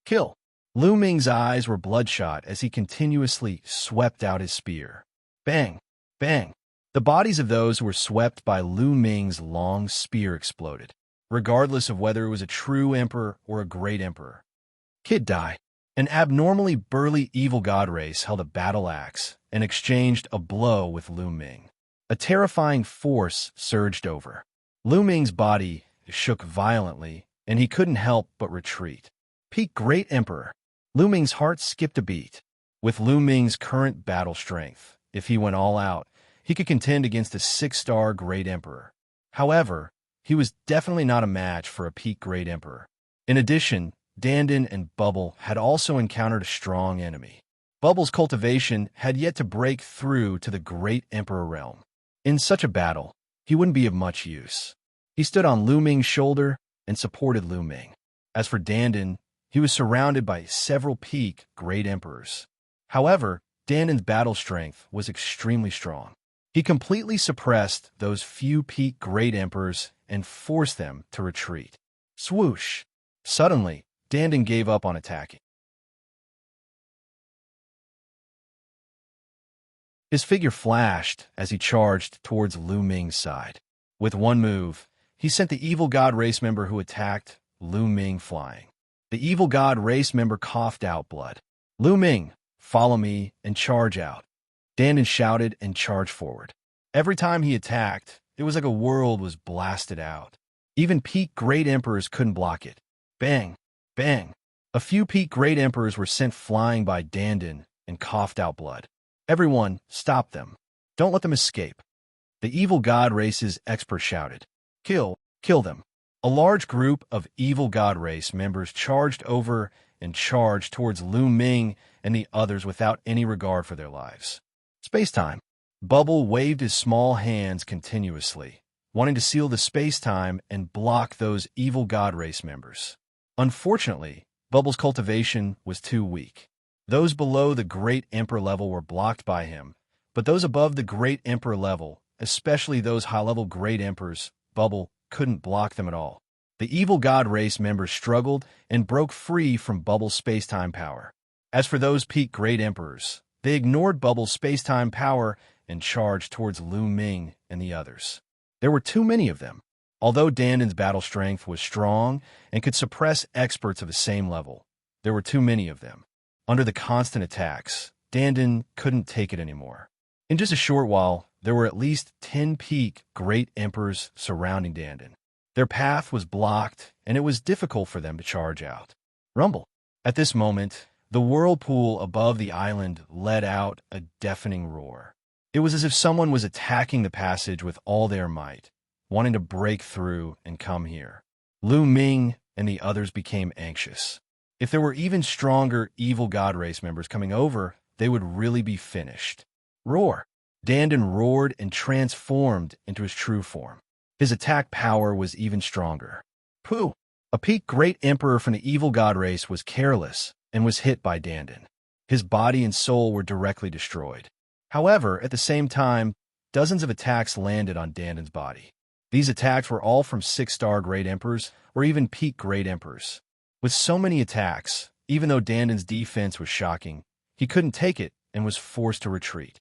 Kill! Lu Ming's eyes were bloodshot as he continuously swept out his spear. Bang! Bang! The bodies of those who were swept by Lu Ming's long spear exploded, regardless of whether it was a true emperor or a great emperor. Kid die. An abnormally burly evil god race held a battle axe and exchanged a blow with Lu Ming. A terrifying force surged over. Lu Ming's body shook violently, and he couldn't help but retreat. Peak Great Emperor. Lu Ming's heart skipped a beat. With Lu Ming's current battle strength, if he went all out, he could contend against a 6-star Great Emperor. However, he was definitely not a match for a Peak Great Emperor. In addition, Dandan and Bubble had also encountered a strong enemy. Bubble's cultivation had yet to break through to the Great Emperor realm. In such a battle, he wouldn't be of much use. He stood on Lu Ming's shoulder and supported Lu Ming. As for Dandan, he was surrounded by several Peak Great Emperors. However, Dandan's battle strength was extremely strong. He completely suppressed those few Peak Great Emperors and forced them to retreat. Swoosh! Suddenly, Dandan gave up on attacking. His figure flashed as he charged towards Lu Ming's side. With one move, he sent the evil god race member who attacked Lu Ming flying. The evil god race member coughed out blood. Lu Ming, follow me and charge out. Dandan shouted and charged forward. Every time he attacked, it was like a world was blasted out. Even Peak Great Emperors couldn't block it. Bang! Bang! A few Peak Great Emperors were sent flying by Dandan and coughed out blood. Everyone, stop them. Don't let them escape. The evil god race's expert shouted. Kill them. A large group of evil god race members charged over and charged towards Lu Ming and the others without any regard for their lives. Space-time. Bubble waved his small hands continuously, wanting to seal the space-time and block those evil god race members. Unfortunately, Bubble's cultivation was too weak. Those below the Great Emperor level were blocked by him, but those above the Great Emperor level, especially those high-level Great Emperors, Bubble couldn't block them at all. The evil god race members struggled and broke free from Bubble's space-time power. As for those peak Great Emperors, they ignored Bubble's space-time power and charged towards Lu Ming and the others. There were too many of them. Although Dandon's battle strength was strong and could suppress experts of the same level, there were too many of them. Under the constant attacks, Dandon couldn't take it anymore. In just a short while, there were at least 10 peak Great Emperors surrounding Dandon. Their path was blocked, and it was difficult for them to charge out. Rumble. At this moment, the whirlpool above the island let out a deafening roar. It was as if someone was attacking the passage with all their might, wanting to break through and come here. Lu Ming and the others became anxious. If there were even stronger evil god race members coming over, they would really be finished. Roar! Dandon roared and transformed into his true form. His attack power was even stronger. Pooh! A peak Great Emperor from the evil god race was careless and was hit by Dandon. His body and soul were directly destroyed. However, at the same time, dozens of attacks landed on Dandon's body. These attacks were all from 6-star Great Emperors or even peak Great Emperors. With so many attacks, even though Dandon's defense was shocking, he couldn't take it and was forced to retreat.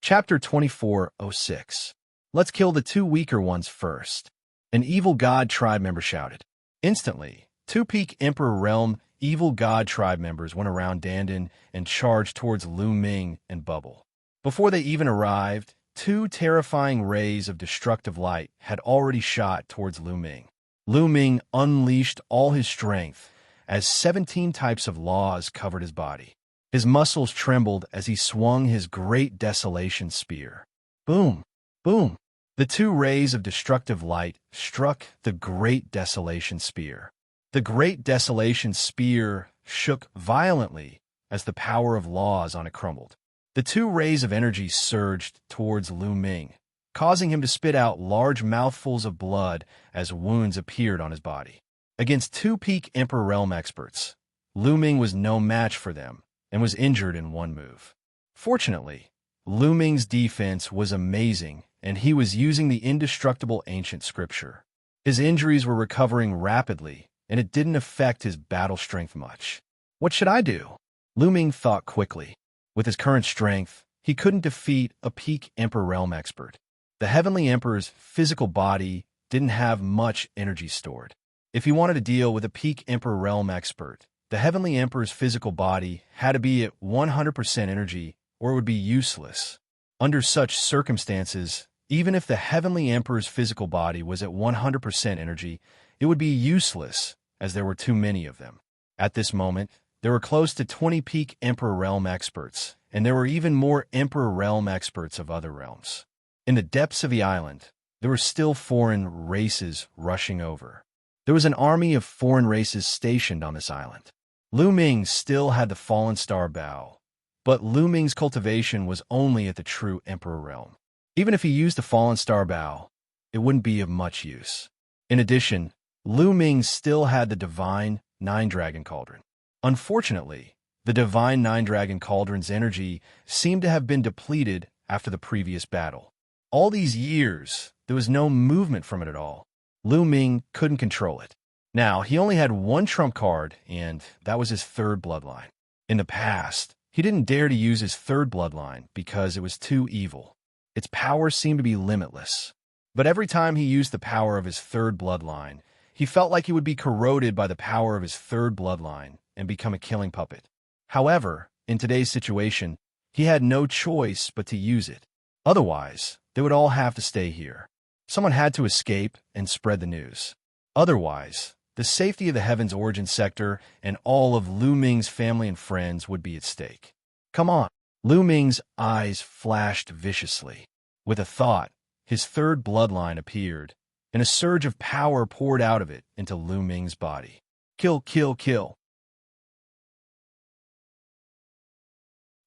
Chapter 24:06. Let's kill the 2 weaker ones first. An evil god tribe member shouted. Instantly, 2 peak Emperor Realm evil god tribe members went around Dandon and charged towards Lu Ming and Bubble. Before they even arrived, 2 terrifying rays of destructive light had already shot towards Lu Ming. Lu Ming unleashed all his strength as 17 types of laws covered his body. His muscles trembled as he swung his Great Desolation Spear. Boom! Boom! The 2 rays of destructive light struck the Great Desolation Spear. The Great Desolation Spear shook violently as the power of laws on it crumbled. The 2 rays of energy surged towards Lu Ming, causing him to spit out large mouthfuls of blood as wounds appeared on his body. Against 2 peak Emperor Realm experts, Lu Ming was no match for them and was injured in one move. Fortunately, Lu Ming's defense was amazing, and he was using the indestructible ancient scripture. His injuries were recovering rapidly, and it didn't affect his battle strength much. What should I do? Lu Ming thought quickly. With his current strength, he couldn't defeat a peak Emperor Realm expert. The Heavenly Emperor's physical body didn't have much energy stored. If he wanted to deal with a peak Emperor Realm expert, the Heavenly Emperor's physical body had to be at 100% energy or it would be useless. Under such circumstances, even if the Heavenly Emperor's physical body was at 100% energy, it would be useless as there were too many of them. At this moment, there were close to 20 peak Emperor Realm experts, and there were even more Emperor Realm experts of other realms. In the depths of the island, there were still foreign races rushing over. There was an army of foreign races stationed on this island. Lu Ming still had the Fallen Star Bow, but Lu Ming's cultivation was only at the true Emperor Realm. Even if he used the Fallen Star Bow, it wouldn't be of much use. In addition, Lu Ming still had the Divine Nine-Dragon Cauldron. Unfortunately, the Divine Nine-Dragon Cauldron's energy seemed to have been depleted after the previous battle. All these years, there was no movement from it at all. Lu Ming couldn't control it. Now, he only had one trump card, and that was his 3rd bloodline. In the past, he didn't dare to use his 3rd bloodline because it was too evil. Its power seemed to be limitless. But every time he used the power of his 3rd bloodline, he felt like he would be corroded by the power of his 3rd bloodline and become a killing puppet. However, in today's situation, he had no choice but to use it. Otherwise, they would all have to stay here. Someone had to escape and spread the news. Otherwise, the safety of the Heaven's origin sector and all of Lu Ming's family and friends would be at stake. Come on! Lu Ming's eyes flashed viciously. With a thought, his 3rd bloodline appeared, and a surge of power poured out of it into Lu Ming's body. Kill, kill, kill!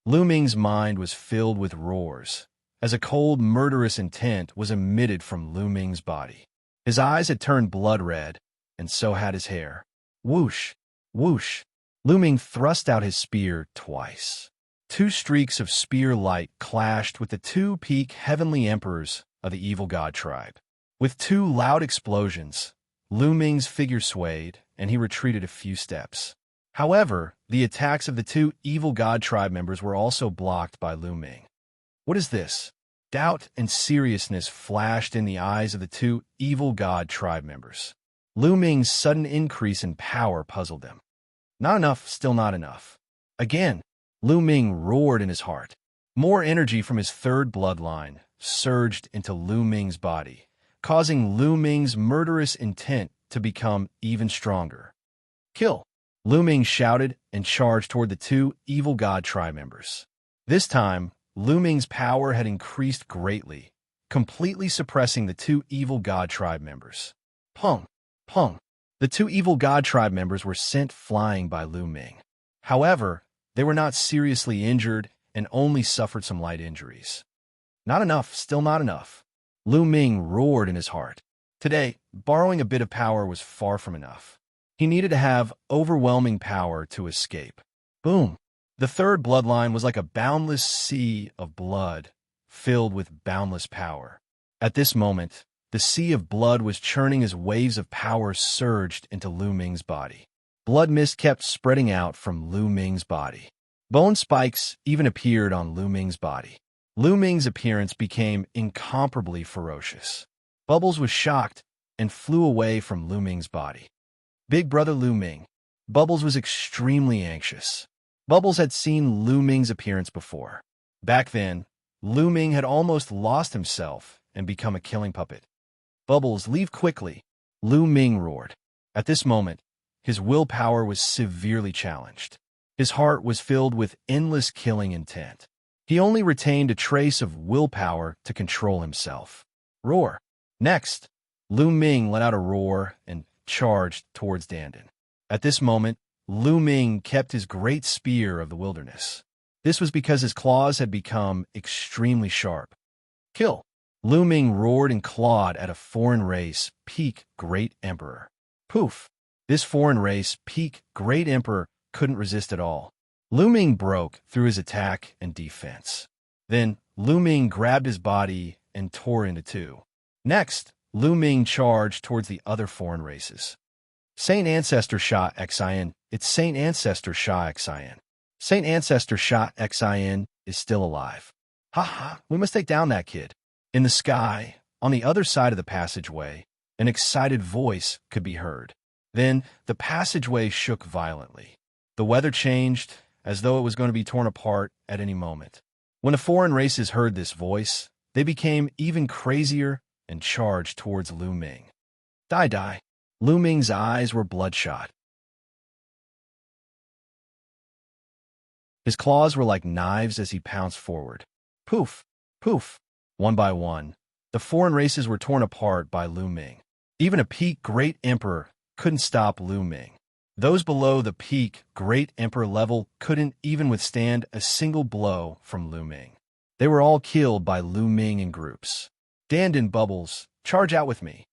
Lu Ming's mind was filled with roars, as a cold, murderous intent was emitted from Lu Ming's body. His eyes had turned blood red, and so had his hair. Whoosh! Whoosh! Lu Ming thrust out his spear twice. two streaks of spear light clashed with the two peak heavenly emperors of the evil god tribe. With two loud explosions, Lu Ming's figure swayed, and he retreated a few steps. However, the attacks of the two evil god tribe members were also blocked by Lu Ming. What is this? Doubt and seriousness flashed in the eyes of the two evil god tribe members. Lu Ming's sudden increase in power puzzled them. Not enough, still not enough. Again, Lu Ming roared in his heart. More energy from his third bloodline surged into Lu Ming's body, causing Lu Ming's murderous intent to become even stronger. Kill! Lu Ming shouted and charged toward the two evil god tribe members. This time, Lu Ming's power had increased greatly, completely suppressing the two evil god tribe members. Pung! Pung! The two evil god tribe members were sent flying by Lu Ming. However, they were not seriously injured and only suffered some light injuries. Not enough, still not enough. Lu Ming roared in his heart. Today, borrowing a bit of power was far from enough. He needed to have overwhelming power to escape. Boom! The third bloodline was like a boundless sea of blood, filled with boundless power. At this moment, the sea of blood was churning as waves of power surged into Lu Ming's body. Blood mist kept spreading out from Lu Ming's body. Bone spikes even appeared on Lu Ming's body. Lu Ming's appearance became incomparably ferocious. Bubbles was shocked and flew away from Lu Ming's body. Big brother Lu Ming. Bubbles was extremely anxious. Bubbles had seen Lu Ming's appearance before. Back then, Lu Ming had almost lost himself and become a killing puppet. Bubbles, leave quickly, Lu Ming roared. At this moment, his willpower was severely challenged. His heart was filled with endless killing intent. He only retained a trace of willpower to control himself. Roar. Next, Lu Ming let out a roar and charged towards Dandan. At this moment, Lu Ming kept his great spear of the wilderness. This was because his claws had become extremely sharp. Kill! Lu Ming roared and clawed at a foreign race, peak Great Emperor. Poof! This foreign race, peak Great Emperor, couldn't resist at all. Lu Ming broke through his attack and defense. Then, Lu Ming grabbed his body and tore into two. Next, Lu Ming charged towards the other foreign races. Saint Ancestor Sha Xian, it's Saint Ancestor Sha Xian. Saint Ancestor Sha Xian is still alive. Ha ha, we must take down that kid. In the sky, on the other side of the passageway, an excited voice could be heard. Then, the passageway shook violently. The weather changed, as though it was going to be torn apart at any moment. When the foreign races heard this voice, they became even crazier and charged towards Lu Ming. Die. Lu Ming's eyes were bloodshot. His claws were like knives as he pounced forward. Poof! Poof! One by one, the foreign races were torn apart by Lu Ming. Even a peak Great Emperor couldn't stop Lu Ming. Those below the peak Great Emperor level couldn't even withstand a single blow from Lu Ming. They were all killed by Lu Ming in groups. Dandan, Bubbles, charge out with me.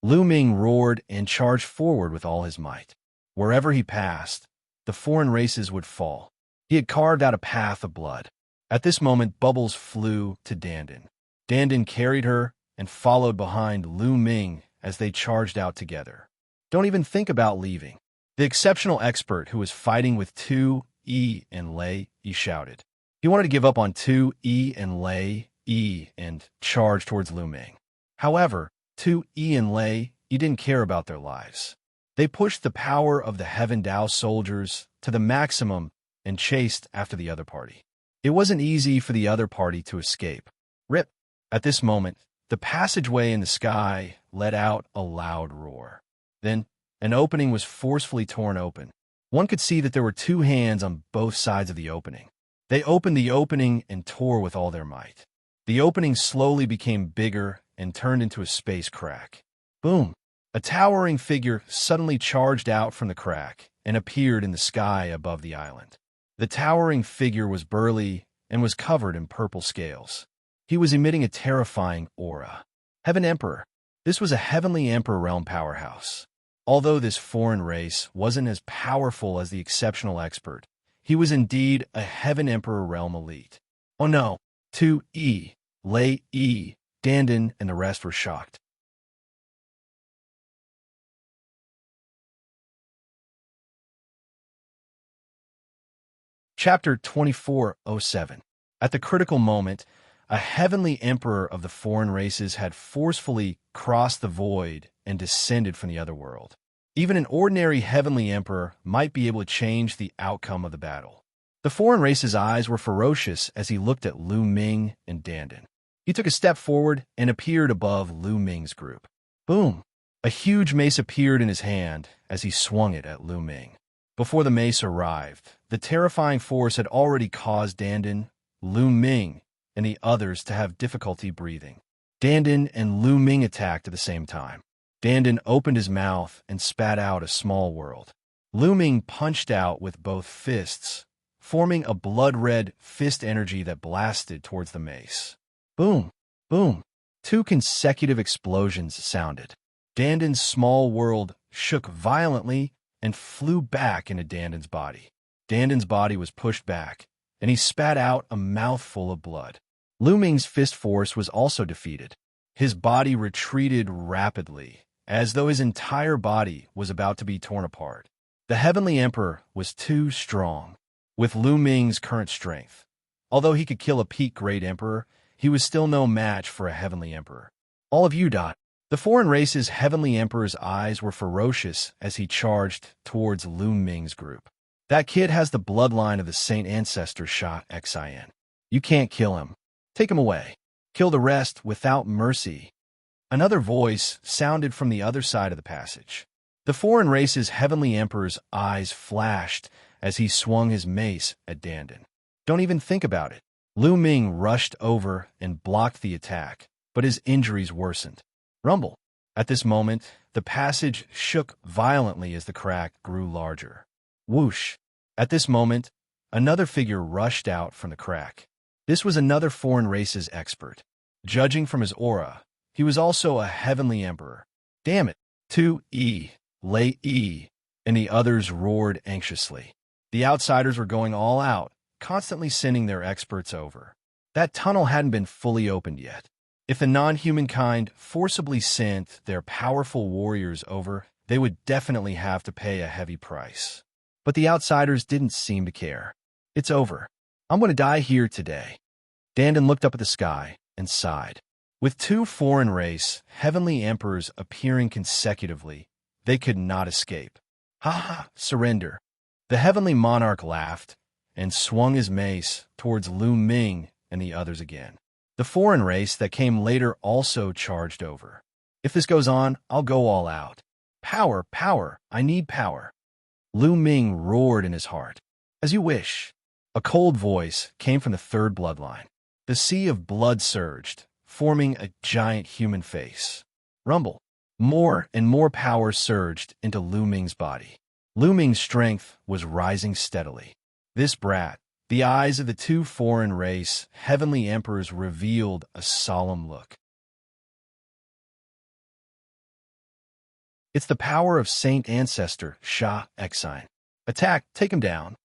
Lu Ming roared and charged forward with all his might. Wherever he passed, the foreign races would fall. He had carved out a path of blood. At this moment, Bubbles flew to Dandan. Dandan carried her and followed behind Lu Ming as they charged out together. Don't even think about leaving. The exceptional expert who was fighting with Tu, Yi, and Lei, he shouted. He wanted to give up on Tu, Yi, and Lei, and charge towards Lu Ming. However, Tu, Yi, and Lei, didn't care about their lives. They pushed the power of the Heaven Dao soldiers to the maximum and chased after the other party. It wasn't easy for the other party to escape. Rip! At this moment, the passageway in the sky let out a loud roar. Then, an opening was forcefully torn open. One could see that there were two hands on both sides of the opening. They opened the opening and tore with all their might. The opening slowly became bigger and turned into a space crack. Boom! A towering figure suddenly charged out from the crack and appeared in the sky above the island. The towering figure was burly and was covered in purple scales. He was emitting a terrifying aura. Heaven Emperor. This was a heavenly Emperor realm powerhouse. Although this foreign race wasn't as powerful as the exceptional expert, He was indeed a Heaven Emperor realm elite. Oh no, 2E, Lei E, Dandan and the rest were shocked. Chapter 2407. At the critical moment, a heavenly emperor of the foreign races had forcefully crossed the void and descended from the other world. Even an ordinary heavenly emperor might be able to change the outcome of the battle. The foreign race's eyes were ferocious as he looked at Lu Ming and Dandan. He took a step forward and appeared above Lu Ming's group. Boom! A huge mace appeared in his hand as he swung it at Lu Ming. Before the mace arrived, the terrifying force had already caused Dandan, Lu Ming, and the others to have difficulty breathing. Dandan and Lu Ming attacked at the same time. Dandan opened his mouth and spat out a small world. Lu Ming punched out with both fists, forming a blood-red fist energy that blasted towards the mace. Boom! Boom! 2 consecutive explosions sounded. Dandan's small world shook violently and flew back into Dandan's body. Dandan's body was pushed back, and he spat out a mouthful of blood. Lu Ming's fist force was also defeated. His body retreated rapidly, as though his entire body was about to be torn apart. The Heavenly Emperor was too strong. With Lu Ming's current strength, although he could kill a peak-grade emperor, he was still no match for a Heavenly Emperor. All of you, The foreign race's Heavenly Emperor's eyes were ferocious as he charged towards Lu Ming's group. That kid has the bloodline of the Saint Ancestor Xianxia. You can't kill him. Take him away. Kill the rest without mercy. Another voice sounded from the other side of the passage. The foreign race's Heavenly Emperor's eyes flashed as he swung his mace at Dandan. Don't even think about it. Lu Ming rushed over and blocked the attack, but his injuries worsened. Rumble. At this moment, the passage shook violently as the crack grew larger. Whoosh. At this moment, another figure rushed out from the crack. This was another foreign race's expert. Judging from his aura, he was also a Heavenly Emperor. Damn it. 2E, Lei E, and the others roared anxiously. The outsiders were going all out, constantly sending their experts over. That tunnel hadn't been fully opened yet. If the non-humankind forcibly sent their powerful warriors over, they would definitely have to pay a heavy price. But the outsiders didn't seem to care. It's over. I'm going to die here today. Dandan looked up at the sky and sighed. With 2 foreign race, Heavenly Emperors appearing consecutively, they could not escape. Ha ha, surrender. The Heavenly Monarch laughed and swung his mace towards Lu Ming and the others again. The foreign race that came later also charged over. If this goes on, I'll go all out. Power, power, I need power. Lu Ming roared in his heart. As you wish. A cold voice came from the 3rd bloodline. The sea of blood surged, forming a giant human face. Rumble. More and more power surged into Lu Ming's body. Lu Ming's strength was rising steadily. This brat, the eyes of the 2 foreign race Heavenly Emperors revealed a solemn look. It's the power of Saint Ancestor Xianxia. Attack, take him down.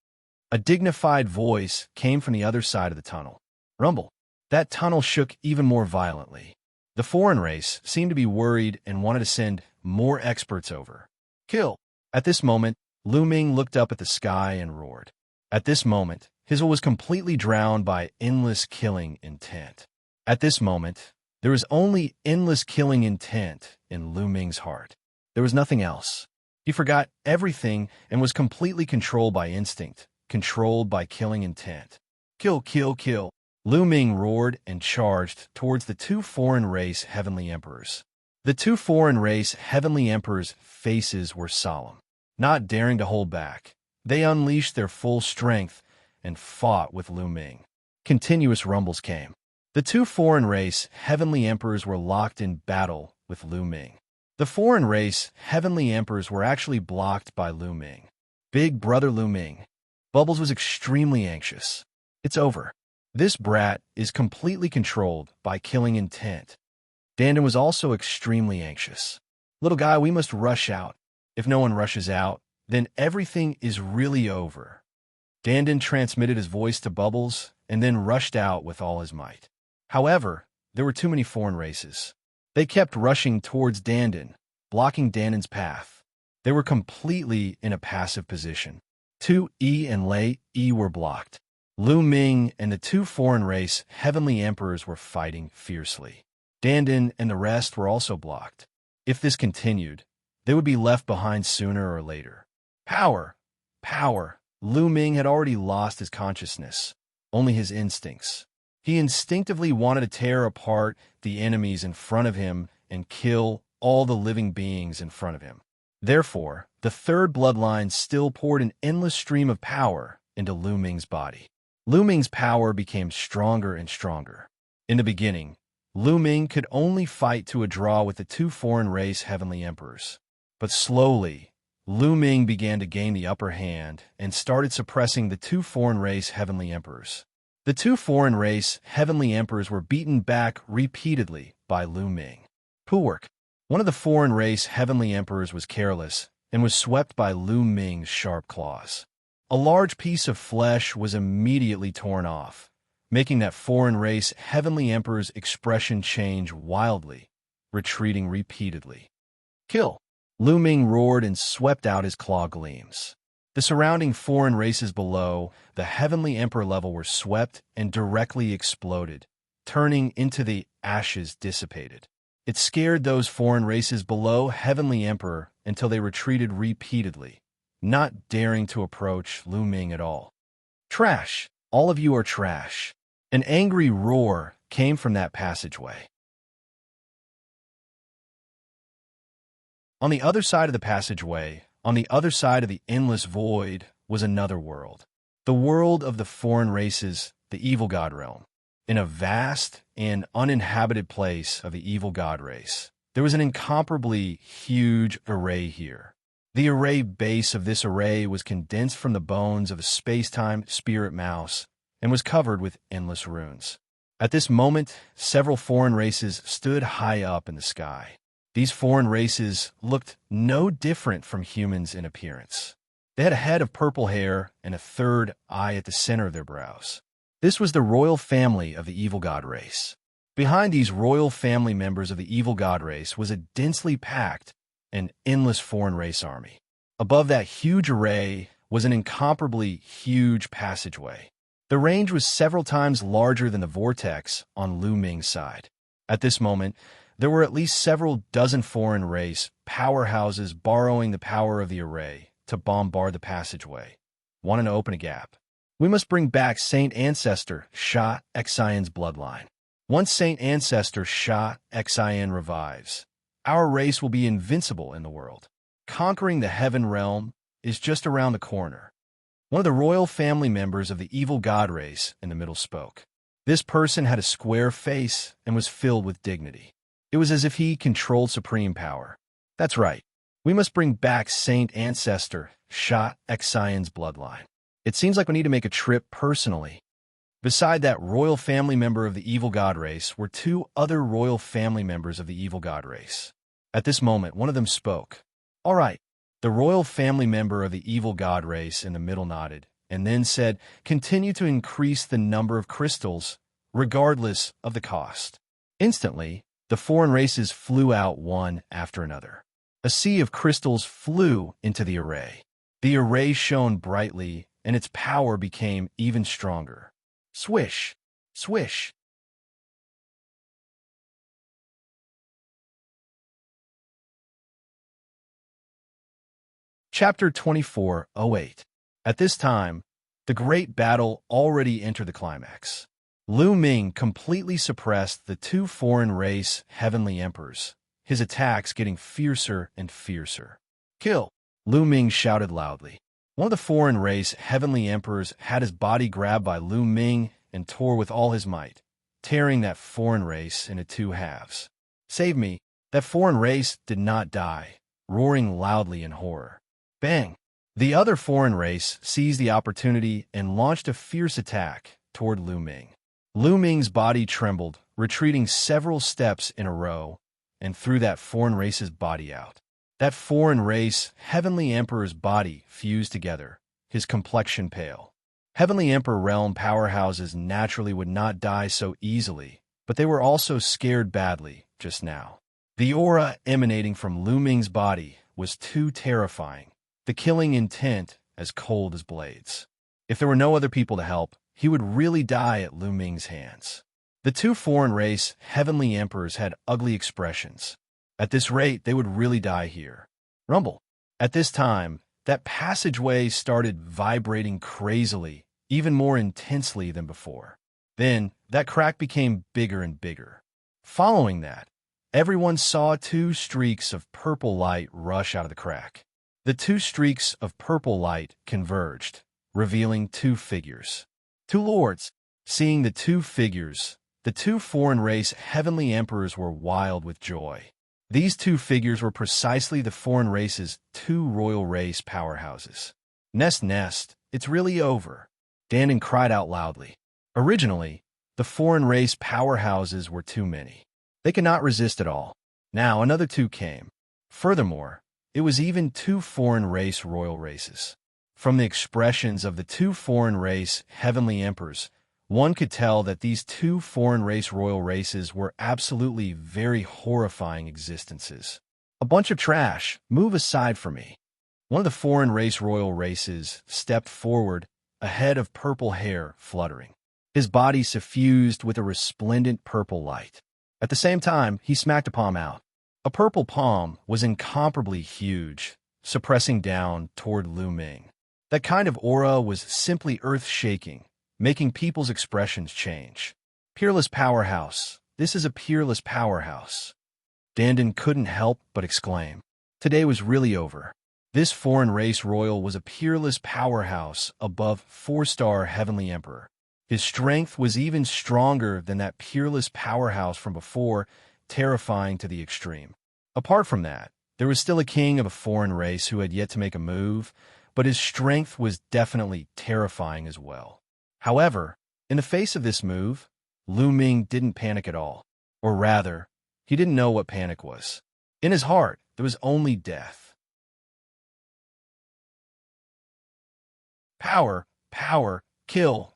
A dignified voice came from the other side of the tunnel. Rumble. That tunnel shook even more violently. The foreign race seemed to be worried and wanted to send more experts over. Kill. At this moment, Lu Ming looked up at the sky and roared. At this moment, his will was completely drowned by endless killing intent. At this moment, there was only endless killing intent in Lu Ming's heart. There was nothing else. He forgot everything and was completely controlled by instinct, controlled by killing intent. Kill, kill, kill. Lu Ming roared and charged towards the 2 foreign race Heavenly Emperors. The 2 foreign race Heavenly Emperors' faces were solemn. Not daring to hold back, they unleashed their full strength and fought with Lu Ming. Continuous rumbles came. The 2 foreign race Heavenly Emperors were locked in battle with Lu Ming. The foreign race Heavenly Emperors were actually blocked by Lu Ming. Big brother Lu Ming. Bubbles was extremely anxious. It's over. This brat is completely controlled by killing intent. Dandan was also extremely anxious. Little guy, we must rush out. If no one rushes out, then everything is really over. Dandan transmitted his voice to Bubbles and then rushed out with all his might. However, there were too many foreign races. They kept rushing towards Dandan, blocking Dandan's path. They were completely in a passive position. Tu Yi and Lei Yi were blocked. Lu Ming and the two foreign race heavenly emperors were fighting fiercely. Dandan and the rest were also blocked. If this continued, they would be left behind sooner or later. Power! Power! Lu Ming had already lost his consciousness, only his instincts. He instinctively wanted to tear apart the enemies in front of him and kill all the living beings in front of him. Therefore, the third bloodline still poured an endless stream of power into Lu Ming's body. Lu Ming's power became stronger and stronger. In the beginning, Lu Ming could only fight to a draw with the two foreign race heavenly emperors. But slowly, Lu Ming began to gain the upper hand and started suppressing the two foreign race heavenly emperors. The two foreign race heavenly emperors were beaten back repeatedly by Lu Ming. Puwerk, one of the foreign race heavenly emperors, was careless and was swept by Lu Ming's sharp claws. A large piece of flesh was immediately torn off, making that foreign race heavenly emperor's expression change wildly, retreating repeatedly. Kill! Lu Ming roared and swept out his claw gleams. The surrounding foreign races below the heavenly emperor level were swept and directly exploded, turning into the ashes dissipated. It scared those foreign races below heavenly emperor until they retreated repeatedly, not daring to approach Lu Ming at all. Trash! All of you are trash! An angry roar came from that passageway. On the other side of the passageway, on the other side of the endless void, was another world. The world of the foreign races, the evil god realm. In a vast and uninhabited place of the evil god race, there was an incomparably huge array here. The array base of this array was condensed from the bones of a space-time spirit mouse and was covered with endless runes. At this moment, several foreign races stood high up in the sky. These foreign races looked no different from humans in appearance. They had a head of purple hair and a third eye at the center of their brows. This was the royal family of the evil god race. Behind these royal family members of the evil god race was a densely packed and endless foreign race army. Above that huge array was an incomparably huge passageway. The range was several times larger than the vortex on Lu Ming's side. At this moment, there were at least several dozen foreign race powerhouses borrowing the power of the array to bombard the passageway, wanting to open a gap. We must bring back Saint Ancestor Xianxia's bloodline. Once Saint Ancestor Xianxia revives, our race will be invincible in the world. Conquering the heaven realm is just around the corner. One of the royal family members of the evil god race in the middle spoke. This person had a square face and was filled with dignity. It was as if he controlled supreme power. That's right. We must bring back Saint Ancestor Xianxia's bloodline. It seems like we need to make a trip personally. Beside that royal family member of the evil god race were two other royal family members of the evil god race. At this moment, one of them spoke. All right. The royal family member of the evil god race in the middle nodded, and then said, continue to increase the number of crystals, regardless of the cost. Instantly, the foreign races flew out one after another. A sea of crystals flew into the array. The array shone brightly, and its power became even stronger. Swish! Swish! Chapter 24:08. At this time, the great battle already entered the climax. Lu Ming completely suppressed the two foreign race heavenly emperors, his attacks getting fiercer and fiercer. Kill! Lu Ming shouted loudly. One of the foreign race heavenly emperors had his body grabbed by Lu Ming and tore with all his might, tearing that foreign race into two halves. Save me! That foreign race did not die, roaring loudly in horror. Bang! The other foreign race seized the opportunity and launched a fierce attack toward Lu Ming. Lu Ming's body trembled, retreating several steps in a row, and threw that foreign race's body out. That foreign race heavenly emperor's body fused together, his complexion pale. Heavenly Emperor realm powerhouses naturally would not die so easily, but they were also scared badly just now. The aura emanating from Lu Ming's body was too terrifying, the killing intent as cold as blades. If there were no other people to help, he would really die at Lu Ming's hands. The two foreign race heavenly emperors had ugly expressions. At this rate, they would really die here. Rumble. At this time, that passageway started vibrating crazily, even more intensely than before. Then, that crack became bigger and bigger. Following that, everyone saw two streaks of purple light rush out of the crack. The two streaks of purple light converged, revealing two figures. Two lords. Seeing the two figures, the two foreign race heavenly emperors were wild with joy. These two figures were precisely the foreign race's two royal race powerhouses. Nest, it's really over. Dandin cried out loudly. Originally, the foreign race powerhouses were too many. They could not resist at all. Now another two came. Furthermore, it was even two foreign race royal races. From the expressions of the two foreign race heavenly emperors, one could tell that these two foreign race royal races were absolutely very horrifying existences. A bunch of trash, move aside from me. One of the foreign race royal races stepped forward, a head of purple hair fluttering. His body suffused with a resplendent purple light. At the same time, he smacked a palm out. A purple palm was incomparably huge, suppressing down toward Lu Ming. That kind of aura was simply earth-shaking, making people's expressions change. Peerless powerhouse. This is a peerless powerhouse. Dandin couldn't help but exclaim. Today was really over. This foreign race royal was a peerless powerhouse above four-star heavenly emperor. His strength was even stronger than that peerless powerhouse from before, terrifying to the extreme. Apart from that, there was still a king of a foreign race who had yet to make a move, but his strength was definitely terrifying as well. However, in the face of this move, Lu Ming didn't panic at all. Or rather, he didn't know what panic was. In his heart, there was only death. Power, kill.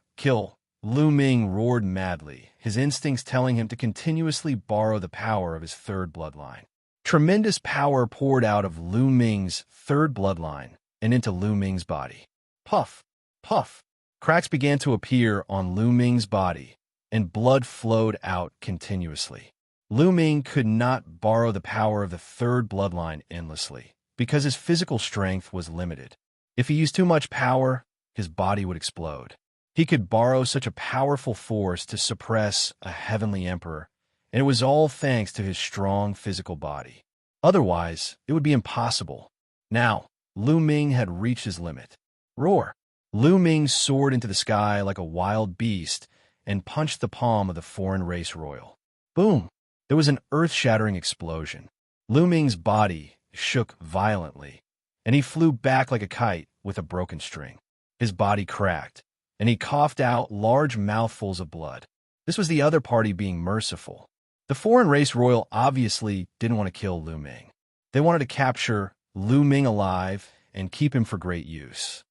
Lu Ming roared madly, his instincts telling him to continuously borrow the power of his third bloodline. Tremendous power poured out of Lu Ming's third bloodline and into Lu Ming's body. Puff. Cracks began to appear on Lu Ming's body, and blood flowed out continuously. Lu Ming could not borrow the power of the third bloodline endlessly, because his physical strength was limited. If he used too much power, his body would explode. He could borrow such a powerful force to suppress a heavenly emperor, and it was all thanks to his strong physical body. Otherwise, it would be impossible. Now, Lu Ming had reached his limit. Roar! Lu Ming soared into the sky like a wild beast and punched the palm of the foreign race royal. Boom! There was an earth-shattering explosion. Lu Ming's body shook violently, and he flew back like a kite with a broken string. His body cracked, and he coughed out large mouthfuls of blood. This was the other party being merciful. The foreign race royal obviously didn't want to kill Lu Ming. They wanted to capture Lu Ming alive and keep him for great use.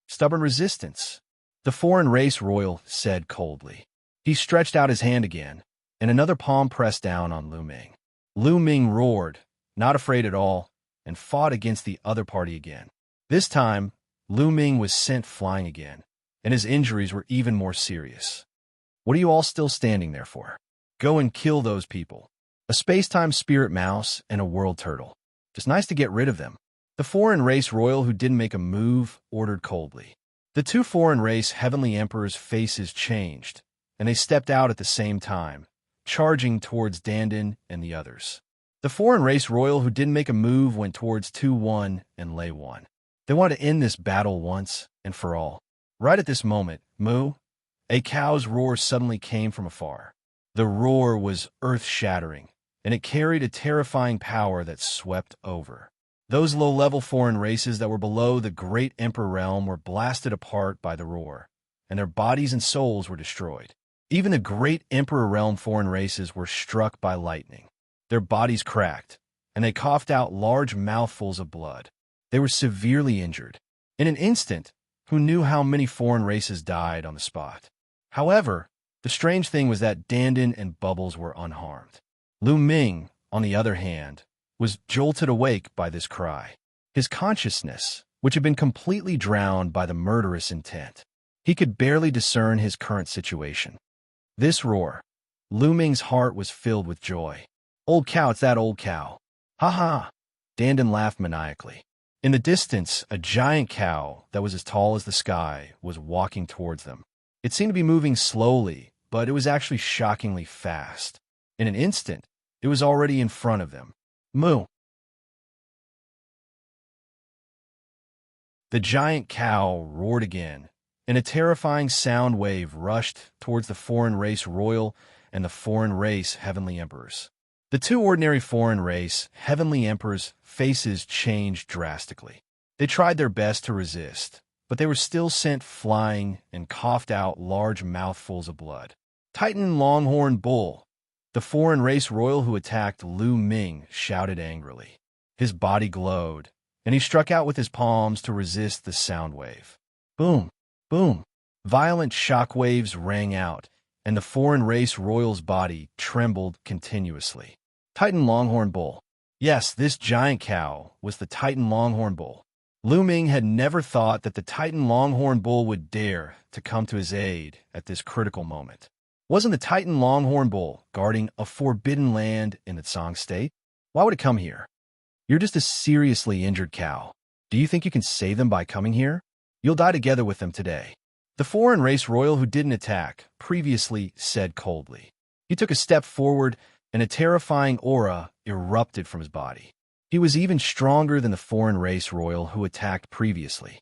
Stubborn resistance, the foreign race royal said coldly. He stretched out his hand again, and another palm pressed down on Lu Ming. Lu Ming roared, not afraid at all, and fought against the other party again. This time, Lu Ming was sent flying again, and his injuries were even more serious. What are you all still standing there for? Go and kill those people. A space-time spirit mouse and a world turtle. Just nice to get rid of them. The foreign race royal who didn't make a move ordered coldly. The two foreign race heavenly emperors' faces changed, and they stepped out at the same time, charging towards Dandin and the others. The foreign race royal who didn't make a move went towards 2-1 and Lei 1. They wanted to end this battle once and for all. Right at this moment, moo, a cow's roar suddenly came from afar. The roar was earth-shattering, and it carried a terrifying power that swept over. Those low-level foreign races that were below the great emperor realm were blasted apart by the roar, and their bodies and souls were destroyed. Even the great emperor realm foreign races were struck by lightning. Their bodies cracked, and they coughed out large mouthfuls of blood. They were severely injured. In an instant, who knew how many foreign races died on the spot. However, the strange thing was that Dandan and Bubbles were unharmed. Lu Ming, on the other hand, was jolted awake by this cry. His consciousness, which had been completely drowned by the murderous intent. He could barely discern his current situation. This roar. Lu Ming's heart was filled with joy. Old cow, it's that old cow. Ha ha! Dandan laughed maniacally. In the distance, a giant cow that was as tall as the sky was walking towards them. It seemed to be moving slowly, but it was actually shockingly fast. In an instant, it was already in front of them. Moo! The giant cow roared again, and a terrifying sound wave rushed towards the foreign race royal and the foreign race heavenly emperors. The two ordinary foreign race heavenly emperors' faces changed drastically. They tried their best to resist, but they were still sent flying and coughed out large mouthfuls of blood. Titan Longhorn Bull, the foreign race royal who attacked Lu Ming, shouted angrily. His body glowed, and he struck out with his palms to resist the sound wave. Boom! Boom! Violent shock waves rang out, and the foreign race royal's body trembled continuously. Titan Longhorn Bull. Yes, this giant cow was the Titan Longhorn Bull. Lu Ming had never thought that the Titan Longhorn Bull would dare to come to his aid at this critical moment. Wasn't the Titan Longhorn Bull guarding a forbidden land in the Tsang state? Why would it come here? You're just a seriously injured cow. Do you think you can save them by coming here? You'll die together with them today. The foreign race royal who didn't attack previously said coldly. He took a step forward, and a terrifying aura erupted from his body. He was even stronger than the foreign race royal who attacked previously.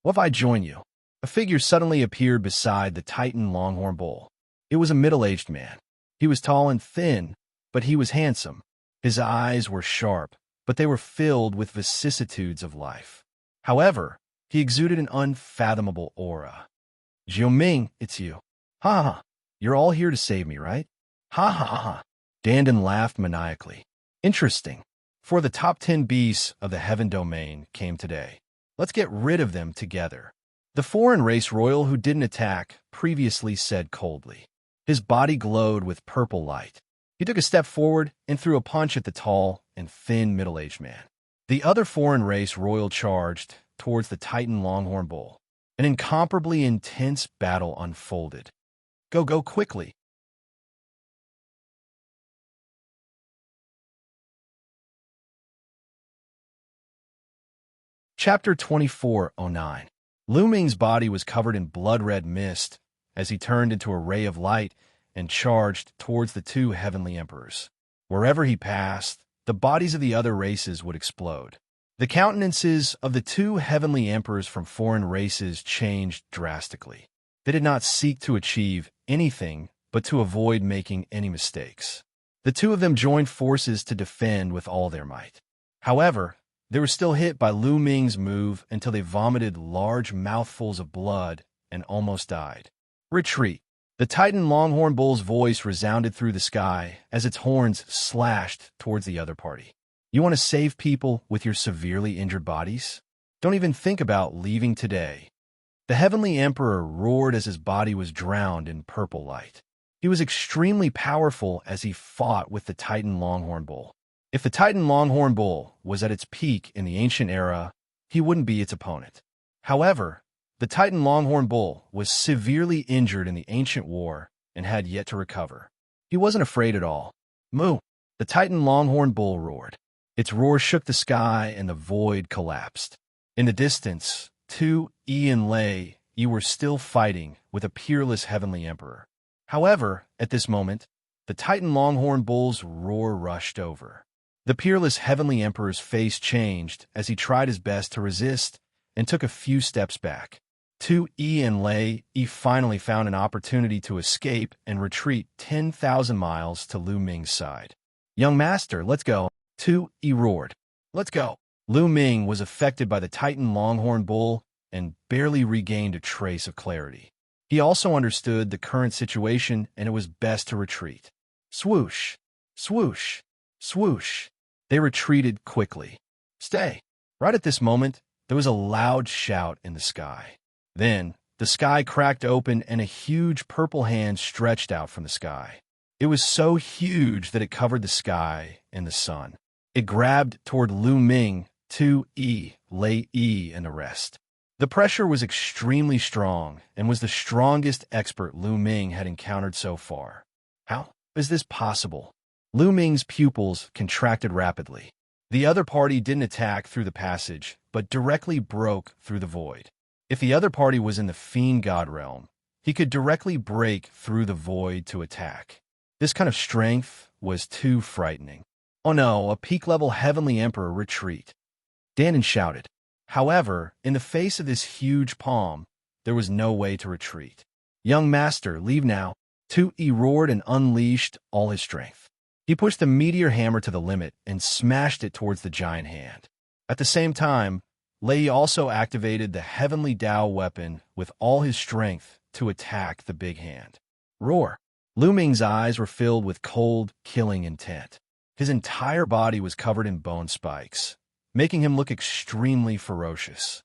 What if I join you? A figure suddenly appeared beside the Titan Longhorn Bull. It was a middle-aged man. He was tall and thin, but he was handsome. His eyes were sharp, but they were filled with vicissitudes of life. However, he exuded an unfathomable aura. Jiuming, it's you. Ha ha, you're all here to save me, right? Ha ha ha. Dandan laughed maniacally. Interesting. For the top 10 beasts of the Heaven Domain came today. Let's get rid of them together. The foreign race royal who didn't attack previously said coldly. His body glowed with purple light. He took a step forward and threw a punch at the tall and thin middle-aged man. The other foreign race royal charged towards the Titan Longhorn Bull. An incomparably intense battle unfolded. Go quickly. Chapter 2409. Lu Ming's body was covered in blood-red mist as he turned into a ray of light and charged towards the two heavenly emperors. Wherever he passed, the bodies of the other races would explode. The countenances of the two heavenly emperors from foreign races changed drastically. They did not seek to achieve anything but to avoid making any mistakes. The two of them joined forces to defend with all their might. However, they were still hit by Lu Ming's move until they vomited large mouthfuls of blood and almost died. Retreat. The Titan Longhorn Bull's voice resounded through the sky as its horns slashed towards the other party. You want to save people with your severely injured bodies? Don't even think about leaving today. The Heavenly Emperor roared as his body was drowned in purple light. He was extremely powerful as he fought with the Titan Longhorn Bull. If the Titan Longhorn Bull was at its peak in the ancient era, he wouldn't be its opponent. However, the Titan Longhorn Bull was severely injured in the ancient war and had yet to recover. He wasn't afraid at all. Moo! The Titan Longhorn Bull roared. Its roar shook the sky and the void collapsed. In the distance, Tu, Yi, and Lei were still fighting with a peerless heavenly emperor. However, at this moment, the Titan Longhorn Bull's roar rushed over. The peerless heavenly emperor's face changed as he tried his best to resist and took a few steps back. Tu, Yi, and Lei finally found an opportunity to escape and retreat 10,000 miles to Lu Ming's side. Young master, let's go. Tu, Yi roared. Let's go. Lu Ming was affected by the Titan Longhorn Bull and barely regained a trace of clarity. He also understood the current situation and it was best to retreat. Swoosh, swoosh, swoosh. They retreated quickly. Stay. Right at this moment, there was a loud shout in the sky. Then, the sky cracked open and a huge purple hand stretched out from the sky. It was so huge that it covered the sky and the sun. It grabbed toward Lu Ming, 2E, Lei E, and the rest. The pressure was extremely strong and was the strongest expert Lu Ming had encountered so far. How is this possible? Lu Ming's pupils contracted rapidly. The other party didn't attack through the passage, but directly broke through the void. If the other party was in the fiend god realm, he could directly break through the void to attack. This kind of strength was too frightening. Oh no, a peak-level heavenly emperor retreat. Danon shouted. However, in the face of this huge palm, there was no way to retreat. Young master, leave now. 2E roared and unleashed all his strength. He pushed the meteor hammer to the limit and smashed it towards the giant hand. At the same time, Lei also activated the heavenly Dao weapon with all his strength to attack the big hand. Roar! Lu Ming's eyes were filled with cold, killing intent. His entire body was covered in bone spikes, making him look extremely ferocious.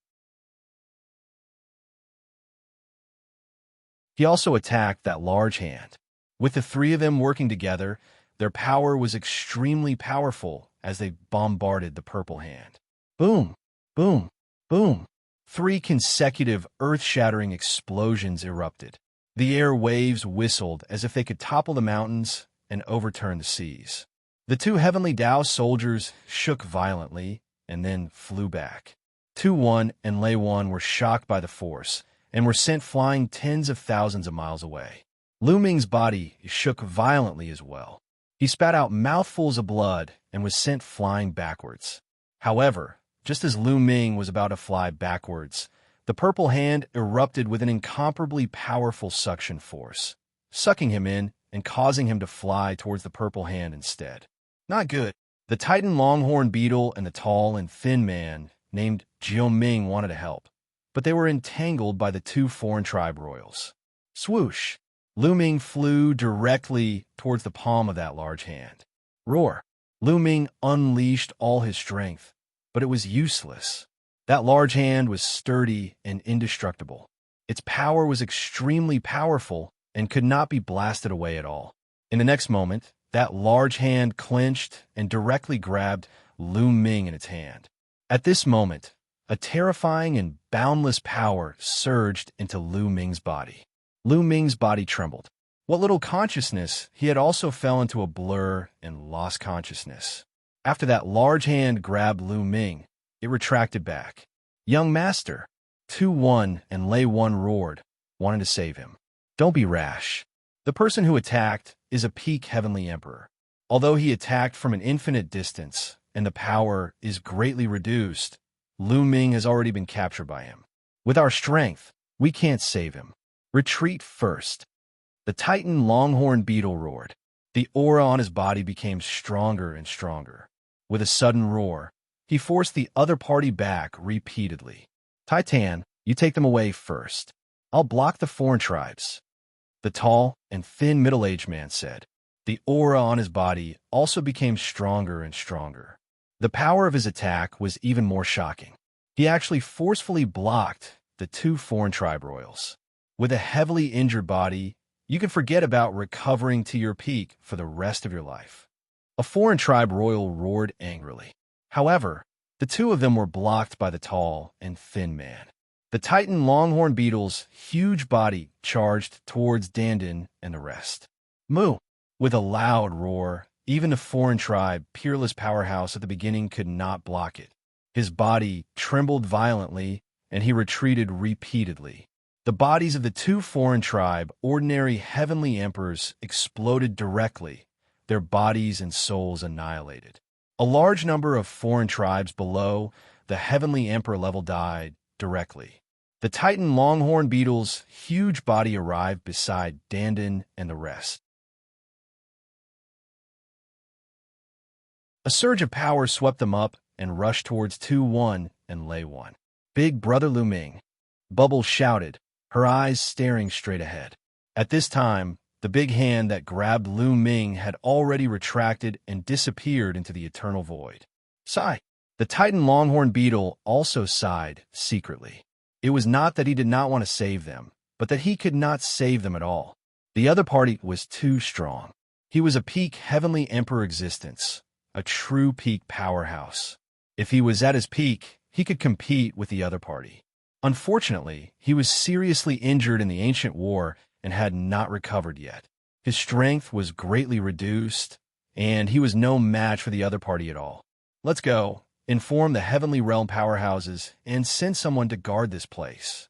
He also attacked that large hand. With the three of them working together, their power was extremely powerful as they bombarded the purple hand. Boom! Boom! Boom! 3 consecutive earth-shattering explosions erupted. The air waves whistled as if they could topple the mountains and overturn the seas. The 2 heavenly Dao soldiers shook violently and then flew back. 2-1 and Lei 1 were shocked by the force and were sent flying tens of thousands of miles away. Lu Ming's body shook violently as well. He spat out mouthfuls of blood and was sent flying backwards. However, just as Lu Ming was about to fly backwards, the purple hand erupted with an incomparably powerful suction force, sucking him in and causing him to fly towards the purple hand instead. Not good. The Titan longhorn beetle and the tall and thin man named Jioming wanted to help, but they were entangled by the 2 foreign tribe royals. Swoosh! Lu Ming flew directly towards the palm of that large hand. Roar! Lu Ming unleashed all his strength, but it was useless. That large hand was sturdy and indestructible. Its power was extremely powerful and could not be blasted away at all. In the next moment, that large hand clenched and directly grabbed Lu Ming in its hand. At this moment, a terrifying and boundless power surged into Lu Ming's body. Lu Ming's body trembled. What little consciousness he had also fell into a blur and lost consciousness. After that large hand grabbed Lu Ming, it retracted back. Young master, 2-1 and Lei 1 roared, wanting to save him. Don't be rash. The person who attacked is a peak heavenly emperor. Although he attacked from an infinite distance and the power is greatly reduced, Lu Ming has already been captured by him. With our strength, we can't save him. Retreat first. The Titan longhorn beetle roared. The aura on his body became stronger and stronger. With a sudden roar, he forced the other party back repeatedly. Titan, you take them away first. I'll block the foreign tribes. The tall and thin middle-aged man said. The aura on his body also became stronger and stronger. The power of his attack was even more shocking. He actually forcefully blocked the 2 foreign tribe royals. With a heavily injured body, you can forget about recovering to your peak for the rest of your life. A foreign tribe royal roared angrily. However, the 2 of them were blocked by the tall and thin man. The Titan longhorn beetle's huge body charged towards Danon and the rest. Moo! With a loud roar, even the foreign tribe peerless powerhouse at the beginning could not block it. His body trembled violently, and he retreated repeatedly. The bodies of the 2 foreign tribe ordinary heavenly emperors exploded directly, their bodies and souls annihilated. A large number of foreign tribes below the heavenly emperor level died directly. The Titan longhorn beetle's huge body arrived beside Danon and the rest. A surge of power swept them up and rushed towards 2-1 and Lei 1. Big Brother Lu Ming. Bubbles shouted, her eyes staring straight ahead. At this time, the big hand that grabbed Lu Ming had already retracted and disappeared into the eternal void. Sigh. The Titan longhorn beetle also sighed secretly. It was not that he did not want to save them, but that he could not save them at all. The other party was too strong. He was a peak heavenly emperor existence, a true peak powerhouse. If he was at his peak, he could compete with the other party. Unfortunately, he was seriously injured in the ancient war and had not recovered yet. His strength was greatly reduced, and he was no match for the other party at all. Let's go, inform the Heavenly Realm powerhouses, and send someone to guard this place.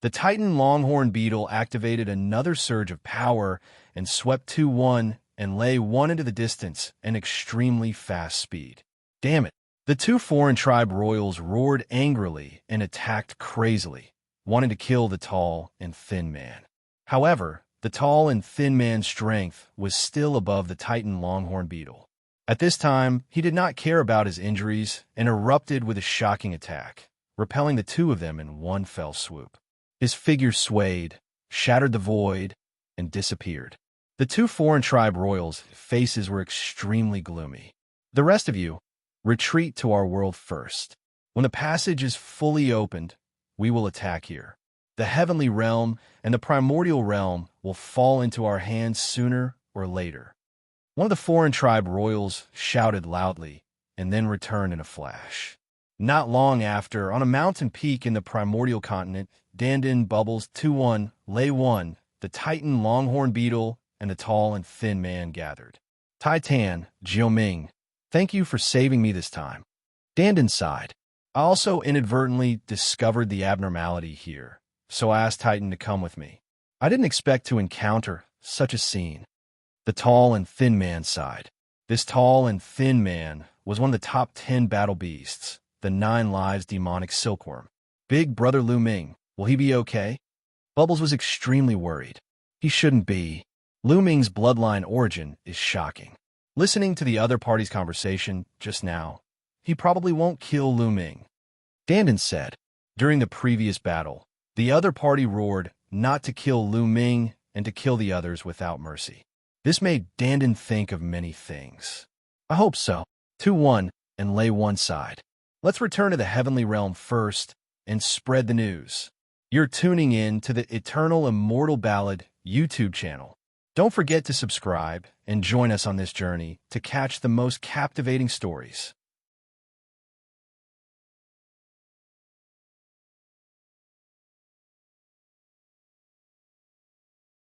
The Titan Longhorn Beetle activated another surge of power and swept 2-1 and lay 1 into the distance at an extremely fast speed. Damn it. The two foreign tribe royals roared angrily and attacked crazily, wanting to kill the tall and thin man. However, the tall and thin man's strength was still above the Titan Longhorn Beetle. At this time, he did not care about his injuries and erupted with a shocking attack, repelling the two of them in one fell swoop. His figure swayed, shattered the void, and disappeared. The two foreign tribe royals' faces were extremely gloomy. The rest of you, retreat to our world first. When the passage is fully opened, we will attack here. The heavenly realm and the primordial realm will fall into our hands sooner or later. One of the foreign tribe royals shouted loudly and then returned in a flash. Not long after, on a mountain peak in the primordial continent, Dandin Bubbles 2-1 lay 1, the Titan Longhorn Beetle and the tall and thin man gathered. Titan, Jioming, thank you for saving me this time. Dandin sighed. I also inadvertently discovered the abnormality here, so I asked Titan to come with me. I didn't expect to encounter such a scene. The tall and thin man sighed. This tall and thin man was one of the top 10 battle beasts, the 9 lives demonic silkworm. Big brother Lu Ming, will he be okay? Bubbles was extremely worried. He shouldn't be. Lu Ming's bloodline origin is shocking. Listening to the other party's conversation just now, he probably won't kill Lu Ming. Dandin said, during the previous battle, the other party roared not to kill Lu Ming and to kill the others without mercy. This made Dandin think of many things. I hope so. 2-1 and lay one side. Let's return to the heavenly realm first and spread the news. You're tuning in to the Eternal Immortal Ballad YouTube channel. Don't forget to subscribe and join us on this journey to catch the most captivating stories.